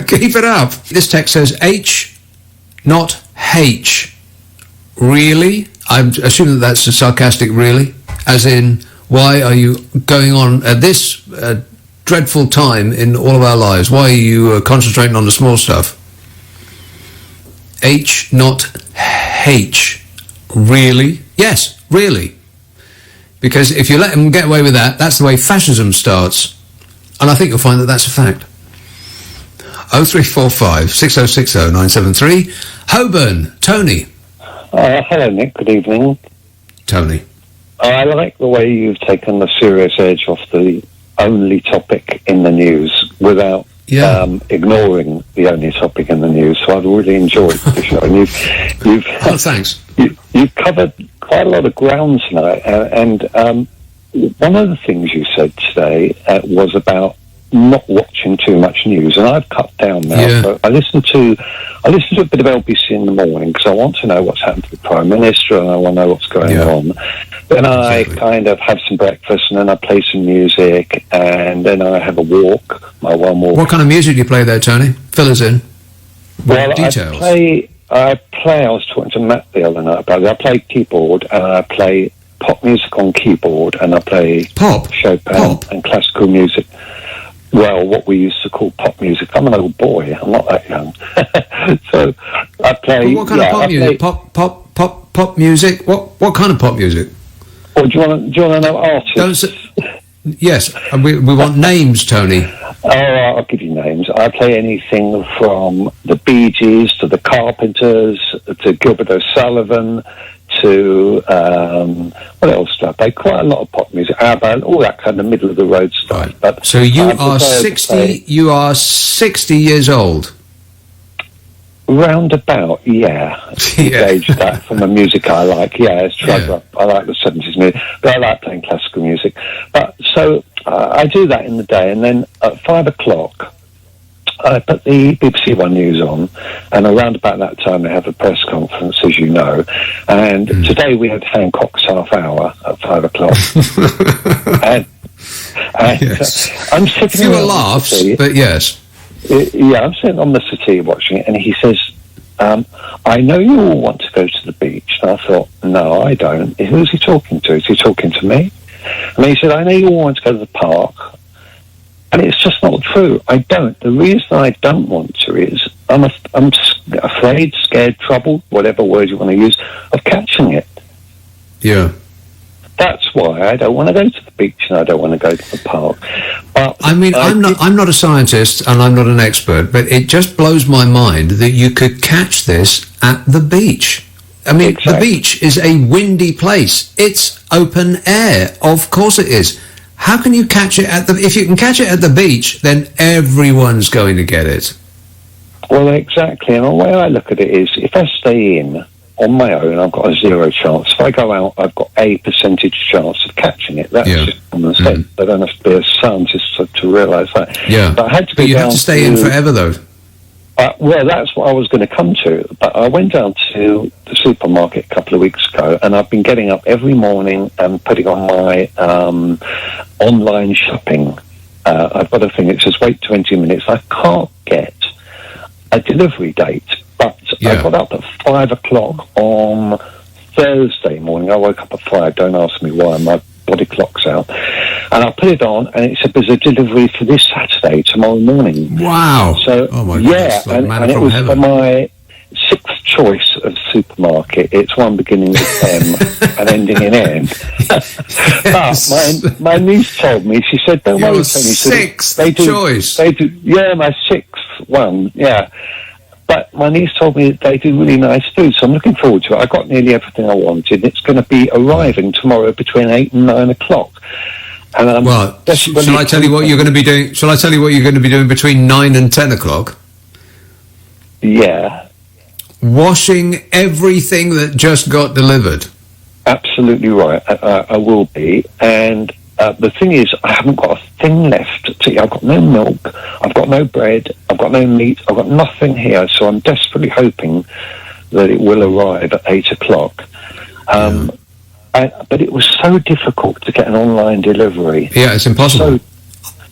Keep it up. This text says H, not H. Really? I'm assuming that's a sarcastic really, as in, why are you going on at this dreadful time in all of our lives? Why are you concentrating on the small stuff? H, not H. Really? Yes, really. Because if you let them get away with that, that's the way fascism starts. And I think you'll find that that's a fact. 0345 6060 973. Holborn, Tony. Hello, Nick. Good evening. Tony. I like the way you've taken the serious edge off the only topic in the news without ignoring the only topic in the news. So I've really enjoyed the show. And you've thanks. You've covered quite a lot of ground tonight. And one of the things you said today was about not watching too much news, and I've cut down now. Yeah. So I listen to a bit of LBC in the morning because I want to know what's happened to the Prime Minister and I want to know what's going on. Then I kind of have some breakfast and then I play some music and then I have a walk, my one walk. What kind of music do you play there, Tony? Fill us in. Well, details. I was talking to Matt the other night about it. I play keyboard and I play pop music on keyboard and I play Chopin and classical music. Well, what we used to call pop music. I'm an old boy. I'm not that young. So I play. But what kind of pop music? Pop music. What kind of pop music? Well, do you want to know artists? Yes, we want names, Tony. I'll give you names. I play anything from the Bee Gees to the Carpenters to Gilbert O'Sullivan to what else do I play? Quite a lot of pop music, ABBA, all that kind of middle of the road stuff. Right. But so you are 60. You are 60 years old. Roundabout, yeah. Gauge that from the music I like. Yeah, it's true. Yeah. I like the 70s music, but I like playing classical music. But so I do that in the day, and then at 5 o'clock, I put the BBC One News on, and around about that time they have a press conference, as you know. And today we had Hancock's half hour at 5 o'clock. and Yes. I'm sitting Fewer around laughs, the settee. but yes. Yeah, I'm sitting on the settee watching it, and he says, I know you all want to go to the beach. And I thought, no, I don't. Who's he talking to? Is he talking to me? And he said, I know you all want to go to the park. And it's just not true. I don't. The reason I don't want to is I'm afraid, scared, troubled, whatever word you want to use, of catching it. Yeah. That's why I don't want to go to the beach and I don't want to go to the park. But I mean, I'm not a scientist and I'm not an expert, but it just blows my mind that you could catch this at the beach. I mean, The beach is a windy place. It's open air. Of course it is. How can you catch it if you can catch it at the beach, then everyone's going to get it. Well, exactly. And the way I look at it is, if I stay in on my own, I've got a 0 chance. If I go out, I've got a percentage chance of catching it. That's just common sense. I don't have to be a scientist to realise that. Yeah. But I had to go you down have to stay in forever, though. Well, that's what I was going to come to. But I went down to the supermarket a couple of weeks ago, and I've been getting up every morning and putting on my online shopping. I've got a thing that says wait 20 minutes. I can't get a delivery date, but I got up at 5 o'clock on Thursday morning. I woke up at 5. Don't ask me why. My body clock's out. And I put it on, and it said there's a delivery for this Saturday, tomorrow morning. Wow. So, oh my yeah, goodness, like and it was for my 6th choice of supermarket. It's one beginning with M and ending in N. But my niece told me, she said, don't worry, Tony. Sixth choice? They do, yeah, my 6th one, yeah. But my niece told me that they do really nice food, so I'm looking forward to it. I got nearly everything I wanted. It's going to be arriving tomorrow between 8 and 9 o'clock. And well, shall I tell you what you're going to be doing? Shall I tell you what you're going to be doing between 9 and 10 o'clock? Yeah. Washing everything that just got delivered. Absolutely right. I will be. And the thing is, I haven't got a thing left to eat. I've got no milk. I've got no bread. I've got no meat. I've got nothing here. So I'm desperately hoping that it will arrive at 8 o'clock. But it was so difficult to get an online delivery. Yeah, it's impossible.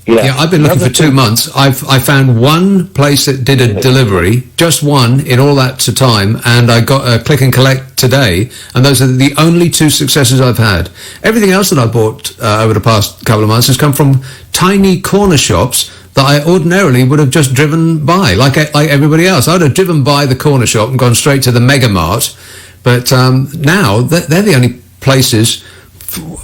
Yeah, I've been looking for 2 months. I found one place that did a delivery, just one in all that time, and I got a click and collect today, and those are the only 2 successes I've had. Everything else that I bought over the past couple of months has come from tiny corner shops that I ordinarily would have just driven by, like everybody else. I would have driven by the corner shop and gone straight to the Mega Mart, but now they're the only places.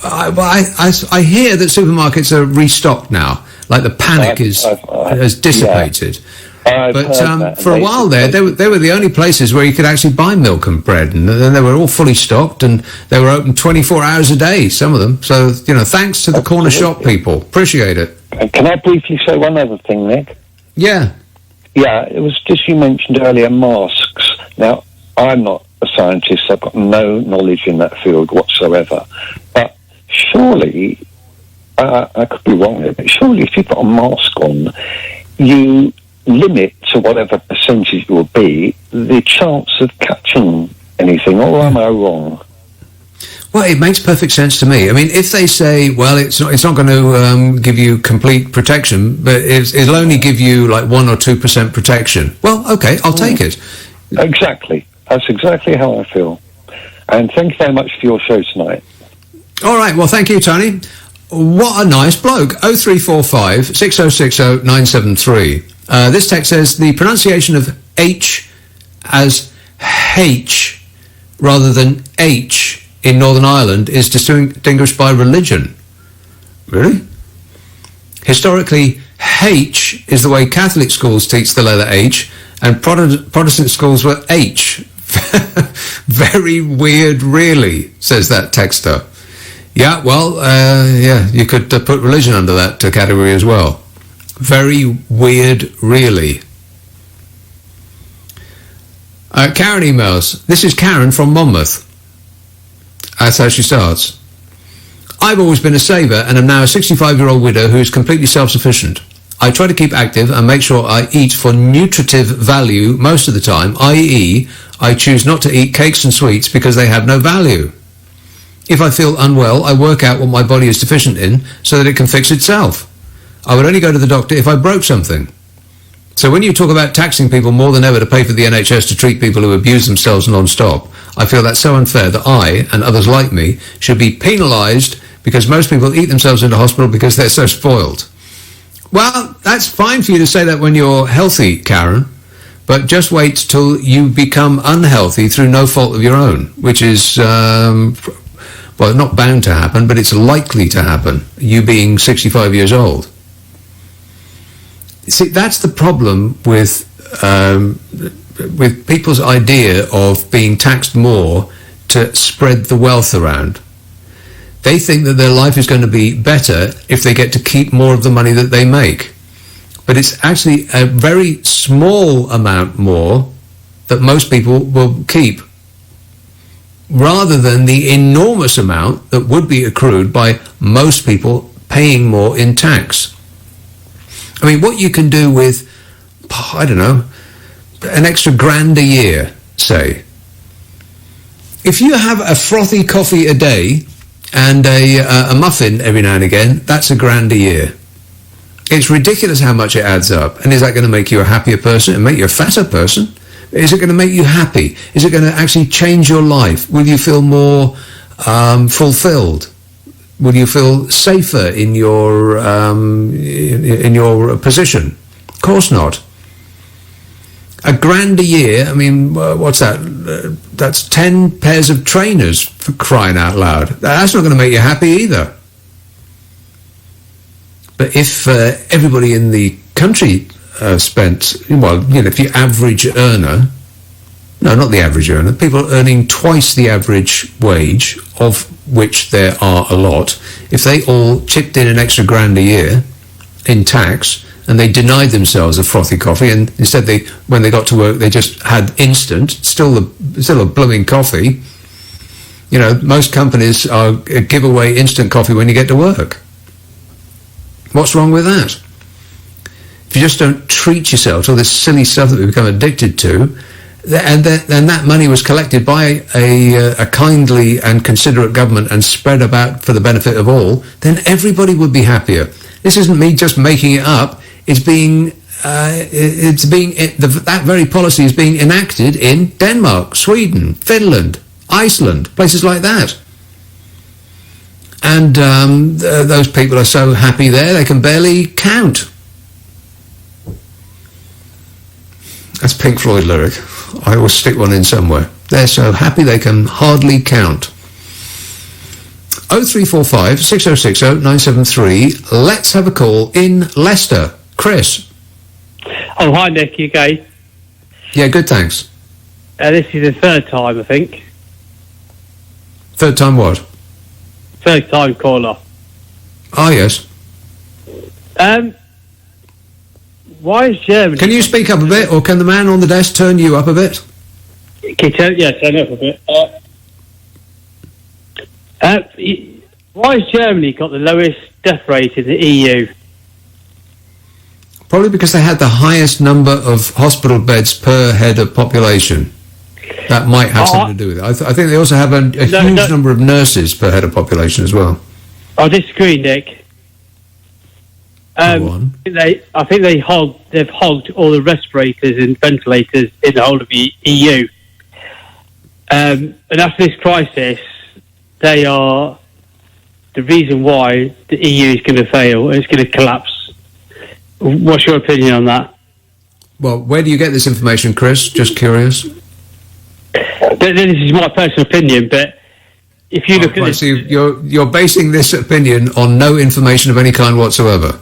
I hear that supermarkets are restocked now, like the panic has dissipated. But for a while they were the only places where you could actually buy milk and bread, and then they were all fully stocked, and they were open 24 hours a day, some of them. So, thanks to the corner shop people. Appreciate it. Can I briefly say one other thing, Nick? Yeah. Yeah, it was just you mentioned earlier, masks. Now, I'm not a scientist. I've got no knowledge in that field whatsoever. But surely, I could be wrong here, but surely if you put a mask on, you limit to whatever percentage it will be the chance of catching anything, or am I wrong? Well, it makes perfect sense to me. I mean, if they say, well, it's not going to give you complete protection, but it'll only give you like 1 or 2% protection. Well, okay, I'll take it. Exactly. That's exactly how I feel. And thank you very much for your show tonight. All right. Well, thank you, Tony. What a nice bloke. 0345 6060 973. This text says the pronunciation of H as H rather than H in Northern Ireland is distinguished by religion. Really? Historically, H is the way Catholic schools teach the letter H, and Protestant schools were H. Very weird, really, says that texter. Yeah, well, you could put religion under that category as well. Very weird, really. Karen emails. This is Karen from Monmouth. That's how she starts. I've always been a saver and am now a 65-year-old widow who is completely self-sufficient. I try to keep active and make sure I eat for nutritive value most of the time, i.e., I choose not to eat cakes and sweets because they have no value. If I feel unwell, I work out what my body is deficient in so that it can fix itself. I would only go to the doctor if I broke something. So when you talk about taxing people more than ever to pay for the NHS to treat people who abuse themselves non-stop, I feel that's so unfair that I, and others like me, should be penalised because most people eat themselves into hospital because they're so spoiled. Well, that's fine for you to say that when you're healthy, Karen, but just wait till you become unhealthy through no fault of your own, which is, well, not bound to happen, but it's likely to happen, you being 65 years old. See, that's the problem with people's idea of being taxed more to spread the wealth around. They think that their life is going to be better if they get to keep more of the money that they make. But it's actually a very small amount more that most people will keep, rather than the enormous amount that would be accrued by most people paying more in tax. I mean, what you can do with, I don't know, an extra $1,000 a year, say. If you have a frothy coffee a day and a muffin every now and again, that's $1,000 a year. It's ridiculous how much it adds up. And is that going to make you a happier person and make you a fatter person? Is it going to make you happy? Is it going to actually change your life? Will you feel more fulfilled? Will you feel safer in your position? Of course not. $1,000 a year, I mean, what's that? That's 10 pairs of trainers, for crying out loud. That's not going to make you happy either. But if everybody in the country spent, well, you know, if the average earner, no, not the average earner, people earning twice the average wage, of which there are a lot, if they all chipped in an extra $1,000 a year in tax, and they denied themselves a frothy coffee, and instead they, when they got to work, they just had instant, still a blooming coffee. You know, most companies give away instant coffee when you get to work. What's wrong with that? If you just don't treat yourself to all this silly stuff that we become addicted to, and that money was collected by a kindly and considerate government and spread about for the benefit of all, then everybody would be happier. This isn't me just making it up. That very policy is being enacted in Denmark, Sweden, Finland, Iceland, places like that. And those people are so happy there, they can barely count. That's Pink Floyd lyric. I always stick one in somewhere. They're so happy they can hardly count. 0345 6060 973. Let's have a call in Leicester. Chris. Oh, hi, Nick. You okay? Yeah, good, thanks. This is the third time, I think. Third time what? Third time caller. Ah, yes. Why is Germany... Can you speak up a bit, or can the man on the desk turn you up a bit? Turn up a bit. Why has Germany got the lowest death rate in the EU? Probably because they had the highest number of hospital beds per head of population. That might have something to do with it. I think they also have a huge number of nurses per head of population as well. I disagree, Nick. I think they've hogged all the respirators and ventilators in the whole of the EU. And after this crisis, they are the reason why the EU is going to fail. It's going to collapse. What's your opinion on that? Well, where do you get this information, Chris? Just curious. This is my personal opinion, but if you look at this... So you're basing this opinion on no information of any kind whatsoever?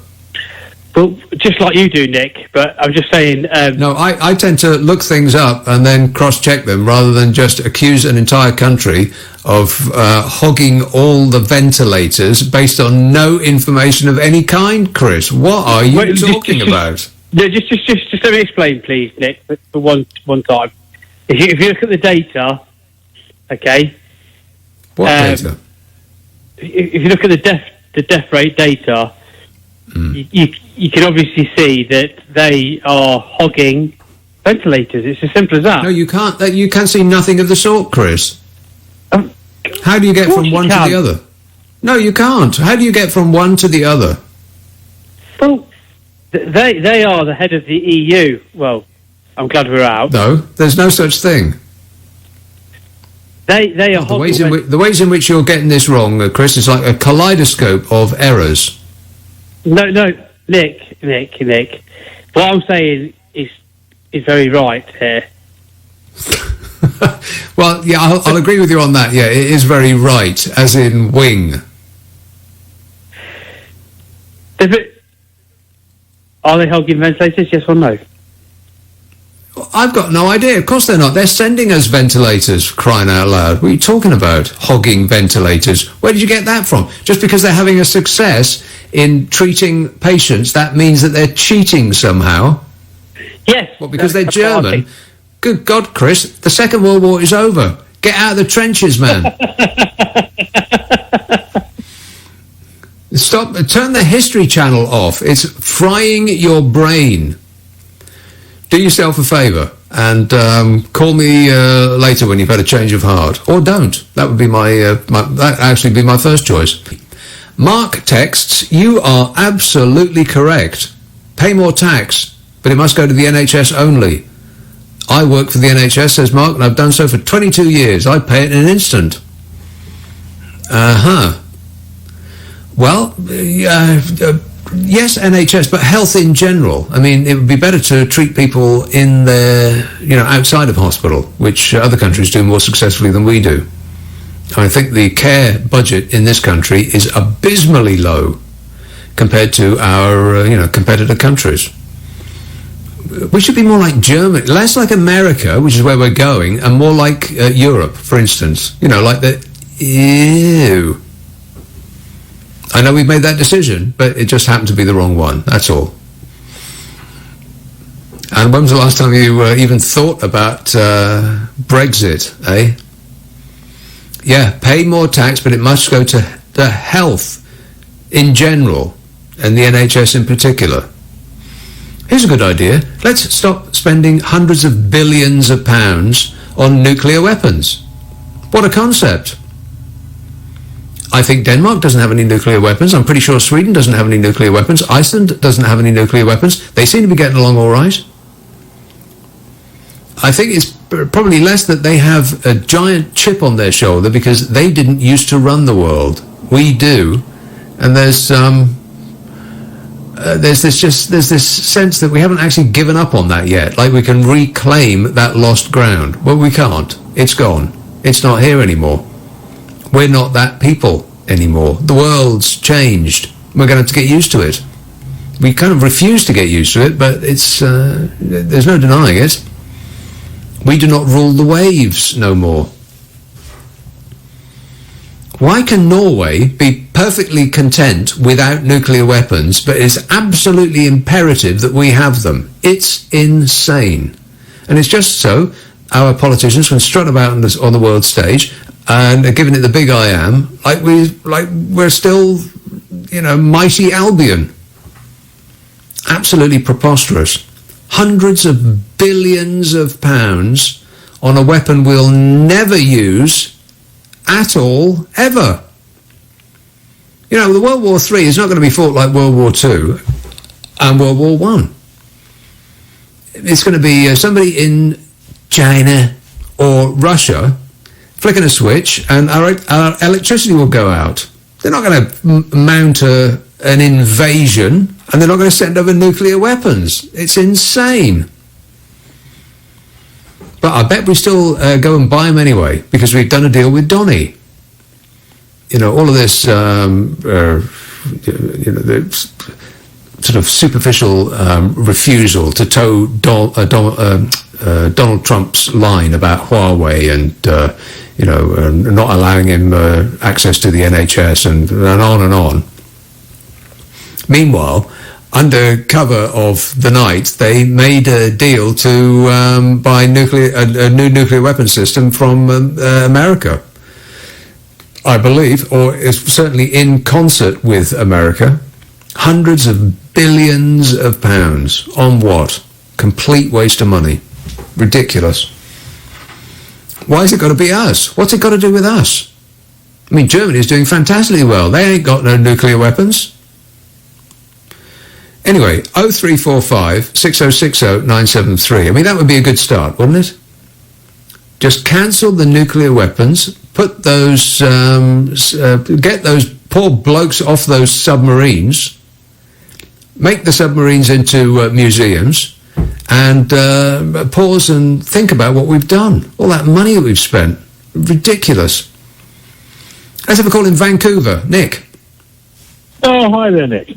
Well, just like you do, Nick, but I'm just saying... No, I tend to look things up and then cross-check them rather than just accuse an entire country of hogging all the ventilators based on no information of any kind, Chris. What are you talking about? Just let me explain, please, Nick, for one time. If you look at the data, okay... What data? If you look at the death rate data... You can obviously see that they are hogging ventilators. It's as simple as that. No, you can't. You can see nothing of the sort, Chris. How do you get from one to the other? No, you can't. How do you get from one to the other? Well, they are the head of the EU. Well, I'm glad we're out. No, there's no such thing. They are hogging... The ways in which you're getting this wrong, Chris, is like a kaleidoscope of errors. No, Nick. What I'm saying is very right here. Well, yeah, I'll agree with you on that. Yeah, it is very right, as in wing. Are they hogging ventilators, yes or no? I've got no idea. Of course they're not. They're sending us ventilators, crying out loud. What are you talking about? Hogging ventilators. Where did you get that from? Just because they're having a success in treating patients, that means that they're cheating somehow? Yes. Well, because they're German? Good God, Chris, the Second World War is over. Get out of the trenches, man. Stop. Turn the History Channel off. It's frying your brain. Do yourself a favour and call me later when you've had a change of heart, or don't. That would be that actually be my first choice. Mark texts, "You are absolutely correct. Pay more tax, but it must go to the NHS only. I work for the NHS," says Mark, "and I've done so for 22 years. I pay it in an instant." Well, yes, NHS, but health in general. I mean, it would be better to treat people in their, outside of hospital, which other countries do more successfully than we do. I think the care budget in this country is abysmally low compared to our, competitor countries. We should be more like Germany, less like America, which is where we're going, and more like Europe, for instance. Like ew. I know we've made that decision, but it just happened to be the wrong one, that's all. And when was the last time you even thought about Brexit, eh? Yeah, pay more tax, but it must go to the health in general, and the NHS in particular. Here's a good idea. Let's stop spending hundreds of billions of pounds on nuclear weapons. What a concept. I think Denmark doesn't have any nuclear weapons. I'm pretty sure Sweden doesn't have any nuclear weapons. Iceland doesn't have any nuclear weapons. They seem to be getting along all right. I think it's probably less that they have a giant chip on their shoulder because they didn't used to run the world. We do. And there's this sense that we haven't actually given up on that yet. Like we can reclaim that lost ground. Well, we can't. It's gone. It's not here anymore. We're not that people anymore. The world's changed. We're going to have to get used to it. We kind of refuse to get used to it, but it's there's no denying it. We do not rule the waves no more. Why can Norway be perfectly content without nuclear weapons, but it's absolutely imperative that we have them? It's insane. And it's just so our politicians can strut about on the world stage and are giving it the big I am, like we're still, mighty Albion. Absolutely preposterous. Hundreds of billions of pounds on a weapon we'll never use at all, ever. You know, the World War III is not going to be fought like World War II and World War I. It's going to be somebody in China or Russia flicking a switch and our electricity will go out. They're not going to mount an invasion, and they're not going to send over nuclear weapons. It's insane. But I bet we still go and buy them anyway, because we've done a deal with Donny. You know, all of this, the sort of superficial refusal to toe Donald Trump's line about Huawei and, not allowing him access to the NHS and on and on. Meanwhile, under cover of the night, they made a deal to buy a new nuclear weapon system from America, I believe, or is certainly in concert with America. Hundreds of billions of pounds on what? Complete waste of money. Ridiculous. Why has it got to be us? What's it got to do with us? I mean, Germany is doing fantastically well. They ain't got no nuclear weapons. Anyway, 0345 6060 973. I mean, that would be a good start, wouldn't it? Just cancel the nuclear weapons, put those, get those poor blokes off those submarines, make the submarines into museums, and pause and think about what we've done. All that money that we've spent. Ridiculous. Let's have a call in Vancouver. Nick. Oh, hi there, Nick.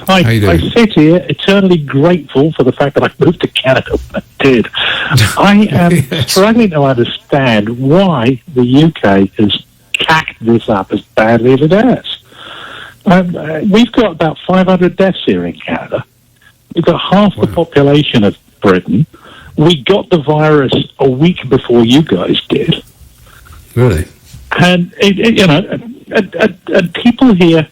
I sit here eternally grateful for the fact that I moved to Canada when I did. I am struggling to understand why the UK has cacked this up as badly as it has. We've got about 500 deaths here in Canada. We've got half the population of Britain. We got the virus a week before you guys did. Really? And, and people here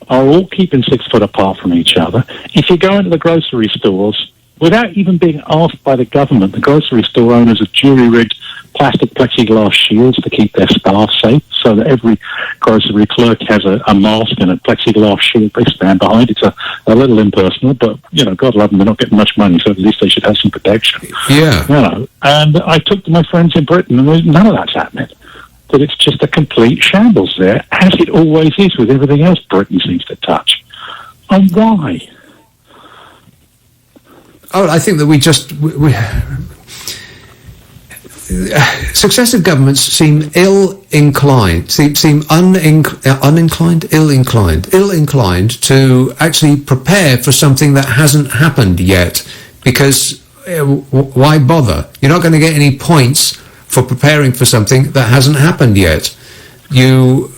are all keeping 6 foot apart from each other. If you go into the grocery stores, without even being asked by the government, the grocery store owners have jury-rigged plastic plexiglass shields to keep their staff safe, so that every grocery clerk has a mask and a plexiglass shield they stand behind. It's a little impersonal, but, God love them, they're not getting much money, so at least they should have some protection. Yeah. And I talked to my friends in Britain, and none of that's happening. That it's just a complete shambles there, as it always is with everything else Britain seems to touch. And why? Oh, I think that we successive governments seem ill-inclined to actually prepare for something that hasn't happened yet, because why bother? You're not going to get any points for preparing for something that hasn't happened yet. You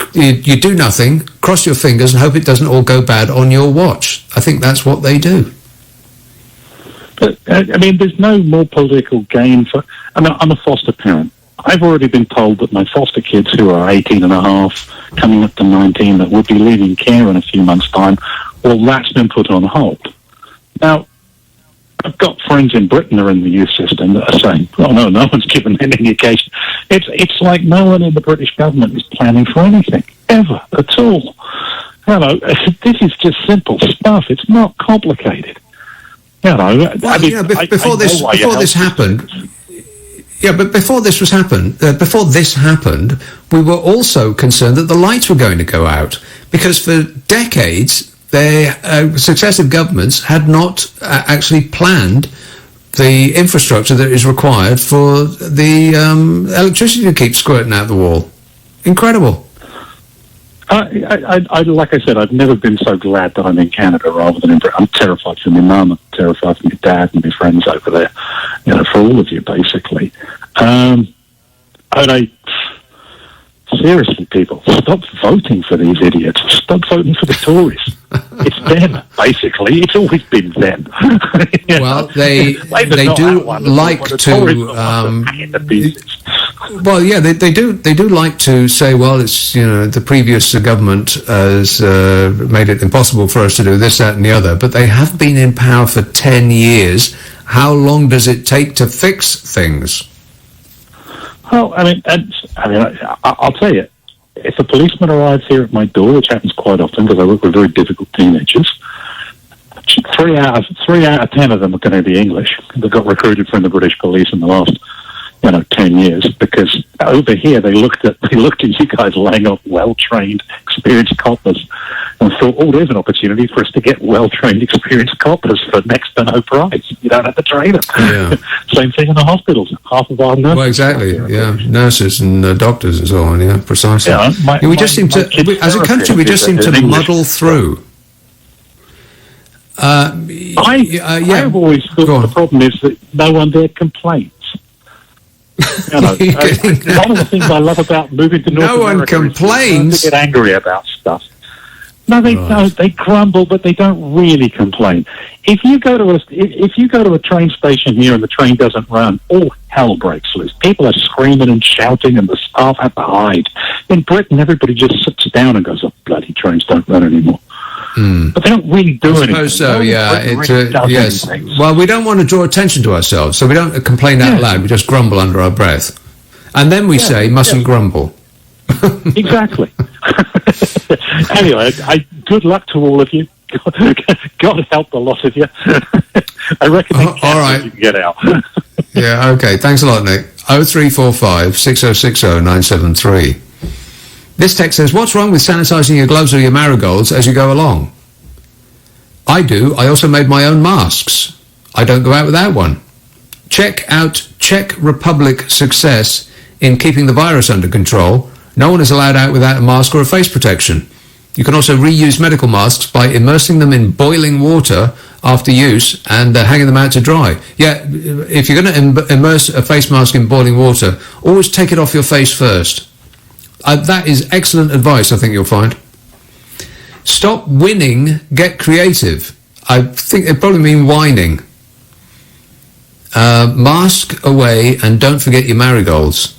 do nothing, cross your fingers, and hope it doesn't all go bad on your watch. I think that's what they do. But, there's no more political gain for... I'm a foster parent. I've already been told that my foster kids, who are 18 and a half, coming up to 19, that will be leaving care in a few months' time, well, that's been put on hold. Now, I've got friends in Britain who are in the youth system that are saying, oh, no one's given any indication. It's like no one in the British government is planning for anything, ever, at all. This is just simple stuff. It's not complicated. Before this happened, we were also concerned that the lights were going to go out, because for decades, successive governments had not actually planned the infrastructure that is required for the electricity to keep squirting out the wall. Incredible. Like I said, I've never been so glad that I'm in Canada rather than in Britain. I'm terrified for my mum, I'm terrified for my dad and my friends over there, for all of you, basically. Seriously, people, stop voting for these idiots. Stop voting for the Tories. It's them, basically. It's always been them. Well, they do like to. Well, yeah, they do like to say, well, it's the previous government has made it impossible for us to do this, that, and the other. But they have been in power for 10 years, how long does it take to fix things? Well, I'll tell you, if a policeman arrives here at my door, which happens quite often because I work with very difficult teenagers, 3 out of 10 of them are going to be English. They got recruited from the British police in the last 10 years, because over here they looked at you guys laying off well-trained, experienced coppers and thought, there's an opportunity for us to get well-trained, experienced coppers for next to no price. You don't have to train them. Yeah. Same thing in the hospitals. Half of our nurses. Well, exactly. Yeah, nurses and doctors and so on. Yeah, precisely. Yeah, we just seem to, as a country, we just seem to muddle through. I've always thought the problem is that no one there complains. One of the things I love about moving to North America one complains. Is to get angry about stuff. No, they don't. They grumble, but they don't really complain. If you go to a train station here and the train doesn't run, all hell breaks loose. People are screaming and shouting, and the staff have to hide. In Britain, everybody just sits down and goes, bloody trains don't run anymore." But they don't really do anything. I suppose so, yeah. Yes. Well, we don't want to draw attention to ourselves, so we don't complain out loud. We just grumble under our breath. And then we say, mustn't grumble. Exactly. Anyway, good luck to all of you. God help the lot of you. I reckon all right. You can get out. Yeah, okay. Thanks a lot, Nick. 0345 6060 973. This text says, what's wrong with sanitising your gloves or your marigolds as you go along? I do. I also made my own masks. I don't go out without one. Check out Czech Republic success in keeping the virus under control. No one is allowed out without a mask or a face protection. You can also reuse medical masks by immersing them in boiling water after use and hanging them out to dry. Yeah, if you're going to immerse a face mask in boiling water, always take it off your face first. That is excellent advice, I think you'll find. Stop winning, get creative. I think it probably mean whining. Mask away and don't forget your marigolds.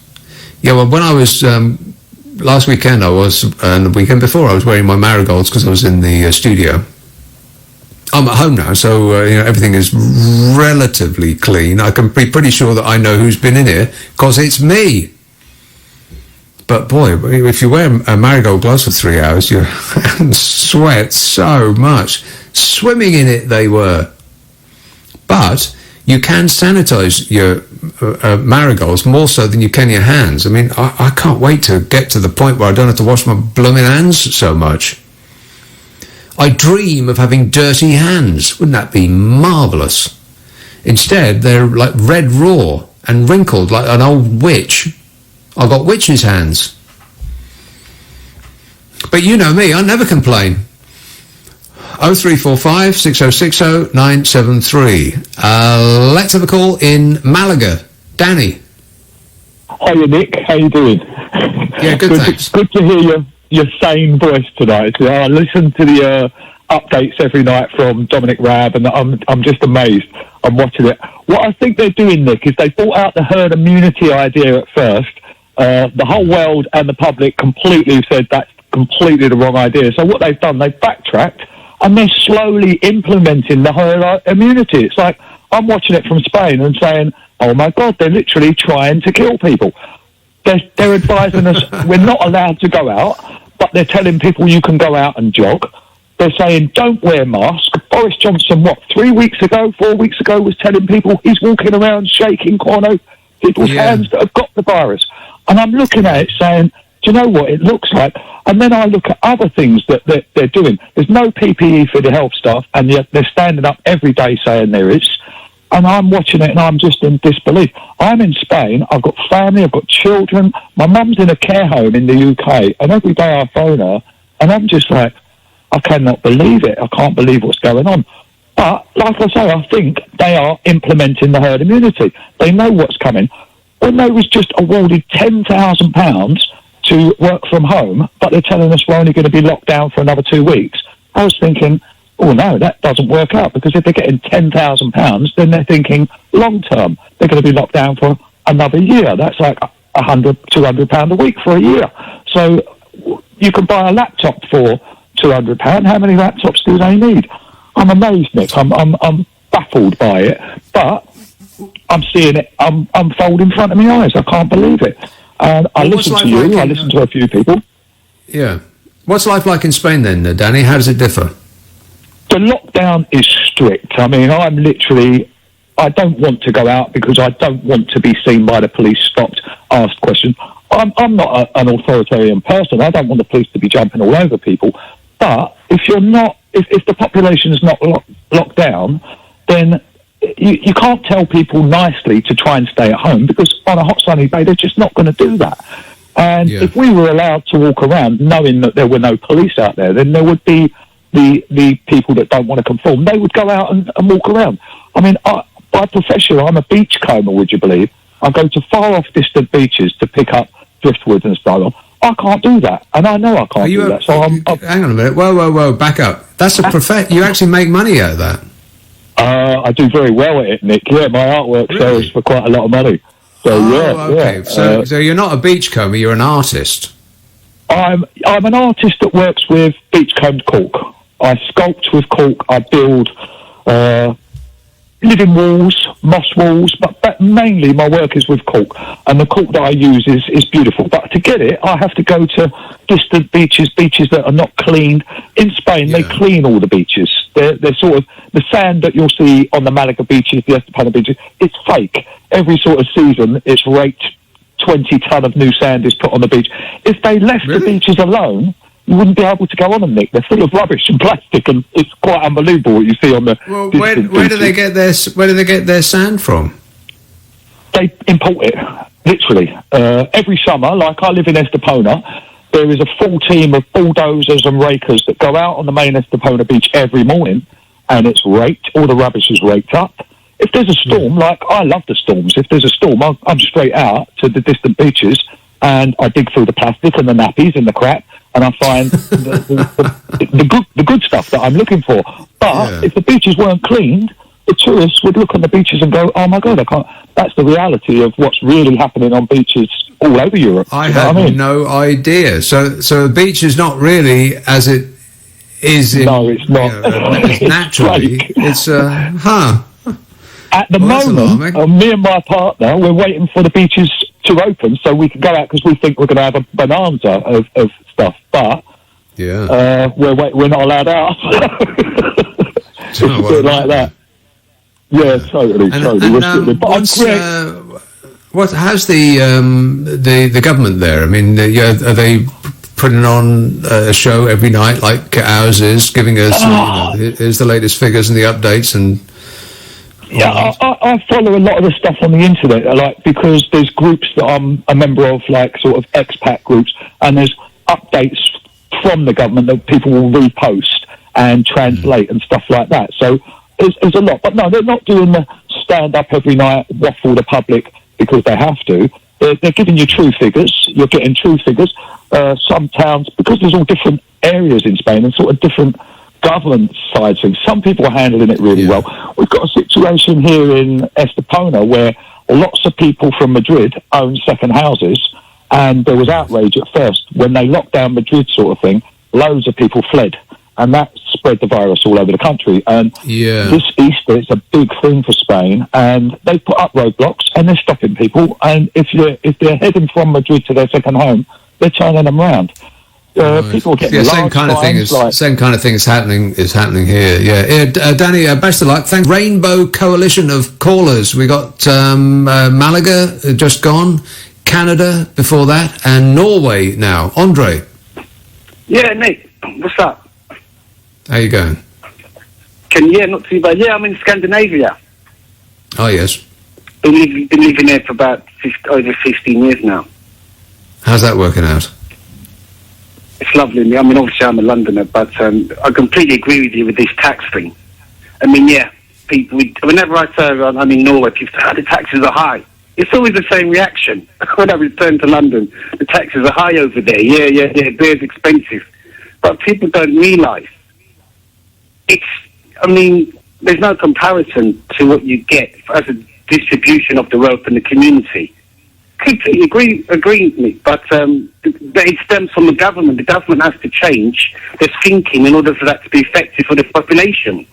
Yeah, well, when I was, last weekend and the weekend before, I was wearing my marigolds because I was in the studio. I'm at home now, so everything is relatively clean. I can be pretty sure that I know who's been in here, because it's me. But boy, if you wear a marigold gloves for 3 hours, you sweat so much. Swimming in it they were. But you can sanitize your marigolds more so than you can your hands. I mean, I can't wait to get to the point where I don't have to wash my blooming hands so much. I dream of having dirty hands. Wouldn't that be marvellous? Instead, they're like red raw and wrinkled like an old witch. I've got witch's hands. But you know me, I never complain. 0345 6060 973. Let's have a call in Malaga. Danny. Hiya, Nick. How you doing? Yeah, good, thanks. Good to hear your sane voice tonight. I listen to the updates every night from Dominic Raab, and I'm just amazed. I'm watching it. What I think they're doing, Nick, is they brought out the herd immunity idea at first. The whole world and the public completely said that's completely the wrong idea. So what they've done, they've backtracked, and they're slowly implementing the herd immunity. It's like, I'm watching it from Spain and saying, oh my God, they're literally trying to kill people. They're advising us we're not allowed to go out, but they're telling people you can go out and jog. They're saying don't wear masks. Boris Johnson, 4 weeks ago, was telling people he's walking around shaking people's hands that have got the virus. And I'm looking at it saying, do you know what it looks like? And then I look at other things that they're doing. There's no PPE for the health staff, and yet they're standing up every day saying there is. And I'm watching it, and I'm just in disbelief. I'm in Spain. I've got family. I've got children. My mum's in a care home in the UK, and every day I phone her, and I'm just like, I cannot believe it. I can't believe what's going on. But, like I say, I think they are implementing the herd immunity. They know what's coming. When they was just awarded £10,000 to work from home, but they're telling us we're only going to be locked down for another 2 weeks, I was thinking, oh no, that doesn't work out, because if they're getting £10,000, then they're thinking long term, they're going to be locked down for another year. That's like £100, £200 a week for a year. So you can buy a laptop for £200. How many laptops do they need? I'm amazed, Nick. I'm baffled by it, but I'm seeing it unfold in front of my eyes. I can't believe it. And I listen to you. I listen to a few people. Yeah. What's life like in Spain then, Danny? How does it differ? The lockdown is strict. I mean, I don't want to go out because I don't want to be seen by the police, stopped, asked questions. I'm not an authoritarian person. I don't want the police to be jumping all over people. But if the population is not locked down, then you can't tell people nicely to try and stay at home, because on a hot sunny day, they're just not going to do that. And if we were allowed to walk around knowing that there were no police out there, then there would be the people that don't want to conform. They would go out and walk around. I mean, by profession, I'm a beachcomber, would you believe? I go to far off distant beaches to pick up driftwood and stuff. I can't do that, and I know I can't do that. So hang on a minute. Whoa, back up. That's a you actually make money out of that. I do very well at it, Nick. Yeah, my artwork sells for quite a lot of money. So okay. Yeah. So you're not a beachcomber, you're an artist. I'm an artist that works with beachcombed cork. I sculpt with cork. I build living walls, moss walls, but mainly my work is with cork. And the cork that I use is beautiful. But to get it, I have to go to distant beaches that are not cleaned. In Spain, they clean all the beaches. They're sort of, the sand that you'll see on the Malaga beaches, the Estepona beaches, it's fake. Every sort of season, it's raked, 20 ton of new sand is put on the beach. If they left the beaches alone, you wouldn't be able to go on them, Nick. They're full of rubbish and plastic, and it's quite unbelievable what you see on the. Well, where do they get their sand from? They import it, literally. Every summer, like I live in Estepona, there is a full team of bulldozers and rakers that go out on the main Estepona beach every morning, and it's raked. All the rubbish is raked up. If there's a storm, like I love the storms. If there's a storm, I'm straight out to the distant beaches, and I dig through the plastic and the nappies and the crap, and I find the good stuff that I'm looking for. But if the beaches weren't cleaned, the tourists would look on the beaches and go, "Oh my God, I can't." That's the reality of what's really happening on beaches all over Europe. I had no idea. So the beach is not really as it is. No, it's not. Naturally, it's At the moment, me and my partner, we're waiting for the beaches to open so we can go out, because we think we're going to have a bonanza of stuff. But we're not allowed out. It's a bit like that. Yeah, totally. How's the government there? I mean, are they putting on a show every night like ours is, giving us here's the latest figures and the updates and. Yeah, I follow a lot of the stuff on the internet, because there's groups that I'm a member of, like sort of expat groups, and there's updates from the government that people will repost and translate and stuff like that. So there's a lot. But no, they're not doing the stand-up every night, waffle the public because they have to. They're giving you true figures. You're getting true figures. Some towns, because there's all different areas in Spain and sort of different government side things. Some people are handling it really well. We've got a situation here in Estepona where lots of people from Madrid own second houses, and there was outrage at first. When they locked down Madrid sort of thing, loads of people fled, and that spread the virus all over the country. And this Easter, it's a big thing for Spain, and they put up roadblocks, and they're stopping people, and if they're heading from Madrid to their second home, they're turning them round. People getting same kind of thing is happening here. Yeah, Danny, best of luck. Thanks. Rainbow Coalition of callers. We got Malaga just gone, Canada before that, and Norway now. Andre. Yeah, Nick. What's up? How you going? Not too bad. Yeah, I'm in Scandinavia. Oh yes. Been living there for about over 15 years now. How's that working out? It's lovely. I mean, obviously I'm a Londoner, but I completely agree with you with this tax thing. I mean, people, whenever I say I'm in Norway, people say, the taxes are high. It's always the same reaction. When I return to London, the taxes are high over there. Yeah, beer's expensive. But people don't realise. There's no comparison to what you get as a distribution of the wealth in the community. Completely agree, Nick, but it stems from the government. The government has to change their thinking in order for that to be effective for the population.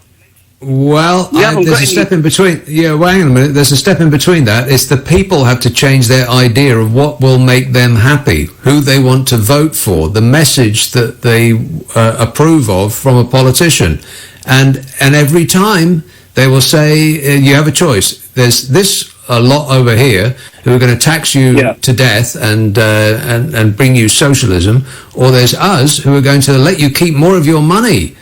Well, there's a step in between. Yeah, well, hang on a minute. There's a step in between that. It's the people have to change their idea of what will make them happy, who they want to vote for, the message that they approve of from a politician. And every time they will say, you have a choice. There's this a lot over here who are going to tax you to death and bring you socialism, or there's us who are going to let you keep more of your money.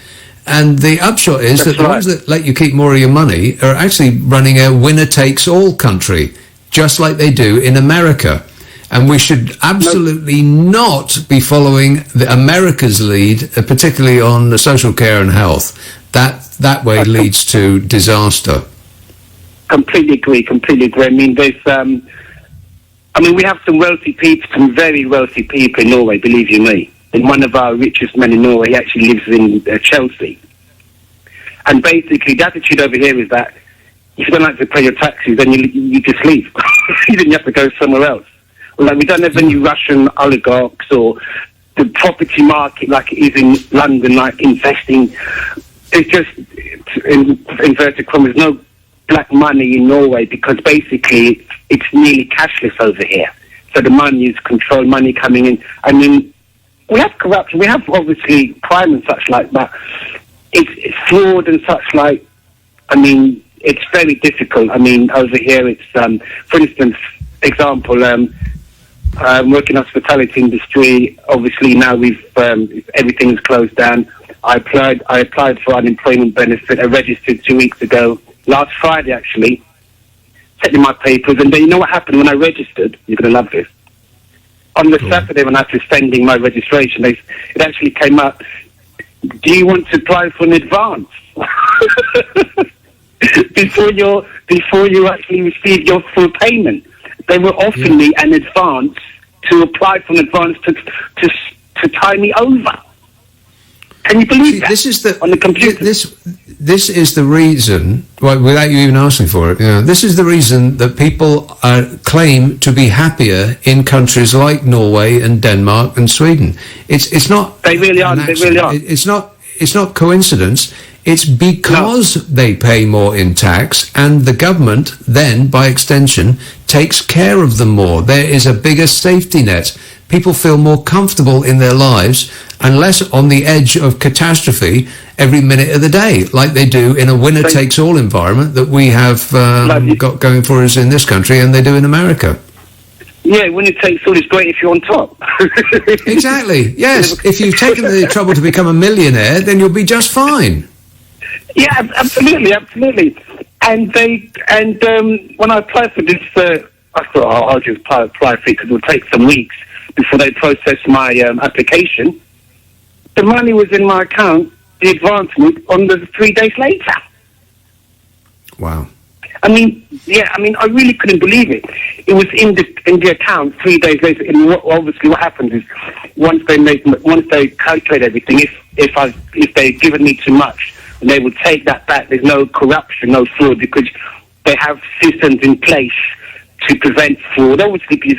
And the upshot is that the ones that let you keep more of your money are actually running a winner-takes-all country, just like they do in America. And we should absolutely not be following America's lead, particularly on the social care and health. That way leads to disaster. Completely agree. I mean, we have some wealthy people, some very wealthy people in Norway, believe you me. And one of our richest men in Norway actually lives in Chelsea. And basically, the attitude over here is that if you don't like to pay your taxes, then you just leave. Then you have to go somewhere else. Like, we don't have any Russian oligarchs or the property market like it is in London, like investing. It's just, in inverted commas, no black money in Norway because basically it's nearly cashless over here. So the money is controlled, money coming in. I mean, we have corruption, we have obviously crime and such like that. It's fraud and such like. I mean, it's very difficult. I mean, over here it's, for instance, example, working hospitality industry. Obviously now everything's closed down. I applied for unemployment benefit. I registered 2 weeks ago, last Friday actually, sent in my papers, and then you know what happened when I registered? You're going to love this. On the Saturday when I was sending my registration, it actually came up, do you want to apply for an advance? before you actually receive your full payment. They were offering me an advance to apply for an advance to tie me over. Can you believe that? This is on the computer. This is the reason, well, without you even asking for it, this is the reason that people claim to be happier in countries like Norway and Denmark and Sweden. It's not. They really are. They really are. It's not coincidence. It's because they pay more in tax, and the government then, by extension, takes care of them more. There is a bigger safety net. People feel more comfortable in their lives and less on the edge of catastrophe every minute of the day, like they do in a winner-takes-all environment that we have got going for us in this country, and they do in America. Yeah, winner-takes-all is great if you're on top. Exactly, yes. If you've taken the trouble to become a millionaire, then you'll be just fine. Yeah, absolutely. And when I applied for this, I thought, I'll just apply for it because it will take some weeks before they process my application. The money was in my account, the advancement, on the 3 days later. Wow. I mean, I really couldn't believe it. It was in the account 3 days later. And obviously, what happens is once they calculate everything, if they've given me too much, and they will take that back. There's no corruption, no fraud, because they have systems in place to prevent fraud. Obviously, because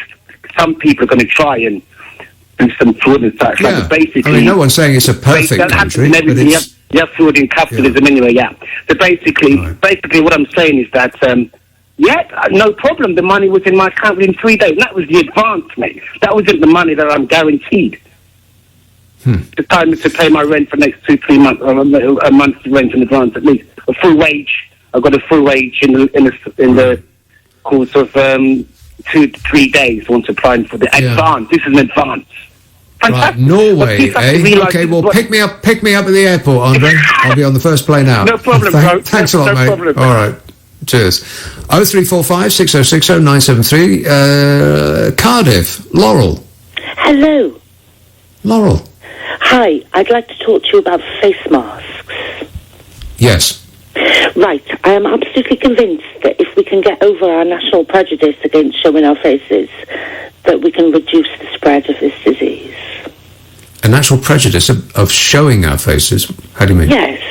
some people are going to try and do some fraud and such. Yeah. But basically, I mean, no one's saying it's a perfect country. But it's, you have fraud in capitalism anyway, yeah. So basically what I'm saying is that, no problem. The money was in my account within 3 days. And that was the advance, mate. That wasn't the money that I'm guaranteed. The time to pay my rent for the next 2-3 months, or a month's rent in advance at least. A full wage. I got a full wage in the course of 2 to 3 days once applying for the advance. This is an advance. Fantastic. Right, Norway, eh? Okay, well, pick me up at the airport, Andre. I'll be on the first plane out. No problem, bro. Thanks a lot, mate. Problem. All right. Cheers. 0345 6060 973. Cardiff. Laurel. Hello. Laurel. Hi, I'd like to talk to you about face masks. Yes. Right, I am absolutely convinced that if we can get over our national prejudice against showing our faces, that we can reduce the spread of this disease. A natural prejudice of showing our faces? How do you mean? Yes.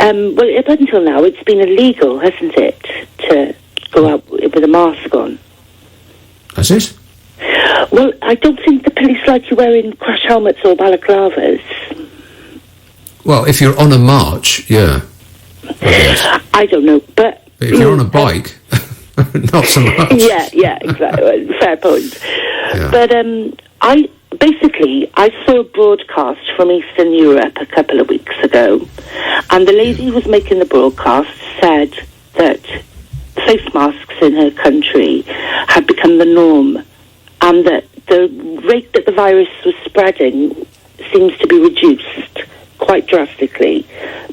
Well, up until now, it's been illegal, hasn't it, to go out with a mask on? Has it? Well, I don't think the police like you wearing crash helmets or balaclavas. Well, if you're on a march, yeah. I don't know, but if you're on a bike, not so much. Yeah, exactly. Fair point. Yeah. But I saw a broadcast from Eastern Europe a couple of weeks ago, and the lady who was making the broadcast said that face masks in her country had become the norm, and that the rate that the virus was spreading seems to be reduced quite drastically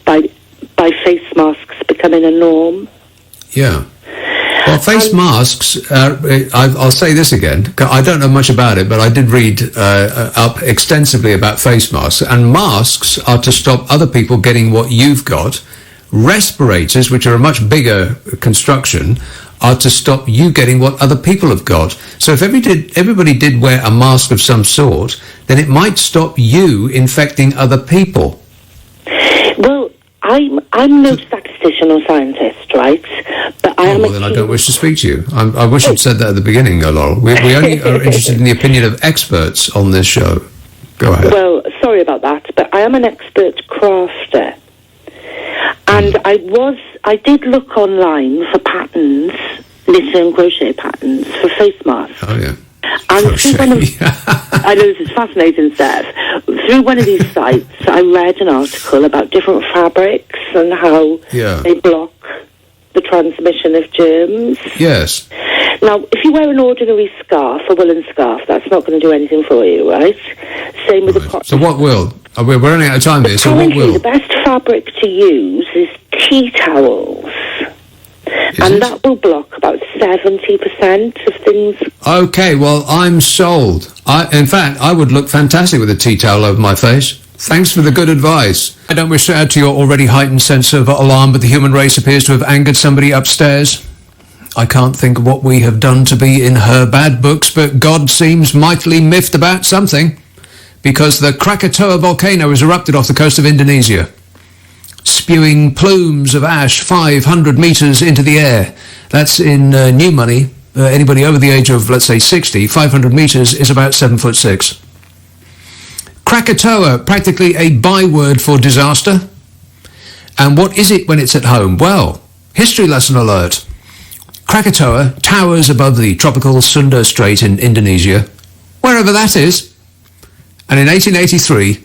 by face masks becoming a norm. Yeah. Well, face masks, I'll say this again, I don't know much about it, but I did read up extensively about face masks, and masks are to stop other people getting what you've got. Respirators, which are a much bigger construction, are to stop you getting what other people have got. So if everybody did wear a mask of some sort, then it might stop you infecting other people. Well, I'm no statistician or scientist, right? But I am. Well, then I don't wish to speak to you. I wish you'd said that at the beginning, Laurel. We only are interested in the opinion of experts on this show. Go ahead. Well, sorry about that, but I am an expert crafter. And I did look online for patterns, knitting and crochet patterns for face masks. Oh, yeah. And through one of, I know this is fascinating stuff. Through one of these sites, I read an article about different fabrics and how they block the transmission of germs. Yes. Now, if you wear an ordinary scarf, a woolen scarf, that's not going to do anything for you, right? Same with the cotton. So what will? We're running out of time here, so what will? The best fabric to use is tea towels. And that will block about 70% of things. Okay, well, I'm sold. In fact, I would look fantastic with a tea towel over my face. Thanks for the good advice. I don't wish to add to your already heightened sense of alarm, but the human race appears to have angered somebody upstairs. I can't think of what we have done to be in her bad books, but God seems mightily miffed about something, because the Krakatoa volcano has erupted off the coast of Indonesia, spewing plumes of ash 500 metres into the air. That's in new money. Anybody over the age of, let's say, 60, 500 metres is about 7'6". Krakatoa, practically a byword for disaster. And what is it when it's at home? Well, history lesson alert. Krakatoa towers above the tropical Sunda Strait in Indonesia, wherever that is. And in 1883,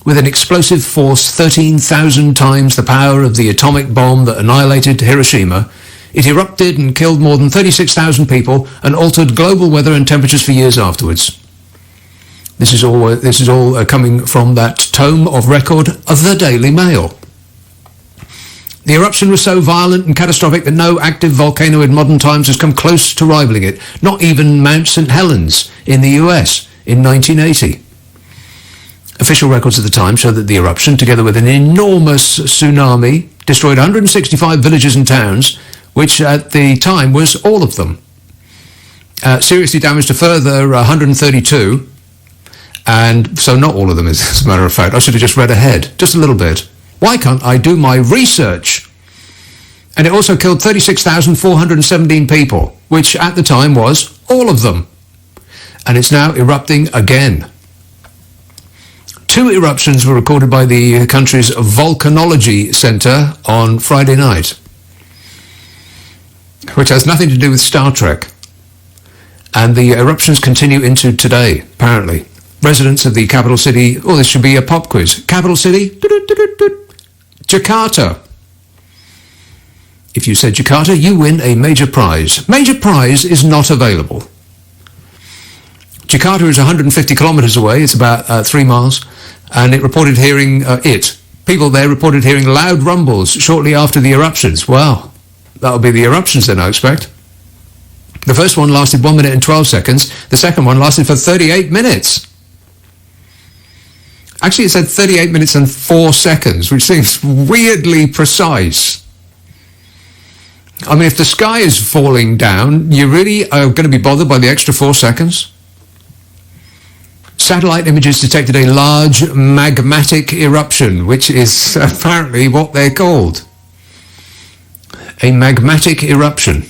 with an explosive force 13,000 times the power of the atomic bomb that annihilated Hiroshima, it erupted and killed more than 36,000 people and altered global weather and temperatures for years afterwards. This is all coming from that tome of record of the Daily Mail. The eruption was so violent and catastrophic that no active volcano in modern times has come close to rivaling it, not even Mount St. Helens in the US in 1980. Official records at the time show that the eruption, together with an enormous tsunami, destroyed 165 villages and towns, which at the time was all of them. Seriously damaged a further 132, and so not all of them, as a matter of fact. I should have just read ahead, just a little bit. Why can't I do my research? And it also killed 36,417 people, which at the time was all of them. And it's now erupting again. 2 eruptions were recorded by the country's Volcanology Centre on Friday night, which has nothing to do with Star Trek. And the eruptions continue into today, apparently. Residents of the capital city, this should be a pop quiz. Capital city? Jakarta. If you said Jakarta, you win a major prize. Major prize is not available. Jakarta is 150 kilometres away. It's about 3 miles. And it reported hearing people there reported hearing loud rumbles shortly after the eruptions. Well, that'll be the eruptions then, I expect. The first one lasted 1 minute and 12 seconds. The second one lasted for 38 minutes. Actually, it said 38 minutes and 4 seconds, which seems weirdly precise. I mean, if the sky is falling down, you really are going to be bothered by the extra 4 seconds? Satellite images detected a large magmatic eruption, which is apparently what they're called. A magmatic eruption.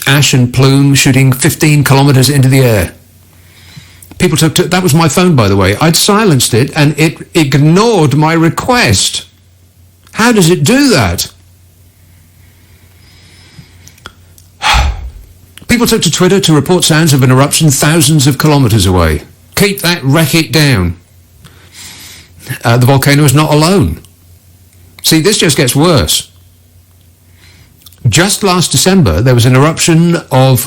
Ash and plume shooting 15 kilometres into the air. People took to... That was my phone, by the way. I'd silenced it, and it ignored my request. How does it do that? People took to Twitter to report sounds of an eruption thousands of kilometres away. Keep that racket down. The volcano is not alone. See, this just gets worse. Just last December, there was an eruption of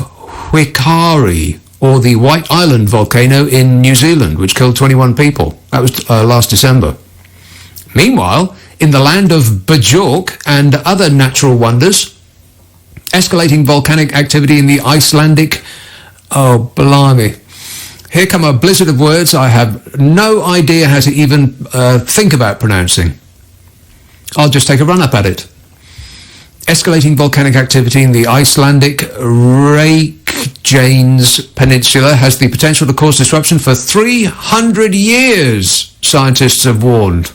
Huikari, or the White Island volcano in New Zealand, which killed 21 people. That was last December. Meanwhile, in the land of Bajork and other natural wonders, escalating volcanic activity in the Icelandic... Oh, blimey. Here come a blizzard of words I have no idea how to even think about pronouncing. I'll just take a run-up at it. Escalating volcanic activity in the Icelandic Reykjanes Peninsula has the potential to cause disruption for 300 years, scientists have warned.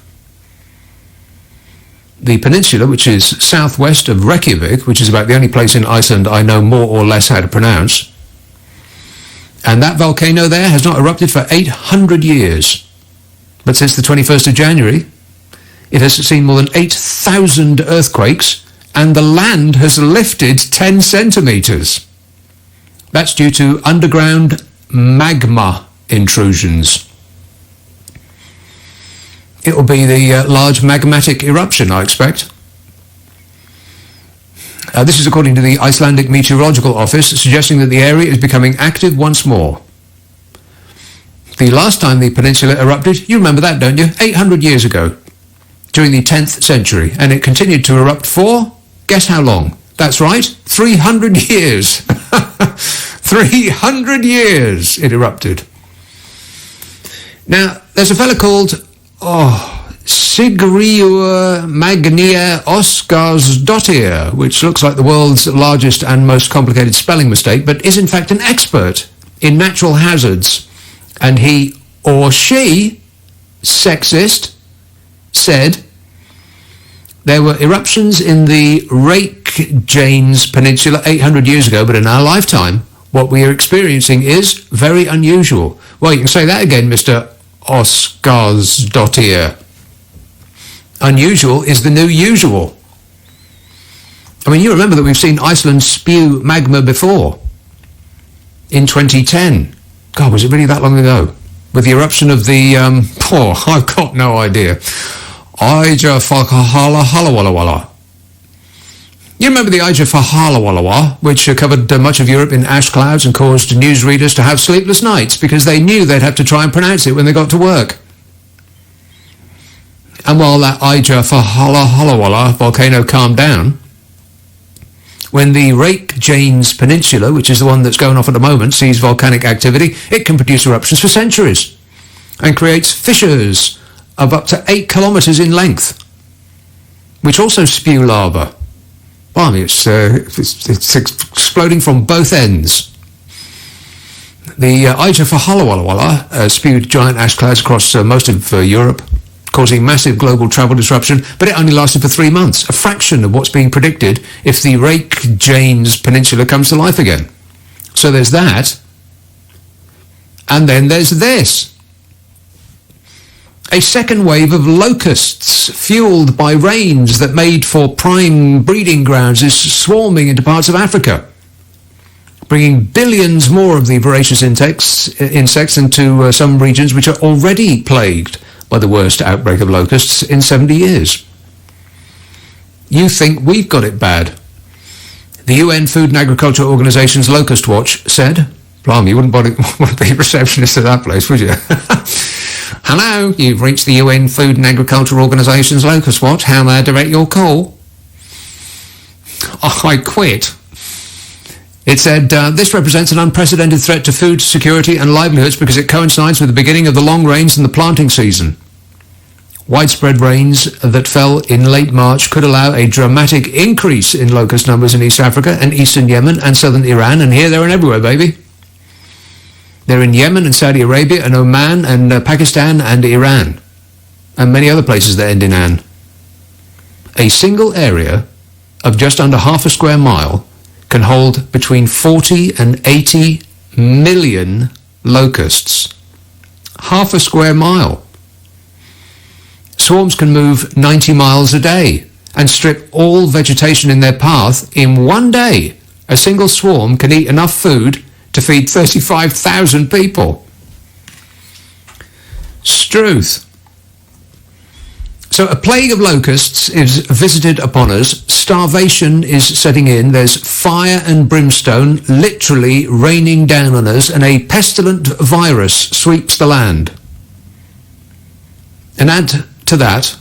The peninsula, which is southwest of Reykjavik, which is about the only place in Iceland I know more or less how to pronounce, and that volcano there has not erupted for 800 years. But since the 21st of January, it has seen more than 8,000 earthquakes, and the land has lifted 10 centimetres. That's due to underground magma intrusions. It will be the large magmatic eruption, I expect. This is according to the Icelandic Meteorological Office, suggesting that the area is becoming active once more. The last time the peninsula erupted, you remember that, don't you? 800 years ago, during the 10th century, and it continued to erupt for, guess how long? That's right, 300 years. 300 years it erupted. Now, there's a fella called, Sigríður Magnia Óskarsdóttir, which looks like the world's largest and most complicated spelling mistake, but is in fact an expert in natural hazards. And he or she, sexist, said there were eruptions in the Reykjanes Peninsula 800 years ago, but in our lifetime, what we are experiencing is very unusual. Well, you can say that again, Mr. Óskarsdóttir. Unusual is the new usual. I mean, you remember that we've seen Iceland spew magma before. In 2010. God, was it really that long ago? With the eruption of the, I've got no idea. Eyjafjallajökull. You remember the Eyjafjallajökull, which covered much of Europe in ash clouds and caused newsreaders to have sleepless nights because they knew they'd have to try and pronounce it when they got to work. And while that Eyjafjallajökull volcano calmed down, when the Reykjanes Peninsula, which is the one that's going off at the moment, sees volcanic activity, it can produce eruptions for centuries and creates fissures of up to 8 kilometres in length, which also spew lava. Well, I mean, it's exploding from both ends. The Eyjafjallajökull spewed giant ash clouds across most of Europe, causing massive global travel disruption, but it only lasted for 3 months, a fraction of what's being predicted if the Reykjanes Peninsula comes to life again. So there's that. And then there's this. A second wave of locusts, fueled by rains that made for prime breeding grounds, is swarming into parts of Africa, bringing billions more of the voracious insects into some regions which are already plagued by the worst outbreak of locusts in 70 years. You think we've got it bad. The UN Food and Agriculture Organization's Locust Watch said, blimey, you wouldn't want to be a receptionist at that place, would you? Hello, you've reached the UN Food and Agriculture Organization's Locust Watch. How may I direct your call? I quit. It said, this represents an unprecedented threat to food security and livelihoods because it coincides with the beginning of the long rains and the planting season. Widespread rains that fell in late March could allow a dramatic increase in locust numbers in East Africa and eastern Yemen and southern Iran, and here, there and everywhere, baby. They're in Yemen and Saudi Arabia and Oman and Pakistan and Iran, and many other places that end in an. A single area of just under half a square mile can hold between 40 and 80 million locusts. Half a square mile. Swarms can move 90 miles a day and strip all vegetation in their path in one day. A single swarm can eat enough food to feed 35,000 people. Struth. So a plague of locusts is visited upon us. Starvation is setting in. There's fire and brimstone literally raining down on us, and a pestilent virus sweeps the land. And add to that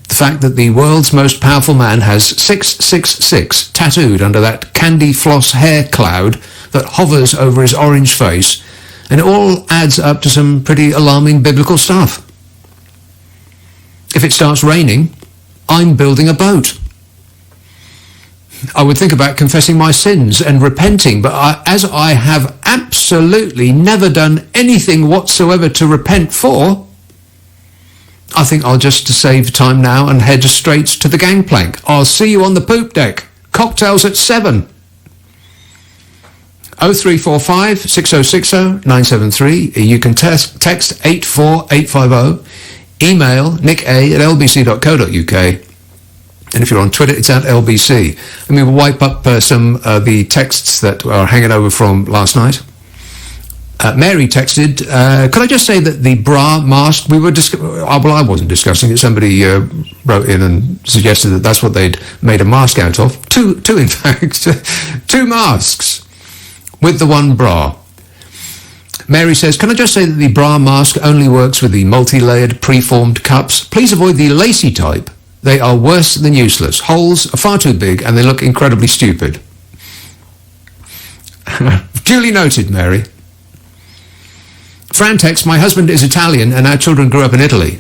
the fact that the world's most powerful man has 666 tattooed under that candy floss hair cloud that hovers over his orange face, and it all adds up to some pretty alarming biblical stuff. If it starts raining, I'm building a boat. I would think about confessing my sins and repenting, but as I have absolutely never done anything whatsoever to repent for, I think I'll just save time now and head straight to the gangplank. I'll see you on the poop deck. Cocktails at 7. 0345 6060 973. You can text 84850. Email nick@lbc.co.uk. And if you're on Twitter, it's at LBC. Let me wipe up some of the texts that are hanging over from last night. Mary texted, could I just say that the bra mask, we were I wasn't discussing it. Somebody wrote in and suggested that that's what they'd made a mask out of. Two in fact. 2 masks with the one bra. Mary says, can I just say that the bra mask only works with the multi-layered preformed cups? Please avoid the lacy type. They are worse than useless. Holes are far too big and they look incredibly stupid. Duly noted, Mary. Fran texts, my husband is Italian and our children grew up in Italy.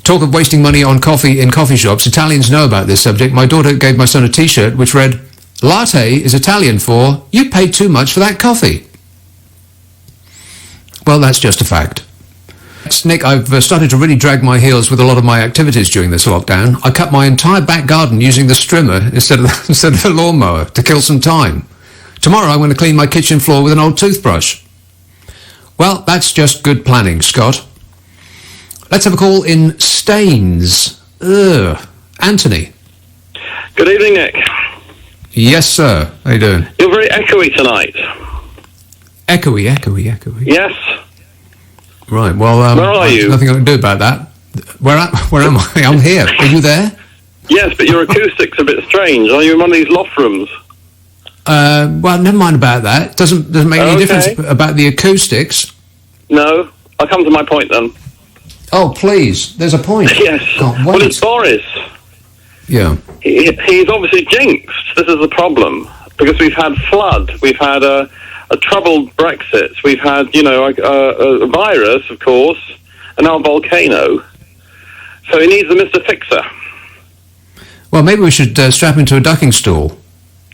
Talk of wasting money on coffee in coffee shops. Italians know about this subject. My daughter gave my son a T-shirt which read, latte is Italian for, you paid too much for that coffee. Well, that's just a fact. Nick, I've started to really drag my heels with a lot of my activities during this lockdown. I cut my entire back garden using the strimmer instead of the lawnmower to kill some time. Tomorrow I'm going to clean my kitchen floor with an old toothbrush. Well, that's just good planning, Scott. Let's have a call in Staines. Anthony. Good evening, Nick. Yes, sir. How you doing? You're very echoey tonight. Echoey. Yes. Right, well, where are you? There's nothing I can do about that. Where am I? I'm here. Are you there? Yes, but your acoustic's a bit strange. Are you in one of these loft rooms? Well, never mind about that. Doesn't make any difference about the acoustics. No. I'll come to my point then. Oh, please. There's a point. Yes. Well, it's Boris. Yeah. He's obviously jinxed. This is the problem. Because we've had flood. We've had a troubled Brexit. We've had, a virus, of course, and now a volcano. So he needs a Mr. Fixer. Well, maybe we should strap him to a ducking stool.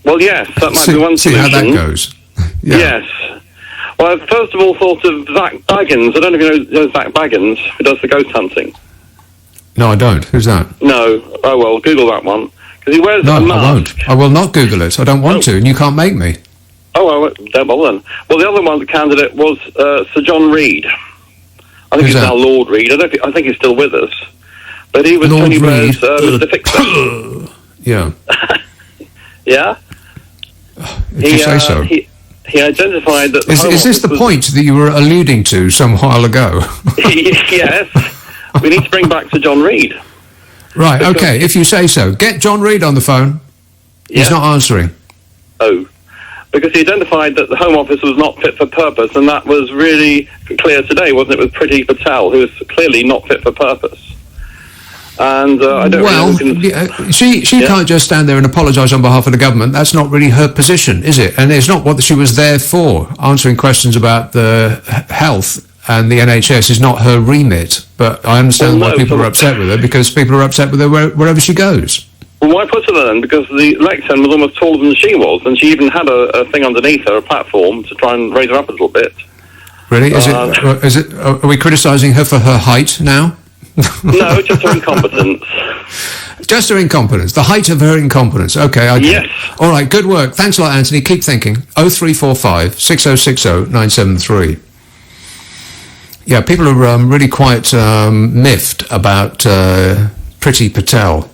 Well, yes, that might be one solution. See how that goes. Yeah. Yes. Well, I've first of all thought of Zach Baggins. I don't know if you know Zach Baggins, who does the ghost hunting. No, I don't. Who's that? No. Oh, well, Google that one. Because he wears a mask. No, I won't. I will not Google it. I don't want to, and you can't make me. Oh, well, don't bother then. Well, the other one, the candidate, was Sir John Reed. I think he's now Lord Reed. I think he's still with us. But he was Lord Tony Reed. Blair's Mr. Fixer. Yeah. Yeah? If you say so. He identified that... Is this the point that you were alluding to some while ago? Yes. We need to bring back Sir John Reed. Right, okay, if you say so. Get John Reed on the phone. He's not answering. Oh. Because he identified that the Home Office was not fit for purpose, and that was really clear today, wasn't it, with Priti Patel, who was clearly not fit for purpose. And I don't she can't just stand there and apologise on behalf of the government. That's not really her position, is it? And it's not what she was there for. Answering questions about the health and the NHS is not her remit. But I understand why people are upset with her, because people are upset with her wherever she goes. Well, why put her then? Because the lectern was almost taller than she was, and she even had a thing underneath her, a platform, to try and raise her up a little bit. Really? Is it? Are we criticising her for her height now? No, just her incompetence. Just her incompetence. The height of her incompetence. Okay, I get it. All right, good work. Thanks a lot, Anthony. Keep thinking. 0345 6060 973. Yeah, people are really quite miffed about Priti Patel.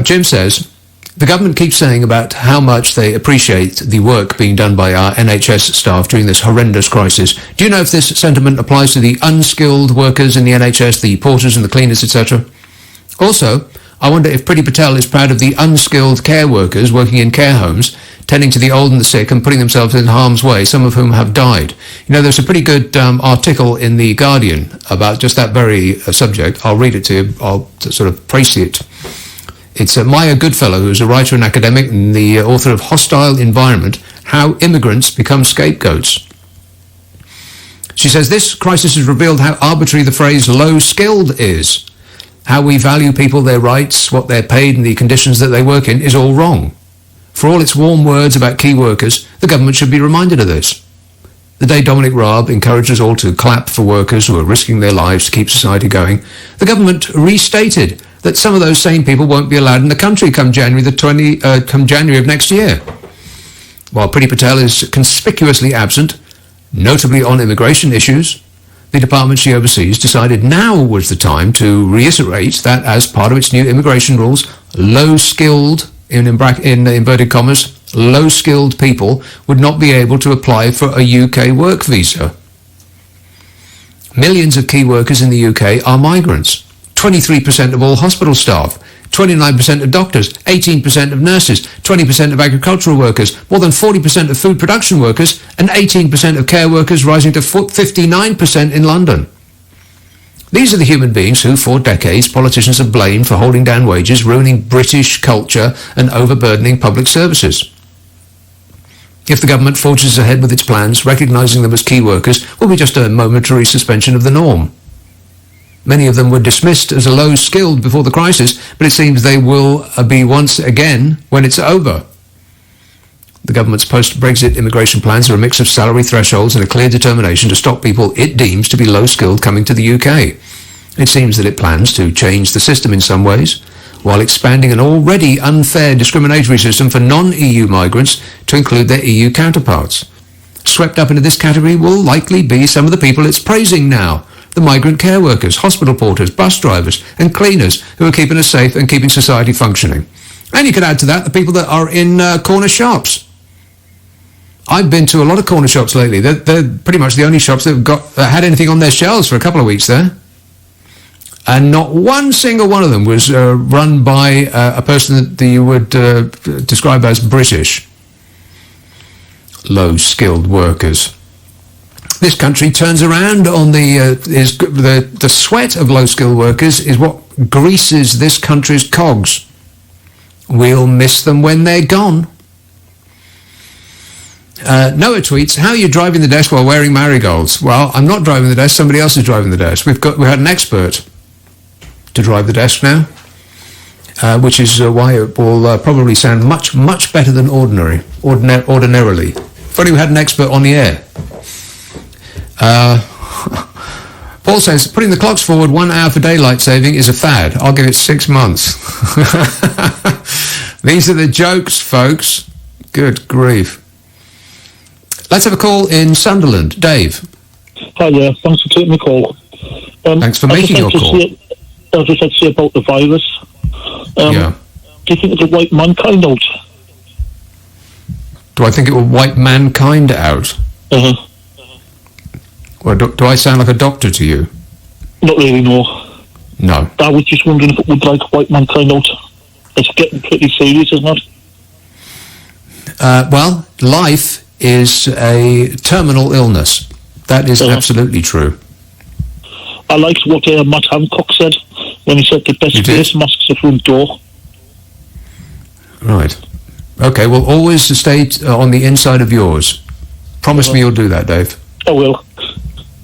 Jim says, the government keeps saying about how much they appreciate the work being done by our NHS staff during this horrendous crisis. Do you know if this sentiment applies to the unskilled workers in the NHS, the porters and the cleaners, etc.? Also, I wonder if Priti Patel is proud of the unskilled care workers working in care homes, tending to the old and the sick and putting themselves in harm's way, some of whom have died. You know, there's a pretty good article in The Guardian about just that very subject. I'll read it to you. I'll sort of praise it. It's Maya Goodfellow, who's a writer and academic and the author of Hostile Environment, How Immigrants Become Scapegoats. She says, this crisis has revealed how arbitrary the phrase low-skilled is. How we value people, their rights, what they're paid and the conditions that they work in is all wrong. For all its warm words about key workers, the government should be reminded of this. The day Dominic Raab encouraged us all to clap for workers who are risking their lives to keep society going, the government restated that some of those same people won't be allowed in the country come January of next year. While Priti Patel is conspicuously absent, notably on immigration issues, the department she oversees decided now was the time to reiterate that as part of its new immigration rules, low-skilled, in inverted commas, low-skilled people would not be able to apply for a UK work visa. Millions of key workers in the UK are migrants. 23% of all hospital staff, 29% of doctors, 18% of nurses, 20% of agricultural workers, more than 40% of food production workers, and 18% of care workers, rising to 59% in London. These are the human beings who, for decades, politicians have blamed for holding down wages, ruining British culture, and overburdening public services. If the government forges ahead with its plans, recognising them as key workers will be just a momentary suspension of the norm. Many of them were dismissed as low-skilled before the crisis, but it seems they will be once again when it's over. The government's post-Brexit immigration plans are a mix of salary thresholds and a clear determination to stop people it deems to be low-skilled coming to the UK. It seems that it plans to change the system in some ways, while expanding an already unfair discriminatory system for non-EU migrants to include their EU counterparts. Swept up into this category will likely be some of the people it's praising now. The migrant care workers, hospital porters, bus drivers and cleaners who are keeping us safe and keeping society functioning. And you could add to that the people that are in corner shops. I've been to a lot of corner shops lately. They're pretty much the only shops that had anything on their shelves for a couple of weeks there. And not one single one of them was run by a person that you would describe as British. Low-skilled workers. This country turns around on the sweat of low-skilled workers is what greases this country's cogs. We'll miss them when they're gone. Noah tweets, how are you driving the desk while wearing marigolds? Well, I'm not driving the desk, somebody else is driving the desk. We had an expert to drive the desk now, which is why it will probably sound much, much better than ordinarily. If only we had an expert on the air. Paul says, putting the clocks forward 1 hour for daylight saving is a fad. I'll give it 6 months. These are the jokes, folks. Good grief. Let's have a call in Sunderland. Dave. Hi there. Thanks for taking the call. Thanks for making your call. I just had to say about the virus. Yeah. Do you think it'll wipe mankind out? Do I think it will wipe mankind out? Uh-huh. Well, do I sound like a doctor to you? Not really, no. No. I was just wondering if it would wipe mankind out. It's getting pretty serious, isn't it? Well, life is a terminal illness. That is absolutely true. I liked what Matt Hancock said when he said the best face masks the front door. Right. Okay, well, always stay on the inside of yours. Promise me you'll do that, Dave. I will.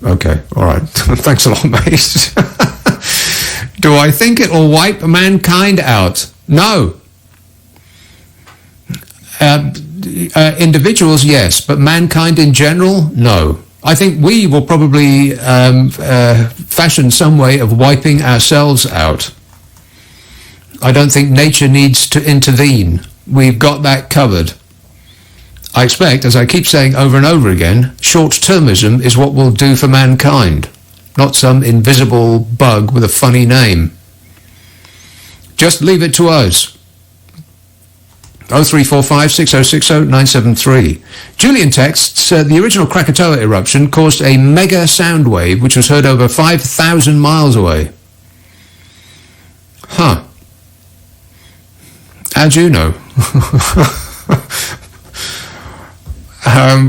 Okay, all right. Thanks a lot, mate. Do I think it will wipe mankind out? No. Individuals, yes, but mankind in general, no. I think we will probably fashion some way of wiping ourselves out. I don't think nature needs to intervene. We've got that covered. I expect, as I keep saying over and over again, short-termism is what will do for mankind, not some invisible bug with a funny name. Just leave it to us. 0345 6060 973. Julian texts, the original Krakatoa eruption caused a mega sound wave which was heard over 5,000 miles away. Huh. How'd you know?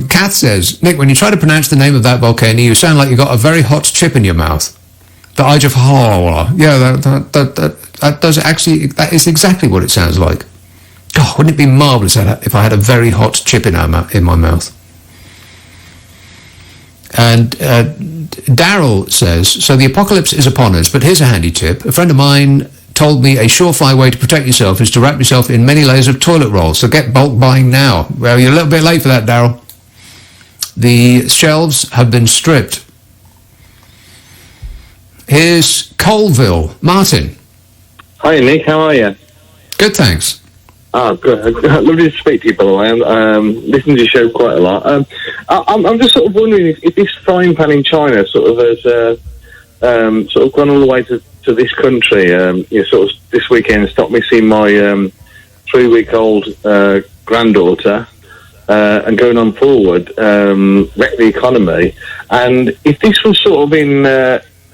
Kath says, Nick, when you try to pronounce the name of that volcano, you sound like you got a very hot chip in your mouth. The Ijafahara. Yeah, that does actually, that is exactly what it sounds like. God, wouldn't it be marvellous if I had a very hot chip in my mouth? And Daryl says, so the apocalypse is upon us, but here's a handy tip. A friend of mine told me a surefire way to protect yourself is to wrap yourself in many layers of toilet roll, so get bulk buying now. Well, you're a little bit late for that, Daryl. The shelves have been stripped. Here's Colville. Martin. Hi, Nick. How are you? Good, thanks. Oh, good. Lovely to speak to you, by the way. I'm listening to your show quite a lot. I'm just sort of wondering if this frying pan in China sort of has sort of gone all the way to this country. Sort of this weekend stopped me seeing my 3-week-old granddaughter, and going on forward, wreck the economy. And if this was sort of in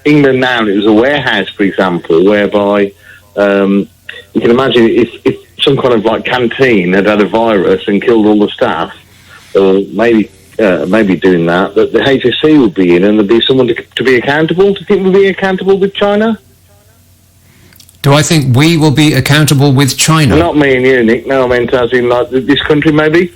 England now, and it was a warehouse, for example, whereby you can imagine if some kind of like canteen had a virus and killed all the staff, or maybe doing that the HSC would be in, and there'd be someone to be accountable. Do you think we'll be accountable with China? Do I think we will be accountable with China? Not me and you, Nick. No, I meant as in like this country, maybe.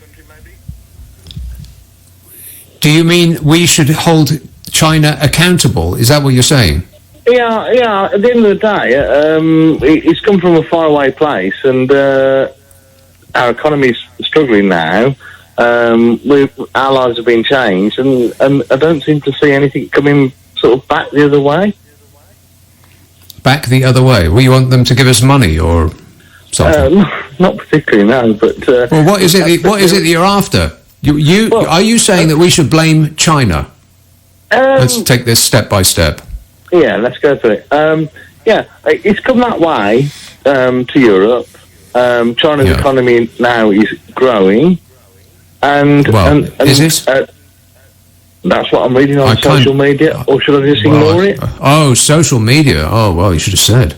Do you mean we should hold China accountable? Is that what you're saying? Yeah. At the end of the day, it's come from a faraway place, and our economy's struggling now. Our lives have been changed, and I don't seem to see anything coming sort of back the other way. Back the other way? Well, you want them to give us money or something? Not particularly, no. But well, what is it? What is it that you're after? Are you saying that we should blame China? Let's take this step by step. Yeah, let's go for it. It's come that way to Europe. China's economy now is growing, and is it? That's what I'm reading on social media, or should I just ignore it? Oh, social media. Oh, well, you should have said.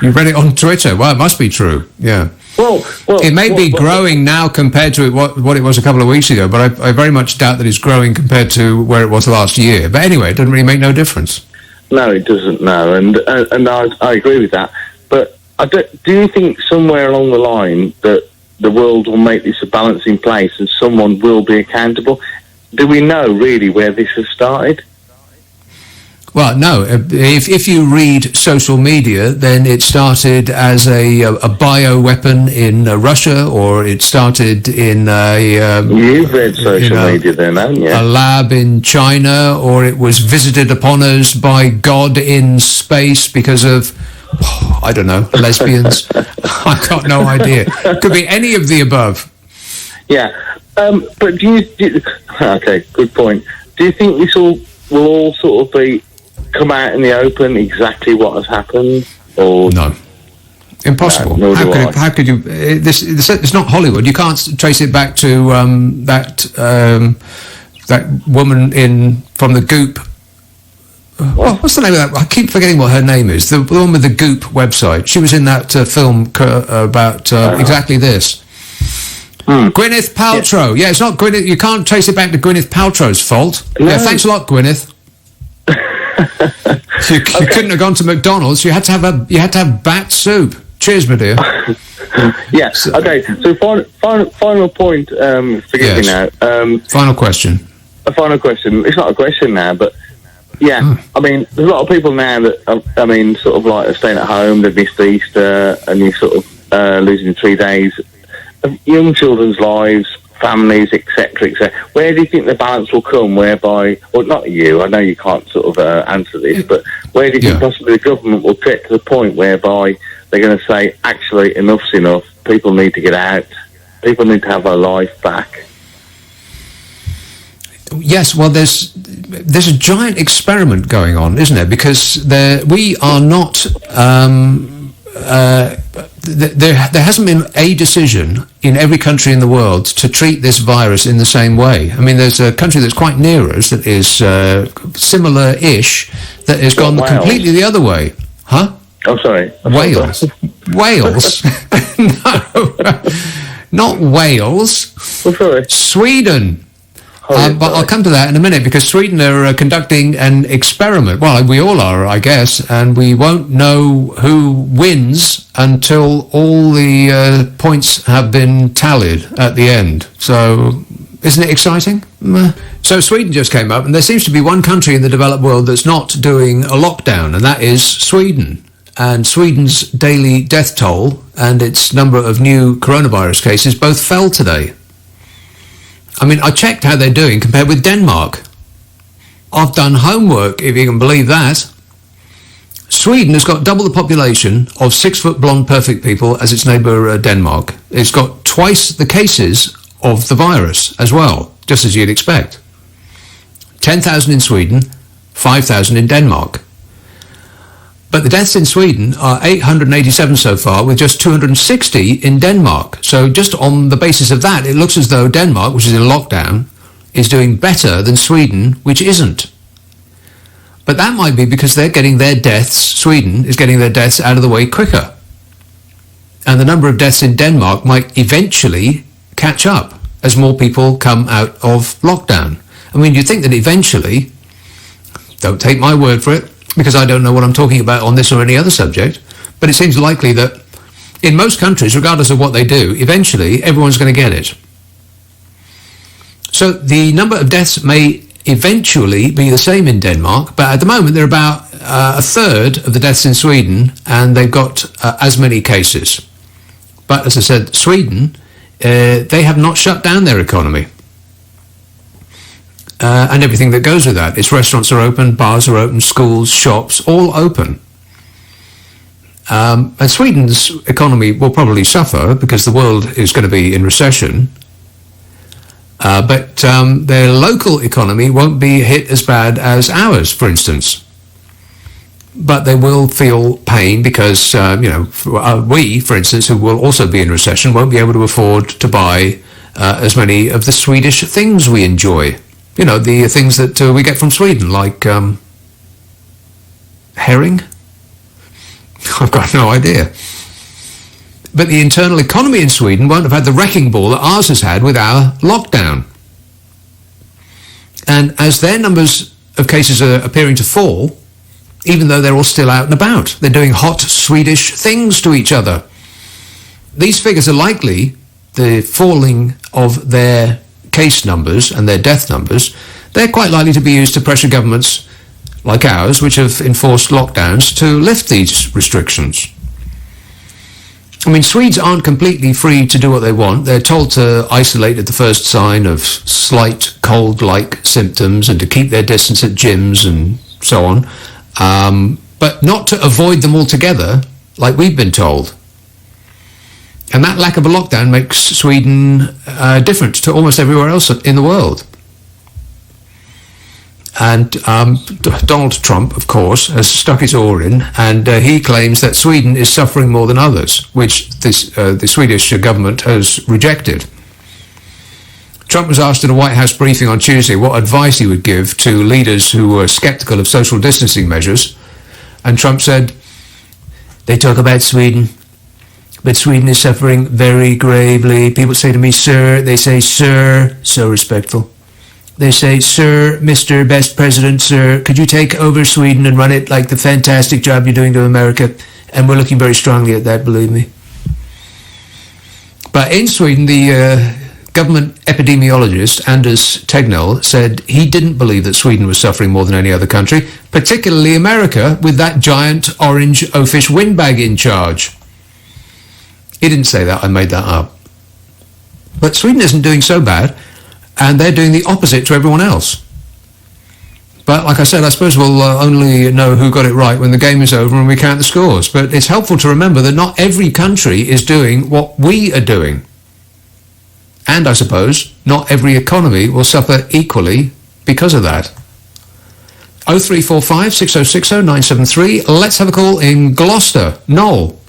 you read it on Twitter. Well, it must be true. Yeah. Well, it may be growing now compared to what it was a couple of weeks ago, but I very much doubt that it's growing compared to where it was last year. But anyway, it doesn't really make no difference. No, it doesn't. No, and I agree with that. But do you think somewhere along the line that the world will make this a balancing place and someone will be accountable? Do we know really where this has started? Well, no. If you read social media, then it started as a bioweapon in Russia, or it started in You've read social media then, haven't you? A lab in China, or it was visited upon us by God in space because of, I don't know, lesbians. I've got no idea. Could be any of the above. Yeah. But okay, good point. Do you think this will all sort of come out in the open exactly what has happened, or no? Impossible. No, how could you? It's not Hollywood. You can't trace it back to that woman from the Goop. What's the name of that? I keep forgetting what her name is. The one with the Goop website. She was in that film about exactly this. Gwyneth Paltrow. Yeah, it's not Gwyneth. You can't trace it back to Gwyneth Paltrow's fault. No. Yeah, thanks a lot, Gwyneth. You couldn't have gone to McDonald's. You had to have bat soup. Cheers, my dear. Yeah. Okay. So final point. Forgive me now. Final question. A final question. It's not a question now, but yeah. I mean, there's a lot of people now that sort of like are staying at home. They've missed Easter, and you're sort of losing 3 days of young children's lives, families, etc., etc. Where do you think the balance will come? Whereby, well, not you. I know you can't sort of answer this, but where do you think possibly the government will get to the point whereby they're going to say, actually, enough's enough. People need to get out. People need to have their life back. Yes, well, there's a giant experiment going on, isn't there? Because we are not. There hasn't been a decision in every country in the world to treat this virus in the same way. I mean, there's a country that's quite near us that is similar-ish that has gone completely the other way. Huh? Oh, sorry. Wales. Wales? No, not Wales. Oh, sorry. Sweden. But I'll come to that in a minute, because Sweden are conducting an experiment. Well, we all are, I guess, and we won't know who wins until all the points have been tallied at the end. So, isn't it exciting? So Sweden just came up, and there seems to be one country in the developed world that's not doing a lockdown, and that is Sweden. And Sweden's daily death toll and its number of new coronavirus cases both fell today. I mean, I checked how they're doing compared with Denmark. I've done homework, if you can believe that. Sweden has got double the population of 6-foot blonde perfect people as its neighbour Denmark. It's got twice the cases of the virus as well, just as you'd expect. 10,000 in Sweden, 5,000 in Denmark. But the deaths in Sweden are 887 so far, with just 260 in Denmark. So just on the basis of that, it looks as though Denmark, which is in lockdown, is doing better than Sweden, which isn't. But that might be because they're getting their deaths, Sweden is getting their deaths out of the way quicker. And the number of deaths in Denmark might eventually catch up as more people come out of lockdown. I mean, you'd think that eventually, don't take my word for it, because I don't know what I'm talking about on this or any other subject, but it seems likely that in most countries, regardless of what they do, eventually everyone's going to get it. So the number of deaths may eventually be the same in Denmark, but at the moment they're about a third of the deaths in Sweden, and they've got as many cases. But as I said, Sweden, they have not shut down their economy. And everything that goes with that. Its restaurants are open, bars are open, schools, shops, all open. And Sweden's economy will probably suffer because the world is going to be in recession. But their local economy won't be hit as bad as ours, for instance. But they will feel pain because, we, for instance, who will also be in recession, won't be able to afford to buy as many of the Swedish things we enjoy. You know, the things that we get from Sweden, like herring? I've got no idea. But the internal economy in Sweden won't have had the wrecking ball that ours has had with our lockdown. And as their numbers of cases are appearing to fall, even though they're all still out and about, they're doing hot Swedish things to each other. These figures are likely, the falling of their case numbers and their death numbers, they're quite likely to be used to pressure governments like ours, which have enforced lockdowns, to lift these restrictions. I mean, Swedes aren't completely free to do what they want. They're told to isolate at the first sign of slight cold-like symptoms and to keep their distance at gyms and so on, but not to avoid them altogether, like we've been told. And that lack of a lockdown makes Sweden different to almost everywhere else in the world. And Donald Trump, of course, has stuck his oar in, and he claims that Sweden is suffering more than others, which the Swedish government has rejected. Trump was asked at a White House briefing on Tuesday what advice he would give to leaders who were sceptical of social distancing measures, and Trump said, "They talk about Sweden, but Sweden is suffering very gravely. People say to me, sir," they say, "Sir," so respectful. They say, "Sir, Mr. Best President, sir, could you take over Sweden and run it like the fantastic job you're doing to America?" And we're looking very strongly at that, believe me. But in Sweden, the government epidemiologist, Anders Tegnell, said he didn't believe that Sweden was suffering more than any other country, particularly America, with that giant orange oafish windbag in charge. He didn't say that, I made that up. But Sweden isn't doing so bad, and they're doing the opposite to everyone else. But like I said, I suppose we'll only know who got it right when the game is over and we count the scores. But it's helpful to remember that not every country is doing what we are doing. And I suppose not every economy will suffer equally because of that. 0345 6060 973. Let's have a call in Gloucester. Noel.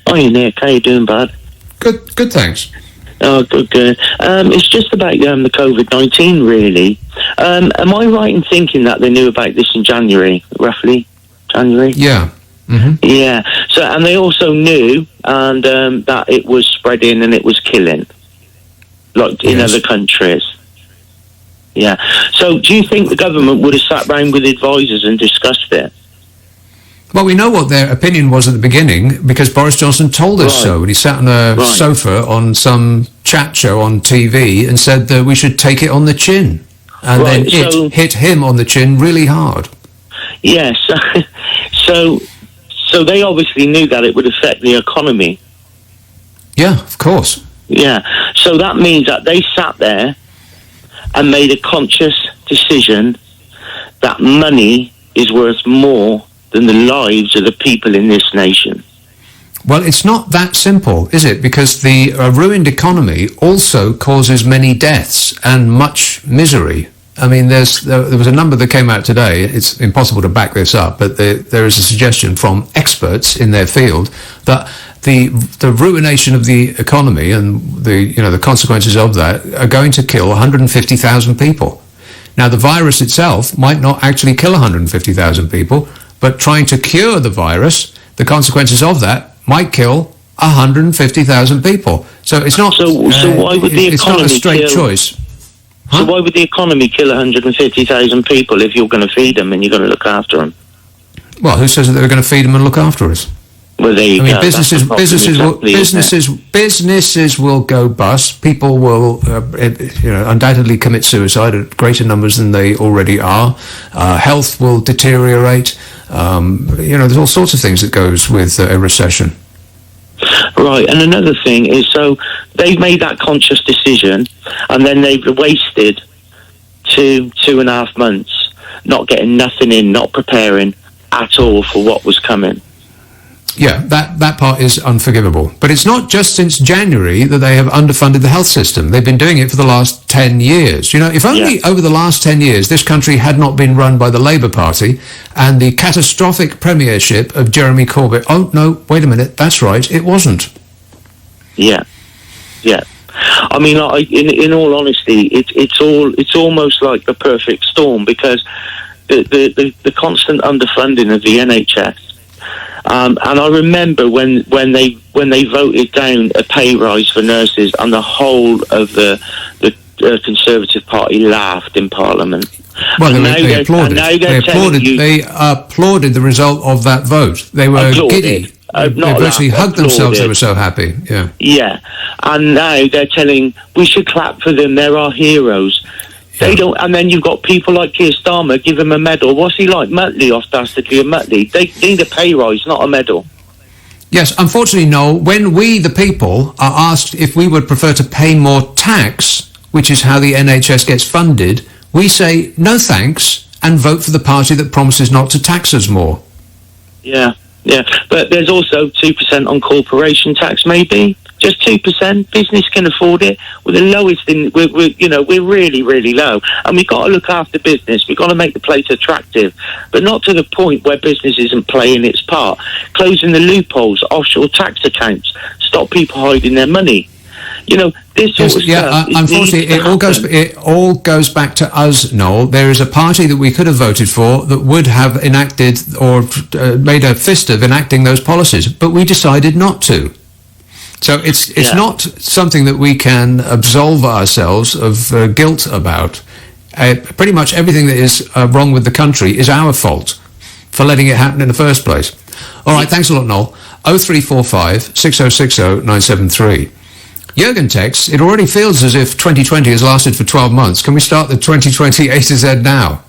Hi, Nick. How you doing, bud? Good, thanks. Oh, good. It's just about the COVID-19, really. Am I right in thinking that they knew about this in January, roughly? January? Yeah. Mm-hmm. Yeah. So, and they also knew that it was spreading and it was killing, like in other countries. Yeah. So, do you think the government would have sat round with advisors and discussed it? Well, we know what their opinion was at the beginning because Boris Johnson told us so. And he sat on a sofa on some chat show on TV and said that we should take it on the chin. And then it hit him on the chin really hard. Yes. So they obviously knew that it would affect the economy. Yeah, of course. Yeah. So that means that they sat there and made a conscious decision that money is worth more than the lives of the people in this nation. Well, it's not that simple, is it? Because the ruined economy also causes many deaths and much misery. I mean, there was a number that came out today. It's impossible to back this up, but there is a suggestion from experts in their field that the ruination of the economy and the consequences of that are going to kill 150,000 people. Now, the virus itself might not actually kill 150,000 people, but trying to cure the virus, the consequences of that might kill 150,000 people. So it's not. So why would the economy it's not a straight choice. Huh? So why would the economy kill 150,000 people if you're going to feed them and you're going to look after them? Well, who says that they're going to feed them and look after us? Well, there you go. Businesses will go bust. People will, undoubtedly commit suicide at greater numbers than they already are. Health will deteriorate. There's all sorts of things that goes with a recession. Right, and another thing is, so they've made that conscious decision, and then they've wasted 2.5 months not getting nothing in, not preparing at all for what was coming. Yeah, that part is unforgivable. But it's not just since January that they have underfunded the health system. They've been doing it for the last 10 years. If only over the last 10 years this country had not been run by the Labour Party and the catastrophic premiership of Jeremy Corbyn. Oh, no, wait a minute, that's right, it wasn't. Yeah. I mean, in all honesty, it's almost like the perfect storm because the constant underfunding of the NHS. And I remember when they voted down a pay rise for nurses, and the whole of the Conservative Party laughed in Parliament. Well, they applauded. They applauded the result of that vote. They were giddy. They virtually hugged themselves. They were so happy. Yeah. Yeah, and now they're telling we should clap for them. They're our heroes. They don't, and then you've got people like Keir Starmer, give him a medal. What's he like? Muttley, off dastardly a Muttley. They need a pay rise, not a medal. Yes, unfortunately, Noel, when we, the people, are asked if we would prefer to pay more tax, which is how the NHS gets funded, we say no thanks and vote for the party that promises not to tax us more. Yeah, but there's also 2% on corporation tax, maybe. Just 2%. Business can afford it. We're the lowest in. We're really, really low, and we've got to look after business. We've got to make the place attractive, but not to the point where business isn't playing its part. Closing the loopholes, offshore tax accounts, stop people hiding their mony. This sort of stuff. Unfortunately, it all goes back to us, Noel. There is a party that we could have voted for that would have enacted or made a fist of enacting those policies, but we decided not to. So it's not something that we can absolve ourselves of guilt about. Pretty much everything that is wrong with the country is our fault for letting it happen in the first place. All right, thanks a lot, Noel. 0345 6060 973. Jürgen texts, it already feels as if 2020 has lasted for 12 months. Can we start the 2020 A to Z now?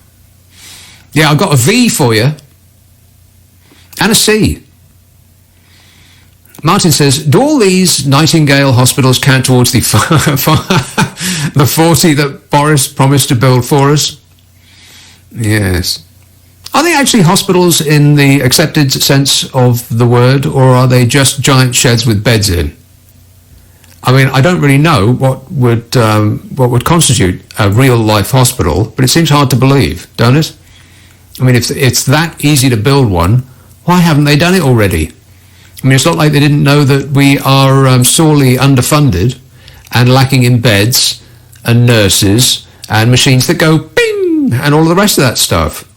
Yeah, I've got a V for you. And a C. Martin says, do all these Nightingale hospitals count towards the 40 that Boris promised to build for us? Yes. Are they actually hospitals in the accepted sense of the word, or are they just giant sheds with beds in? I mean, I don't really know what would constitute a real-life hospital, but it seems hard to believe, don't it? I mean, if it's that easy to build one, why haven't they done it already? I mean, it's not like they didn't know that we are sorely underfunded and lacking in beds and nurses and machines that go bing and all the rest of that stuff.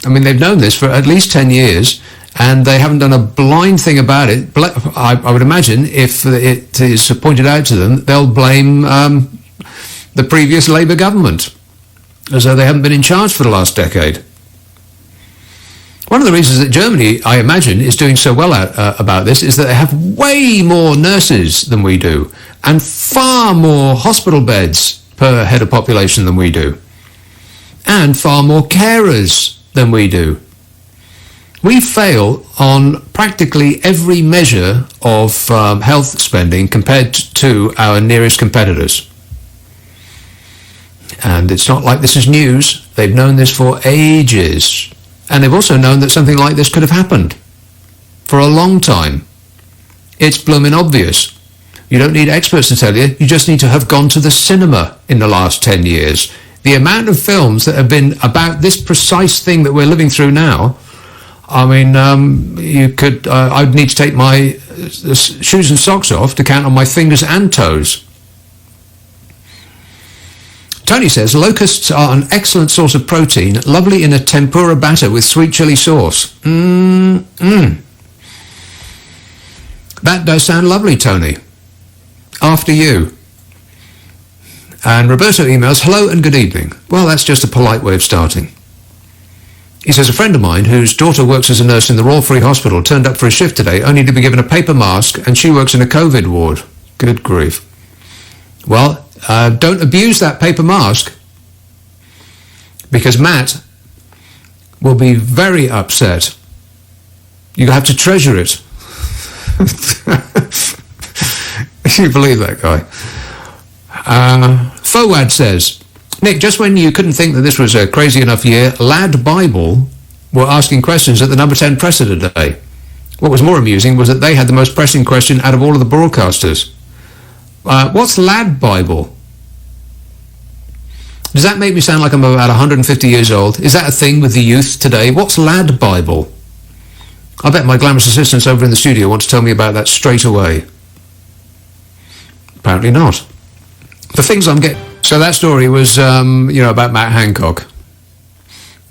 I mean, they've known this for at least 10 years, and they haven't done a blind thing about it. I would imagine if it is pointed out to them, they'll blame the previous Labour government, as though they haven't been in charge for the last decade. One of the reasons that Germany, I imagine, is doing so well about this is that they have way more nurses than we do, and far more hospital beds per head of population than we do, and far more carers than we do. We fail on practically every measure of health spending compared to our nearest competitors. And it's not like this is news. They've known this for ages. And they've also known that something like this could have happened for a long time. It's blooming obvious. You don't need experts to tell you. You just need to have gone to the cinema in the last 10 years. The amount of films that have been about this precise thing that we're living through now, I mean, I'd need to take my shoes and socks off to count on my fingers and toes. Tony says, locusts are an excellent source of protein, lovely in a tempura batter with sweet chili sauce. That does sound lovely, Tony. After you. And Roberto emails, hello and good evening. Well, that's just a polite way of starting. He says, a friend of mine whose daughter works as a nurse in the Royal Free Hospital turned up for a shift today only to be given a paper mask, and she works in a COVID ward. Good grief. Well, don't abuse that paper mask, because Matt will be very upset. You have to treasure it. Can you believe that guy? Fowad says, Nick, just when you couldn't think that this was a crazy enough year, Lad Bible were asking questions at the number 10 presser today. What was more amusing was that they had the most pressing question out of all of the broadcasters. What's Lad Bible? Does that make me sound like I'm about 150 years old? Is that a thing with the youth today? What's Lad Bible? I bet my glamorous assistants over in the studio want to tell me about that straight away. Apparently not. The things I'm getting... So that story was, about Matt Hancock.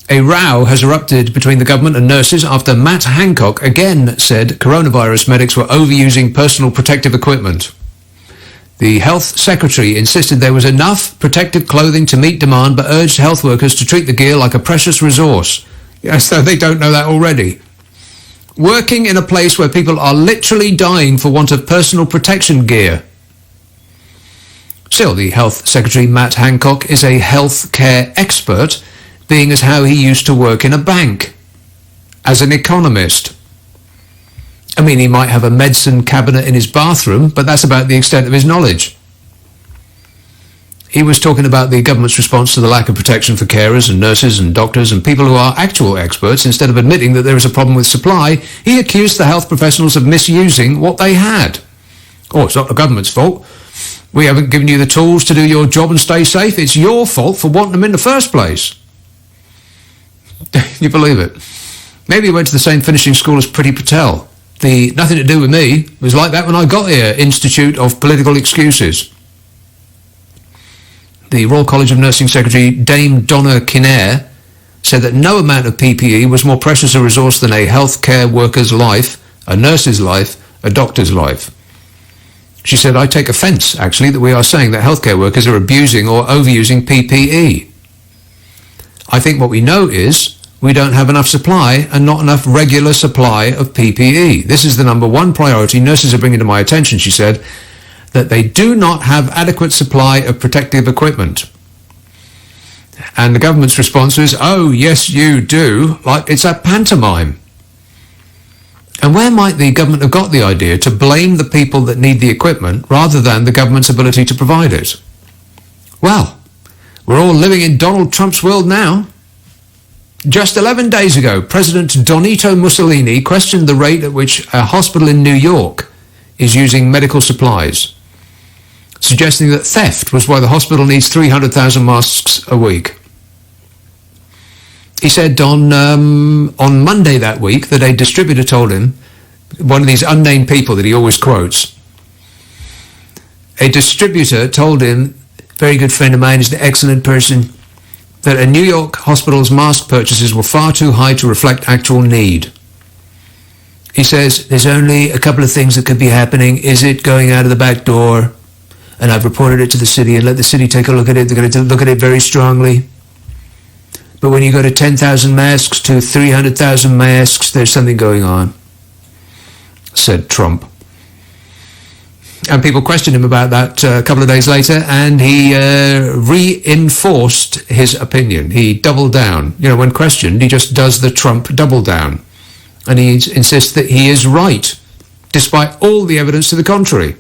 A row has erupted between the government and nurses after Matt Hancock again said coronavirus medics were overusing personal protective equipment. The health secretary insisted there was enough protective clothing to meet demand, but urged health workers to treat the gear like a precious resource. Yes, so they don't know that already. Working in a place where people are literally dying for want of personal protection gear. Still, the health secretary, Matt Hancock, is a health care expert, being as how he used to work in a bank as an economist. I mean, he might have a medicine cabinet in his bathroom, but that's about the extent of his knowledge. He was talking about the government's response to the lack of protection for carers and nurses and doctors and people who are actual experts. Instead of admitting that there is a problem with supply, he accused the health professionals of misusing what they had. Oh, it's not the government's fault. We haven't given you the tools to do your job and stay safe. It's your fault for wanting them in the first place. You believe it? Maybe he went to the same finishing school as Priti Patel. The nothing to do with me was like that when I got here, Institute of Political Excuses. The Royal College of Nursing Secretary Dame Donna Kinnair said that no amount of PPE was more precious a resource than a healthcare worker's life, a nurse's life, a doctor's life. She said, I take offence, actually, that we are saying that healthcare workers are abusing or overusing PPE. I think what we know is we don't have enough supply and not enough regular supply of PPE. This is the number one priority nurses are bringing to my attention, she said, that they do not have adequate supply of protective equipment. And the government's response was, oh, yes, you do, like it's a pantomime. And where might the government have got the idea to blame the people that need the equipment rather than the government's ability to provide it? Well, we're all living in Donald Trump's world now. Just 11 days ago, President Donito Mussolini questioned the rate at which a hospital in New York is using medical supplies. suggesting that theft was why the hospital needs 300,000 masks a week. He said on Monday that week that a distributor told him, one of these unnamed people that he always quotes, a distributor told him, very good friend of mine, is an excellent person, that a New York hospital's mask purchases were far too high to reflect actual need. He says, there's only a couple of things that could be happening. Is it going out of the back door? And I've reported it to the city and let the city take a look at it. They're going to look at it very strongly. But when you go to 10,000 masks to 300,000 masks, there's something going on, said Trump. And people questioned him about that a couple of days later, and he reinforced his opinion. He doubled down. You know, when questioned, he just does the Trump double down. And he insists that he is right, despite all the evidence to the contrary.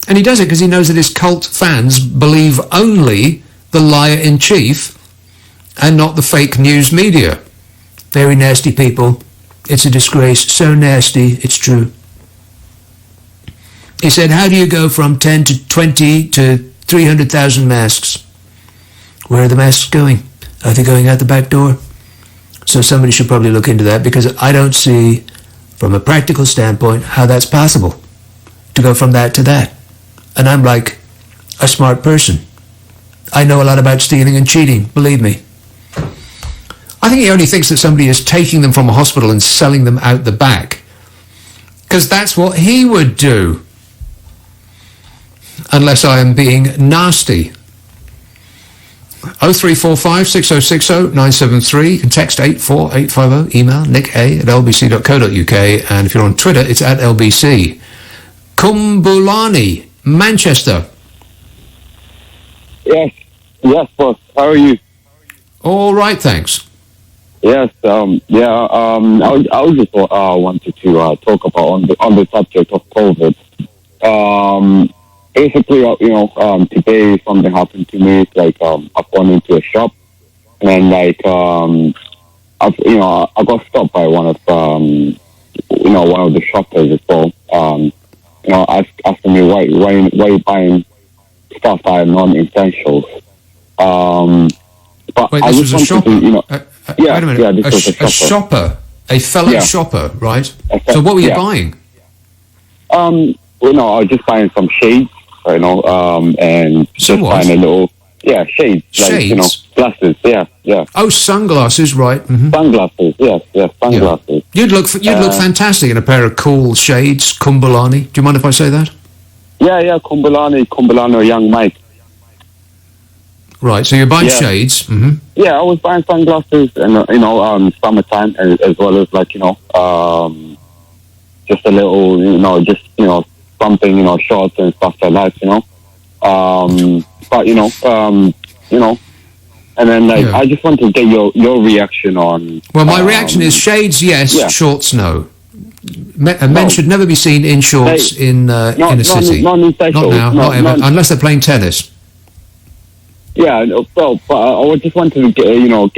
And he does it because he knows that his cult fans believe only the liar-in-chief and not the fake news media. Very nasty people. It's a disgrace. So nasty, it's true. He said, how do you go from 10 to 20 to 300,000 masks? Where are the masks going? Are they going out the back door? So somebody should probably look into that, because I don't see, from a practical standpoint, how that's possible to go from that to that. And I'm like a smart person. I know a lot about stealing and cheating, believe me. I think he only thinks that somebody is taking them from a hospital and selling them out the back, because that's what he would do. Unless I am being nasty. 0345 6060 973. You can text 84850. Email nick@lbc.co.uk. And if you're on Twitter, it's @LBC. Kumbulani, Manchester. Yes, boss. How are you? All right, thanks. Yes, I was just wanted to talk about on the subject of COVID. Basically, today something happened to me. It's like I've gone into a shop, and like I got stopped by one of the shoppers as well. Asking me why you buying stuff that are non-essentials. But wait, I this just was a shopper. wanted to, wait a minute. this was a shopper, a fellow shopper, right? So what were you buying? I was just buying some shades, and just buying a little, shades, Shades? glasses, Oh, sunglasses, right? Mm-hmm. Sunglasses, yes, sunglasses. Yeah. You'd look fantastic in a pair of cool shades, Kumbulani. Do you mind if I say that? Yeah, Kumbulani, young Mike. Right, so you're buying shades. Mm-hmm. Yeah, I was buying sunglasses, and summertime, as well as just a little, something, shorts and stuff like that, and then I just want to get your reaction on. Well, my reaction is shades, yes, shorts, no. Men should never be seen in shorts in a city. Not now, not ever, unless they're playing tennis. Yeah, well, but I just wanted to get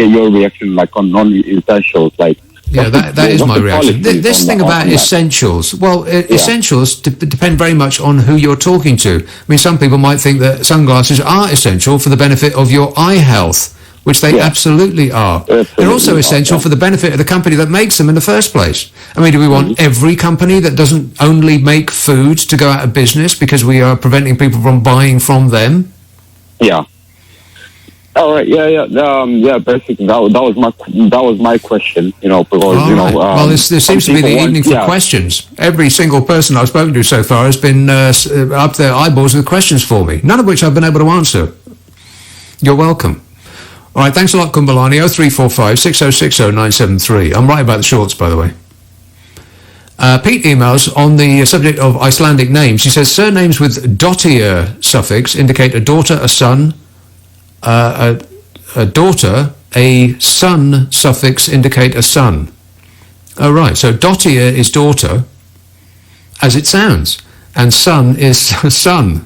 your reaction, on non-essentials, Yeah, that is my reaction. This thing about essentials, essentials depend very much on who you're talking to. I mean, some people might think that sunglasses are essential for the benefit of your eye health, which they absolutely are. They're also essential for the benefit of the company that makes them in the first place. I mean, do we want every company that doesn't only make food to go out of business because we are preventing people from buying from them? Yeah. All right, basically that was my question, because well, this seems to be the evening for questions. Every single person I've spoken to so far has been up their eyeballs with questions for me, none of which I've been able to answer. You're welcome. All right, thanks a lot, Kumbulani. 0345 6060 973. I'm right about the shorts, by the way. Pete emails on the subject of Icelandic names. He says surnames with dotir suffix indicate a daughter, a son. A daughter, a son suffix indicate a son. Oh, right. So dotir is daughter, as it sounds, and son is son.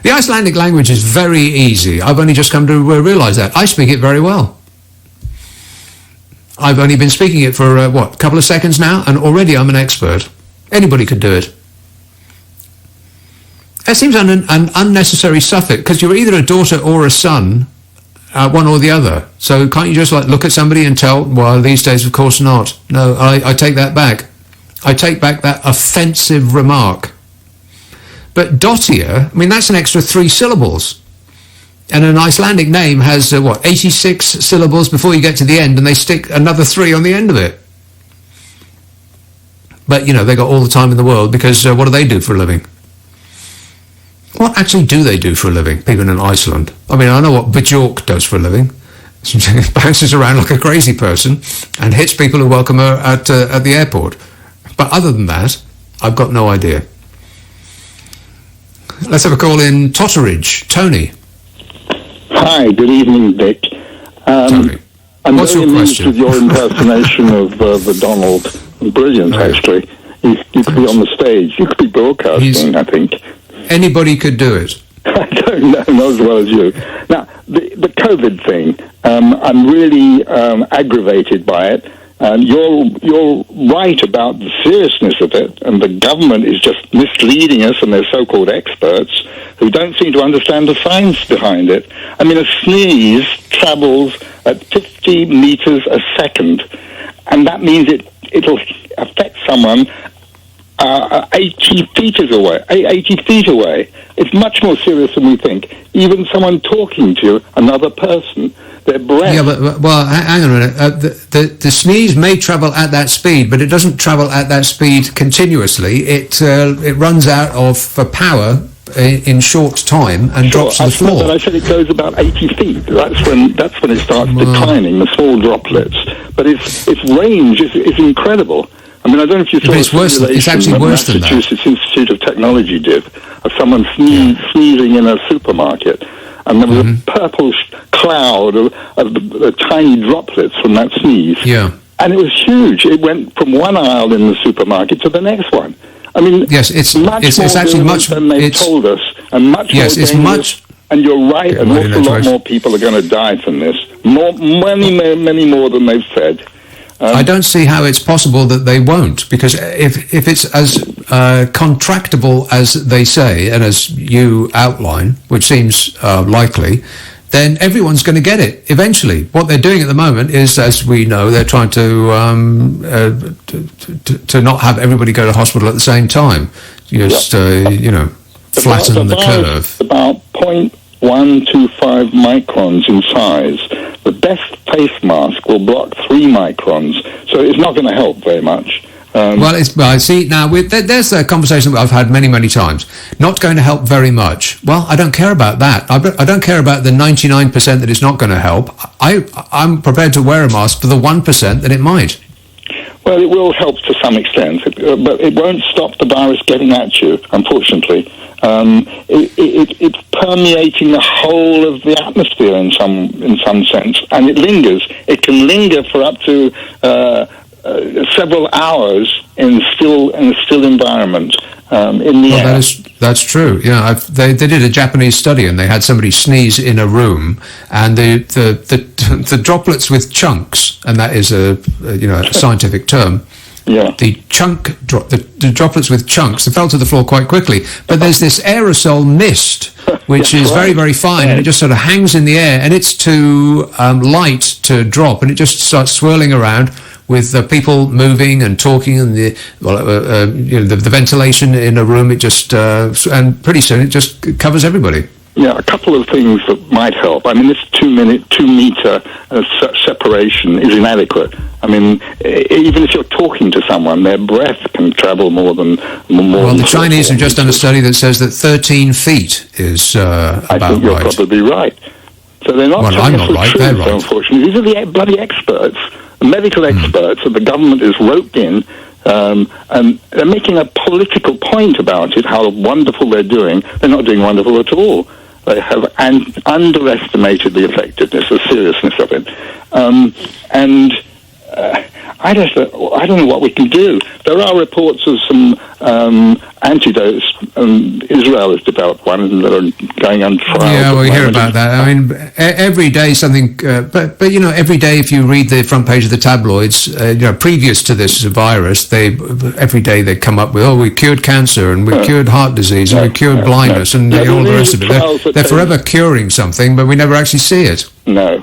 The Icelandic language is very easy. I've only just come to realise that. I speak it very well. I've only been speaking it for, a couple of seconds now, and already I'm an expert. Anybody could do it. It seems an unnecessary suffix, because you're either a daughter or a son, one or the other. So can't you just look at somebody and tell, well, these days, of course not. No, I take that back. I take back that offensive remark. But Dottir, I mean, that's an extra 3 syllables. And an Icelandic name has, 86 syllables before you get to the end, and they stick another 3 on the end of it. But, they got all the time in the world, because what do they do for a living? What actually do they do for a living, people in Iceland? I mean, I know what Bjork does for a living. She bounces around like a crazy person and hits people who welcome her at the airport. But other than that, I've got no idea. Let's have a call in Totteridge. Tony. Hi, good evening, Dick. Tony. I'm What's very your amused question? with your impersonation of the Donald. Brilliant, actually. You could be on the stage. You could be broadcasting, I think. Anybody could do it. I don't know, not as well as you. Now, the COVID thing, I'm really aggravated by it. You're right about the seriousness of it, and the government is just misleading us and their so-called experts who don't seem to understand the science behind it. I mean, a sneeze travels at 50 meters a second, and that means it'll affect someone 80 feet away. It's much more serious than we think. Even someone talking to another person, their breath... Yeah, well, hang on a minute. The sneeze may travel at that speed, but it doesn't travel at that speed continuously. It runs out of power in short time and drops to the floor. But I said it goes about 80 feet. That's when it starts declining, the small droplets. But its range is incredible. I mean, I don't know if you saw But it's actually worse than that. Massachusetts Institute of Technology did of someone sneezing in a supermarket, and there was a purple cloud of tiny droplets from that sneeze. Yeah. And it was huge. It went from one aisle in the supermarket to the next one. I mean, yes, it's actually much than they told us, and much more dangerous. And you're right, an awful lot more people are going to die from this. Many more than they've said. I don't see how it's possible that they won't, because if it's as contractable as they say and as you outline, which seems likely, then everyone's going to get it eventually. What they're doing at the moment is, as we know, they're trying to not have everybody go to hospital at the same time. Just flatten the curve. About 0.125 microns in size. The best face mask will block 3 microns, so it's not going to help very much. Well, see, now, there's a conversation that I've had many, many times. Not going to help very much. Well, I don't care about that. I don't care about the 99% that it's not going to help. I'm prepared to wear a mask for the 1% that it might. Well, it will help to some extent, but it won't stop the virus getting at you, unfortunately. It's permeating the whole of the atmosphere in some sense, and it lingers. It can linger for up to several hours in a still environment. In the air. That's true. Yeah, they did a Japanese study, and they had somebody sneeze in a room, and the droplets with chunks, and that is a scientific term. Yeah. The droplets with chunks, they fell to the floor quite quickly. But there's this aerosol mist, which is very, very fine, and it just sort of hangs in the air, and it's too light to drop, and it just starts swirling around with people moving and talking, and the ventilation in a room. It just and pretty soon it just covers everybody. Yeah, a couple of things that might help. I mean, this 2 meter separation is inadequate. I mean, even if you're talking to someone, their breath can travel more than. Well, the Chinese have just done a study that says that 13 feet is about right. I think you're probably right. So they're not. Well, I'm not right. Truth, they're right. Unfortunately, these are the bloody experts, the medical experts that the government is roped in. And they're making a political point about it, how wonderful they're doing. They're not doing wonderful at all. They have underestimated the effectiveness, the seriousness of it. I don't know what we can do. There are reports of some antidotes. Israel has developed one that are going on trial. Yeah, we hear about that. I mean, every day something. But every day if you read the front page of the tabloids, previous to this virus, every day they come up with, we cured cancer and we cured heart disease and we cured blindness and all the rest of it. They're forever curing something, but we never actually see it. No.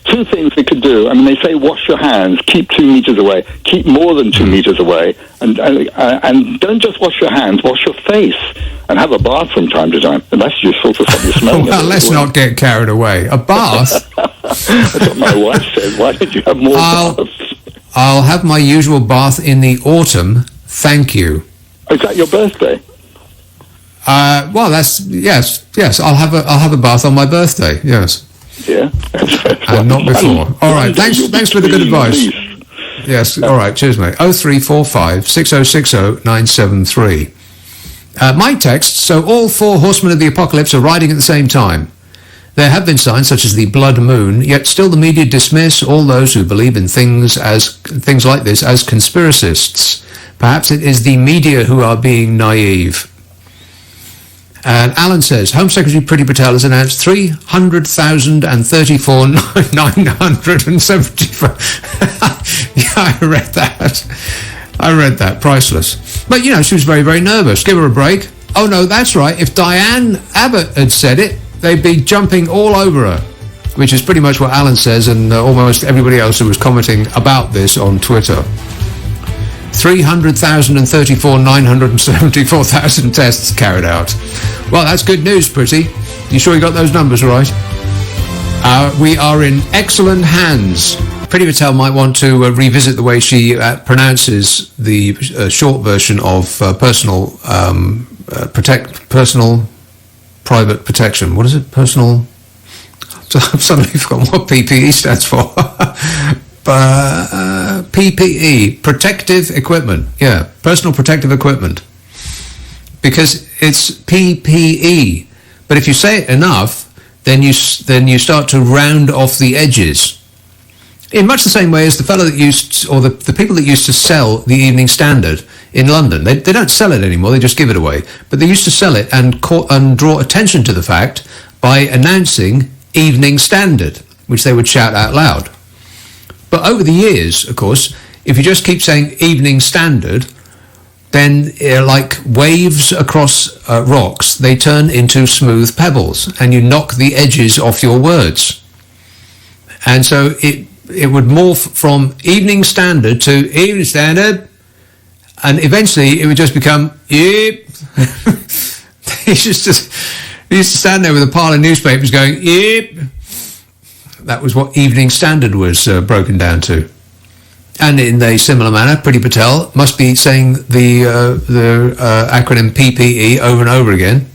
Two things we could do. I mean, they say wash your hands, keep 2 meters away, keep more than 2 meters away, and don't just wash your hands, wash your face, and have a bath from time to time. And that's useful to stop you smelling. Well, let's not get carried away. A bath? That's what my wife said. Why did you have more baths? I'll have my usual bath in the autumn. Thank you. Is that your birthday? Well, that's yes. I'll have a bath on my birthday. Yes. Yeah. And not before. All right. Thanks for the good advice. Yes. All right. Cheers, mate. 0345 6060 973. My text. So all 4 horsemen of the apocalypse are riding at the same time. There have been signs such as the blood moon, yet still the media dismiss all those who believe in things like this as conspiracists. Perhaps it is the media who are being naive. And Alan says, Home Secretary Priti Patel has announced 300,034 975. Yeah, I read that. Priceless. But, she was very, very nervous. Give her a break. Oh, no, that's right. If Diane Abbott had said it, they'd be jumping all over her, which is pretty much what Alan says and almost everybody else who was commenting about this on Twitter. 300,034 974,000 tests carried out. Well, that's good news, Pretty. You sure you got those numbers right? We are in excellent hands. Priti Patel might want to revisit the way she pronounces the short version of personal private protection. What is it? Personal... I've suddenly forgotten what PPE stands for. PPE, protective equipment. Yeah, personal protective equipment. Because it's PPE. But if you say it enough, then you start to round off the edges. In much the same way as the fellow that used, or the people that used to sell the Evening Standard in London. They don't sell it anymore, they just give it away. But they used to sell it and draw attention to the fact by announcing Evening Standard, which they would shout out loud. But over the years, of course, if you just keep saying Evening Standard, then like waves across rocks, they turn into smooth pebbles and you knock the edges off your words. And so it would morph from Evening Standard to Evening Standard, and eventually it would just become yep. He used to stand there with a pile of newspapers going yep. That was what Evening Standard was broken down to. And in a similar manner, Priti Patel must be saying the acronym PPE over and over again.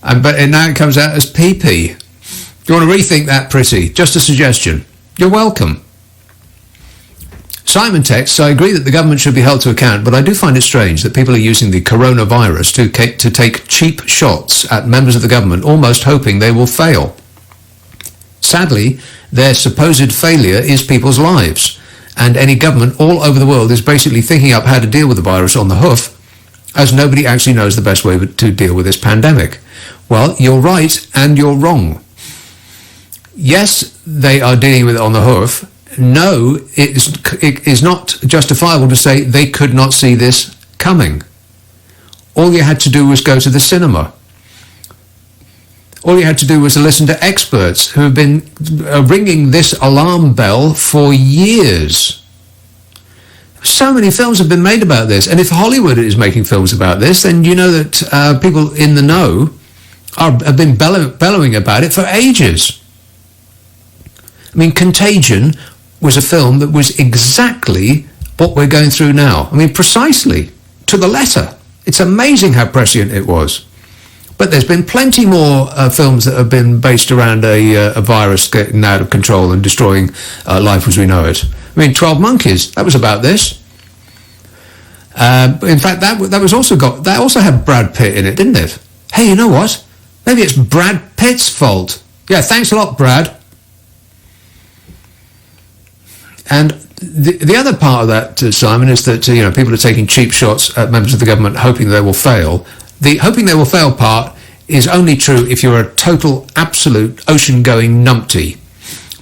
But now it comes out as PP. Do you want to rethink that, Priti? Just a suggestion. You're welcome. Simon texts, I agree that the government should be held to account, but I do find it strange that people are using the coronavirus to take cheap shots at members of the government, almost hoping they will fail. Sadly, their supposed failure is people's lives, and any government all over the world is basically thinking up how to deal with the virus on the hoof, as nobody actually knows the best way to deal with this pandemic. Well, you're right and you're wrong. Yes, they are dealing with it on the hoof. No, it is not justifiable to say they could not see this coming. All you had to do was go to the cinema. All you had to do was to listen to experts who have been ringing this alarm bell for years. So many films have been made about this, and if Hollywood is making films about this, then you know that people in the know have been bellowing about it for ages. I mean, Contagion was a film that was exactly what we're going through now. I mean, precisely, to the letter. It's amazing how prescient it was. But there's been plenty more films that have been based around a virus getting out of control and destroying life as we know it. I mean, 12 Monkeys, that was about this. In fact, that also had Brad Pitt in it, didn't it? Hey, you know what? Maybe it's Brad Pitt's fault. Yeah, thanks a lot, Brad. And the other part of that, Simon, is that people are taking cheap shots at members of the government, hoping they will fail. The hoping they will fail part is only true if you're a total, absolute, ocean-going numpty.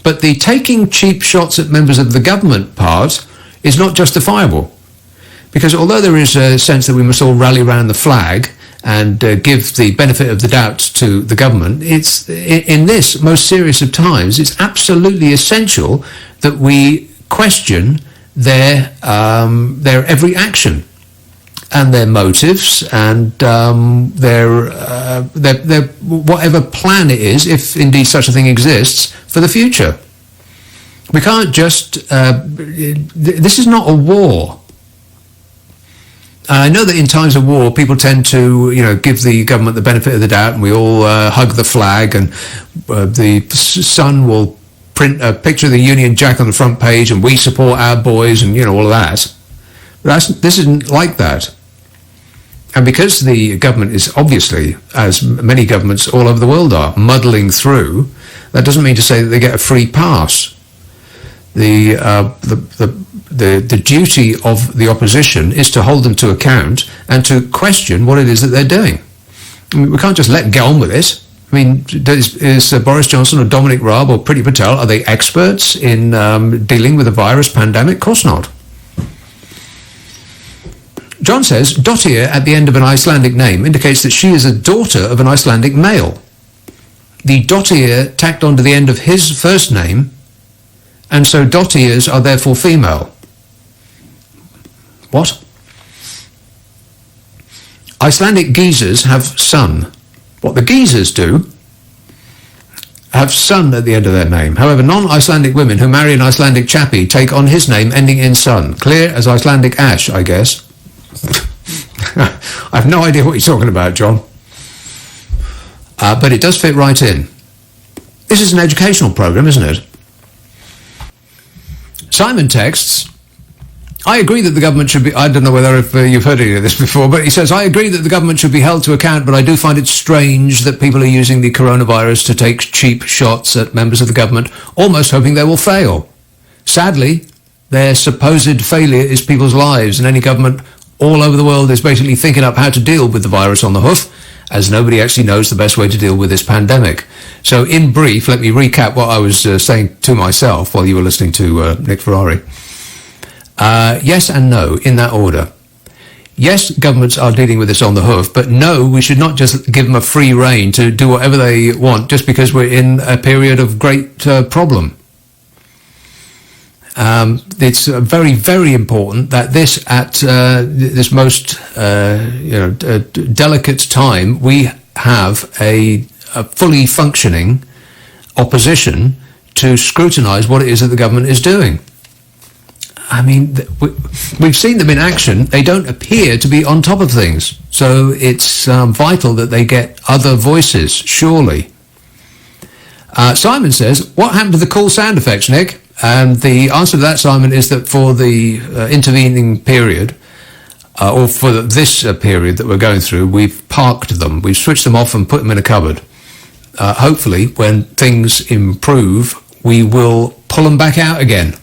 But the taking cheap shots at members of the government part is not justifiable. Because although there is a sense that we must all rally around the flag and give the benefit of the doubt to the government, it's in this most serious of times, it's absolutely essential that we question their every action and their motives and their whatever plan it is, if indeed such a thing exists, for the future. We can't just... this is not a war. I know that in times of war, people tend to, give the government the benefit of the doubt, and we all hug the flag, and the Sun will print a picture of the Union Jack on the front page, and we support our boys, and all of that. But this isn't like that. And because the government is obviously, as many governments all over the world are, muddling through, that doesn't mean to say that they get a free pass. The duty of the opposition is to hold them to account and to question what it is that they're doing. I mean, we can't just let get on with this. I mean, is Boris Johnson or Dominic Raab or Priti Patel, are they experts in dealing with a virus pandemic? Of course not. John says, Dottir at the end of an Icelandic name indicates that she is a daughter of an Icelandic male. The Dottir tacked onto the end of his first name, and so Dottirs are therefore female. What? Icelandic geezers have son. What the geezers do have son at the end of their name. However, non-Icelandic women who marry an Icelandic chappie take on his name ending in son. Clear as Icelandic ash, I guess. I have no idea what you're talking about, John. But it does fit right in. This is an educational programme, isn't it? Simon texts, I agree that the government should be... I don't know whether you've heard any of this before, but he says, I agree that the government should be held to account, but I do find it strange that people are using the coronavirus to take cheap shots at members of the government, almost hoping they will fail. Sadly, their supposed failure is people's lives, and any government all over the world is basically thinking up how to deal with the virus on the hoof, as nobody actually knows the best way to deal with this pandemic. So in brief, let me recap what I was saying to myself while you were listening to Nick Ferrari. Yes and no, in that order. Yes, governments are dealing with this on the hoof, but no, we should not just give them a free rein to do whatever they want just because we're in a period of great problem. It's very, very important that this, at this most delicate time, we have a fully functioning opposition to scrutinise what it is that the government is doing. I mean, we've seen them in action. They don't appear to be on top of things. So it's vital that they get other voices, surely. Simon says, what happened to the cool sound effects, Nick? And the answer to that, Simon, is that for the intervening period, or for this period that we're going through, we've parked them. We've switched them off and put them in a cupboard. Hopefully, when things improve, we will pull them back out again.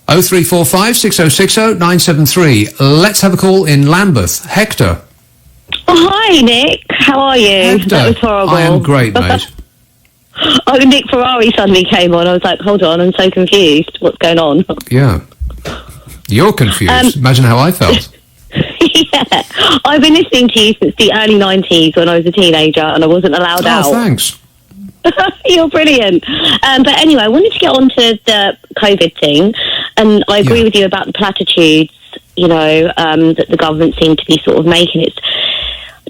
0345 6060 973. Let's have a call in Lambeth. Hector. Oh, hi, Nick. How are you? Hector, that was horrible. I am great, mate. Oh, Nick Ferrari suddenly came on. I was like, hold on, I'm so confused. What's going on? Yeah. You're confused. Imagine how I felt. Yeah. I've been listening to you since the early 90s when I was a teenager and I wasn't allowed out. Oh, thanks. You're brilliant. But anyway, I wanted to get on to the COVID thing, and I agree with you about the platitudes, that the government seem to be sort of making.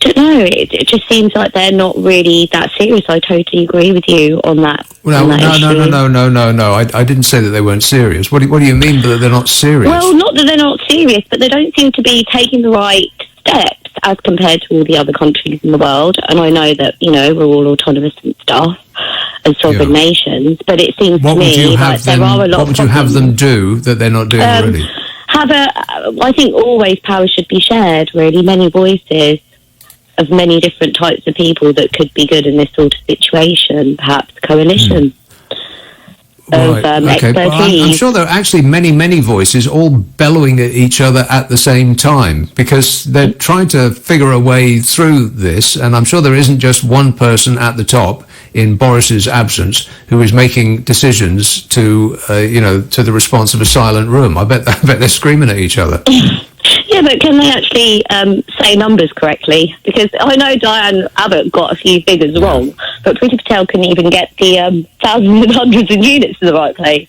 I don't know, it just seems like they're not really that serious. I totally agree with you on that. No. I didn't say that they weren't serious. What do you mean that they're not serious? Well, not that they're not serious, but they don't seem to be taking the right steps as compared to all the other countries in the world. And I know that, we're all autonomous and stuff and sovereign nations, but it seems to me like there are a lot of... What would you have them do that they're not doing already? I think always power should be shared, really. Many voices of many different types of people that could be good in this sort of situation, perhaps coalition. of expertise. Well, I'm sure there are actually many voices all bellowing at each other at the same time, because they're trying to figure a way through this, and I'm sure there isn't just one person at the top in Boris's absence who is making decisions to the response of a silent room. I bet they're screaming at each other. Yeah, but can they actually say numbers correctly? Because I know Diane Abbott got a few figures wrong, but Priti Patel couldn't even get the thousands and hundreds of units to the right place.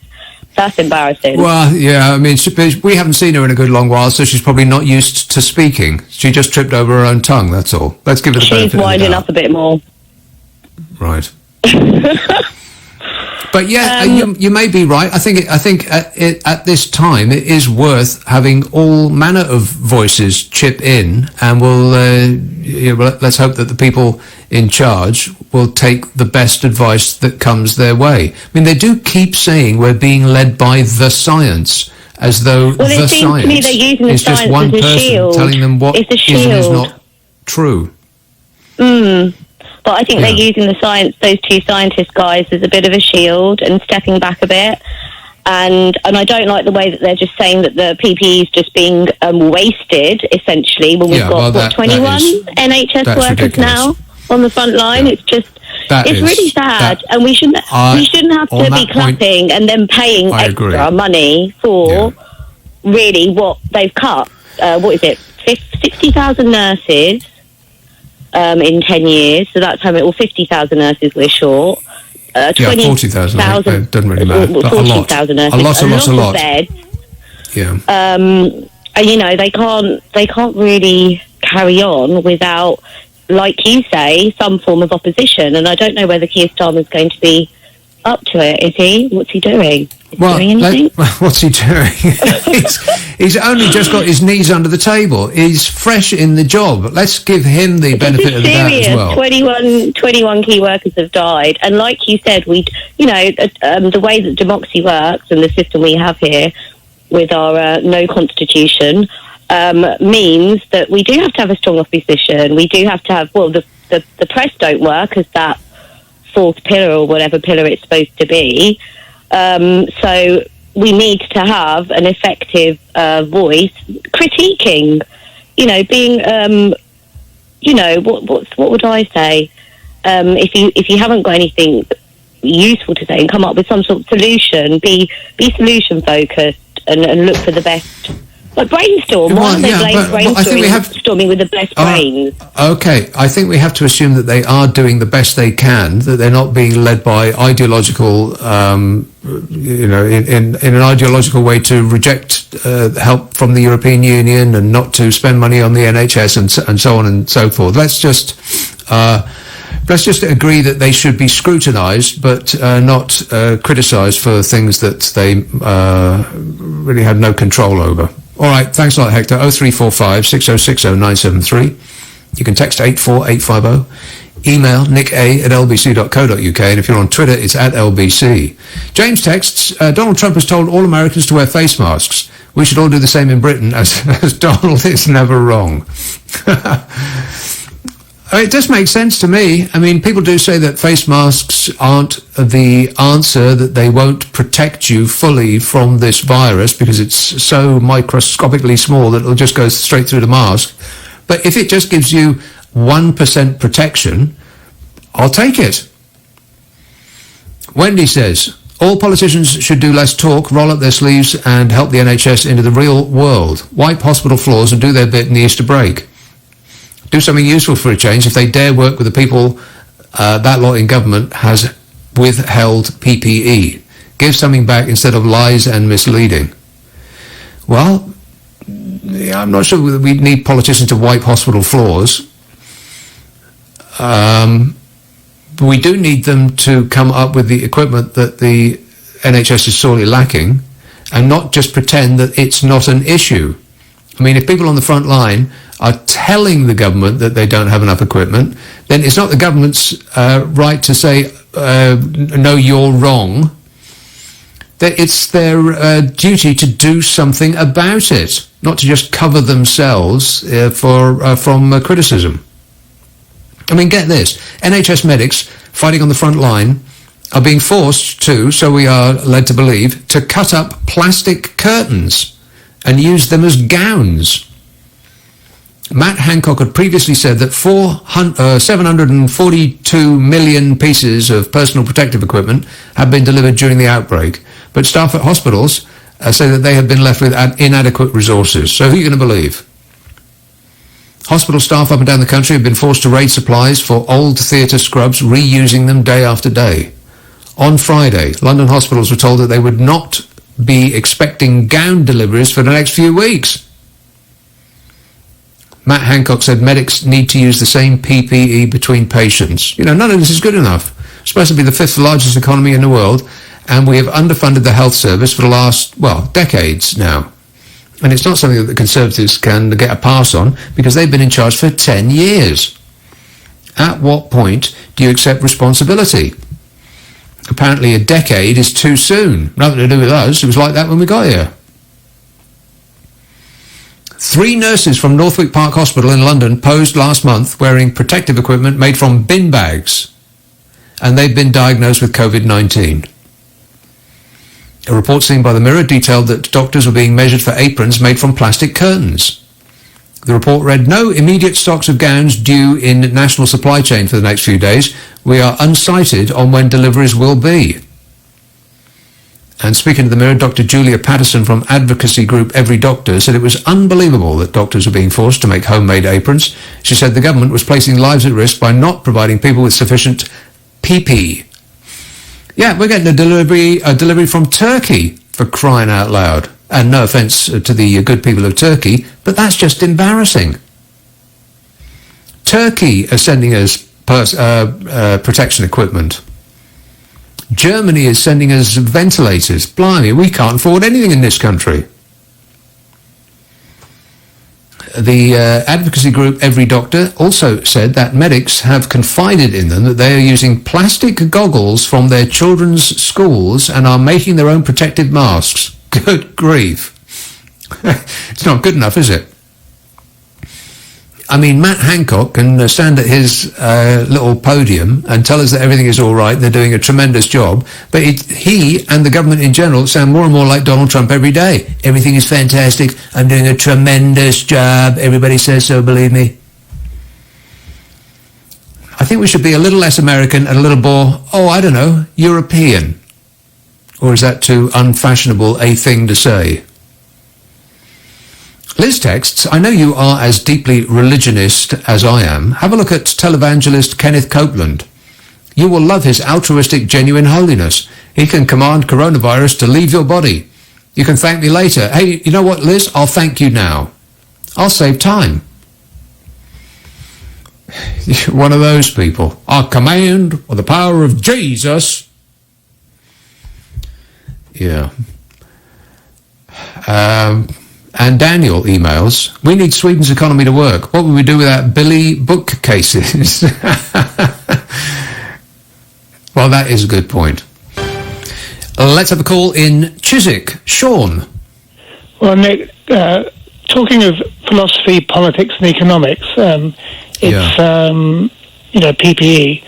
That's embarrassing. Well, yeah, I mean, we haven't seen her in a good long while, so she's probably not used to speaking. She just tripped over her own tongue, that's all. Let's give her the benefit of the doubt. She's winding up a bit more. Right. But yeah, you may be right. I think at this time it is worth having all manner of voices chip in, and let's hope that the people in charge will take the best advice that comes their way. I mean, they do keep saying we're being led by the science, as though the science is just one person telling them what is and is not true. But I think they're using those two scientist guys, as a bit of a shield and stepping back a bit. And I don't like the way that they're just saying that the PPE is just being wasted, essentially, when we've got 21 NHS workers ridiculous. Now on the front line. Yeah. It's really sad, and we shouldn't have to be clapping and then paying extra money for really what they've cut. What is it? 60,000 nurses. In 10 years, so that's how many, 50,000 nurses we're short. 40,000. It doesn't really matter. 40,000 nurses. A lot. Beds. Yeah. And they can't really carry on without, like you say, some form of opposition. And I don't know whether Keir Starmer's going to be up to it. Is he? What's he doing? What's he doing? he's only just got his knees under the table. He's fresh in the job. Let's give him the benefit of the doubt as well. 21 key workers have died, and like you said, the way that democracy works and the system we have here with our no constitution means that we do have to have a strong opposition. We do have to have the press don't work as that fourth pillar or whatever pillar it's supposed to be. So we need to have an effective voice critiquing, being, what would I say? If you haven't got anything useful to say, and come up with some sort of solution, be solution focused and look for the best. Like brainstorm. Why don't they brainstorming with the best brains? Okay, I think we have to assume that they are doing the best they can, that they're not being led by ideological, in an ideological way to reject help from the European Union and not to spend money on the NHS and so on and so forth. Let's just agree that they should be scrutinised, but not criticised for things that they really had no control over. All right, thanks a lot, Hector. 0345 6060 973. You can text 84850. Email nicka@lbc.co.uk, and if you're on Twitter, it's @LBC. James texts, Donald Trump has told all Americans to wear face masks. We should all do the same in Britain, as Donald is never wrong. It does make sense to me. I mean, people do say that face masks aren't the answer, that they won't protect you fully from this virus because it's so microscopically small that it'll just go straight through the mask. But if it just gives you 1% protection, I'll take it. Wendy says, all politicians should do less talk, roll up their sleeves and help the NHS into the real world. Wipe hospital floors and do their bit in the Easter break. Do something useful for a change if they dare work with the people that lot in government has withheld PPE. Give something back instead of lies and misleading. Well, yeah, I'm not sure that we need politicians to wipe hospital floors. We do need them to come up with the equipment that the NHS is sorely lacking and not just pretend that it's not an issue. I mean, if people on the front line are telling the government that they don't have enough equipment, then it's not the government's right to say, no, you're wrong. That it's their duty to do something about it, not to just cover themselves from criticism. I mean, get this. NHS medics fighting on the front line are being forced to, so we are led to believe, to cut up plastic curtains and use them as gowns. Matt Hancock had previously said that 742 million pieces of personal protective equipment had been delivered during the outbreak, but staff at hospitals say that they have been left with inadequate resources. So who are you going to believe? Hospital staff up and down the country have been forced to raid supplies for old theatre scrubs, reusing them day after day. On Friday, London hospitals were told that they would not be expecting gown deliveries for the next few weeks. Matt Hancock said medics need to use the same PPE between patients. You know, none of this is good enough. It's supposed to be the 5th largest economy in the world, and we have underfunded the health service for the last, decades now. And it's not something that the Conservatives can get a pass on, because they've been in charge for 10 years. At what point do you accept responsibility? Apparently a decade is too soon. Nothing to do with us. It was like that when we got here. 3 nurses from Northwick Park Hospital in London posed last month wearing protective equipment made from bin bags, and they've been diagnosed with COVID-19. A report seen by the Mirror detailed that doctors were being measured for aprons made from plastic curtains. The report read, "No immediate stocks of gowns due in national supply chain for the next few days. We are unsighted on when deliveries will be." And speaking to the Mirror, Dr. Julia Patterson from advocacy group Every Doctor said it was unbelievable that doctors were being forced to make homemade aprons. She said the government was placing lives at risk by not providing people with sufficient PPE. Yeah, we're getting a delivery from Turkey, for crying out loud. And no offence to the good people of Turkey, but that's just embarrassing. Turkey are sending us protection equipment. Germany is sending us ventilators. Blimey, we can't afford anything in this country. The advocacy group Every Doctor also said that medics have confided in them that they are using plastic goggles from their children's schools and are making their own protective masks. Good grief. It's not good enough, is it? I mean, Matt Hancock can stand at his little podium and tell us that everything is all right, they're doing a tremendous job, but he and the government in general sound more and more like Donald Trump every day. Everything is fantastic, I'm doing a tremendous job, everybody says so, believe me. I think we should be a little less American and a little more, European. Or is that too unfashionable a thing to say? Liz texts, "I know you are as deeply religionist as I am. Have a look at televangelist Kenneth Copeland. You will love his altruistic, genuine holiness. He can command coronavirus to leave your body. You can thank me later. Hey, you know what, Liz? I'll thank you now. I'll save time." One of those people. "I command with the power of Jesus." Yeah. And Daniel emails, "We need Sweden's economy to work. What would we do without Billy bookcases?" Well, that is a good point. Let's have a call in Chiswick. Sean. Well, Nick, talking of philosophy, politics and economics, it's, PPE.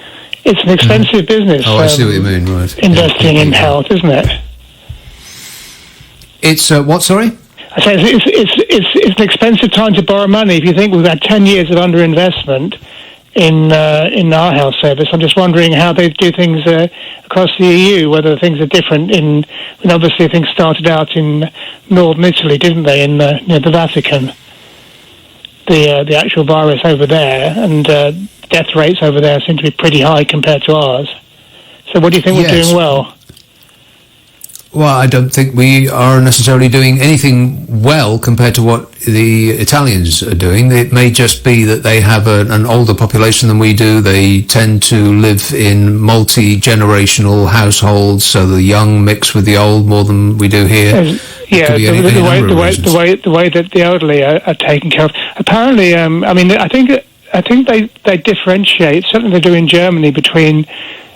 It's an expensive business. Oh, I see what you mean, right. Investing in health, isn't it? It's, what, sorry? I say it's an expensive time to borrow money. If you think we've had 10 years of underinvestment in our health service, I'm just wondering how they do things across the EU, whether things are different obviously things started out in northern Italy, didn't they, in near the Vatican, the actual virus over there, and death rates over there seem to be pretty high compared to ours. So what do you think we're doing well? Well, I don't think we are necessarily doing anything well compared to what the Italians are doing. It may just be that they have an older population than we do. They tend to live in multi-generational households, so the young mix with the old more than we do here. The way that the elderly are taken care of. Apparently, I think they differentiate. Certainly, they do in Germany between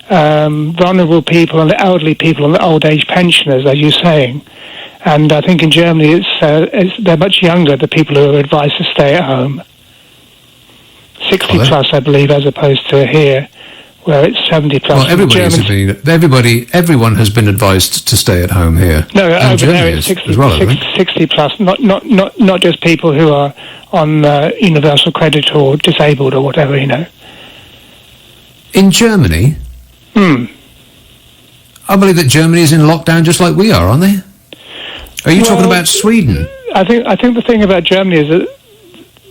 vulnerable people and elderly people and old age pensioners, as you're saying. And I think in Germany they're much younger, the people who are advised to stay at home. 60 plus, I believe, as opposed to here, where it's 70 plus. Well, everyone has been advised to stay at home here. No, and over Germany there it's 60, as well, I think. 60 plus, not just people who are on universal credit or disabled or whatever, you know. In Germany? I believe that Germany is in lockdown just like we are, aren't they? Are you talking about Sweden? I think the thing about Germany is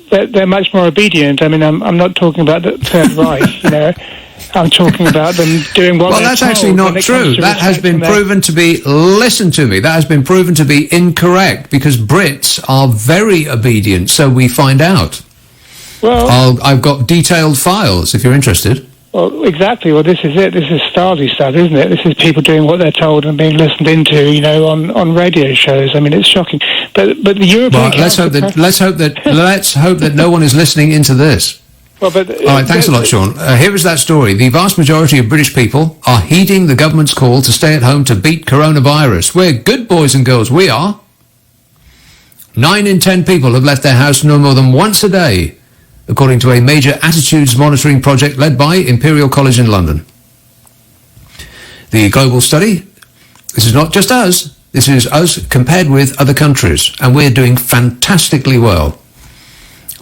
that they're much more obedient. I mean, I'm not talking about the Third Reich, you know. I'm talking about them doing what. Well, that's actually not true. That has been proven to be. Listen to me. That has been proven to be incorrect because Brits are very obedient. So we find out. Well, I've got detailed files if you're interested. Well, exactly. Well, this is it. This is Stasi stuff, isn't it? This is people doing what they're told and being listened into, you know, on radio shows. I mean, it's shocking. But the European. Well, let's hope that no one is listening into this. Well, but, all right, thanks a lot, Sean. Here is that story. The vast majority of British people are heeding the government's call to stay at home to beat coronavirus. We're good boys and girls. We are. 9 in 10 people have left their house no more than once a day, according to a major attitudes monitoring project led by Imperial College in London. The global study, this is not just us, this is us compared with other countries, and we're doing fantastically well.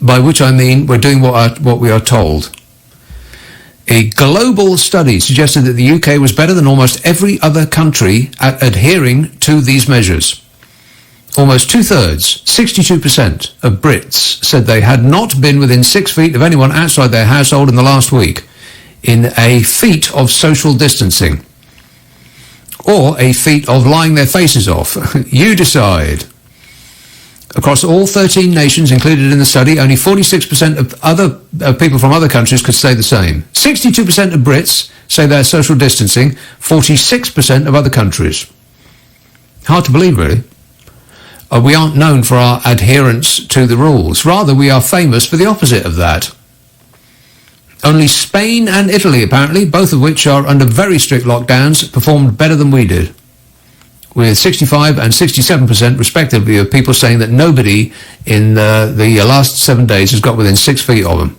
By which I mean we're doing what we are told. A global study suggested that the UK was better than almost every other country at adhering to these measures. Almost two-thirds, 62% of Brits said they had not been within 6 feet of anyone outside their household in the last week in a feat of social distancing. Or a feat of lying their faces off. You decide. Across all 13 nations included in the study, only 46% of people from other countries could say the same. 62% of Brits say they're social distancing, 46% of other countries. Hard to believe, really. We aren't known for our adherence to the rules. Rather, we are famous for the opposite of that. Only Spain and Italy, apparently, both of which are under very strict lockdowns, performed better than we did, with 65 and 67% respectively of people saying that nobody in the last 7 days has got within 6 feet of them.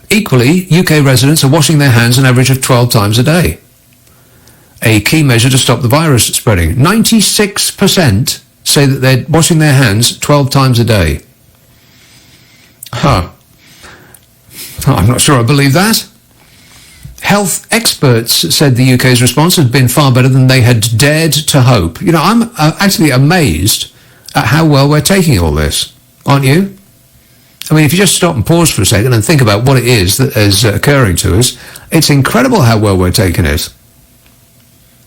Equally, UK residents are washing their hands an average of 12 times a day, a key measure to stop the virus spreading. 96% say that they're washing their hands 12 times a day. I'm not sure I believe that. Health experts said the UK's response had been far better than they had dared to hope. You know, I'm actually amazed at how well we're taking all this, aren't you? I mean, if you just stop and pause for a second and think about what it is that is occurring to us, it's incredible how well we're taking it.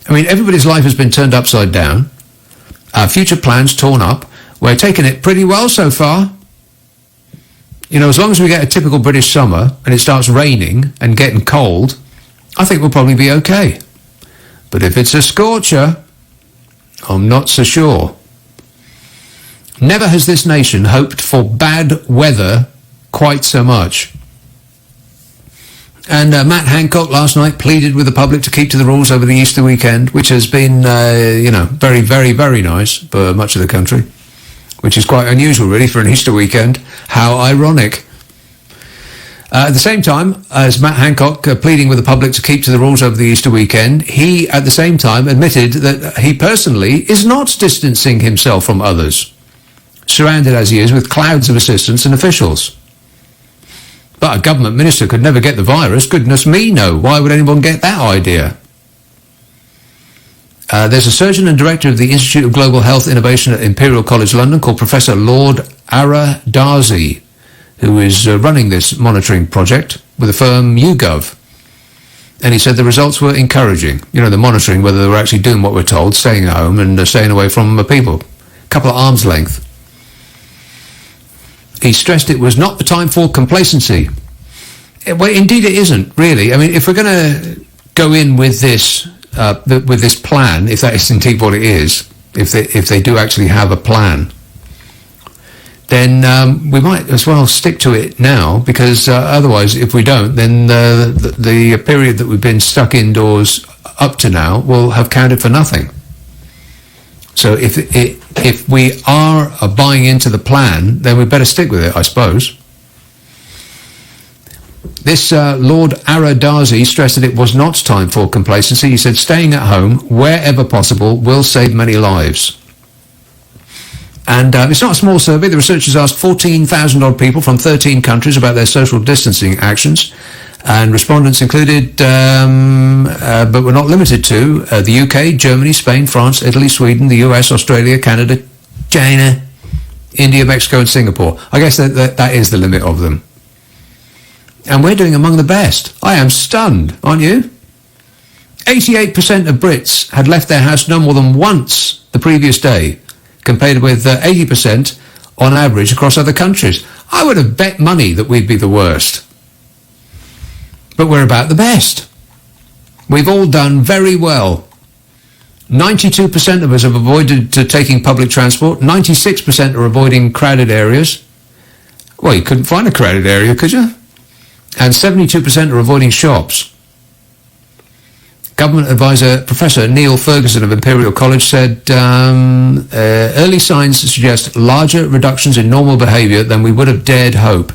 I mean, everybody's life has been turned upside down, our future plans torn up. We're taking it pretty well so far. You know, as long as we get a typical British summer and it starts raining and getting cold, I think we'll probably be okay. But if it's a scorcher, I'm not so sure. Never has this nation hoped for bad weather quite so much. And Matt Hancock last night pleaded with the public to keep to the rules over the Easter weekend, which has been, very, very, very nice for much of the country, which is quite unusual, really, for an Easter weekend. How ironic. At the same time, as Matt Hancock pleading with the public to keep to the rules over the Easter weekend, he, at the same time, admitted that he personally is not distancing himself from others, surrounded as he is with clouds of assistants and officials. But a government minister could never get the virus. Goodness me, no. Why would anyone get that idea? There's a surgeon and director of the Institute of Global Health Innovation at Imperial College London called Professor Lord Aradarzi, who is running this monitoring project with the firm YouGov. And he said the results were encouraging. You know, the monitoring, whether they were actually doing what we're told, staying at home and staying away from people. A couple of arm's length. He stressed it was not the time for complacency. Well, indeed it isn't, really. I mean, if we're going to go in with this plan, if that is indeed what it is, if they do actually have a plan, then we might as well stick to it now, because otherwise, if we don't, then the period that we've been stuck indoors up to now will have counted for nothing. So if we are buying into the plan, then we better stick with it, I suppose. This Lord Aradazi stressed that it was not time for complacency. He said, staying at home wherever possible will save many lives. And it's not a small survey. The researchers asked 14,000 odd people from 13 countries about their social distancing actions. And respondents included, but were not limited to, the UK, Germany, Spain, France, Italy, Sweden, the US, Australia, Canada, China, India, Mexico and Singapore. I guess that is the limit of them. And we're doing among the best. I am stunned, aren't you? 88% of Brits had left their house no more than once the previous day, compared with 80% on average across other countries. I would have bet money that we'd be the worst. But we're about the best. We've all done very well. 92% of us have avoided taking public transport. 96% are avoiding crowded areas. Well, you couldn't find a crowded area, could you? And 72% are avoiding shops. Government advisor Professor Neil Ferguson of Imperial College said early signs suggest larger reductions in normal behaviour than we would have dared hope.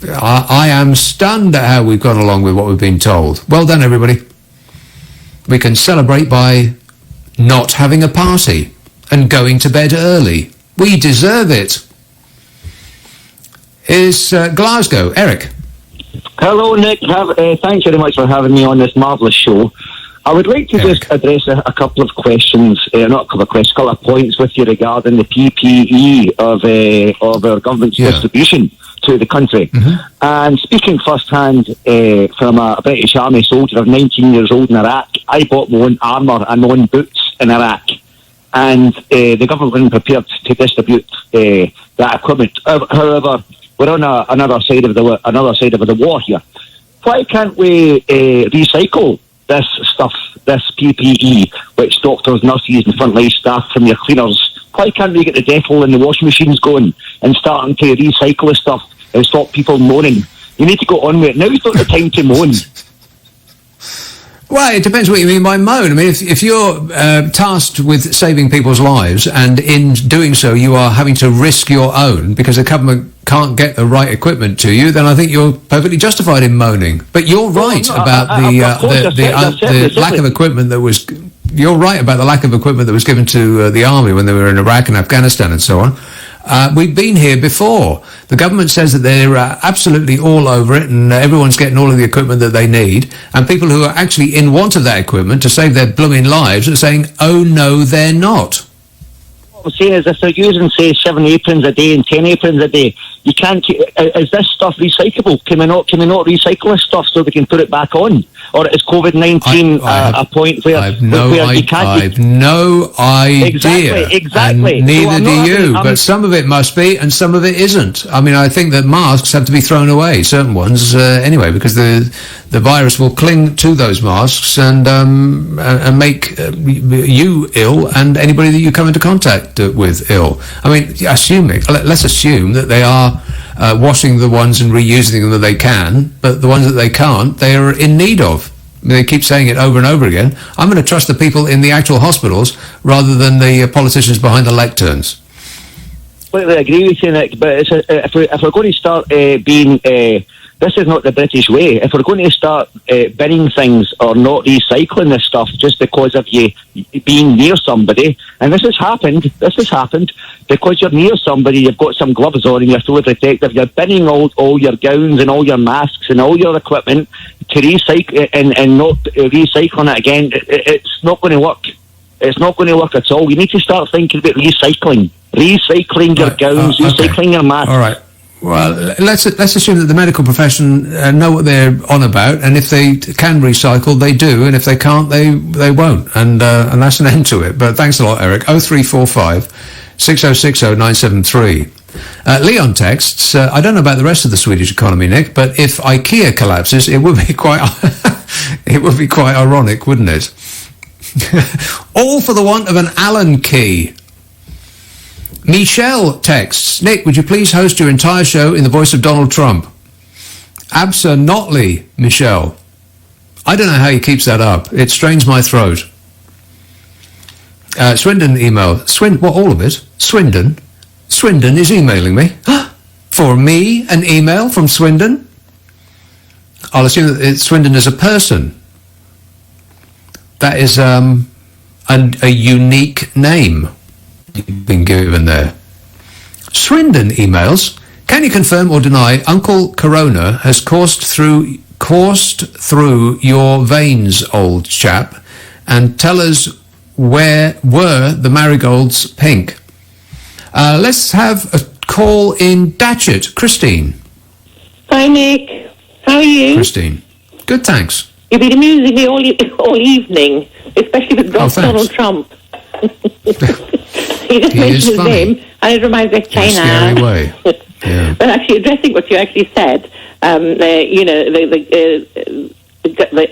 I am stunned at how we've gone along with what we've been told. Well done, everybody. We can celebrate by not having a party and going to bed early. We deserve it. Is Glasgow. Eric. Hello, Nick. Thanks very much for having me on this marvellous show. I would like to just address a couple of questions, not a couple of questions, a couple of points with you regarding the PPE of our government's distribution to the country. And speaking firsthand from a British Army soldier of 19 years old in Iraq, I bought my own armour and my own boots in Iraq. And the government wasn't prepared to distribute that equipment. However, we're on another side of the war here. Why can't we recycle this stuff, this PPE, which doctors, nurses and frontline staff from your cleaners, why can't we get the devil in the washing machines going and starting to recycle the stuff and stop people moaning? You need to go on with it. Now's not the time to moan. Well, it depends what you mean by moan. I mean, if you're tasked with saving people's lives, and in doing so you are having to risk your own because the government can't get the right equipment to you, then I think you're perfectly justified in moaning. But you're right about the lack of equipment that was... You're right about the lack of equipment that was given to the army when they were in Iraq and Afghanistan and so on. We've been here before. The government says that they're absolutely all over it and everyone's getting all of the equipment that they need. And people who are actually in want of that equipment to save their blooming lives are saying, oh no, they're not. What I'm saying is if they're using, say, 7 aprons a day and 10 aprons a day, you can't... Is this stuff recyclable? Can we not recycle this stuff so they can put it back on? Or is COVID-19 a point where... I have no idea. Exactly. And neither do you. But some of it must be, and some of it isn't. I mean, I think that masks have to be thrown away, certain ones, anyway, because the virus will cling to those masks and make you ill and anybody that you come into contact with ill. I mean, let's assume that they are washing the ones and reusing them that they can, but the ones that they can't, they are in need of. They keep saying it over and over again. I'm going to trust the people in the actual hospitals rather than the politicians behind the lecterns. Completely agree with you, Nick, but if we're going to start being... this is not the British way. If we're going to start binning things or not recycling this stuff just because of you being near somebody, and this has happened, because you're near somebody, you've got some gloves on and you're fully protective, you're binning all your gowns and all your masks and all your equipment to recycle and not recycling it again. It's not going to work. It's not going to work at all. You need to start thinking about recycling your gowns, recycling your masks. All right. Well, let's assume that the medical profession know what they're on about, and if they can recycle, they do, and if they can't, they won't, and that's an end to it. But thanks a lot, Eric. 0345 6060 973. Leon texts, I don't know about the rest of the Swedish economy, Nick, but if IKEA collapses, it would be quite ironic, wouldn't it? All for the want of an Allen key. Michelle texts, Nick, would you please host your entire show in the voice of Donald Trump? Absolutely, Michelle. I don't know how he keeps that up. It strains my throat. Swindon email. All of it? Swindon? Swindon is emailing me. For me, an email from Swindon? I'll assume that Swindon is a person. That is a unique name you've been given there. Swindon emails, can you confirm or deny Uncle Corona has coursed through your veins, old chap, and tell us where were the marigolds pink? Let's have a call in Datchet. Christine. Hi, Nick. How are you? Christine. Good, thanks. You've been amusing me all evening, especially with Donald Trump. You just He mentioned is his funny. name, and it reminds me of China. In a scary way. Yeah. But actually, addressing what you actually said, the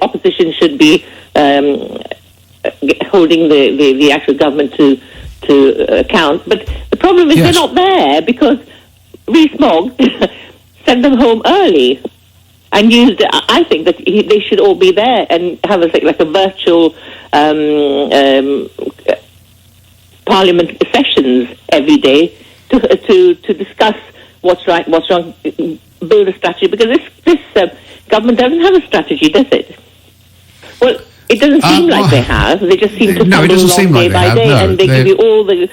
opposition should be holding the actual government to account. But the problem is they're not there because Rees-Mogg sent them home early and used. I think that they should all be there and have a virtual Parliament sessions every day to discuss what's right, what's wrong, build a strategy, because this government doesn't have a strategy, does it? Well, it doesn't seem like they have. They just seem to follow along day by day, and they give you all the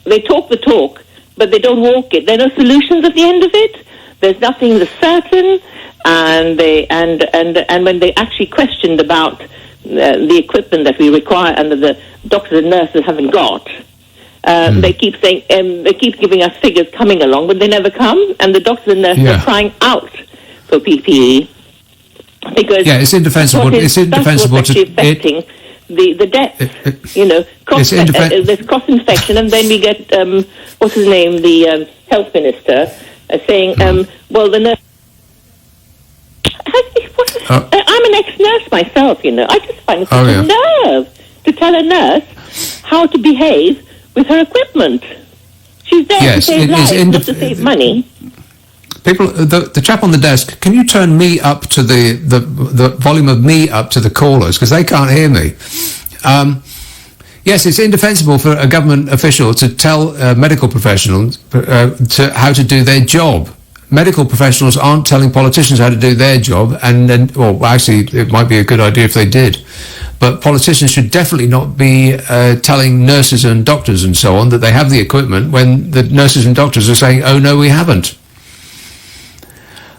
they talk the talk, but they don't walk it. There are no solutions at the end of it. There's nothing that's certain, and when they actually questioned about the equipment that we require and that the doctors and nurses haven't got, they keep saying they keep giving us figures coming along, but they never come, and the doctors and nurses are crying out for PPE because it's indefensible. It's indefensible that's what's actually affecting the death. There's cross infection, and then we get what's his name, the health minister, saying, well, the nurse. I'm an ex-nurse myself, I just find it such a nerve to tell a nurse how to behave with her equipment. She's there to save lives, not to save money. People, the chap on the desk, can you turn me up to the volume of me up to the callers, because they can't hear me. Yes, it's indefensible for a government official to tell medical professionals how to do their job. Medical professionals aren't telling politicians how to do their job, and then, well, actually, it might be a good idea if they did. But politicians should definitely not be telling nurses and doctors and so on that they have the equipment when the nurses and doctors are saying, oh, no, we haven't.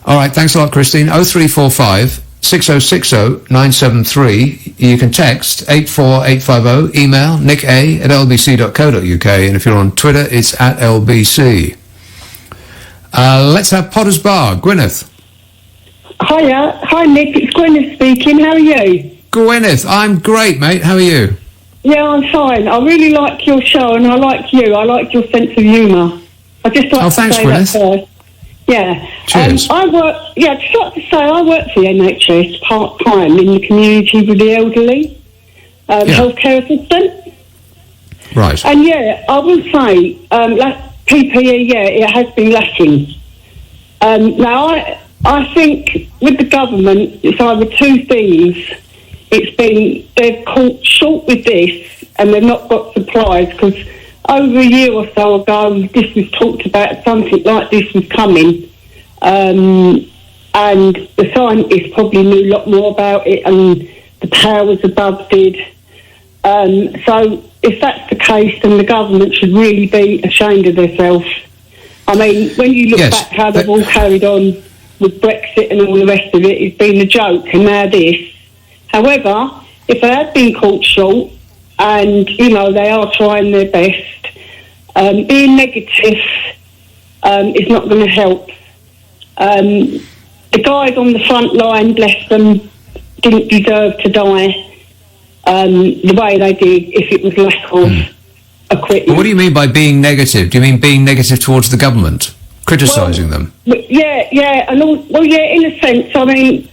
All right, thanks a lot, Christine. 0345 6060 973. You can text 84850, email nicka@lbc.co.uk, and if you're on Twitter, it's @LBC. Let's have Potter's Bar. Gwyneth. Hiya. Hi, Nick. It's Gwyneth speaking. How are you? Gwyneth, I'm great, mate. How are you? Yeah, I'm fine. I really like your show, and I like you. I like your sense of humour. I just like to thanks, say Gwyneth. that first. Yeah. Cheers. I work. Yeah, I'd just like to say I work for the NHS part time in the community with the elderly, healthcare assistant. Right. And yeah, I will say, PPE, it has been lacking. Now, I think with the government, it's either two things. They've caught short with this, and they've not got supplies, because over a year or so ago, this was talked about, something like this was coming, and the scientists probably knew a lot more about it, and the powers above did. So if that's the case, then the government should really be ashamed of themselves. I mean, when you look back how they've all carried on with Brexit and all the rest of it, it's been a joke, and now this. However, if they had been caught short, and, they are trying their best, being negative is not going to help. The guys on the front line, bless them, didn't deserve to die the way they did if it was lack of equipment. What do you mean by being negative? Do you mean being negative towards the government? Criticising them? Yeah, and in a sense, I mean,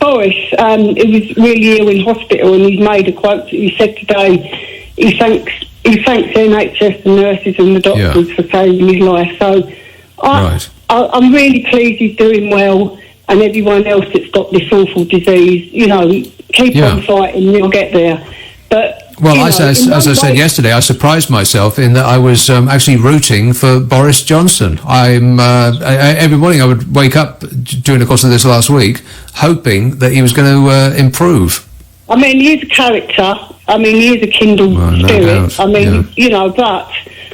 Boris, he was really ill in hospital, and he's made a quote that he said today, he thanks the NHS, the nurses and the doctors for saving his life. So I'm really pleased he's doing well, and everyone else that's got this awful disease, keep on fighting, you'll get there. But Well, You know, as in I one said way- yesterday, I surprised myself in that I was actually rooting for Boris Johnson. Every morning I would wake up during the course of this last week hoping that he was going to improve. I mean, he's a character. I mean, he's a kindled no spirit. doubt, I mean, yeah. you know, but,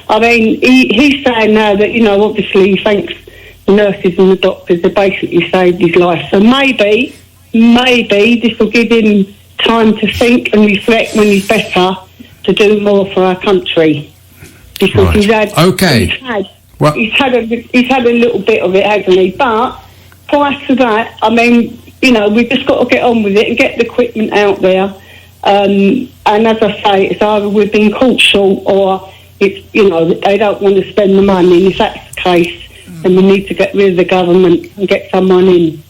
I mean, he's saying now that, you know, obviously thanks the nurses and the doctors, they basically saved his life. So maybe this will give him time to think and reflect when he's better to do more for our country. Because Right. he's had Well- he's had a little bit of it, hasn't he? But prior to that, I mean, you know, we've just got to get on with it and get the equipment out there. And as I say, it's either we've been caught short or it's, you know, they don't want to spend the money. And if that's the case, then we need to get rid of the government and get someone in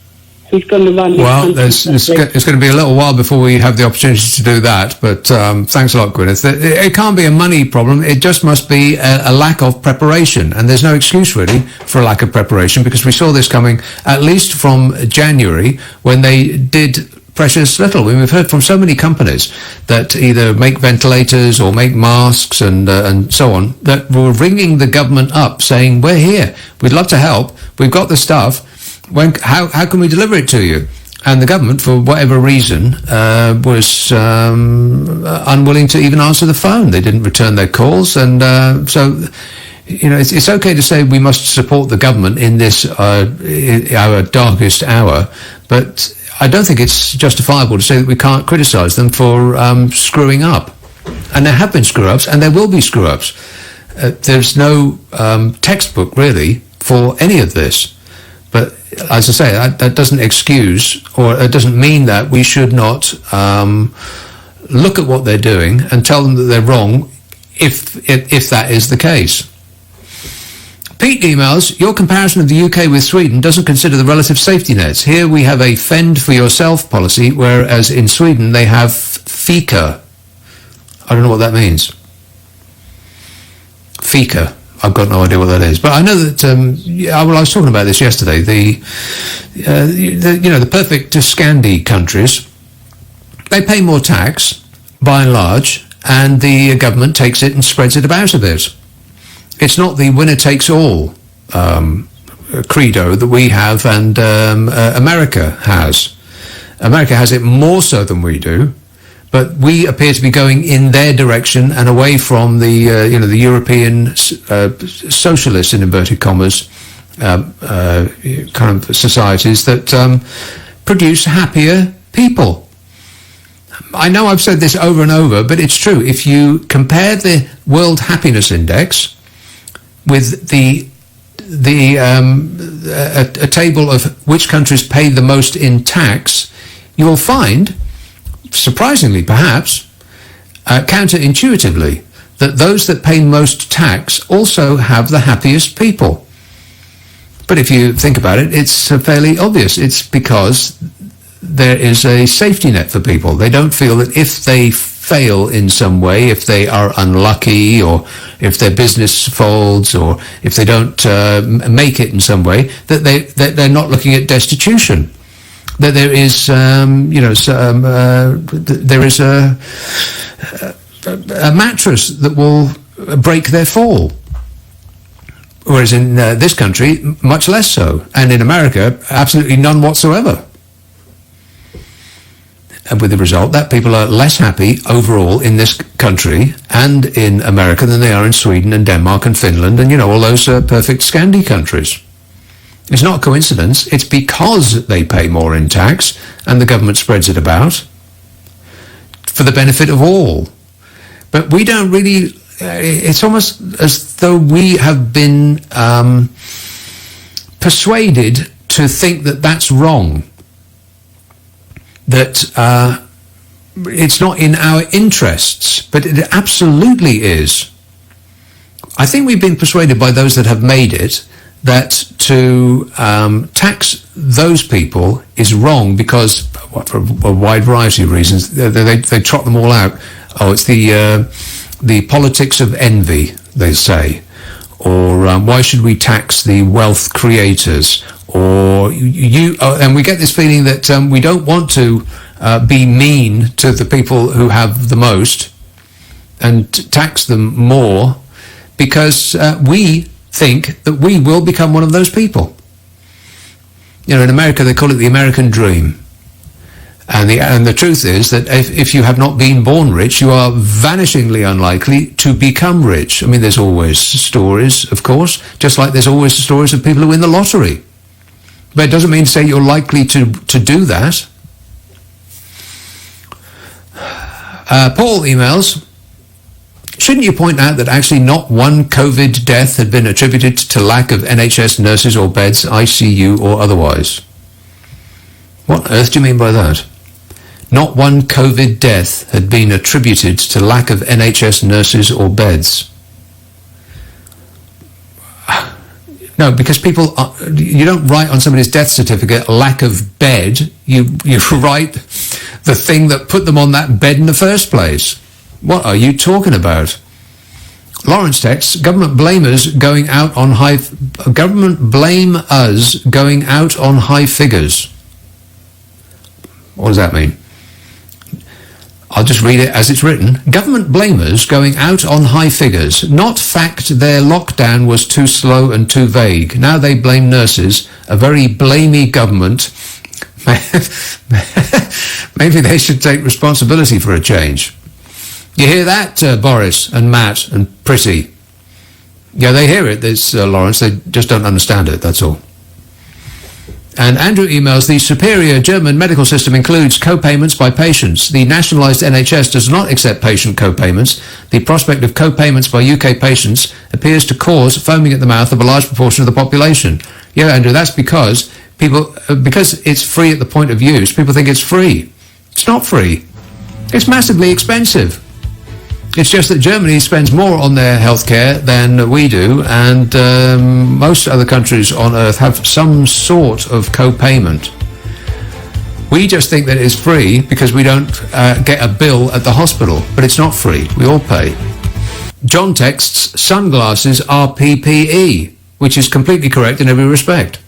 who's going to run this Well, country it's properly. going to be a little while before we have the opportunity to do that, but thanks a lot, Gwyneth. It can't be a money problem, it just must be a lack of preparation, and there's no excuse really for a lack of preparation, because we saw this coming at least from January when they did precious little. We've heard from so many companies that either make ventilators or make masks and so on, that were ringing the government up saying, we're here, we'd love to help, we've got the stuff, how can we deliver it to you? And the government, for whatever reason, was unwilling to even answer the phone. They didn't return their calls, and so, you know, it's okay to say we must support the government in this our darkest hour, but I don't think it's justifiable to say that we can't criticise them for screwing up. And there have been screw-ups, and there will be screw-ups. There's no textbook, really, for any of this. But as I say, that doesn't excuse, or it doesn't mean that we should not look at what they're doing and tell them that they're wrong if that is the case. Pete emails, your comparison of the UK with Sweden doesn't consider the relative safety nets. Here we have a fend for yourself policy, whereas in Sweden they have FICA. I don't know what that means. FICA. I've got no idea what that is, but I know that. I was talking about this yesterday. The perfect Scandi countries, they pay more tax by and large, and the government takes it and spreads it about a bit. It's not the winner takes all credo that we have and America has. America has it more so than we do. But we appear to be going in their direction and away from the the European socialists, in inverted commas, kind of societies that produce happier people. I know I've said this over and over, but it's true. If you compare the World Happiness Index with a table of which countries pay the most in tax, you'll find, surprisingly perhaps, counterintuitively, that those that pay most tax also have the happiest people. But if you think about it, it's fairly obvious. It's because there is a safety net for people. They don't feel that if they fail in some way, if they are unlucky, or if their business folds, or if they don't make it in some way, that they're not looking at destitution. That there is, there is a mattress that will break their fall. Whereas in this country, much less so. And in America, absolutely none whatsoever. And with the result that people are less happy overall in this country and in America than they are in Sweden and Denmark and Finland and, all those perfect Scandi countries. It's not a coincidence. It's because they pay more in tax and the government spreads it about for the benefit of all. But we don't really... it's almost as though we have been persuaded to think that that's wrong. That it's not in our interests, but it absolutely is. I think we've been persuaded by those that have made it that to tax those people is wrong because, for a wide variety of reasons, they trot them all out. Oh, it's the politics of envy, they say. Or why should we tax the wealth creators? Or and we get this feeling that we don't want to be mean to the people who have the most, and tax them more because we think that we will become one of those people. You know, in America they call it the American dream. And the truth is that if you have not been born rich, you are vanishingly unlikely to become rich. I mean, there's always stories, of course, just like there's always stories of people who win the lottery. But it doesn't mean to say you're likely to do that. Paul emails, shouldn't you point out that actually not one COVID death had been attributed to lack of NHS nurses or beds, ICU or otherwise? What on earth do you mean by that? Not one COVID death had been attributed to lack of NHS nurses or beds. No, because people, you don't write on somebody's death certificate lack of bed. You write the thing that put them on that bed in the first place. What are you talking about? Lawrence texts, government blame us going out on high figures. What does that mean? I'll just read it as it's written. Government blamers going out on high figures. Not fact their lockdown was too slow and too vague. Now they blame nurses. A very blamey government. Maybe they should take responsibility for a change. You hear that, Boris and Matt and Pretty? Yeah, they hear it, Lawrence. They just don't understand it, that's all. And Andrew emails, the superior German medical system includes co-payments by patients. The nationalised NHS does not accept patient co-payments. The prospect of co-payments by UK patients appears to cause foaming at the mouth of a large proportion of the population. Yeah, Andrew, that's because because it's free at the point of use, people think it's free. It's not free. It's massively expensive. It's just that Germany spends more on their healthcare than we do, and most other countries on earth have some sort of co-payment. We just think that it's free because we don't get a bill at the hospital, but it's not free. We all pay. John texts, sunglasses are PPE, which is completely correct in every respect.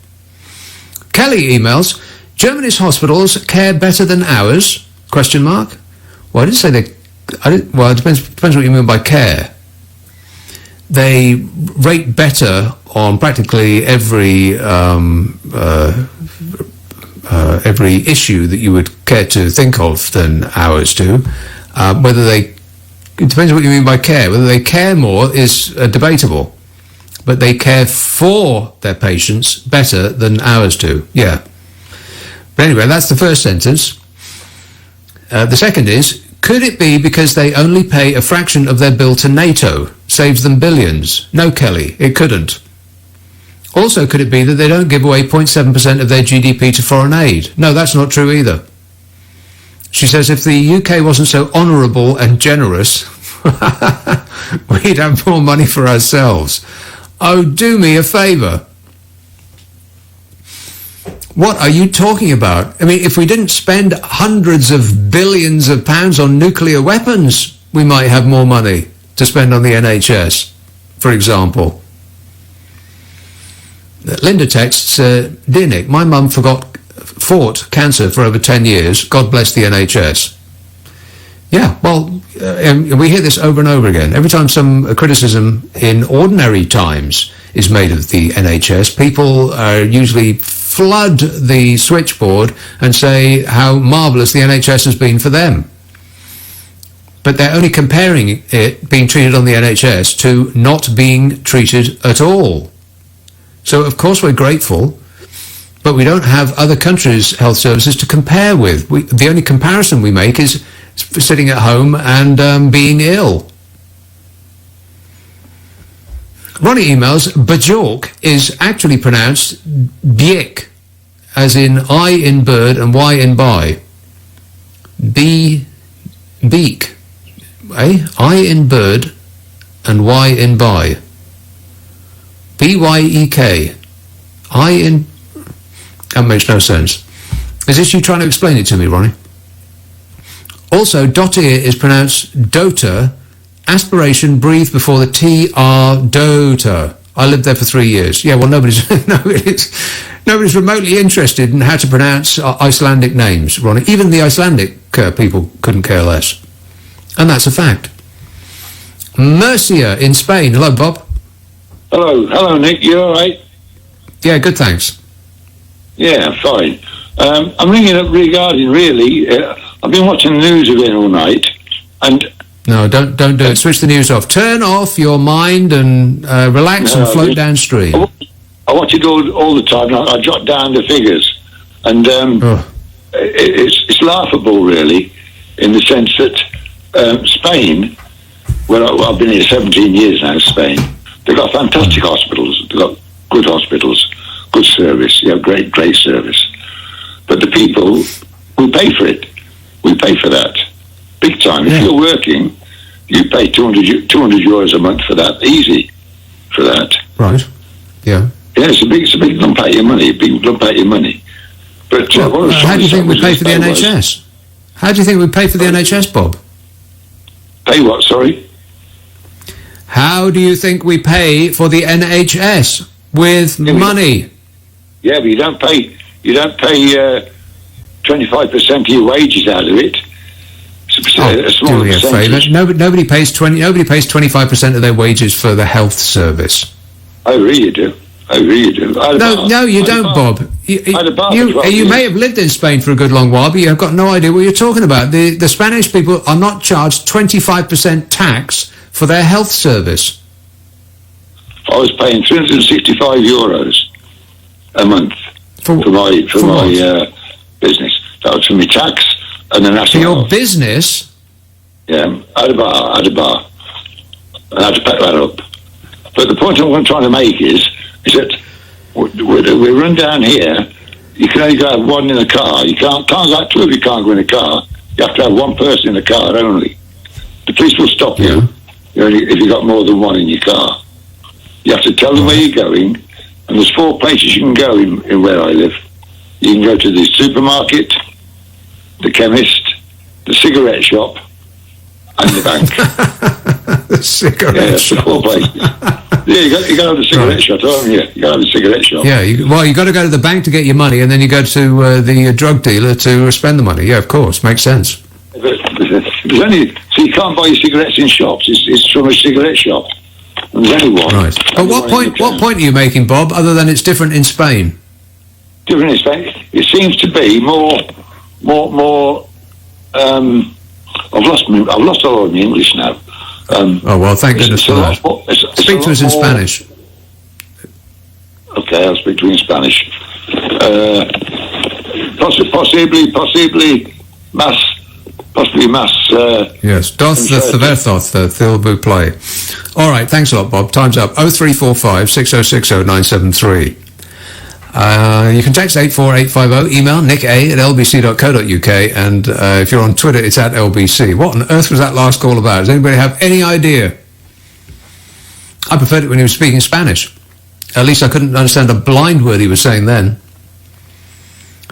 Kelly emails, Germany's hospitals care better than ours? Question mark. Well, I didn't say they... well, it depends what you mean by care. They rate better on practically every issue that you would care to think of than ours do. It depends what you mean by care. Whether they care more is debatable, but they care for their patients better than ours do. Yeah. But anyway, that's the first sentence. The second is, could it be because they only pay a fraction of their bill to NATO, saves them billions? No, Kelly, it couldn't. Also, could it be that they don't give away 0.7% of their GDP to foreign aid? No, that's not true either. She says if the UK wasn't so honourable and generous, we'd have more money for ourselves. Oh, do me a favour. What are you talking about? I mean, if we didn't spend hundreds of billions of pounds on nuclear weapons, we might have more money to spend on the NHS, for example. Linda texts, Dear Nick, my mum fought cancer for over 10 years. God bless the NHS. Yeah, well, we hear this over and over again. Every time some criticism in ordinary times is made of the NHS, people usually flood the switchboard and say how marvellous the NHS has been for them. But they're only comparing it, being treated on the NHS, to not being treated at all. So, of course, we're grateful, but we don't have other countries' health services to compare with. The only comparison we make is sitting at home and being ill. Ronnie emails, Bajork is actually pronounced Biek, as in I in bird and Y in by. Beak. I in bird and Y in by. B-Y-E-K. I in... That makes no sense. Is this you trying to explain it to me, Ronnie? Also, dot ear is pronounced Dota. Aspiration, breathe before the T-R, Dota. I lived there for 3 years. Yeah, well, nobody's remotely interested in how to pronounce Icelandic names, Ronnie. Even the Icelandic people couldn't care less. And that's a fact. Murcia in Spain. Hello, Bob. Hello, Nick. You all right? Yeah, good, thanks. Yeah, fine. I'm ringing up regarding, really, I've been watching the news again all night, and... No, don't do it. Switch the news off. Turn off your mind and relax and float downstream. I watch it all the time. I jot down the figures, and it's laughable, really, in the sense that Spain, where I've been here 17 years now, Spain, they've got fantastic hospitals. They've got good hospitals, good service, great service. But the people, we pay for it. We pay for that. Big time. If you're working, you pay 200 euros a month for that. Easy for that. Right. Yeah. Yeah, it's a big lump out of your money. A big lump out of your money. But how do you think we pay for the NHS? How do you think we pay for the NHS, Bob? Pay what? Sorry. How do you think we pay for the NHS with money? Yeah, but you don't pay 25% of your wages out of it. Do me a favour. Nobody pays 25% of their wages for the health service. I really do. No, you don't, Bob. You may have lived in Spain for a good long while, but you've got no idea what you're talking about. The Spanish people are not charged 25% tax for their health service. I was paying 365 euros a month for my business. That was for my tax and the national. For your business? Yeah, I had a bar. I had to pack that up. But the point I'm trying to make is that we run down here. You can only have one in a car. You can't have two if you can't go in a car. You have to have one person in the car only. The police will stop you if you've got more than one in your car. You have to tell them where you're going, and there's 4 places you can go in where I live. You can go to the supermarket, the chemist, the cigarette shop, and the bank. The cigarette shop. 4 places. Yeah, you got to have the cigarette shop, haven't you? You got to have the cigarette shop. Yeah, you got to go to the bank to get your money, and then you go to the drug dealer to spend the money. Yeah, of course, makes sense. So you can't buy your cigarettes in shops. It's from a cigarette shop. And there's only one. Right. But what point are you making, Bob? Other than it's different in Spain. Different in Spain. It seems to be more. I've lost all of my English now. Oh well, thank goodness for that. Speak to us in Spanish. Okay, I'll speak to you in Spanish. Possibly más. Yes, doth the theverthos, the thilbu play. All right, thanks a lot, Bob. Time's up. 0345 6060 973. You can text 84850, email nick@lbc.co.uk, and if you're on Twitter, it's @lbc. What on earth was that last call about? Does anybody have any idea? I preferred it when he was speaking Spanish. At least I couldn't understand a blind word he was saying then.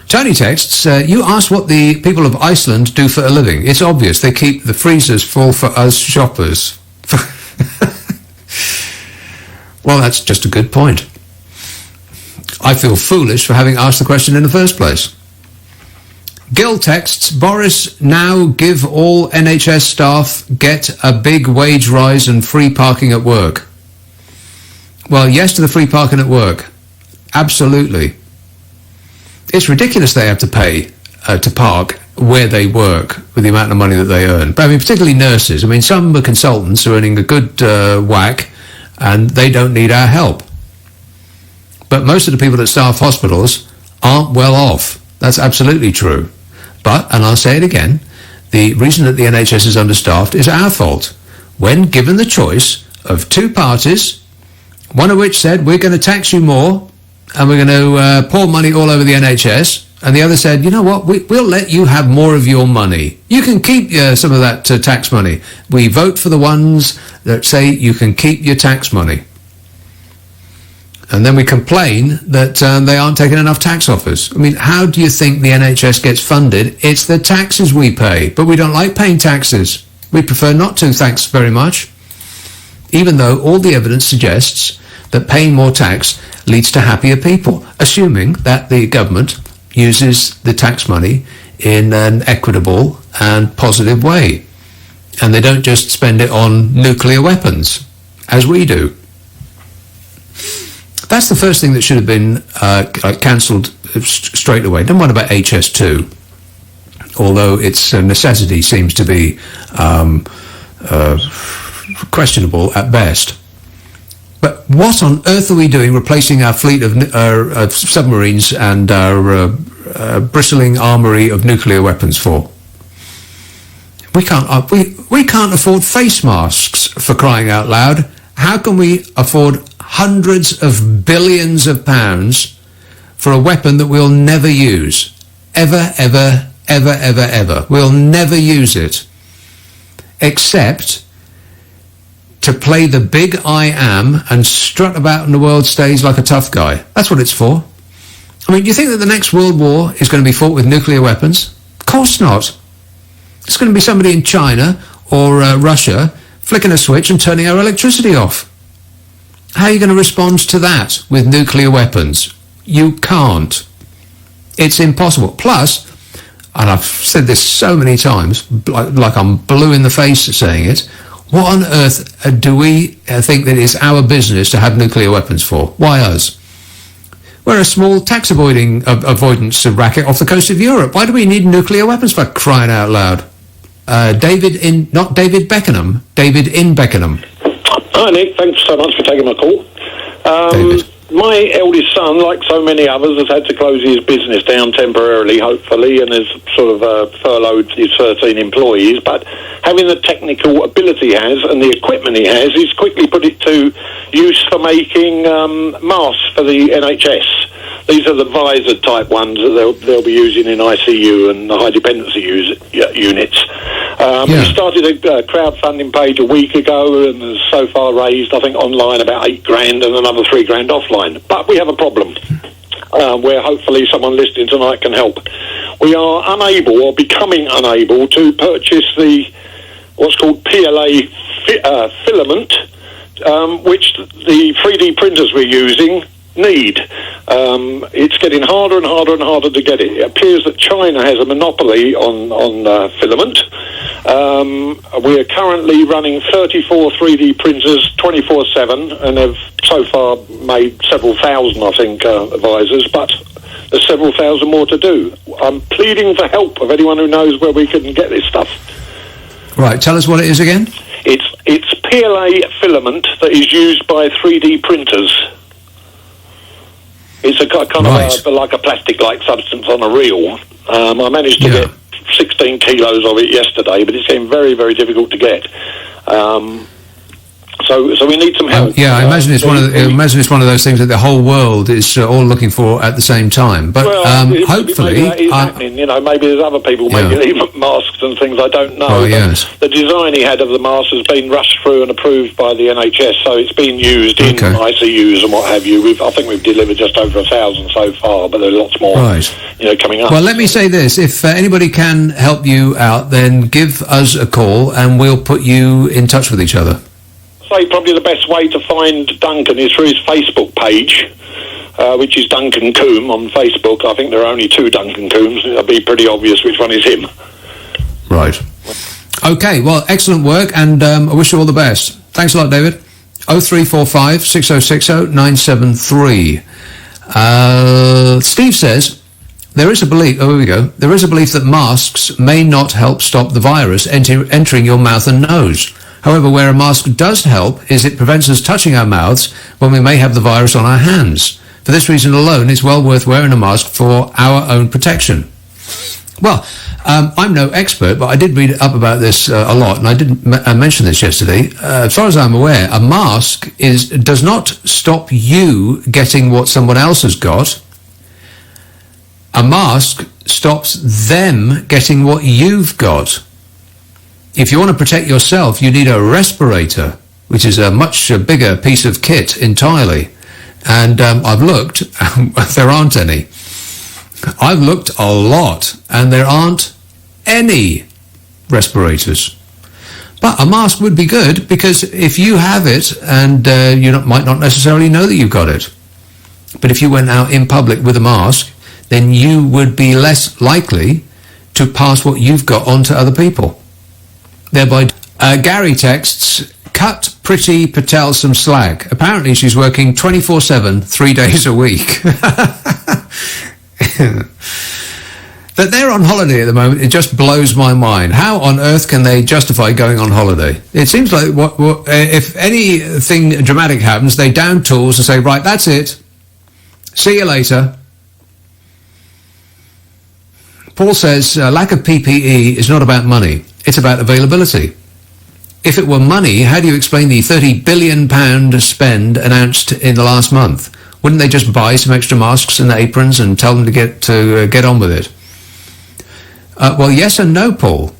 Tony texts, you asked what the people of Iceland do for a living. It's obvious. They keep the freezers full for us shoppers. Well, that's just a good point. I feel foolish for having asked the question in the first place. Gil texts, Boris, now give all NHS staff get a big wage rise and free parking at work. Well, yes to the free parking at work. Absolutely. It's ridiculous they have to pay to park where they work with the amount of money that they earn. But I mean, particularly nurses. I mean, some are consultants who are earning a good whack, and they don't need our help. But most of the people that staff hospitals aren't well off. That's absolutely true. But, and I'll say it again, the reason that the NHS is understaffed is our fault. When given the choice of 2 parties, one of which said, we're going to tax you more, and we're going to pour money all over the NHS, and the other said, you know what, we'll let you have more of your money. You can keep some of that tax money. We vote for the ones that say you can keep your tax money. And then we complain that they aren't taking enough tax off us. I mean, how do you think the NHS gets funded? It's the taxes we pay, but we don't like paying taxes. We prefer not to, thanks very much. Even though all the evidence suggests that paying more tax leads to happier people, assuming that the government uses the tax money in an equitable and positive way. And they don't just spend it on nuclear weapons, as we do. That's the first thing that should have been cancelled straight away. Don't mind about HS2, although its necessity seems to be questionable at best. But what on earth are we doing replacing our fleet of submarines and our bristling armoury of nuclear weapons for? We can't afford face masks, for crying out loud. How can we afford hundreds of billions of pounds for a weapon that we'll never use? Ever, ever, ever, ever, ever. We'll never use it. Except to play the big I am and strut about on the world stage like a tough guy. That's what it's for. I mean, do you think that the next world war is going to be fought with nuclear weapons? Of course not. It's going to be somebody in China or Russia flicking a switch and turning our electricity off. How are you going to respond to that with nuclear weapons? You can't. It's impossible. Plus, and I've said this so many times, like I'm blue in the face saying it, what on earth do we think that it's our business to have nuclear weapons for? Why us? We're a small tax avoidance racket off the coast of Europe. Why do we need nuclear weapons, for crying out loud? Not David Beckenham, David in Beckenham. Hi Nick, thanks so much for taking my call. My eldest son, like so many others, has had to close his business down temporarily, hopefully, and has sort of furloughed his 13 employees, but having the technical ability he has and the equipment he has, he's quickly put it to use for making masks for the NHS. These are the visor type ones that they'll be using in ICU and high dependency units. He started a crowdfunding page a week ago and has so far raised, I think, online about $8,000 and another $3,000 offline. But we have a problem where hopefully someone listening tonight can help. We are unable, or becoming unable, to purchase the what's called PLA filament, which the 3D printers we're using need. It's getting harder and harder and harder to get it. It appears that China has a monopoly on filament. We are currently running 34 3D printers 24/7, and have so far made several thousand, I think, visors, but there's several thousand more to do. I'm pleading for help of anyone who knows where we can get this stuff. Right, tell us what it is again. It's PLA filament that is used by 3D printers. It's a kind of like a plastic-like substance on a reel. I managed to get 16 kilos of it yesterday, but it's getting very, very difficult to get. So we need some help. I imagine it's one of those things that the whole world is all looking for at the same time. But hopefully, maybe that is happening. You know, maybe there's other people making even masks and things. I don't know. The design he had of the mask has been rushed through and approved by the NHS, so it's been used in ICUs and what have you. I think we've delivered just over 1,000 so far, but there are lots more. Coming up. Well, let me say this: if anybody can help you out, then give us a call, and we'll put you in touch with each other. Say probably the best way to find Duncan is through his Facebook page, which is Duncan Coombe on Facebook. I think there are only 2 Duncan Coombs. It'll be pretty obvious which one is him. Right. Okay, well, excellent work, and I wish you all the best. Thanks a lot, David. 0345 6060 973. Steve says, there is a belief that masks may not help stop the virus entering your mouth and nose. However, where a mask does help is it prevents us touching our mouths when we may have the virus on our hands. For this reason alone, it's well worth wearing a mask for our own protection. Well, I'm no expert, but I did read up about this a lot, and I did mention this yesterday. As far as I'm aware, a mask does not stop you getting what someone else has got. A mask stops them getting what you've got. If you want to protect yourself, you need a respirator, which is a much bigger piece of kit entirely. And I've looked, there aren't any. I've looked a lot, and there aren't any respirators. But a mask would be good, because if you have it, and you might not necessarily know that you've got it, but if you went out in public with a mask, then you would be less likely to pass what you've got on to other people, thereby Gary texts, cut Priti Patel some slack. Apparently she's working 24/7, 3 days a week. That they're on holiday at the moment, it just blows my mind. How on earth can they justify going on holiday? It seems like if anything dramatic happens, they down tools and say, right, that's it. See you later. Paul says, lack of PPE is not about money. It's about availability. If it were money, how do you explain the £30 billion spend announced in the last month? Wouldn't they just buy some extra masks and aprons and tell them to get on with it? Well, yes and no, Paul.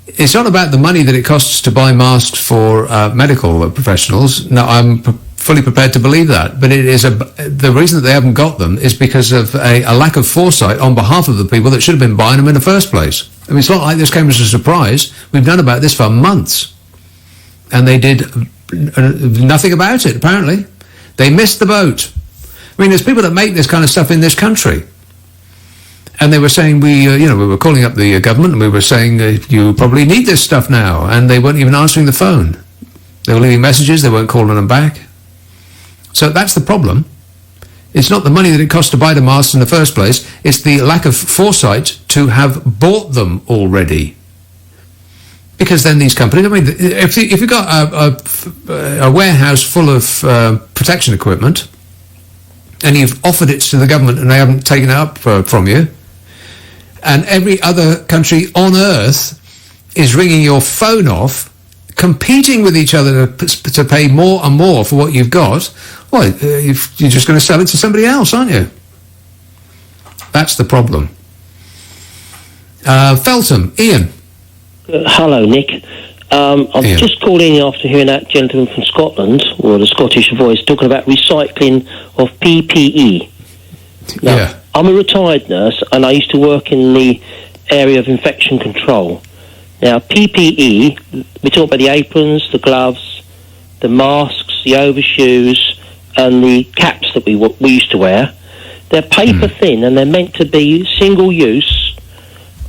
It's not about the money that it costs to buy masks for medical professionals. No, I'm fully prepared to believe that. But it is the reason that they haven't got them is because of a lack of foresight on behalf of the people that should have been buying them in the first place. I mean, it's not like this came as a surprise. We've known about this for months. And they did nothing about it, apparently. They missed the boat. I mean, there's people that make this kind of stuff in this country. And they were saying, we were calling up the government and we were saying, you probably need this stuff now. And they weren't even answering the phone. They were leaving messages, they weren't calling them back. So that's the problem. It's not the money that it costs to buy the masks in the first place. It's the lack of foresight to have bought them already. Because then these companies, I mean, if you've got a warehouse full of protection equipment and you've offered it to the government and they haven't taken it up from you, and every other country on earth is ringing your phone off, competing with each other to pay more and more for what you've got, well, you're just going to sell it to somebody else, aren't you? That's the problem. Feltham, Ian. Hello, Nick. I'm Ian. just calling after hearing that gentleman from Scotland, or the Scottish voice, talking about recycling of PPE. Now, Yeah. I'm a retired nurse, and I used to work in the area of infection control. Now, PPE, we talk about the aprons, the gloves, the masks, the overshoes, and the caps that we used to wear. They're paper thin, and they're meant to be single use,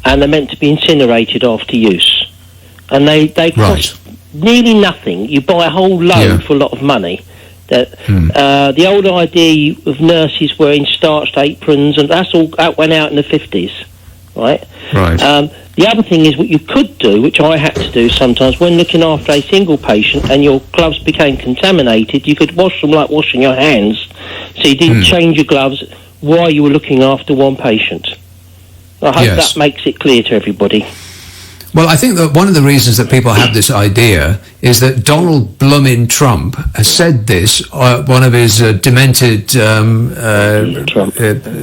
and they're meant to be incinerated after use. And they cost nearly nothing. You buy a whole load for a lot of money. The old idea of nurses wearing starched aprons, and that went out in the 50s, right? Right. The other thing is what you could do, which I had to do sometimes, when looking after a single patient and your gloves became contaminated, you could wash them like washing your hands, so you didn't change your gloves while you were looking after one patient. I hope that makes it clear to everybody. Well, I think that one of the reasons that people have this idea is that Donald Bloomin' Trump has said this, one of his demented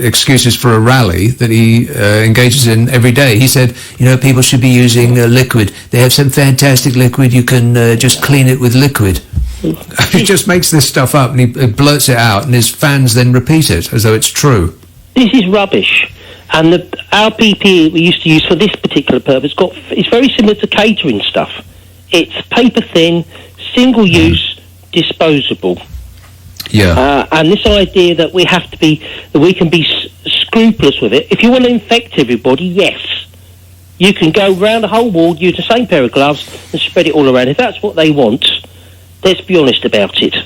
excuses for a rally that he engages in every day. He said, people should be using liquid. They have some fantastic liquid. You can just clean it with liquid. He just makes this stuff up and he blurts it out, and his fans then repeat it as though it's true. This is rubbish. And our PPE we used to use for this particular purpose it's very similar to catering stuff. It's paper thin, single use, disposable. Yeah. And this idea that we can be scrupulous with it. If you want to infect everybody, yes, you can go round the whole wall, use the same pair of gloves, and spread it all around. If that's what they want, let's be honest about it.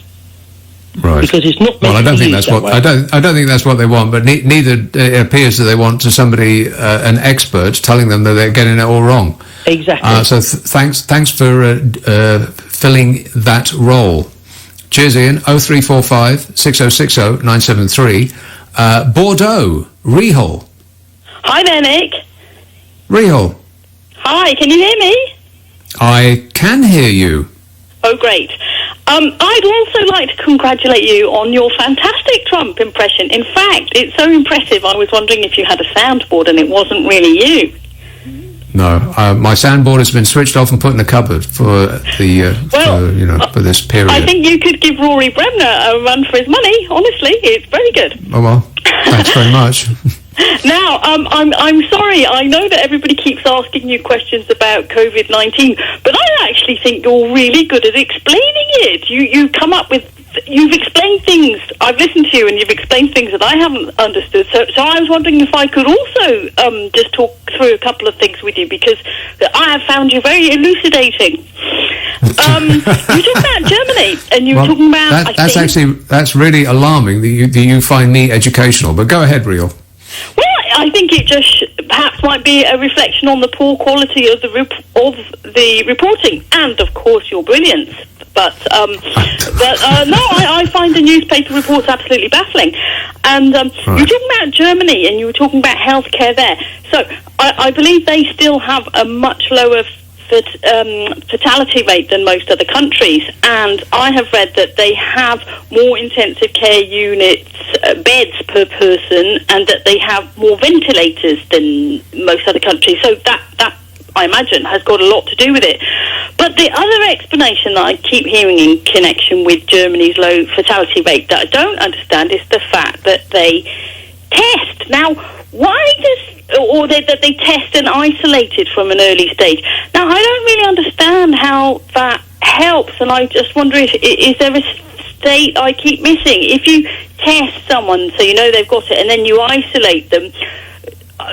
Right. Because it's not. Well, I don't think that's what I don't think that's what they want. But neither it appears that they want to somebody an expert telling them that they're getting it all wrong. Exactly. So thanks for filling that role. Cheers, Ian. 0345 6060 973. Bordeaux, Rehal. Hi there, Nick. Rehal. Hi, can you hear me? I can hear you. Oh, great. I'd also like to congratulate you on your fantastic Trump impression. In fact, it's so impressive, I was wondering if you had a soundboard and it wasn't really you. No, my soundboard has been switched off and put in a cupboard for the for this period. I think you could give Rory Bremner a run for his money. Honestly, it's very good. Oh well, thanks very much. Now, I'm sorry. I know that everybody keeps asking you questions about COVID-19, but I actually think you're really good at explaining it. You've explained explained things. I've listened to you, and you've explained things that I haven't understood. So I was wondering if I could also just talk through a couple of things with you, because I have found you very elucidating. You were talking about Germany, and you were talking about. That's really alarming that you find me educational. But go ahead, Real. Well, I think it just perhaps might be a reflection on the poor quality of the reporting, and of course your brilliance. But no, I find the newspaper reports absolutely baffling. And you were talking about Germany, and you were talking about healthcare there. So I believe they still have a much lower fatality rate than most other countries, and I have read that they have more intensive care units, beds per person, and that they have more ventilators than most other countries. So that I imagine has got a lot to do with it. But the other explanation that I keep hearing in connection with Germany's low fatality rate that I don't understand is the fact that they test. Now, why does that they test and isolate it from an early stage? Now, I don't really understand how that helps, and I just wonder if is there a state I keep missing? If you test someone so you know they've got it, and then you isolate them,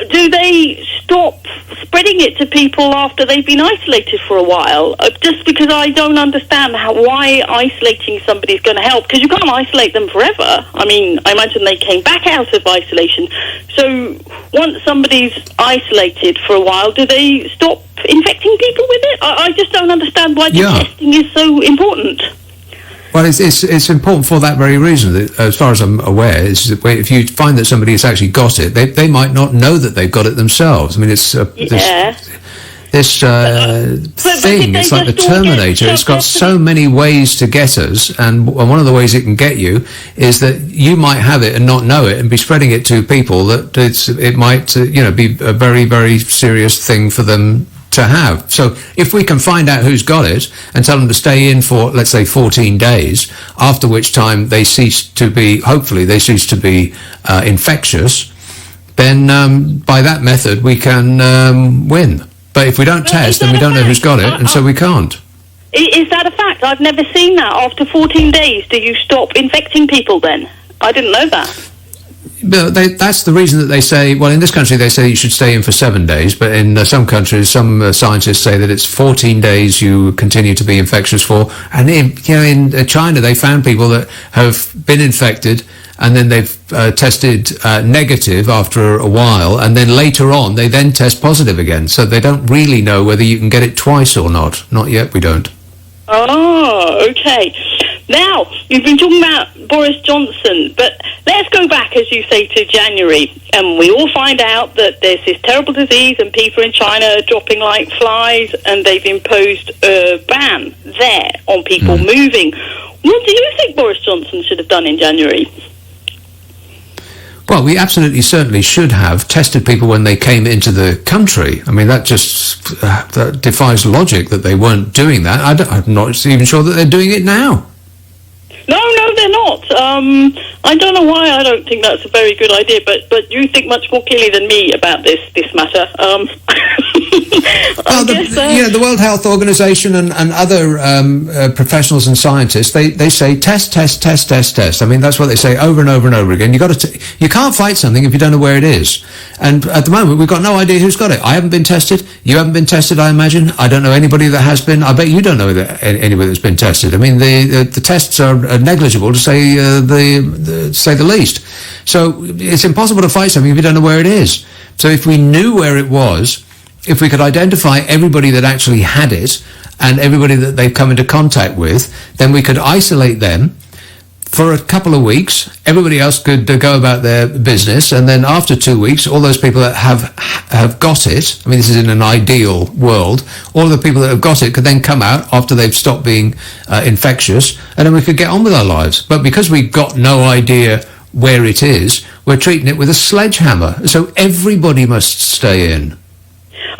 do they stop spreading it to people after they've been isolated for a while? Just because I don't understand why isolating somebody is going to help, because you can't isolate them forever. I mean, I imagine they came back out of isolation. So once somebody's isolated for a while, do they stop infecting people with it? I just don't understand why the testing is so important. Well, it's important for that very reason. That, as far as I'm aware, is that if you find that somebody has actually got it, they might not know that they've got it themselves. I mean, it's this thing. It's like the Terminator. It's got so many ways to get us, and one of the ways it can get you is that you might have it and not know it, and be spreading it to people that it might be a very, very serious thing for them to have. So if we can find out who's got it and tell them to stay in for, let's say, 14 days, after which time they cease to be, hopefully they cease to be infectious, then by that method we can win. But if we don't test, then we don't know who's got it, and so we can't. Is that a fact? I've never seen that. After 14 days, do you stop infecting people then? I didn't know that. But that's the reason that they say, well, in this country they say you should stay in for 7 days, but in some countries, some scientists say that it's 14 days you continue to be infectious for. And in China, they found people that have been infected, and then they've tested negative after a while, and then later on they then test positive again. So they don't really know whether you can get it twice or not. Not yet, we don't. Oh, okay. Now, you've been talking about Boris Johnson, but let's go back, as you say, to January, and we all find out that there's this terrible disease and people in China are dropping like flies, and they've imposed a ban there on people moving. What do you think Boris Johnson should have done in January? Well, we absolutely certainly should have tested people when they came into the country. I mean, that just that defies logic that they weren't doing that. I'm not even sure that they're doing it now. No, they're not. I don't know why I don't think that's a very good idea, but you think much more clearly than me about this matter. The World Health Organization and other professionals and scientists, they say test. I mean, that's what they say over and over and over again. You can't fight something if you don't know where it is. And at the moment, we've got no idea who's got it. I haven't been tested. You haven't been tested, I imagine. I don't know anybody that has been. I bet you don't know anybody that's been tested. I mean, the tests are negligible, to say the least. So it's impossible to fight something if you don't know where it is. So if we knew where it was, if we could identify everybody that actually had it and everybody that they've come into contact with, then we could isolate them for a couple of weeks. Everybody else could go about their business, and then after 2 weeks, all those people that have got it, I mean, this is in an ideal world, all the people that have got it could then come out after they've stopped being infectious, and then we could get on with our lives. But because we've got no idea where it is, we're treating it with a sledgehammer. So everybody must stay in.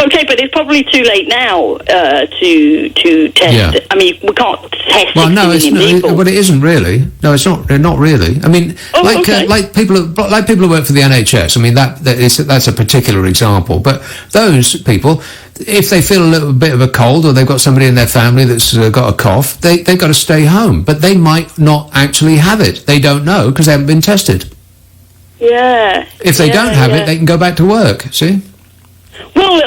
Okay, but it's probably too late now to test. Yeah. I mean, we can't test. Well, no, it isn't really. No, it's not. Not really. I mean, like people who work for the NHS. I mean, that's a particular example. But those people, if they feel a little bit of a cold or they've got somebody in their family that's got a cough, they've got to stay home. But they might not actually have it. They don't know because they haven't been tested. Yeah. If they don't have it, they can go back to work, see? Well,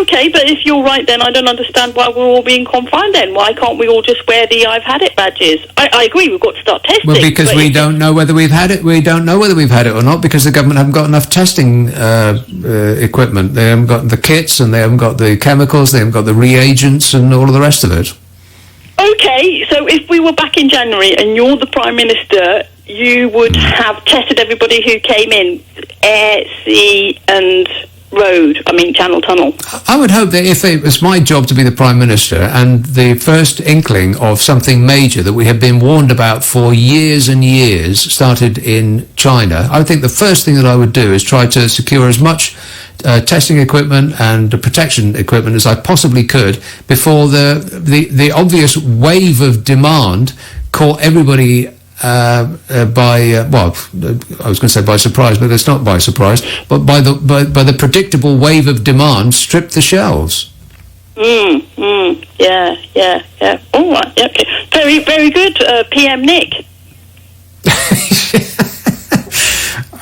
okay, but if you're right, then I don't understand why we're all being confined then. Why can't we all just wear the I've had it badges? I agree, we've got to start testing. Well, because we don't know whether we've had it. We don't know whether we've had it or not because the government haven't got enough testing equipment. They haven't got the kits and they haven't got the chemicals, they haven't got the reagents and all of the rest of it. Okay, so if we were back in January and you're the Prime Minister, you would have tested everybody who came in, air, sea and Channel Tunnel. I would hope that if it was my job to be the Prime Minister and the first inkling of something major that we have been warned about for years and years started in China, I would think the first thing that I would do is try to secure as much testing equipment and protection equipment as I possibly could before the obvious wave of demand caught everybody I was going to say by surprise, but it's not by surprise, but by the predictable wave of demand stripped the shelves. Yeah. All right, yeah, okay. Very, very good, PM Nick.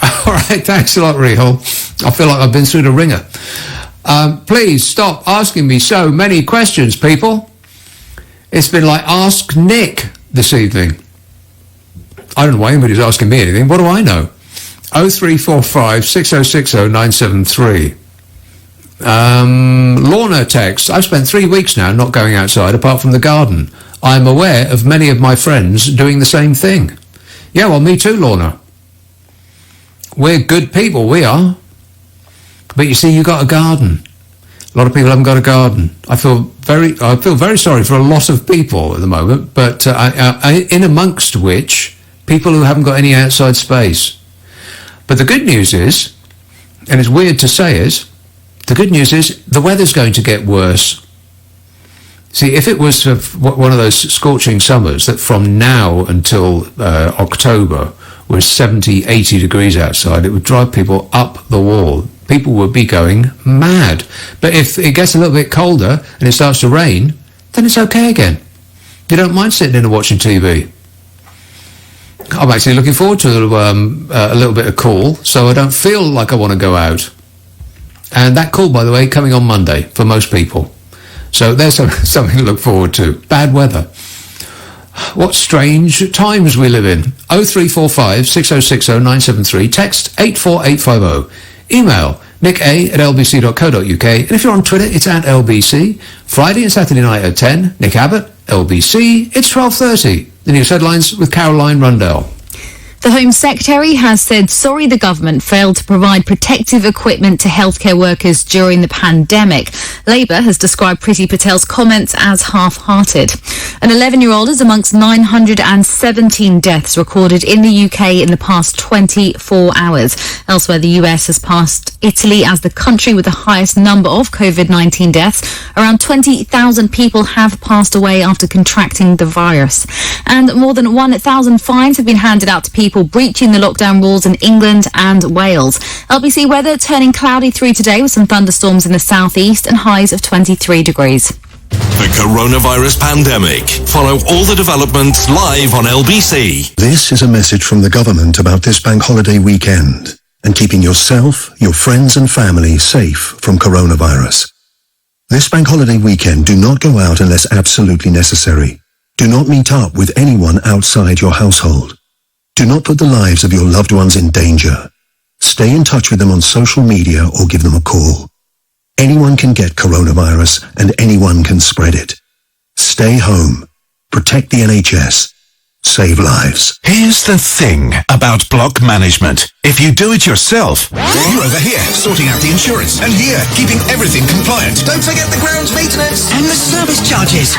All right, thanks a lot, Rehal. I feel like I've been through the ringer. Please stop asking me so many questions, people. It's been like Ask Nick this evening. I don't know why anybody's asking me anything. What do I know? 0345 6060 973. Lorna text. I've spent 3 weeks now not going outside apart from the garden. I'm aware of many of my friends doing the same thing. Yeah, well, me too, Lorna. We're good people, we are. But you see, you got a garden. A lot of people haven't got a garden. I feel very sorry for a lot of people at the moment, but in amongst which people who haven't got any outside space. But the good news is, and it's weird to say it, the good news is the weather's going to get worse. See, if it was one of those scorching summers that from now until October was 70, 80 degrees outside, it would drive people up the wall. People would be going mad. But if it gets a little bit colder and it starts to rain, then it's okay again. You don't mind sitting in and watching TV. I'm actually looking forward to a little bit of cool, so I don't feel like I want to go out. And that cool, by the way, coming on Monday for most people. So there's something to look forward to. Bad weather. What strange times we live in. 0345 6060 973. Text 84850. Email nicka@lbc.co.uk. And if you're on Twitter, it's @LBC. Friday and Saturday night at 10. Nick Abbott, LBC. It's 12:30. The news headlines with Caroline Rundell. The Home Secretary has said sorry the government failed to provide protective equipment to healthcare workers during the pandemic. Labour has described Priti Patel's comments as half-hearted. An 11-year-old is amongst 917 deaths recorded in the UK in the past 24 hours. Elsewhere, the US has passed Italy as the country with the highest number of COVID-19 deaths. Around 20,000 people have passed away after contracting the virus. And more than 1,000 fines have been handed out to people breaching the lockdown rules in England and Wales. LBC weather turning cloudy through today with some thunderstorms in the southeast and highs of 23 degrees. The coronavirus pandemic. Follow all the developments live on LBC. This is a message from the government about this bank holiday weekend and keeping yourself, your friends and family safe from coronavirus. This bank holiday weekend, do not go out unless absolutely necessary. Do not meet up with anyone outside your household. Do not put the lives of your loved ones in danger. Stay in touch with them on social media or give them a call. Anyone can get coronavirus and anyone can spread it. Stay home. Protect the NHS. Save lives. Here's the thing about block management. If you do it yourself... You're over here, sorting out the insurance. And here, keeping everything compliant. Don't forget the grounds maintenance. And the service charges.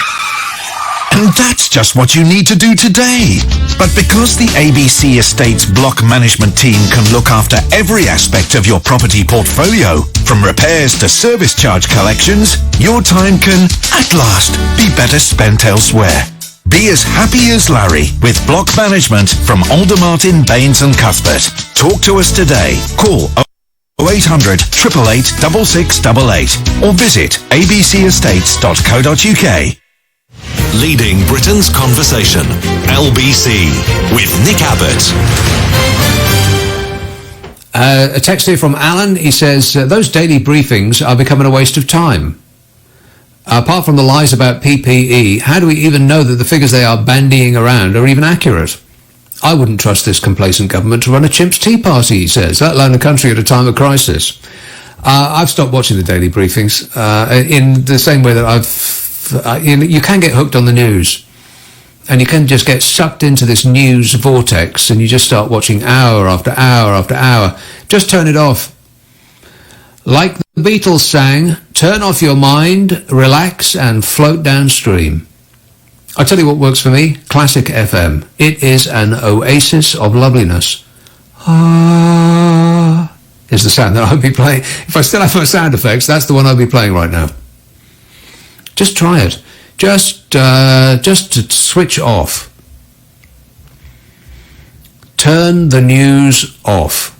And that's just what you need to do today. But because the ABC Estates block management team can look after every aspect of your property portfolio, from repairs to service charge collections, your time can, at last, be better spent elsewhere. Be as happy as Larry with block management from Aldermartin, Baines and Cuthbert. Talk to us today. Call 0800 888 6688 or visit abcestates.co.uk. Leading Britain's conversation. LBC with Nick Abbott. A text here from Alan. He says, those daily briefings are becoming a waste of time. Apart from the lies about PPE, how do we even know that the figures they are bandying around are even accurate? I wouldn't trust this complacent government to run a chimp's tea party, he says, let alone a country at a time of crisis. I've stopped watching the daily briefings in the same way that you can get hooked on the news. And you can just get sucked into this news vortex and you just start watching hour after hour after hour. Just turn it off. Like the Beatles sang, turn off your mind, relax and float downstream. I'll tell you what works for me, Classic FM. It is an oasis of loveliness. Ah, is the sound that I'll be playing. If I still have my sound effects, that's the one I'll be playing right now. Just try it. Just to switch off. Turn the news off.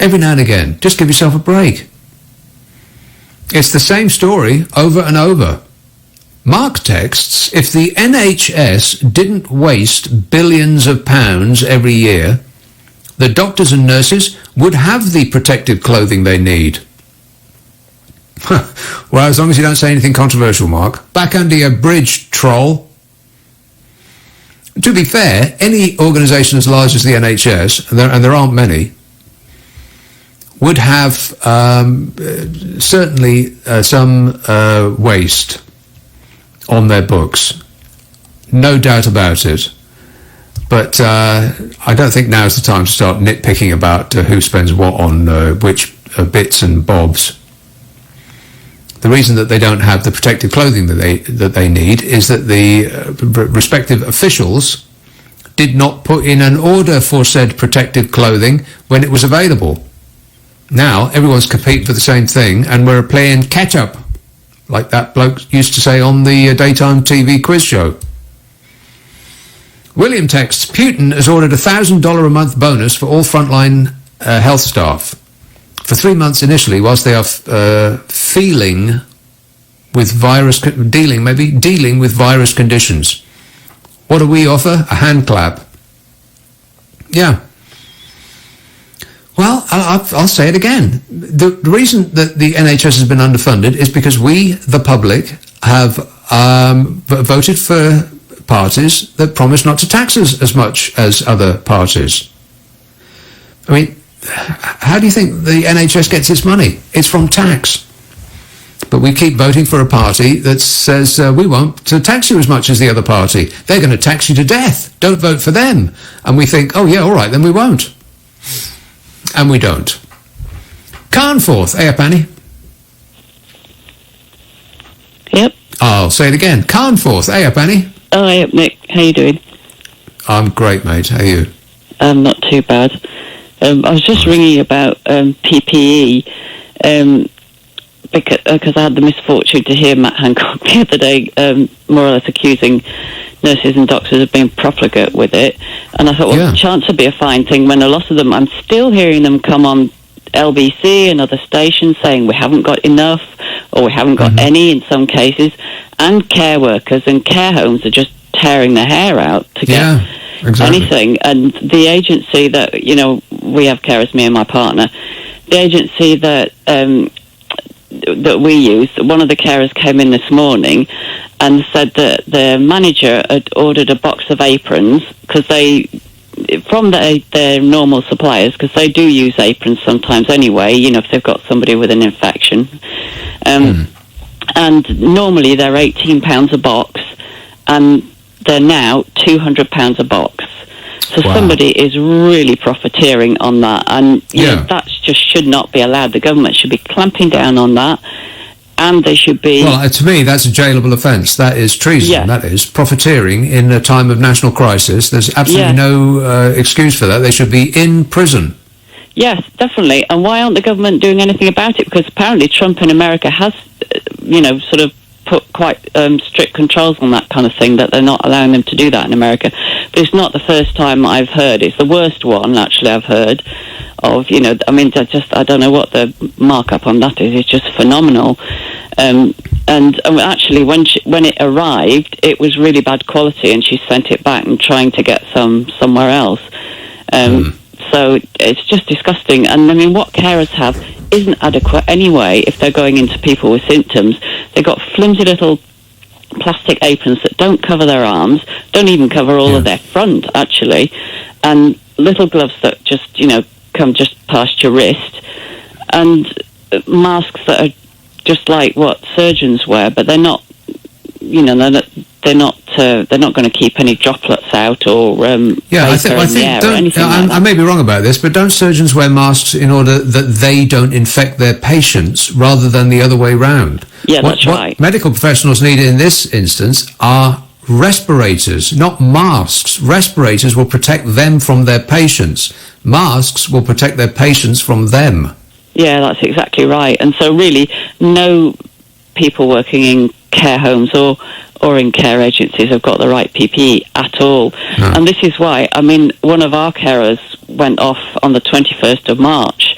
Every now and again. Just give yourself a break. It's the same story over and over. Mark texts, if the NHS didn't waste billions of pounds every year, the doctors and nurses would have the protective clothing they need. Well, as long as you don't say anything controversial, Mark. Back under your bridge, troll. To be fair, any organisation as large as the NHS, and there aren't many, would have certainly some waste on their books. No doubt about it. But I don't think now's the time to start nitpicking about who spends what on which bits and bobs. The reason that they don't have the protective clothing that they need is that the respective officials did not put in an order for said protective clothing when it was available. Now everyone's competing for the same thing, and we're playing catch-up, like that bloke used to say on the daytime TV quiz show. William texts, Putin has ordered $1,000 a month bonus for all frontline health staff for 3 months initially, whilst they are dealing with virus conditions. What do we offer? A hand clap. Yeah. Well, I'll say it again. The reason that the NHS has been underfunded is because we, the public, have voted for parties that promise not to tax us as much as other parties. I mean, how do you think the NHS gets its money? It's from tax. But we keep voting for a party that says we won't tax you as much as the other party. They're going to tax you to death. Don't vote for them. And we think, oh yeah, all right, then we won't. And we don't. Carnforth, hey up, Annie. Yep. I'll say it again. Carnforth, hey up, Annie. Oh, hey up, Nick. How you doing? I'm great, mate. How are you? Not too bad. I was just ringing about PPE because I had the misfortune to hear Matt Hancock the other day more or less accusing nurses and doctors of being profligate with it. And I thought, well, chance would be a fine thing when a lot of them, I'm still hearing them come on LBC and other stations saying we haven't got enough or we haven't got any in some cases. And care workers and care homes are just tearing their hair out to get anything. And the agency that, we have carers, me and my partner, the agency that that we use, one of the carers came in this morning and said that the manager had ordered a box of aprons because from their normal suppliers, because they do use aprons sometimes anyway, if they've got somebody with an infection. And normally they're £18 a box, and they're now £200 a box. So somebody is really profiteering on that, and that just should not be allowed. The government should be clamping down on that, and they should be... Well, to me, that's a jailable offence. That is treason. That is profiteering in a time of national crisis. There's absolutely no excuse for that. They should be in prison. Yes, definitely. And why aren't the government doing anything about it? Because apparently Trump in America has, sort of put quite strict controls on that kind of thing, that they're not allowing them to do that in America. But it's not the first time I've heard. It's the worst one, actually, I've heard of, you know, I mean, I don't know what the markup on that is. It's just phenomenal. And actually, when it arrived, it was really bad quality, and she sent it back and trying to get somewhere else. So it's just disgusting. And I mean, what carers have isn't adequate anyway. If they're going into people with symptoms, they've got flimsy little plastic aprons that don't cover their arms, don't even cover all of their front, actually, and little gloves that just, you know, come just past your wrist, and masks that are just like what surgeons wear, but they're not, you know, they're not going to keep any droplets out or I think I may be wrong about this, but don't surgeons wear masks in order that they don't infect their patients rather than the other way round? Yeah, that's right. What medical professionals need in this instance are respirators, not masks. Respirators will protect them from their patients. Masks will protect their patients from them. Yeah, that's exactly right. And so really, no people working in care homes or in care agencies have got the right PPE at all. No. And this is why, I mean, one of our carers went off on the 21st of March,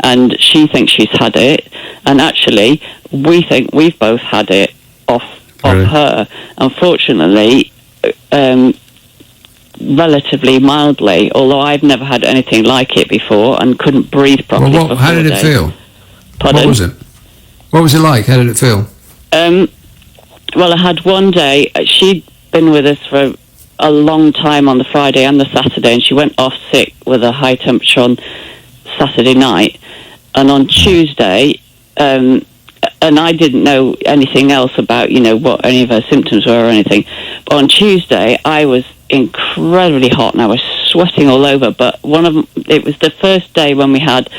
and she thinks she's had it, and actually, we think we've both had it off her. Unfortunately, relatively mildly, although I've never had anything like it before and couldn't breathe properly. Well, how did it feel? Pardon? What was it? What was it like? How did it feel? Well, I had one day, she'd been with us for a long time on the Friday and the Saturday, and she went off sick with a high temperature on Saturday night. And on Tuesday, and I didn't know anything else about, you know, what any of her symptoms were or anything. But on Tuesday, I was incredibly hot and I was sweating all over. But it was the first day when we had,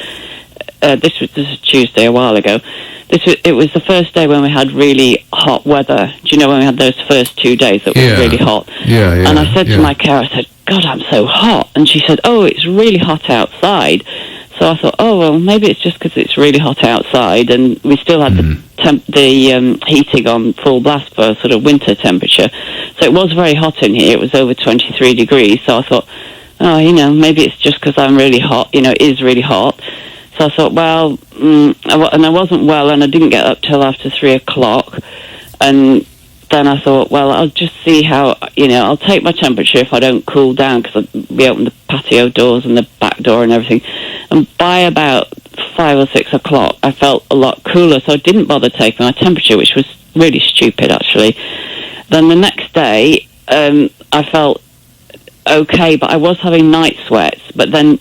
this was Tuesday a while ago, it was the first day when we had really hot weather. Do you know, when we had those first 2 days that was really hot? Yeah. And I said to my carer, I said, God, I'm so hot. And she said, oh, it's really hot outside. So I thought, oh, well, maybe it's just because it's really hot outside, and we still had the heating on full blast for sort of winter temperature. So it was very hot in here. It was over 23 degrees. So I thought, oh, you know, maybe it's just because I'm really hot. You know, it is really hot. So I thought, well, and I wasn't well, and I didn't get up till after 3 o'clock. And then I thought, well, I'll just see how, you know, I'll take my temperature if I don't cool down, because we opened the patio doors and the back door and everything. And by about 5 or 6 o'clock, I felt a lot cooler, so I didn't bother taking my temperature, which was really stupid, actually. Then the next day, I felt okay, but I was having night sweats. But then,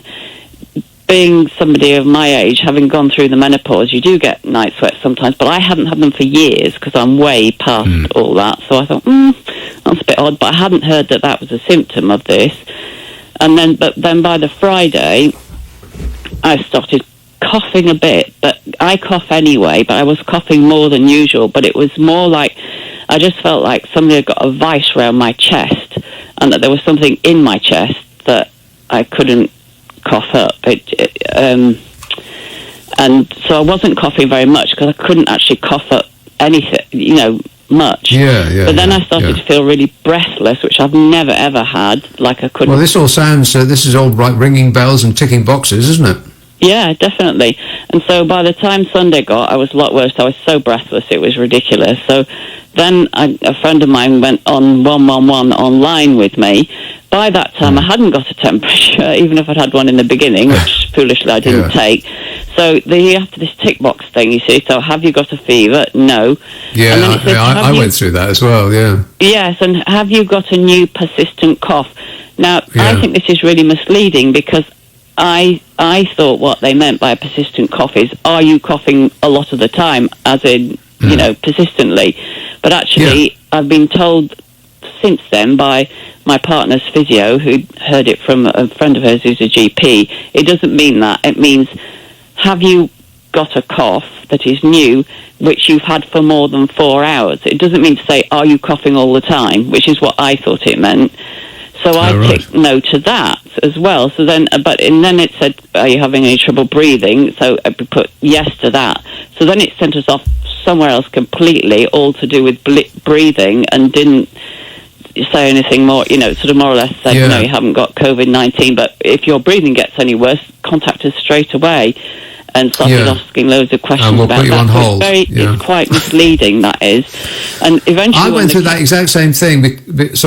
being somebody of my age, having gone through the menopause, you do get night sweats sometimes, but I hadn't had them for years because I'm way past all that. So I thought, that's a bit odd, but I hadn't heard that was a symptom of this. And then by the Friday, I started coughing a bit, but I cough anyway, but I was coughing more than usual, but it was more like, I just felt like somebody had got a vice around my chest, and that there was something in my chest that I couldn't cough up. And so I wasn't coughing very much because I couldn't actually cough up anything, you know, much. But then I started to feel really breathless, which I've never ever had. Like I couldn't. Well, this all sounds. This is all right, ringing bells and ticking boxes, isn't it? Yeah, definitely. And so by the time Sunday got, I was a lot worse. I was so breathless, it was ridiculous. So then a friend of mine went on 111 online with me. By that time, I hadn't got a temperature, even if I'd had one in the beginning, which foolishly I didn't take. So you have this tick box thing, you see. So have you got a fever? No. Yeah, I went through that as well, yeah. Yes, and have you got a new persistent cough? Now, I think this is really misleading, because I thought what they meant by a persistent cough is, are you coughing a lot of the time, as in, you know, persistently? But actually, I've been told since then by my partner's physio, who heard it from a friend of hers who's a GP, it doesn't mean that. It means, have you got a cough that is new, which you've had for more than 4 hours? It doesn't mean to say, are you coughing all the time, which is what I thought it meant. So I ticked no to that as well. So then, and then it said, are you having any trouble breathing? So I put yes to that. So then it sent us off somewhere else completely, all to do with breathing, and didn't say anything more, you know, sort of more or less said, no, you haven't got COVID-19, but if your breathing gets any worse, contact us straight away and started asking loads of questions we'll about put you that. on So hold. it's quite misleading, that is. And eventually, I went through that exact same thing. Because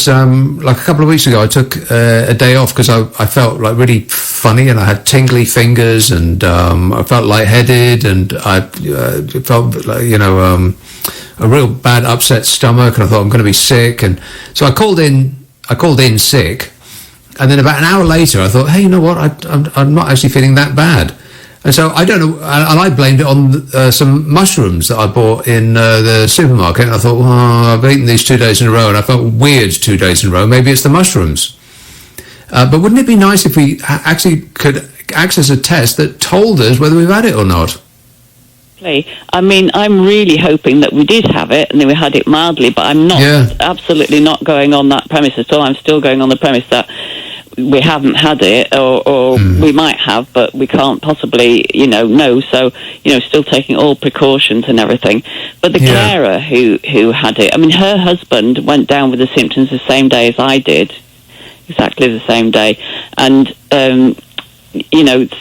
like a couple of weeks ago, I took a day off because I felt like really funny, and I had tingly fingers, and I felt lightheaded, and I felt like, a real bad upset stomach, and I thought I'm going to be sick, and so I called in sick. And then about an hour later, I thought, hey, you know what? I'm not actually feeling that bad. And so I don't know, and I blamed it on some mushrooms that I bought in the supermarket. And I thought, I've eaten these 2 days in a row, and I felt weird 2 days in a row. Maybe it's the mushrooms. But wouldn't it be nice if we actually could access a test that told us whether we've had it or not? I mean, I'm really hoping that we did have it and then we had it mildly, but I'm not, absolutely not going on that premise at all. I'm still going on the premise that we haven't had it, or we might have, but we can't possibly, know. So, still taking all precautions and everything. But the carer who had it, I mean, her husband went down with the symptoms the same day as I did, exactly the same day. And,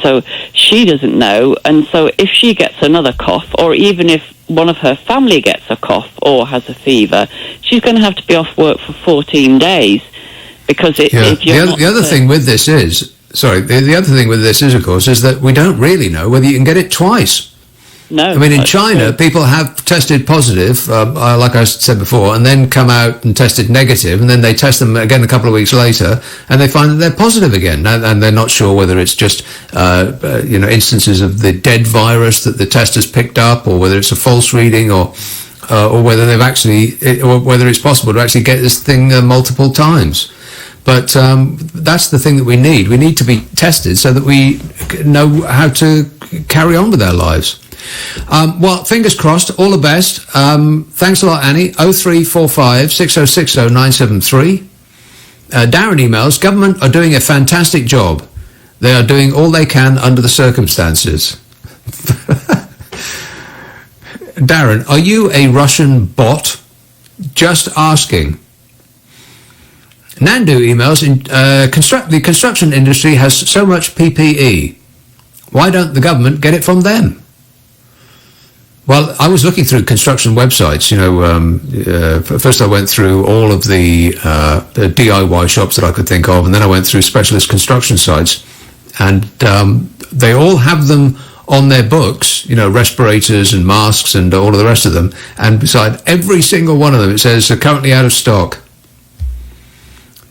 so she doesn't know. And so if she gets another cough, or even if one of her family gets a cough or has a fever, she's going to have to be off work for 14 days. Because if you're the other thing with this is, of course, is that we don't really know whether you can get it twice. No. I mean, in China, people have tested positive, like I said before, and then come out and tested negative, and then they test them again a couple of weeks later, and they find that they're positive again, and they're not sure whether it's just, instances of the dead virus that the test has picked up, or whether it's a false reading, or whether they've actually, or whether it's possible to actually get this thing multiple times. But that's the thing that we need. We need to be tested so that we know how to carry on with our lives. Well, fingers crossed. All the best. Thanks a lot, Annie. 0345 6060 973. Darren emails, government are doing a fantastic job. They are doing all they can under the circumstances. Darren, are you a Russian bot? Just asking. Nandu emails, the construction industry has so much PPE. Why don't the government get it from them? Well, I was looking through construction websites. First I went through all of the DIY shops that I could think of, and then I went through specialist construction sites, and they all have them on their books, respirators and masks and all of the rest of them, and beside every single one of them it says they're currently out of stock.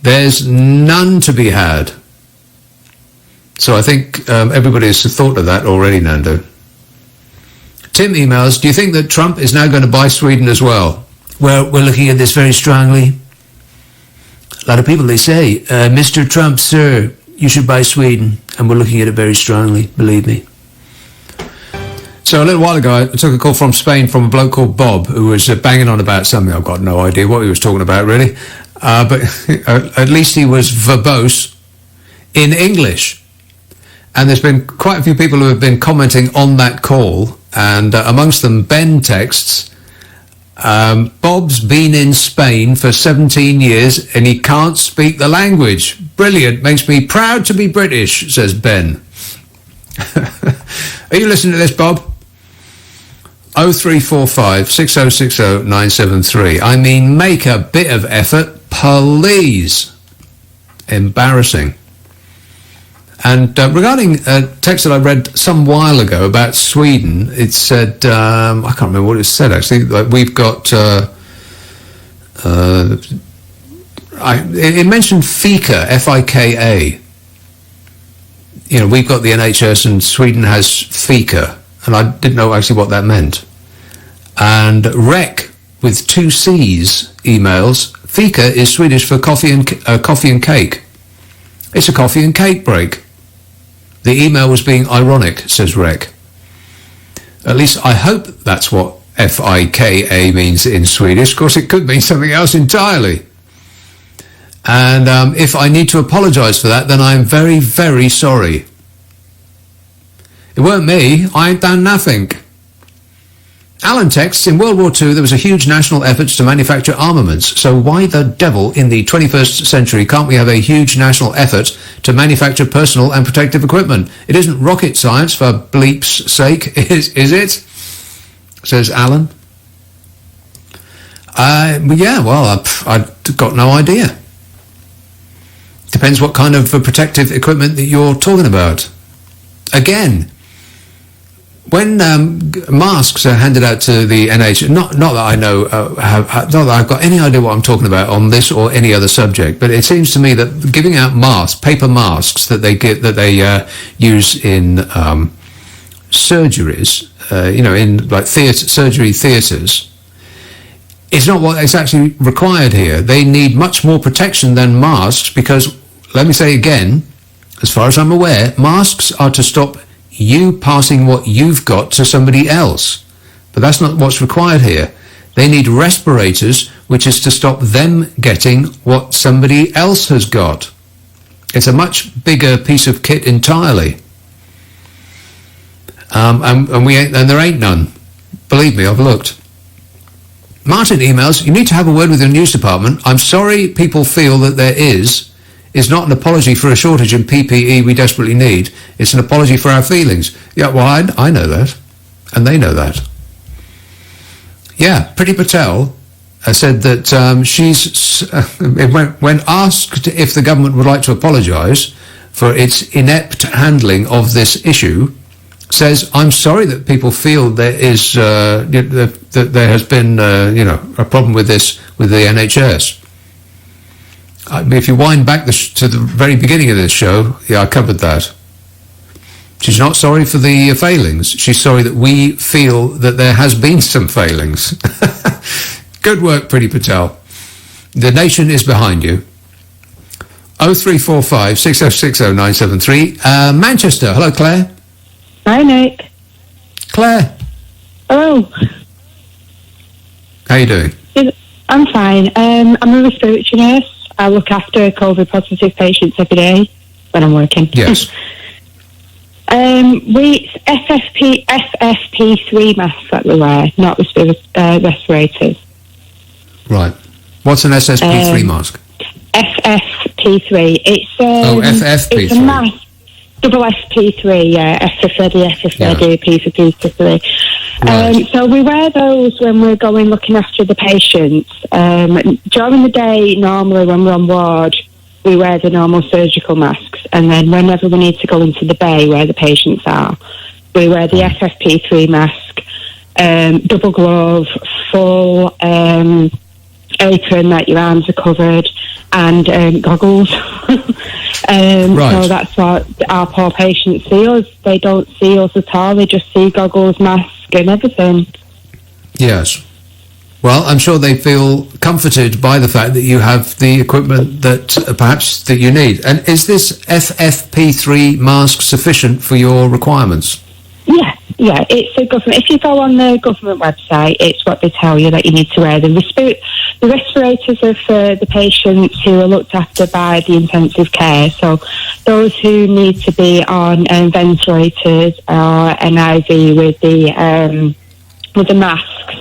There's none to be had. So I think everybody has thought of that already, Nando. Tim emails, do you think that Trump is now going to buy Sweden as well? Well, we're looking at this very strongly. A lot of people, they say, Mr. Trump, sir, you should buy Sweden. And we're looking at it very strongly, believe me. So a little while ago, I took a call from Spain from a bloke called Bob, who was banging on about something. I've got no idea what he was talking about, really. But at least he was verbose in English. And there's been quite a few people who have been commenting on that call. And amongst them, Ben texts, Bob's been in Spain for 17 years and he can't speak the language. Brilliant. Makes me proud to be British, says Ben. Are you listening to this, Bob? 0345 6060 973. I mean, make a bit of effort, please. Embarrassing. And regarding a text that I read some while ago about Sweden, it said, I can't remember what it said actually, like we've got, it mentioned FICA, F-I-K-A. We've got the NHS and Sweden has FICA, and I didn't know actually what that meant. And REC with 2 C's emails, FICA is Swedish for coffee and cake. It's a coffee and cake break. The email was being ironic, says Rec. At least I hope that's what F-I-K-A means in Swedish. Of course, it could mean something else entirely. And if I need to apologise for that, then I'm very, very sorry. It weren't me. I ain't done nothing. Alan texts, in World War II there was a huge national effort to manufacture armaments, so why the devil in the 21st century can't we have a huge national effort to manufacture personal and protective equipment? It isn't rocket science, for bleep's sake, is it? Says Alan. Yeah, well, I've got no idea. Depends what kind of protective equipment that you're talking about. Again, when masks are handed out to the NHS, not that I know, not that I've got any idea what I'm talking about on this or any other subject, but it seems to me that giving out masks, paper masks that they use in surgeries, in like surgery theatres, is not what is actually required here. They need much more protection than masks because, let me say again, as far as I'm aware, masks are to stop you passing what you've got to somebody else. But that's not what's required here. They need respirators, which is to stop them getting what somebody else has got. It's a much bigger piece of kit entirely. And there ain't none. Believe me, I've looked. Martin emails, you need to have a word with your news department. I'm sorry people feel that there is not an apology for a shortage in PPE we desperately need. It's an apology for our feelings. Yeah, well, I know that. And they know that. Yeah, Priti Patel said that she's, when asked if the government would like to apologise for its inept handling of this issue, says, I'm sorry that people feel there is, that there has been, a problem with this, with the NHS. If you wind back to the very beginning of this show, yeah, I covered that. She's not sorry for the failings. She's sorry that we feel that there has been some failings. Good work, Priti Patel. The nation is behind you. 0345 6060 973. Manchester. Hello, Claire. Hi, Nick. Claire. Hello. How you doing? I'm fine. I'm a respiratory nurse. I look after COVID-positive patients every day when I'm working. Yes. We FFP3 masks that we wear, not respirators. Right. What's an SSP3 mask? FFP3. It's FFP3. It's a mask. Double SP3, yeah. S for Freddy, F for Freddy, P for Peter 3. Right. So we wear those when we're going looking after the patients. During the day, normally when we're on ward, we wear the normal surgical masks. And then whenever we need to go into the bay where the patients are, we wear the FFP3 mask, double glove, full apron that your arms are covered, and goggles. Right. So that's what our poor patients see us. They don't see us at all. They just see goggles, mask, and everything. Yes. Well, I'm sure they feel comforted by the fact that you have the equipment that perhaps that you need. And is this FFP3 mask sufficient for your requirements? Yeah, it's a government. If you go on the government website, it's what they tell you that you need to wear. The respirators are for the patients who are looked after by the intensive care. So those who need to be on ventilators or NIV with the masks,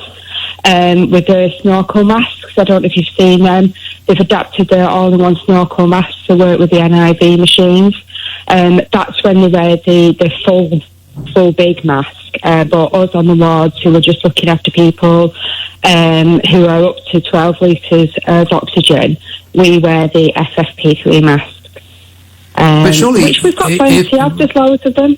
with the snorkel masks. I don't know if you've seen them. They've adapted the all-in-one snorkel masks to work with the NIV machines. That's when they wear the full big mask, but us on the wards who are just looking after people who are up to 12 litres of oxygen, we wear the FFP3 mask, but surely, which we've got plenty of, there's loads of them.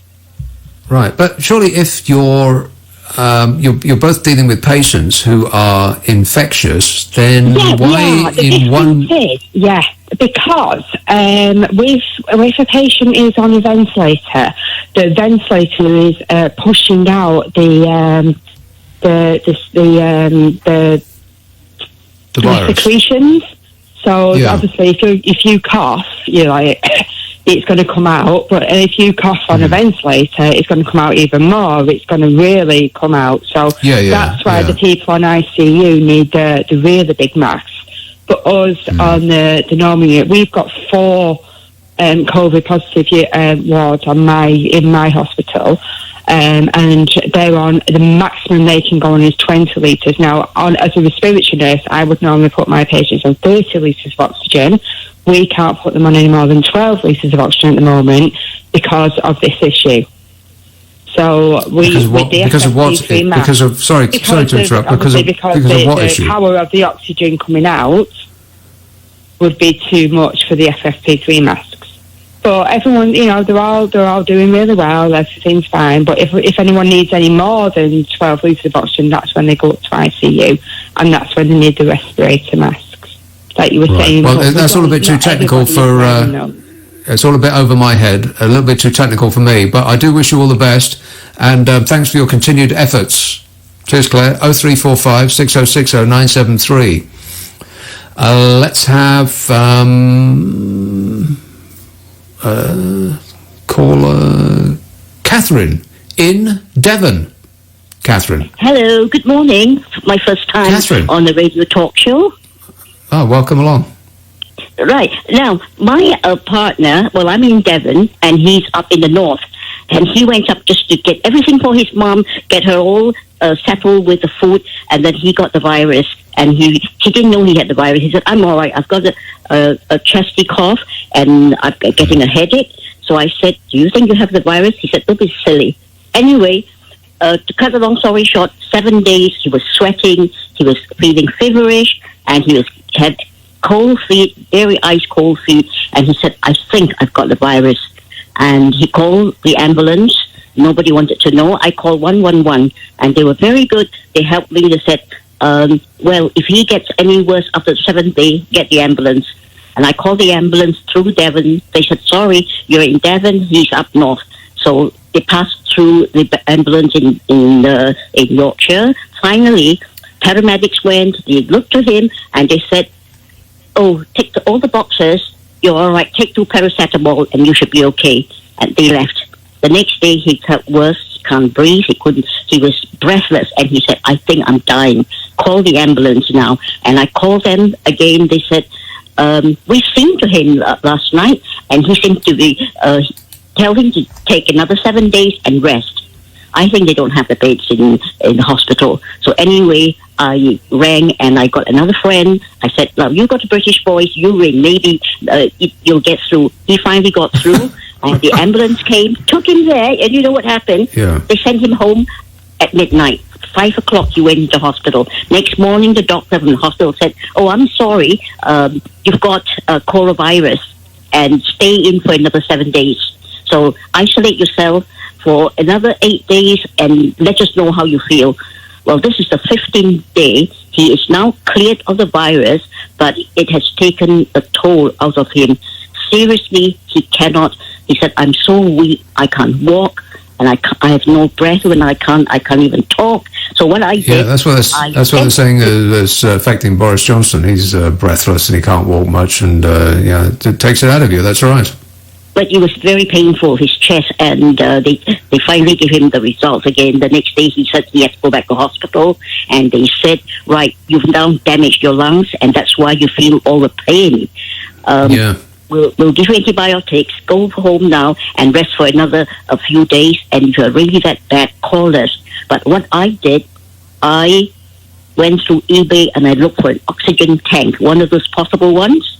Right, but surely if you're both dealing with patients who are infectious, then why in one... Yeah, because if a patient is on a ventilator, the ventilator is pushing out the secretions. So obviously, if you cough, you're like, it's going to come out. But if you cough on a ventilator, it's going to come out even more. It's going to really come out. So that's why the people on ICU need the really big masks. But us on the normal unit, we've got 4 COVID positive wards in my hospital. and they're on, the maximum they can go on is 20 litres. Now, as a respiratory nurse, I would normally put my patients on 30 litres of oxygen. We can't put them on any more than 12 litres of oxygen at the moment because of this issue. So because of what? Sorry to interrupt. Because of what issue? The power of the oxygen coming out would be too much for the FFP3 masks. But everyone, they're all doing really well. Everything's fine. But if anyone needs any more than 12 litres of oxygen, that's when they go up to ICU, and that's when they need the respirator masks, like you were saying. Well, that's all a bit too technical for. It's all a bit over my head, a little bit too technical for me. But I do wish you all the best, and thanks for your continued efforts. Cheers, Claire. 0345 6060 973. Let's have caller Catherine in Devon. Catherine. Hello, good morning. My first time on the radio talk show. Oh, welcome along. Right. Now, my partner, well, I'm in Devon, and he's up in the north. And he went up just to get everything for his mom, get her all settled with the food, and then he got the virus. And he didn't know he had the virus. He said, I'm all right. I've got a chesty cough, and I'm getting a headache. So I said, do you think you have the virus? He said, don't be silly. Anyway, to cut a long story short, 7 days, he was sweating, he was feeling feverish, and he had cold feet, very ice cold feet, and he said, I think I've got the virus. And he called the ambulance. Nobody wanted to know. I called 111, and they were very good. They helped me. They said, well, if he gets any worse after the 7th day, get the ambulance. And I called the ambulance through Devon. They said, sorry, you're in Devon, he's up north. So they passed through the ambulance in Yorkshire. Finally, paramedics went, they looked to him, and they said, oh, tick all the boxes, you're all right, take 2 paracetamol, and you should be okay. And they left. The next day, he felt worse, he can't breathe, he was breathless, and he said, I think I'm dying. Call the ambulance now. And I called them again. They said, we seen to him last night, and he seemed to be, tell him to take another 7 days and rest. I think they don't have the beds in the hospital. So anyway, I rang, and I got another friend. I said, well, you got a British voice, you ring, maybe you'll get through. He finally got through, and the ambulance came, took him there, and you know what happened? Yeah. They sent him home at midnight. 5 o'clock, he went into hospital. Next morning, the doctor from the hospital said, oh, I'm sorry, you've got coronavirus, and stay in for another 7 days. So isolate yourself for another 8 days and let us know how you feel. Well, this is the 15th day. He is now cleared of the virus, but it has taken a toll out of him. Seriously, he cannot. He said, I'm so weak, I can't walk, and I have no breath when I can't even talk. So what I did... Yeah, that's what they're saying is affecting Boris Johnson. He's breathless and he can't walk much, and it takes it out of you, that's right. But it was very painful, his chest, and they finally gave him the results again. The next day he said he had to go back to hospital, and they said, right, you've now damaged your lungs, and that's why you feel all the pain. We'll give you antibiotics, go home now, and rest for a few days, and if you're really that bad, call us. But what I did, I went through eBay, and I looked for an oxygen tank, one of those portable ones,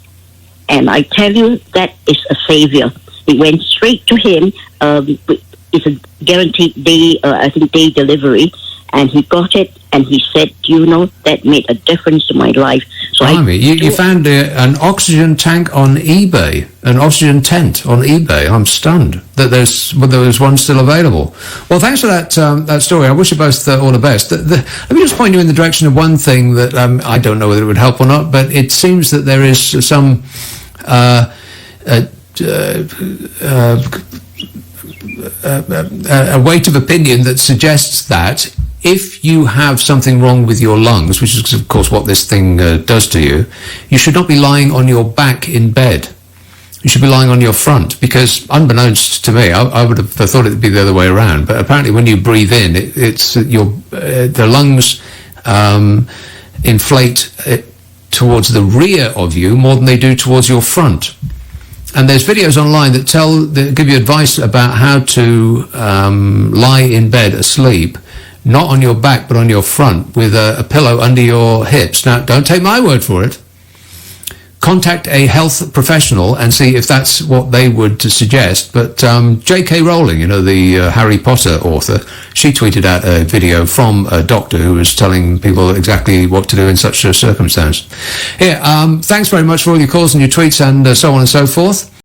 and I tell you, that is a savior. It went straight to him. It's a guaranteed day delivery, and he got it, and he said, you know, that made a difference to my life. So you found an oxygen tank on eBay, an oxygen tent on eBay. I'm stunned that there was one still available. Well, thanks for that story. I wish you both all the best. Let me just point you in the direction of one thing that I don't know whether it would help or not, but it seems that there is some a weight of opinion that suggests that if you have something wrong with your lungs, which is of course what this thing does to you, you should not be lying on your back in bed. You should be lying on your front, because unbeknownst to me, I would have thought it would be the other way around, but apparently when you breathe in, the lungs inflate towards the rear of you more than they do towards your front. And there's videos online that give you advice about how to lie in bed asleep, not on your back but on your front, with a pillow under your hips. Now, don't take my word for it. Contact a health professional and see if that's what they would suggest. But J.K. Rowling, the Harry Potter author, she tweeted out a video from a doctor who was telling people exactly what to do in such a circumstance. Here, thanks very much for all your calls and your tweets and so on and so forth.